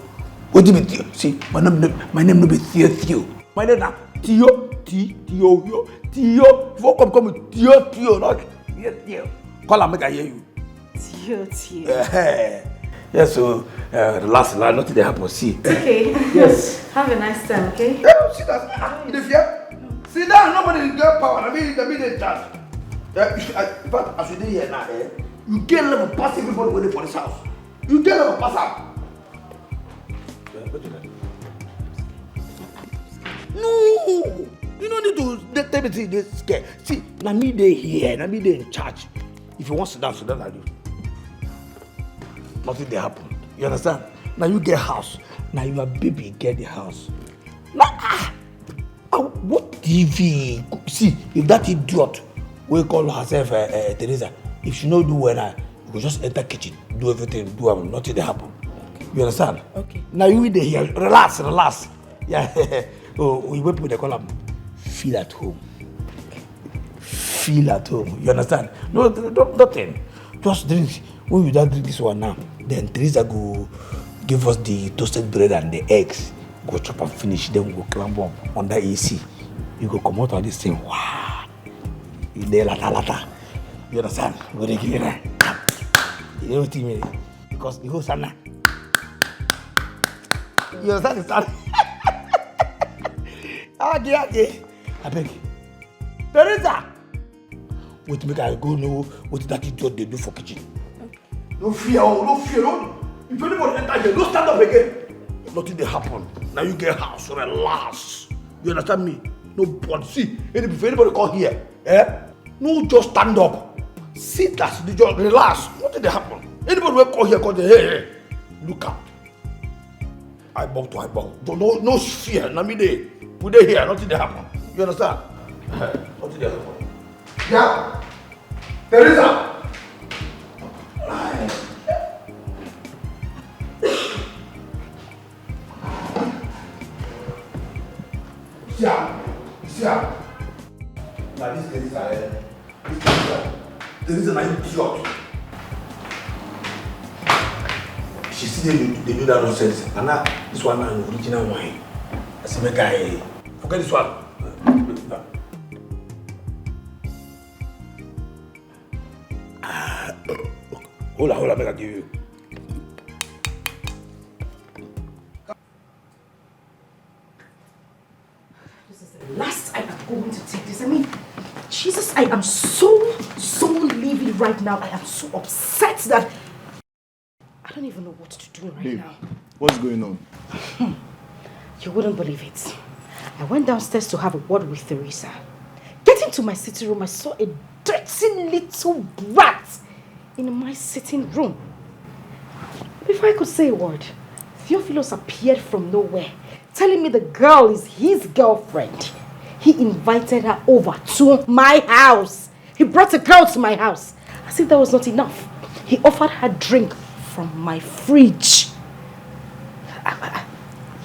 What do you mean Theo? See, my name no be Theo. My name na Theo. Theo. If you come with Theo, not Theo. Call her, make I hear you. Theo. Yes, so relax, nothing they happen. See. Okay. Yes. Have a nice time, okay? See that? You fear? See that? Nobody get power. I mean they charge. In fact, as you dey here now, you get level pass everybody waiting for this house. You get level pass out. No, you don't need to tell me this scared. See, now me they here, now me they in charge. If you want to sit down, I do. Nothing they happen. You understand? Now you get house. Now your baby get the house. Now, what TV? See, if that idiot we call herself Teresa, if she no do well, you just enter kitchen, do everything, do nothing they happen. You understand? Okay. Now you in here, relax. Yeah. Oh, we wait people they call them feel at home. Feel at home. You understand? No, nothing. Just drink. When you don't drink this one now, then Teresa go give us the toasted bread and the eggs. Go chop and finish. Then we go climb up under AC. You go come out of this thing. Wow. You there lata. You understand? Go to give you that. You know what I mean? Because the whole sana. You understand the sana? Okay. I beg. Teresa! Wait, make I go know what that idiot they do for kitchen. Okay. No fear. If anybody enter here, don't stand up again. Nothing they happen. Now you get house, relax. You understand me? No body. See, if anybody come here, no just stand up. Sit as the just relax. Nothing they happen. Anybody will come here, hey, look out. Eyeball to eyeball. No fear. Now me they put it here, nothing they happen. You understand? Nothing they happen. Yeah. Teresa. Yeah. Now this Teresa is an idiot. She see they do that nonsense. And now this one now original wine. I say make I forget this one. Hold on, make I give you. This is the last time I'm going to take this. I mean, Jesus, I am so livid right now. I am so upset that I don't even know what to do right Babe, now. what's going on? You wouldn't believe it. I went downstairs to have a word with Teresa. Getting to my sitting room, I saw a dirty little brat in my sitting room. Before I could say a word, Theophilus appeared from nowhere, telling me the girl is his girlfriend. He invited her over to my house. He brought a girl to my house. As if that was not enough, he offered her drink from my fridge.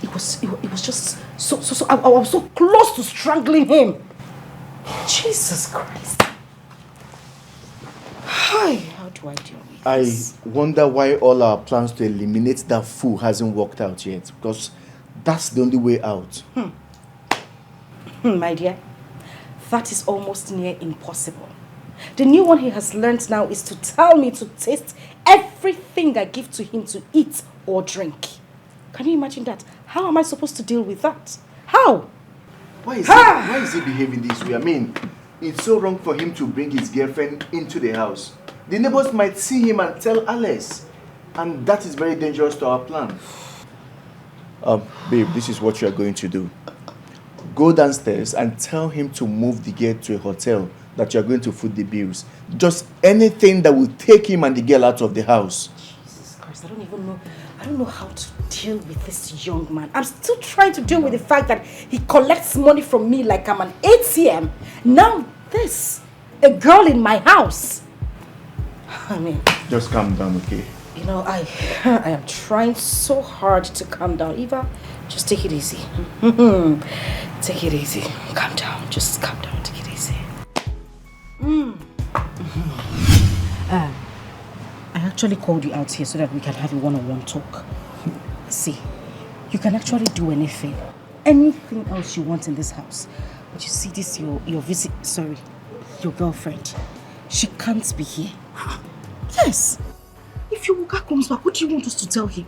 It was just so I was so close to strangling him. Jesus Christ. Hi, how do I deal with this? I wonder why all our plans to eliminate that fool hasn't worked out yet, because that's the only way out. My dear, that is almost near impossible. The new one he has learned now is to tell me to taste everything I give to him to eat or drink. Can you imagine that? How am I supposed to deal with that? How? Why is he behaving this way? I mean, it's so wrong for him to bring his girlfriend into the house. The neighbors might see him and tell Alice. And that is very dangerous to our plan. Babe, this is what you are going to do. Go downstairs and tell him to move the girl to a hotel that you are going to foot the bills. Just anything that will take him and the girl out of the house. Jesus Christ, I don't know how to deal with this young man. I'm still trying to deal with the fact that he collects money from me like I'm an ATM. Now this, a girl in my house. I mean... Just calm down, okay? You know, I am trying so hard to calm down. Eva, just take it easy. Take it easy. Calm down. Just calm down. Take it easy. I actually called you out here so that we can have a one-on-one talk. See, you can actually do anything else you want in this house. But you see this, your girlfriend. She can't be here. Yes. If your Wuka comes back, what do you want us to tell him?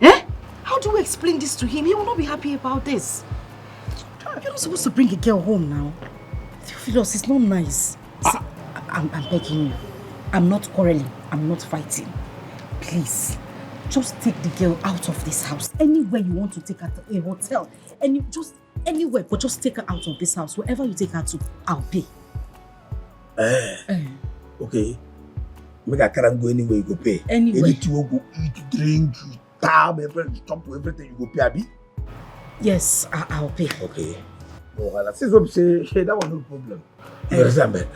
Eh? How do we explain this to him? He will not be happy about this. You're not supposed to bring a girl home now. Theophilus, it's not nice. See, I'm begging you. I'm not quarreling. I'm not fighting. Please, just take the girl out of this house. Anywhere you want to take her to, a hotel, just anywhere, but just take her out of this house. Wherever you take her to, I'll pay. Okay. Make a car and go anywhere, you go pay. Anywhere. Anything you go eat, drink, you tab, everything, talk to everything, you go pay, Abi? Yes, I'll pay. Okay. No, well, since I'm saying, that was no problem. You understand, but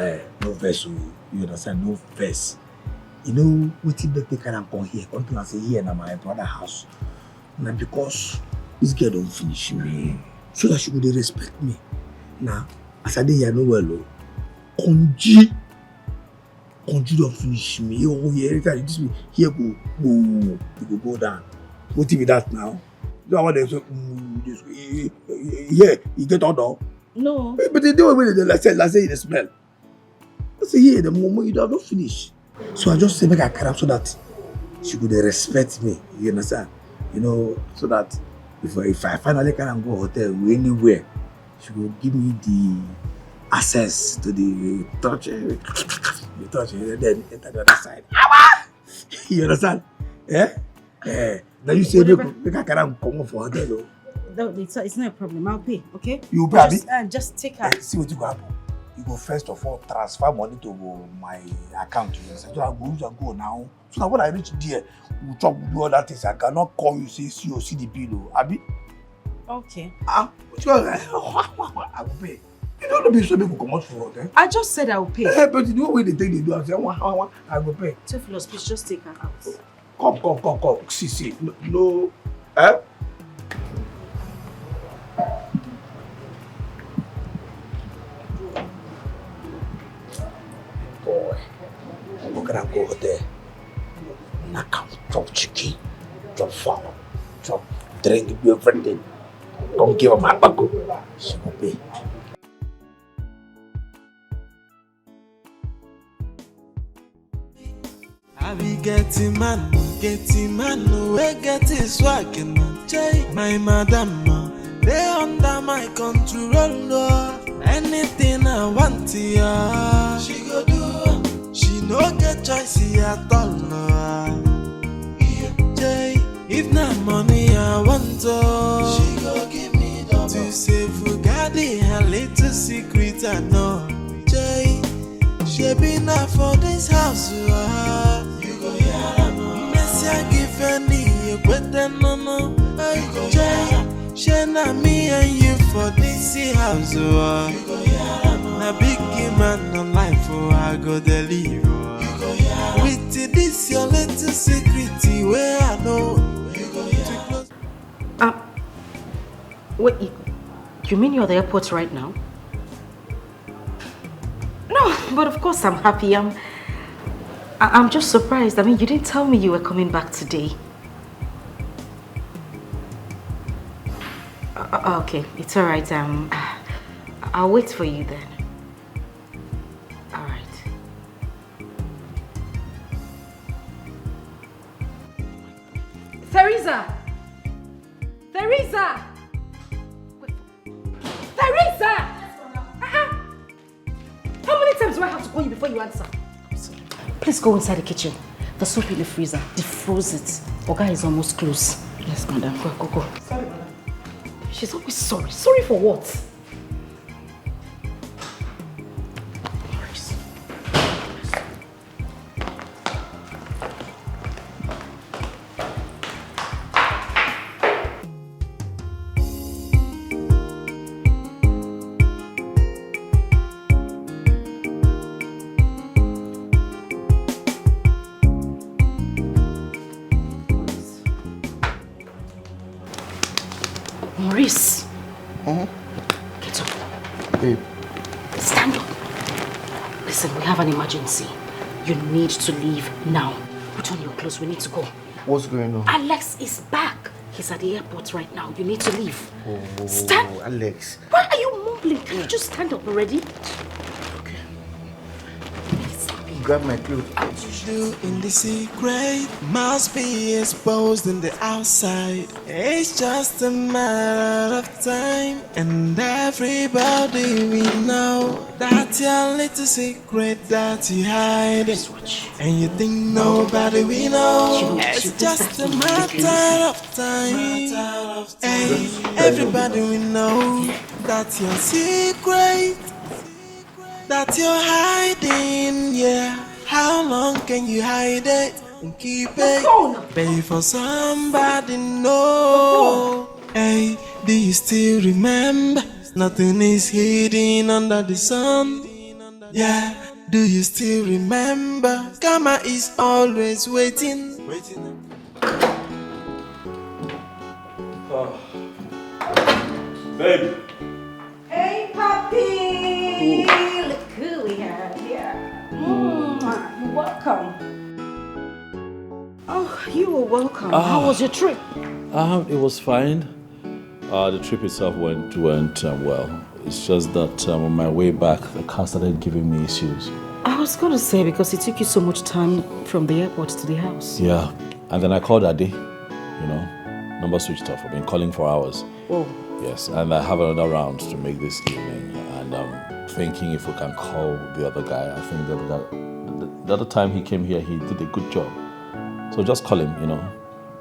no verse, you understand, no verse. You know, we think that they can come here, come to and say, here, now my brother house. Now, because this girl don't finish me, so that she would respect me. Now, as I did here, no well, Konji don't finish me. Oh, here, this way, here go down. What if that now? You know what they say? This way, yeah, you get on down. No. But they do it with let's say the smell. I say here, the moment you don't finish. So I just say make a carry so that she could respect me. You understand? You know, so that if I finally can go hotel anywhere, she will give me the access to the touch, and then enter the other side. You understand? Yeah? Now you say make a carry come for hotel. No, it's not a problem. I'll pay, okay? You pay, just take her. See what you go happen. You go first of all transfer money to my account. So I go now. So that when I reach there, we'll talk do other things. I cannot call you say see the bill, Abi. Okay. What you I will pay. You don't know be so people come out for hotel. I just said I will pay. But you know what they take they do. I say I will pay. Theophilus, please just take her out. Come. See. No. Eh? Boy, we're gonna go there. I can chop chicken, chop fowl, chop drink, do everything. Come give her my bago. She will pay. I be getting man, we get his swag and my madam, they under my control. Anything I want, yeah, she go do. She no get choice at all. Yeah. Tonto. She go give me double. To say Fugadi, her little secret I know. Jay, she been out for this house. You go hear her no. Messi, I give any, you better no. Jay, she not me and you for this house. You go hear her no. Na big man on life, I go deliver. With this your little secret where I know. Wait, you mean you're at the airport right now? No, but of course I'm happy. I'm just surprised. I mean, you didn't tell me you were coming back today. Okay, it's all right. I'll wait for you then. All right. Teresa! Teresa! Teresa! How many times do I have to call you before you answer? I'm sorry. Please go inside the kitchen. The soup in the freezer. Defroze it. Oga is almost close. Yes, madam. Go. Sorry, madam. She's always sorry. Sorry for what? Maurice. Get up. Babe. Stand up. Listen, we have an emergency. You need to leave now. Put on your clothes. We need to go. What's going on? Alex is back. He's at the airport right now. You need to leave. Stand. Alex. Why are you mumbling? Can you just stand up already? Grab my clothes. What you do in the secret must be exposed in the outside. It's just a matter of time, and everybody we know that your little secret that you hide. And you think nobody we know. It's just a matter of time. Hey, everybody we know that your secret that you're hiding, yeah. How long can you hide it and keep it? Pay for somebody, no. Hey, do you still remember? Nothing is hidden under the sun. Yeah, do you still remember? Karma is always waiting. Baby. Hey, puppy! Look who we have here. You're welcome. Oh, you were welcome. How was your trip? It was fine. The trip itself went well. It's just that on my way back, the car started giving me issues. I was going to say, because it took you so much time from the airport to the house. Yeah, and then I called Ade, number switched off. I've been calling for hours. Oh. Yes, and I have another round to make this evening, and I'm thinking if we can call the other guy. I think the other time he came here, he did a good job. So just call him,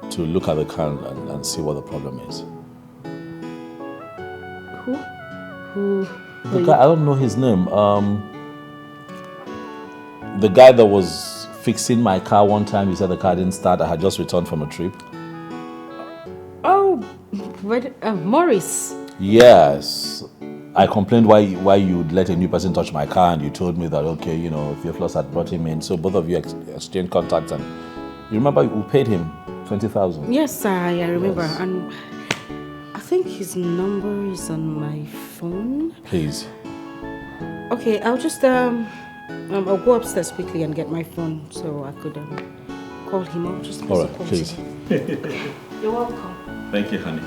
to look at the car and see what the problem is. Who? The guy, I don't know his name. The guy that was fixing my car one time, he said the car didn't start. I had just returned from a trip. Oh, Maurice. Yes. I complained why you'd let a new person touch my car, and you told me that, okay, Theophilus had brought him in. So both of you exchanged contacts, and you remember we paid him 20,000. Yes, I remember. Yes. And I think his number is on my phone. Please. Okay, I'll just I'll go upstairs quickly and get my phone so I could call him. I'll just all right, please. You're welcome. Thank you, honey.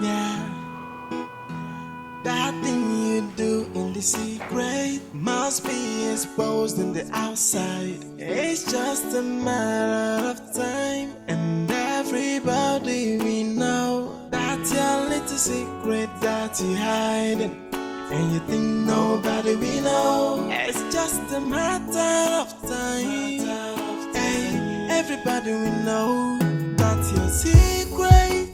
Yeah, that thing you do in the secret must be exposed in the outside. It's just a matter of time, and everybody we know that your little secret that you hiding, and you think nobody we know. It's just a matter of time. Hey, everybody will know that's your secret,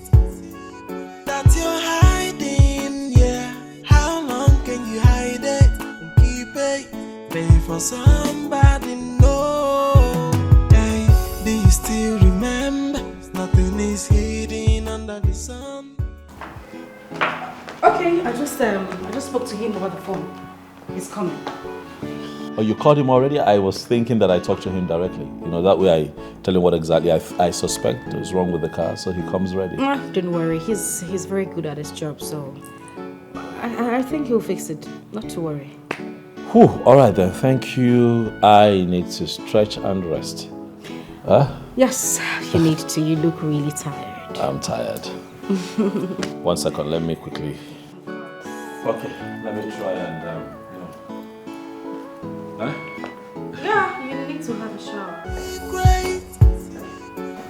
that you're hiding, yeah. How long can you hide it and keep it? Pay for somebody, no. Hey, do you still remember? Nothing is hidden under the sun. Okay, I just spoke to him over the phone. He's coming. Oh, you called him already? I was thinking that I talked to him directly. You know, that way I tell him what exactly I suspect is wrong with the car, so he comes ready. Don't worry, he's very good at his job, so I think he'll fix it. Not to worry. Whew, all right then, thank you. I need to stretch and rest. Huh? Yes, you need to. You look really tired. I'm tired. 1 second, let me quickly. Okay, let me try and, Huh? Yeah, you need to have a shower. Great,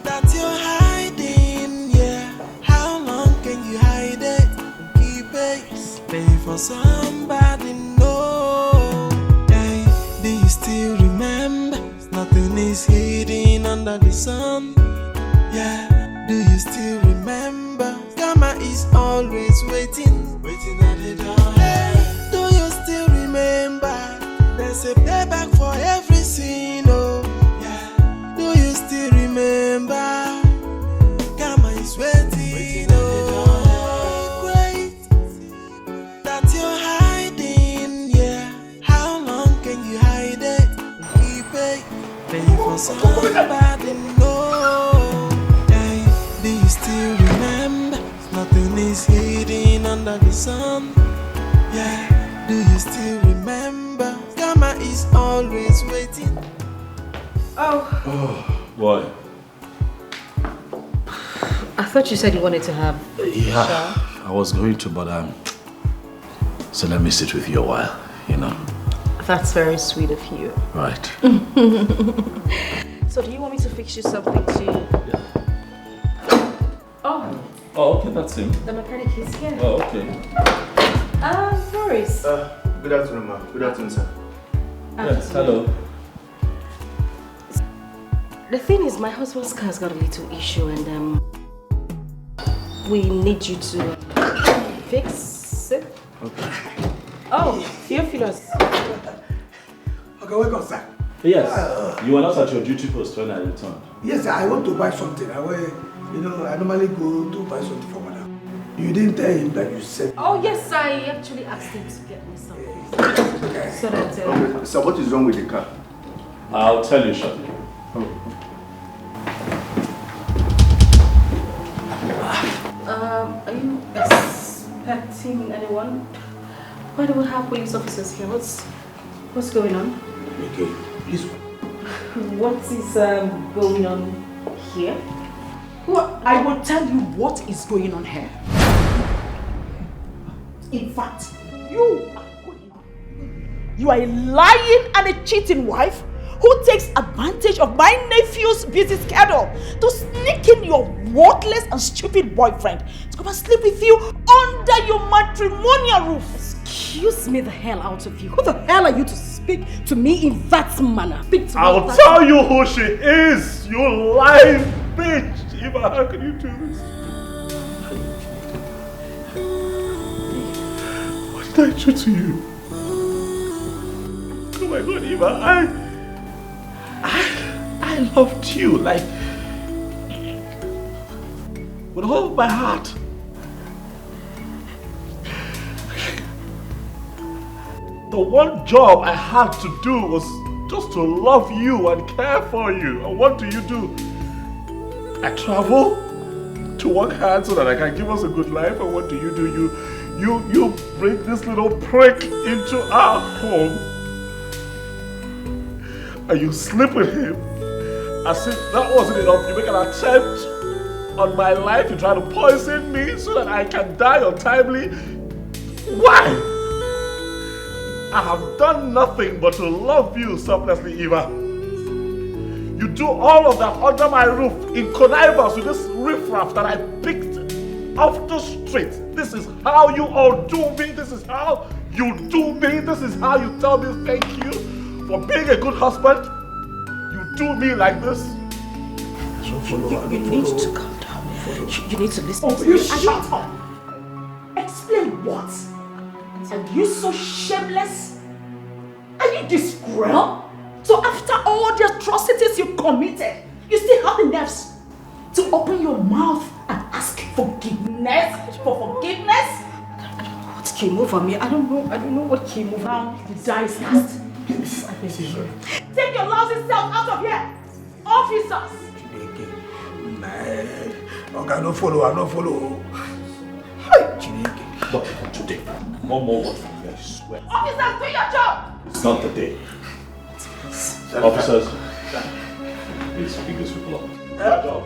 that you're hiding, yeah. How long can you hide it and keep it? Pay for somebody, no. Hey, do you still remember? Nothing is hidden under the sun. Yeah, do you still remember? Karma is always waiting, waiting at the door. Hey, do you still remember? There's a payback for every sin, oh yeah. Do you still remember? Karma is waiting, oh. Great, that you're hiding, yeah. How long can you hide it and keep it? Pay for somebody, no. Hey, do you still remember? Nothing is hidden under the sun, yeah. Do you still remember? Karma is always waiting. Oh, What? I thought you said you wanted to have Yeah, shower. I was going to, but so let me sit with you a while, you know. That's very sweet of you. Right. So do you want me to fix you something too? Oh, Oh, okay, that's him. the mechanic is here. Oh, okay. Boris. Good afternoon, ma'am. Good afternoon, sir. Yes, hello. The thing is, my husband's car's got a little issue and we need you to fix it. Okay. Oh, Theophilus. Okay, welcome, sir. Yes, you were not at your duty post when I returned. Yes, sir, I want to buy something. I normally go to buy something for madam. You didn't tell him that you said. Oh yes, I actually asked him to get me something. So that Okay. So what is wrong with the car? I'll tell you shortly. are you expecting anyone? Why do we have police officers here? What's going on? Okay, please. What is going on here? Well, I will tell you what is going on here. In fact, you are a lying and a cheating wife who takes advantage of my nephew's busy schedule to sneak in your worthless and stupid boyfriend to come and sleep with you under your matrimonial roof. Excuse me the hell out of you. Who the hell are you to speak to me in that manner? Speak to I'll me tell you who she is, you lying bitch. Eva, how can you do this? What did I do to you? Oh my God, Eva, I loved you like with all of my heart. The one job I had to do was just to love you and care for you. And what do? I travel to work hard so that I can give us a good life. And what do? You bring this little prick into our home and you sleep with him as if that wasn't enough. You make an attempt on my life. You try to poison me so that I can die untimely. Why? I have done nothing but to love you selflessly, Eva. You do all of that under my roof in connivance with this riffraff that I picked off the street. This is how you all do me. This is how you do me. This is how you tell me thank you for being a good husband. You do me like this. You need to calm down. You need to listen to me. You shut up! Explain what? Are you so shameless? Are you this cruel? So after all the atrocities you committed, you still have the nerves to open your mouth and ask forgiveness? For forgiveness? What came over me? I don't know what came over me. Now the die is cast. Please, I beg you. Take your lousy self out of here! Officers! Okay, no follow, I no follow. Not for today. No more work from here, I swear. Officers, do your job! It's not the day. Officers, please pick these people up. Your job.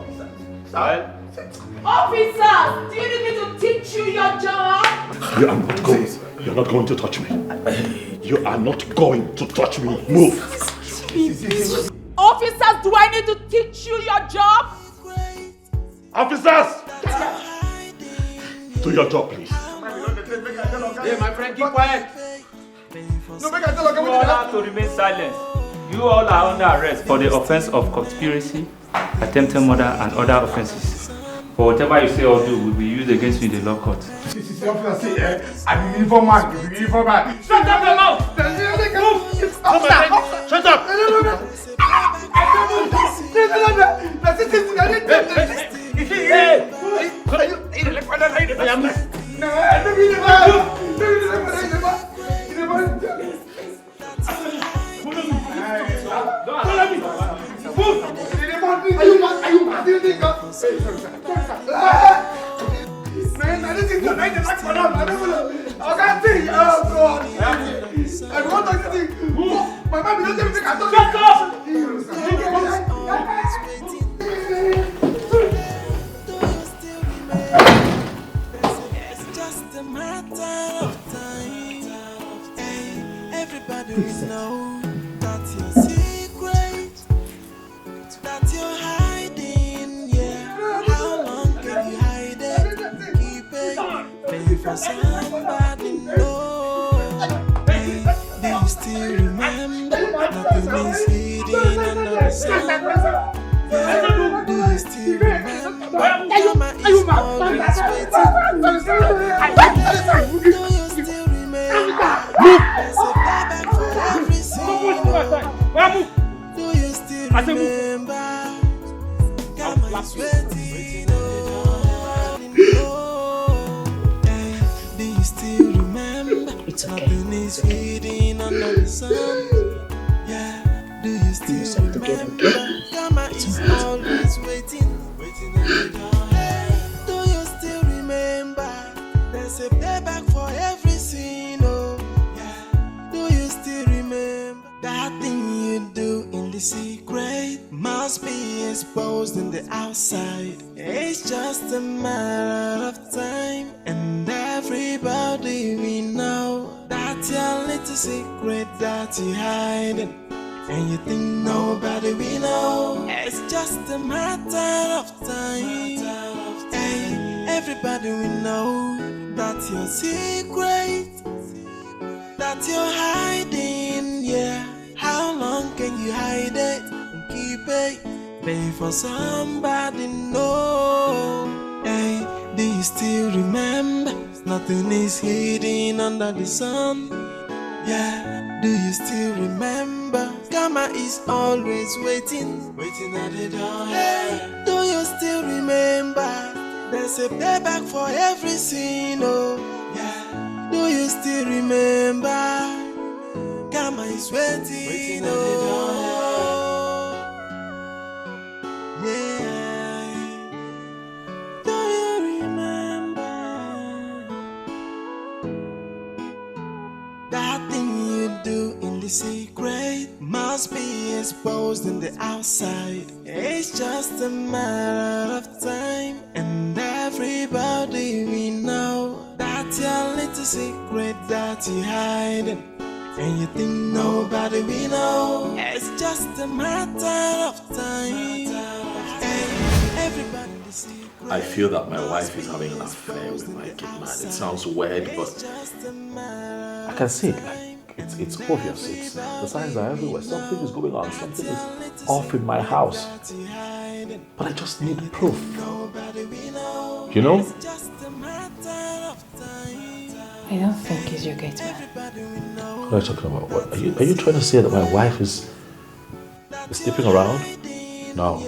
Officers, do you need me to teach you your job? You are not going. You're not going to touch me. You are not going to touch me. Move. Officers, do I need to teach you your job? Officers! Do your job, please. Hey, my friend, keep quiet. No, make I tell you. You all have to remain silent. You all are under arrest for the offense of conspiracy, attempted murder, and other offenses. For whatever you say or do will be used against you in the law court. I'm an informant. Shut up your mouth! Move! Shut up! Everybody will know that your secret, that you're hiding, yeah. How long can you hide it? Keep it, maybe for somebody know. Hey, do you still remember? Nothing is hidden under the sun. Yeah, do you still remember? Mama is always waiting. Do you still remember? There's a payback for every sin. Do you still remember? Mama is waiting. Hey, do you still remember? Nothing is hidden under the sun. Yeah, do you still remember? Mama is always waiting at the door. Hey, do you still remember? There's a payback for every sin. Oh, yeah. Do you still remember that thing you do in the secret must be exposed in the outside? It's just a matter of time, and everybody we know that your little secret that you hiding. And you think nobody we know. It's just a matter of time. Hey, everybody we know that your secret, that you're hiding, yeah. How long can you hide it and keep it? Pay for somebody know. Hey, do you still remember? Nothing is hidden under the sun. Yeah, do you still remember? Karma is always waiting at the door. Hey, do you still remember? There's a payback for every sin. Oh, yeah. Do you still remember? Karma is waiting at the door. Yeah. Do you remember that thing you do in the secret must be exposed in the outside? It's just a matter of time, and everybody we know that your little secret that you hiding. And you think nobody we know. It's just a matter of time. Hey, everybody I feel that my wife is having an affair with my kid man. It sounds weird, but I can see it. Like, It's obvious. The signs are everywhere. Something is going on. Something is off in my house. But I just need proof. You know? I don't think he's your gate man. What are you talking about? What? Are you trying to say that my wife is sleeping around? No.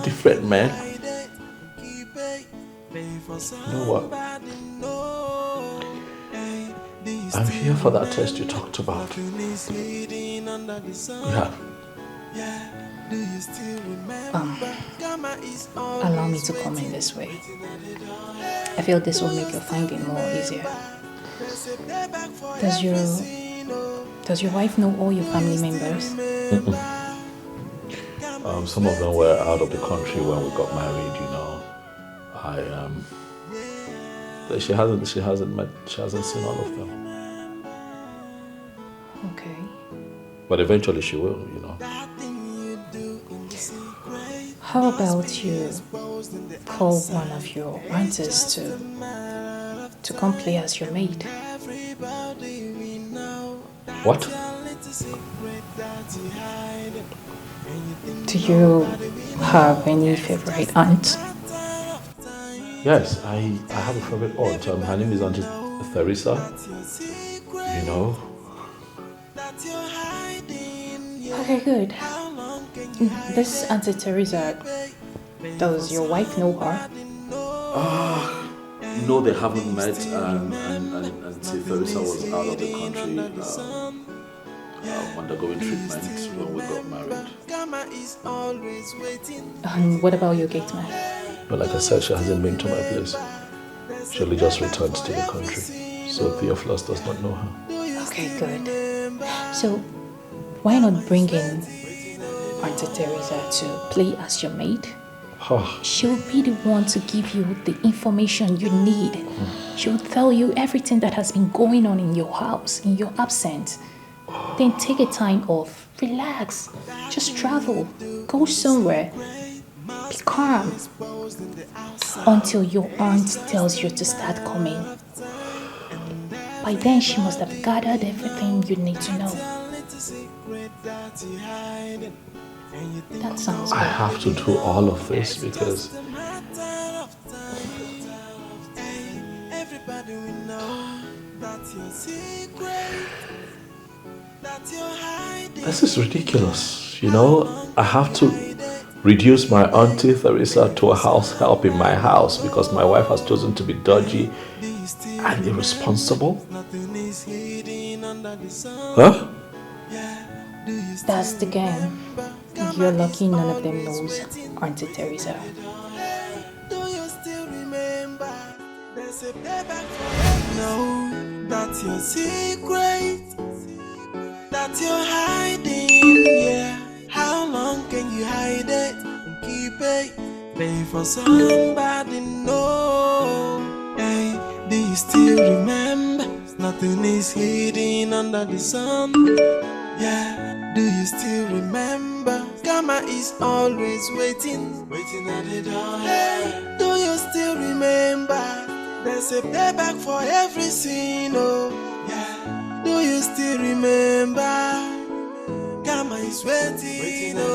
Different man. You know what? I'm here for that test you talked about. Yeah. Allow me to comment this way. I feel this will make your finding more easier. Does your wife know all your family members? Some of them were out of the country when we got married, you know. She hasn't seen all of them. Okay. But eventually she will, you know. How about you call one of your aunts to come play as your maid? What? Do you have any favorite aunt? Yes, I have a favorite aunt. Her name is Auntie Theresa. You know. Okay, good. This Auntie Teresa, does your wife know her? No, they haven't met, and Auntie Theresa was out of the country undergoing treatment when we got married. And what about your gate man? But like I said, she hasn't been to my place. She only just returned to the country. So Theophilus does not know her. Okay, good. So, why not bring in Auntie Teresa to play as your maid? She will be the one to give you the information you need. She will tell you everything that has been going on in your house, in your absence. Then take a time off, relax, just travel, go somewhere, be calm, until your aunt tells you to start coming. By then she must have gathered everything you need to know. That sounds good. I have to do all of this because this is ridiculous, you know. I have to reduce my Auntie Theresa to a house help in my house because my wife has chosen to be dodgy and irresponsible. Huh? That's the game. You're lucky none of them knows Auntie Teresa. No, that's your secret that you're hiding, yeah. How long can you hide it and keep it? Pay for somebody, no. Hey, do you still remember? Nothing is hidden under the sun. Yeah, do you still remember? Karma is always waiting at the door. Hey, do you still remember? There's a payback for every sin, oh. Yeah, do you still remember? Karma is waiting, oh.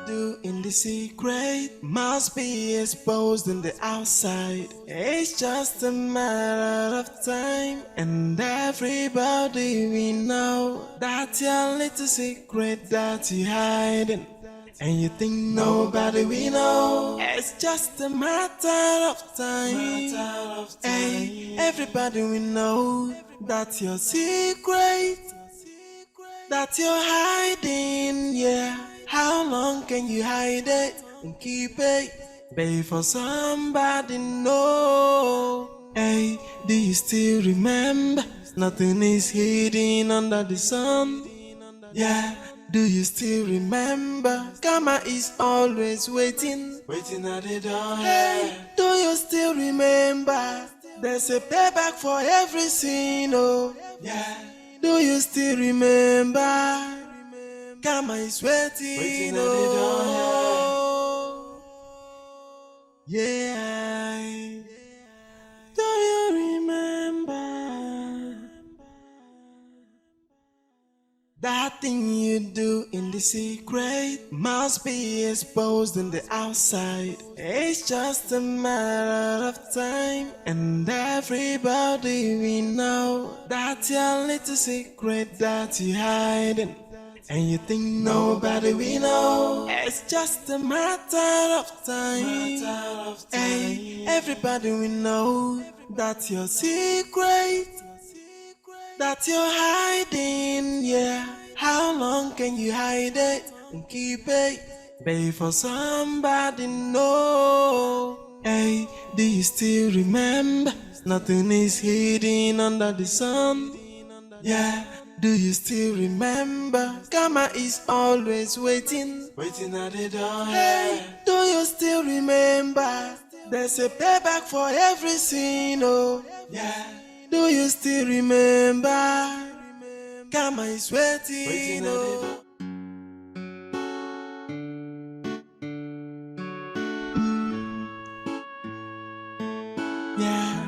Do in the secret must be exposed in the outside. It's just a matter of time, and everybody we know that your little secret that you're hiding, and you think nobody we know. It's just a matter of time. Hey, everybody we know that your secret that you're hiding, yeah. How long can you hide it and keep it? Pay for somebody, no. Hey, do you still remember? Nothing is hidden under the sun. Yeah, do you still remember? Karma is always waiting at the door. Hey, do you still remember? There's a payback for every sin, oh. Yeah, do you still remember? Karma is waiting at the door. Yeah, do you remember? That thing you do in the secret must be exposed in the outside. It's just a matter of time, and everybody we know that's your little secret that you're hiding. And you think nobody we know. It's just a matter of time. Hey, everybody we know that's your secret that you're hiding, yeah. How long can you hide it and keep it? Babe, for somebody know. Hey, do you still remember? Nothing is hidden under the sun. Yeah, do you still remember? Karma is always waiting at the door. Hey, do you still remember? There's a payback for every sin, oh, yeah. Do you still remember? Karma is waiting, oh. Yeah.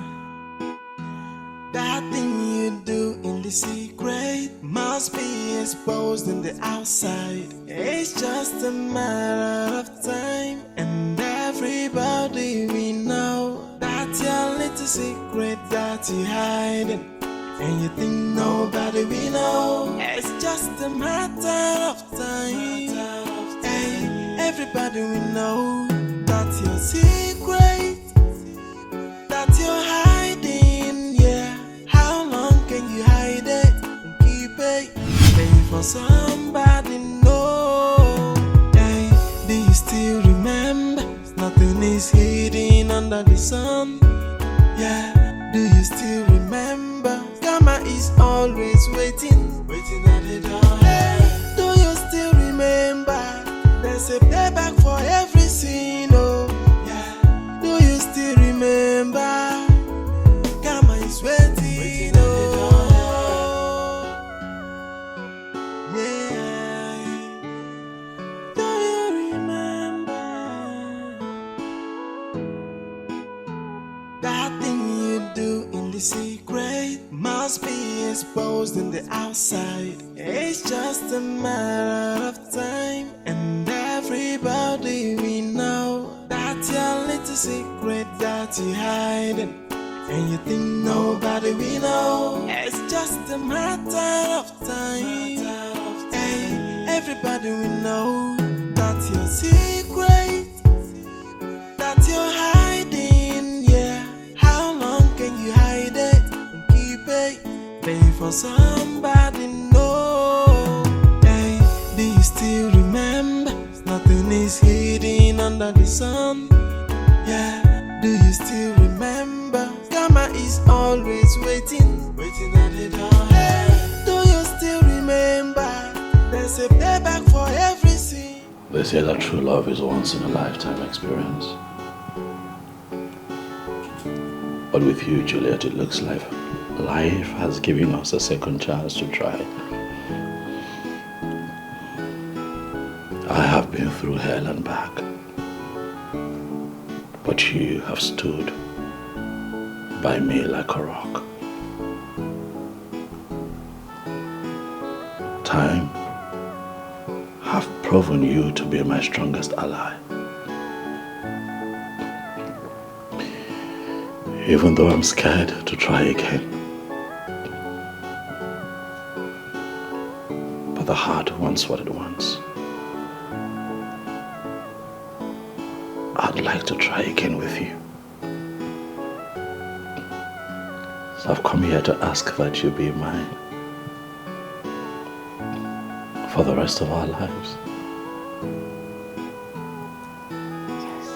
That thing you do in the secret must be exposed in the outside. It's just a matter of time, and everybody we know that's your little secret that you're hiding. And you think nobody we know. It's just a matter of time. Hey, everybody we know that's your secret that you're hiding, yeah. How long can you hide it and keep it? Pay for somebody know. Hey, do you still remember? Nothing is hidden under the sun. Yeah, do you still remember? Karma is always waiting at the door. Hey, do you still remember? There's a payback for every sin, oh, yeah. Do you still remember? Karma is waiting, oh, yeah. Do you remember? That thing you do in the secret must be exposed in the outside. It's just a matter of time, and everybody we know that's your little secret that you're hiding. And you think nobody we know. It's just a matter of time. Hey, everybody we know that's your secret that you're hiding, yeah. How long can you hide it and keep it? Pay for somebody know. Hey, do you still remember? Nothing is hidden under the sun. Yeah, do you still remember? Karma is always waiting at the door. Hey, do you still remember? There's a payback for every sin. They say that true love is a once in a lifetime experience. But with you, Juliet, it looks like life has given us a second chance to try. I have been through hell and back, but you have stood by me like a rock. Time have proven you to be my strongest ally. Even though I'm scared to try again. But the heart wants what it wants. I'd like to try again with you. So I've come here to ask that you be mine for the rest of our lives. Yes,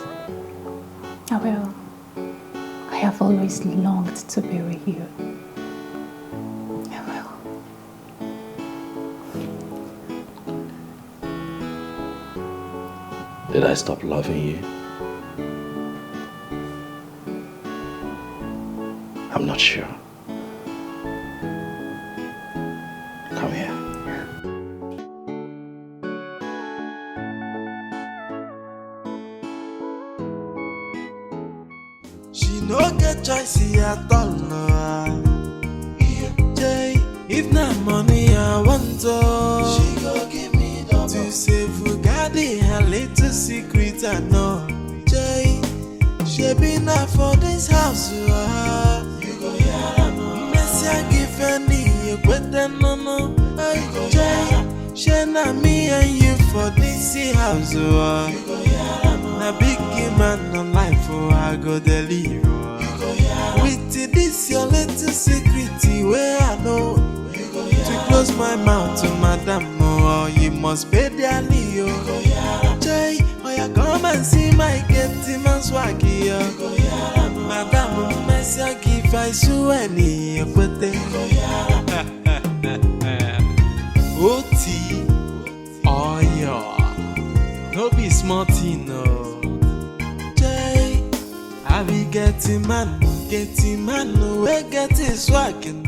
I will. I have always longed to be with you. I will. Did I stop loving you? I'm not sure. Come here. She no get choice at all, no. If not money I want to. secret I know. Jay, she be not for this house. You go here, no. Messi, I give any, you better no. Jay, she not me and you for this house. You go here, no. Na big man no life, I go deliver. With this your little secret where I know. To close my mouth to madam, oh, you must pay dearly, oh. Jay, oh, you come and see my getty man swaggy, oh. Madam, Messi, I give I so any, but they Oti, oh, yeah, no be smarty, no. Jay, I be getting man, we getting swag.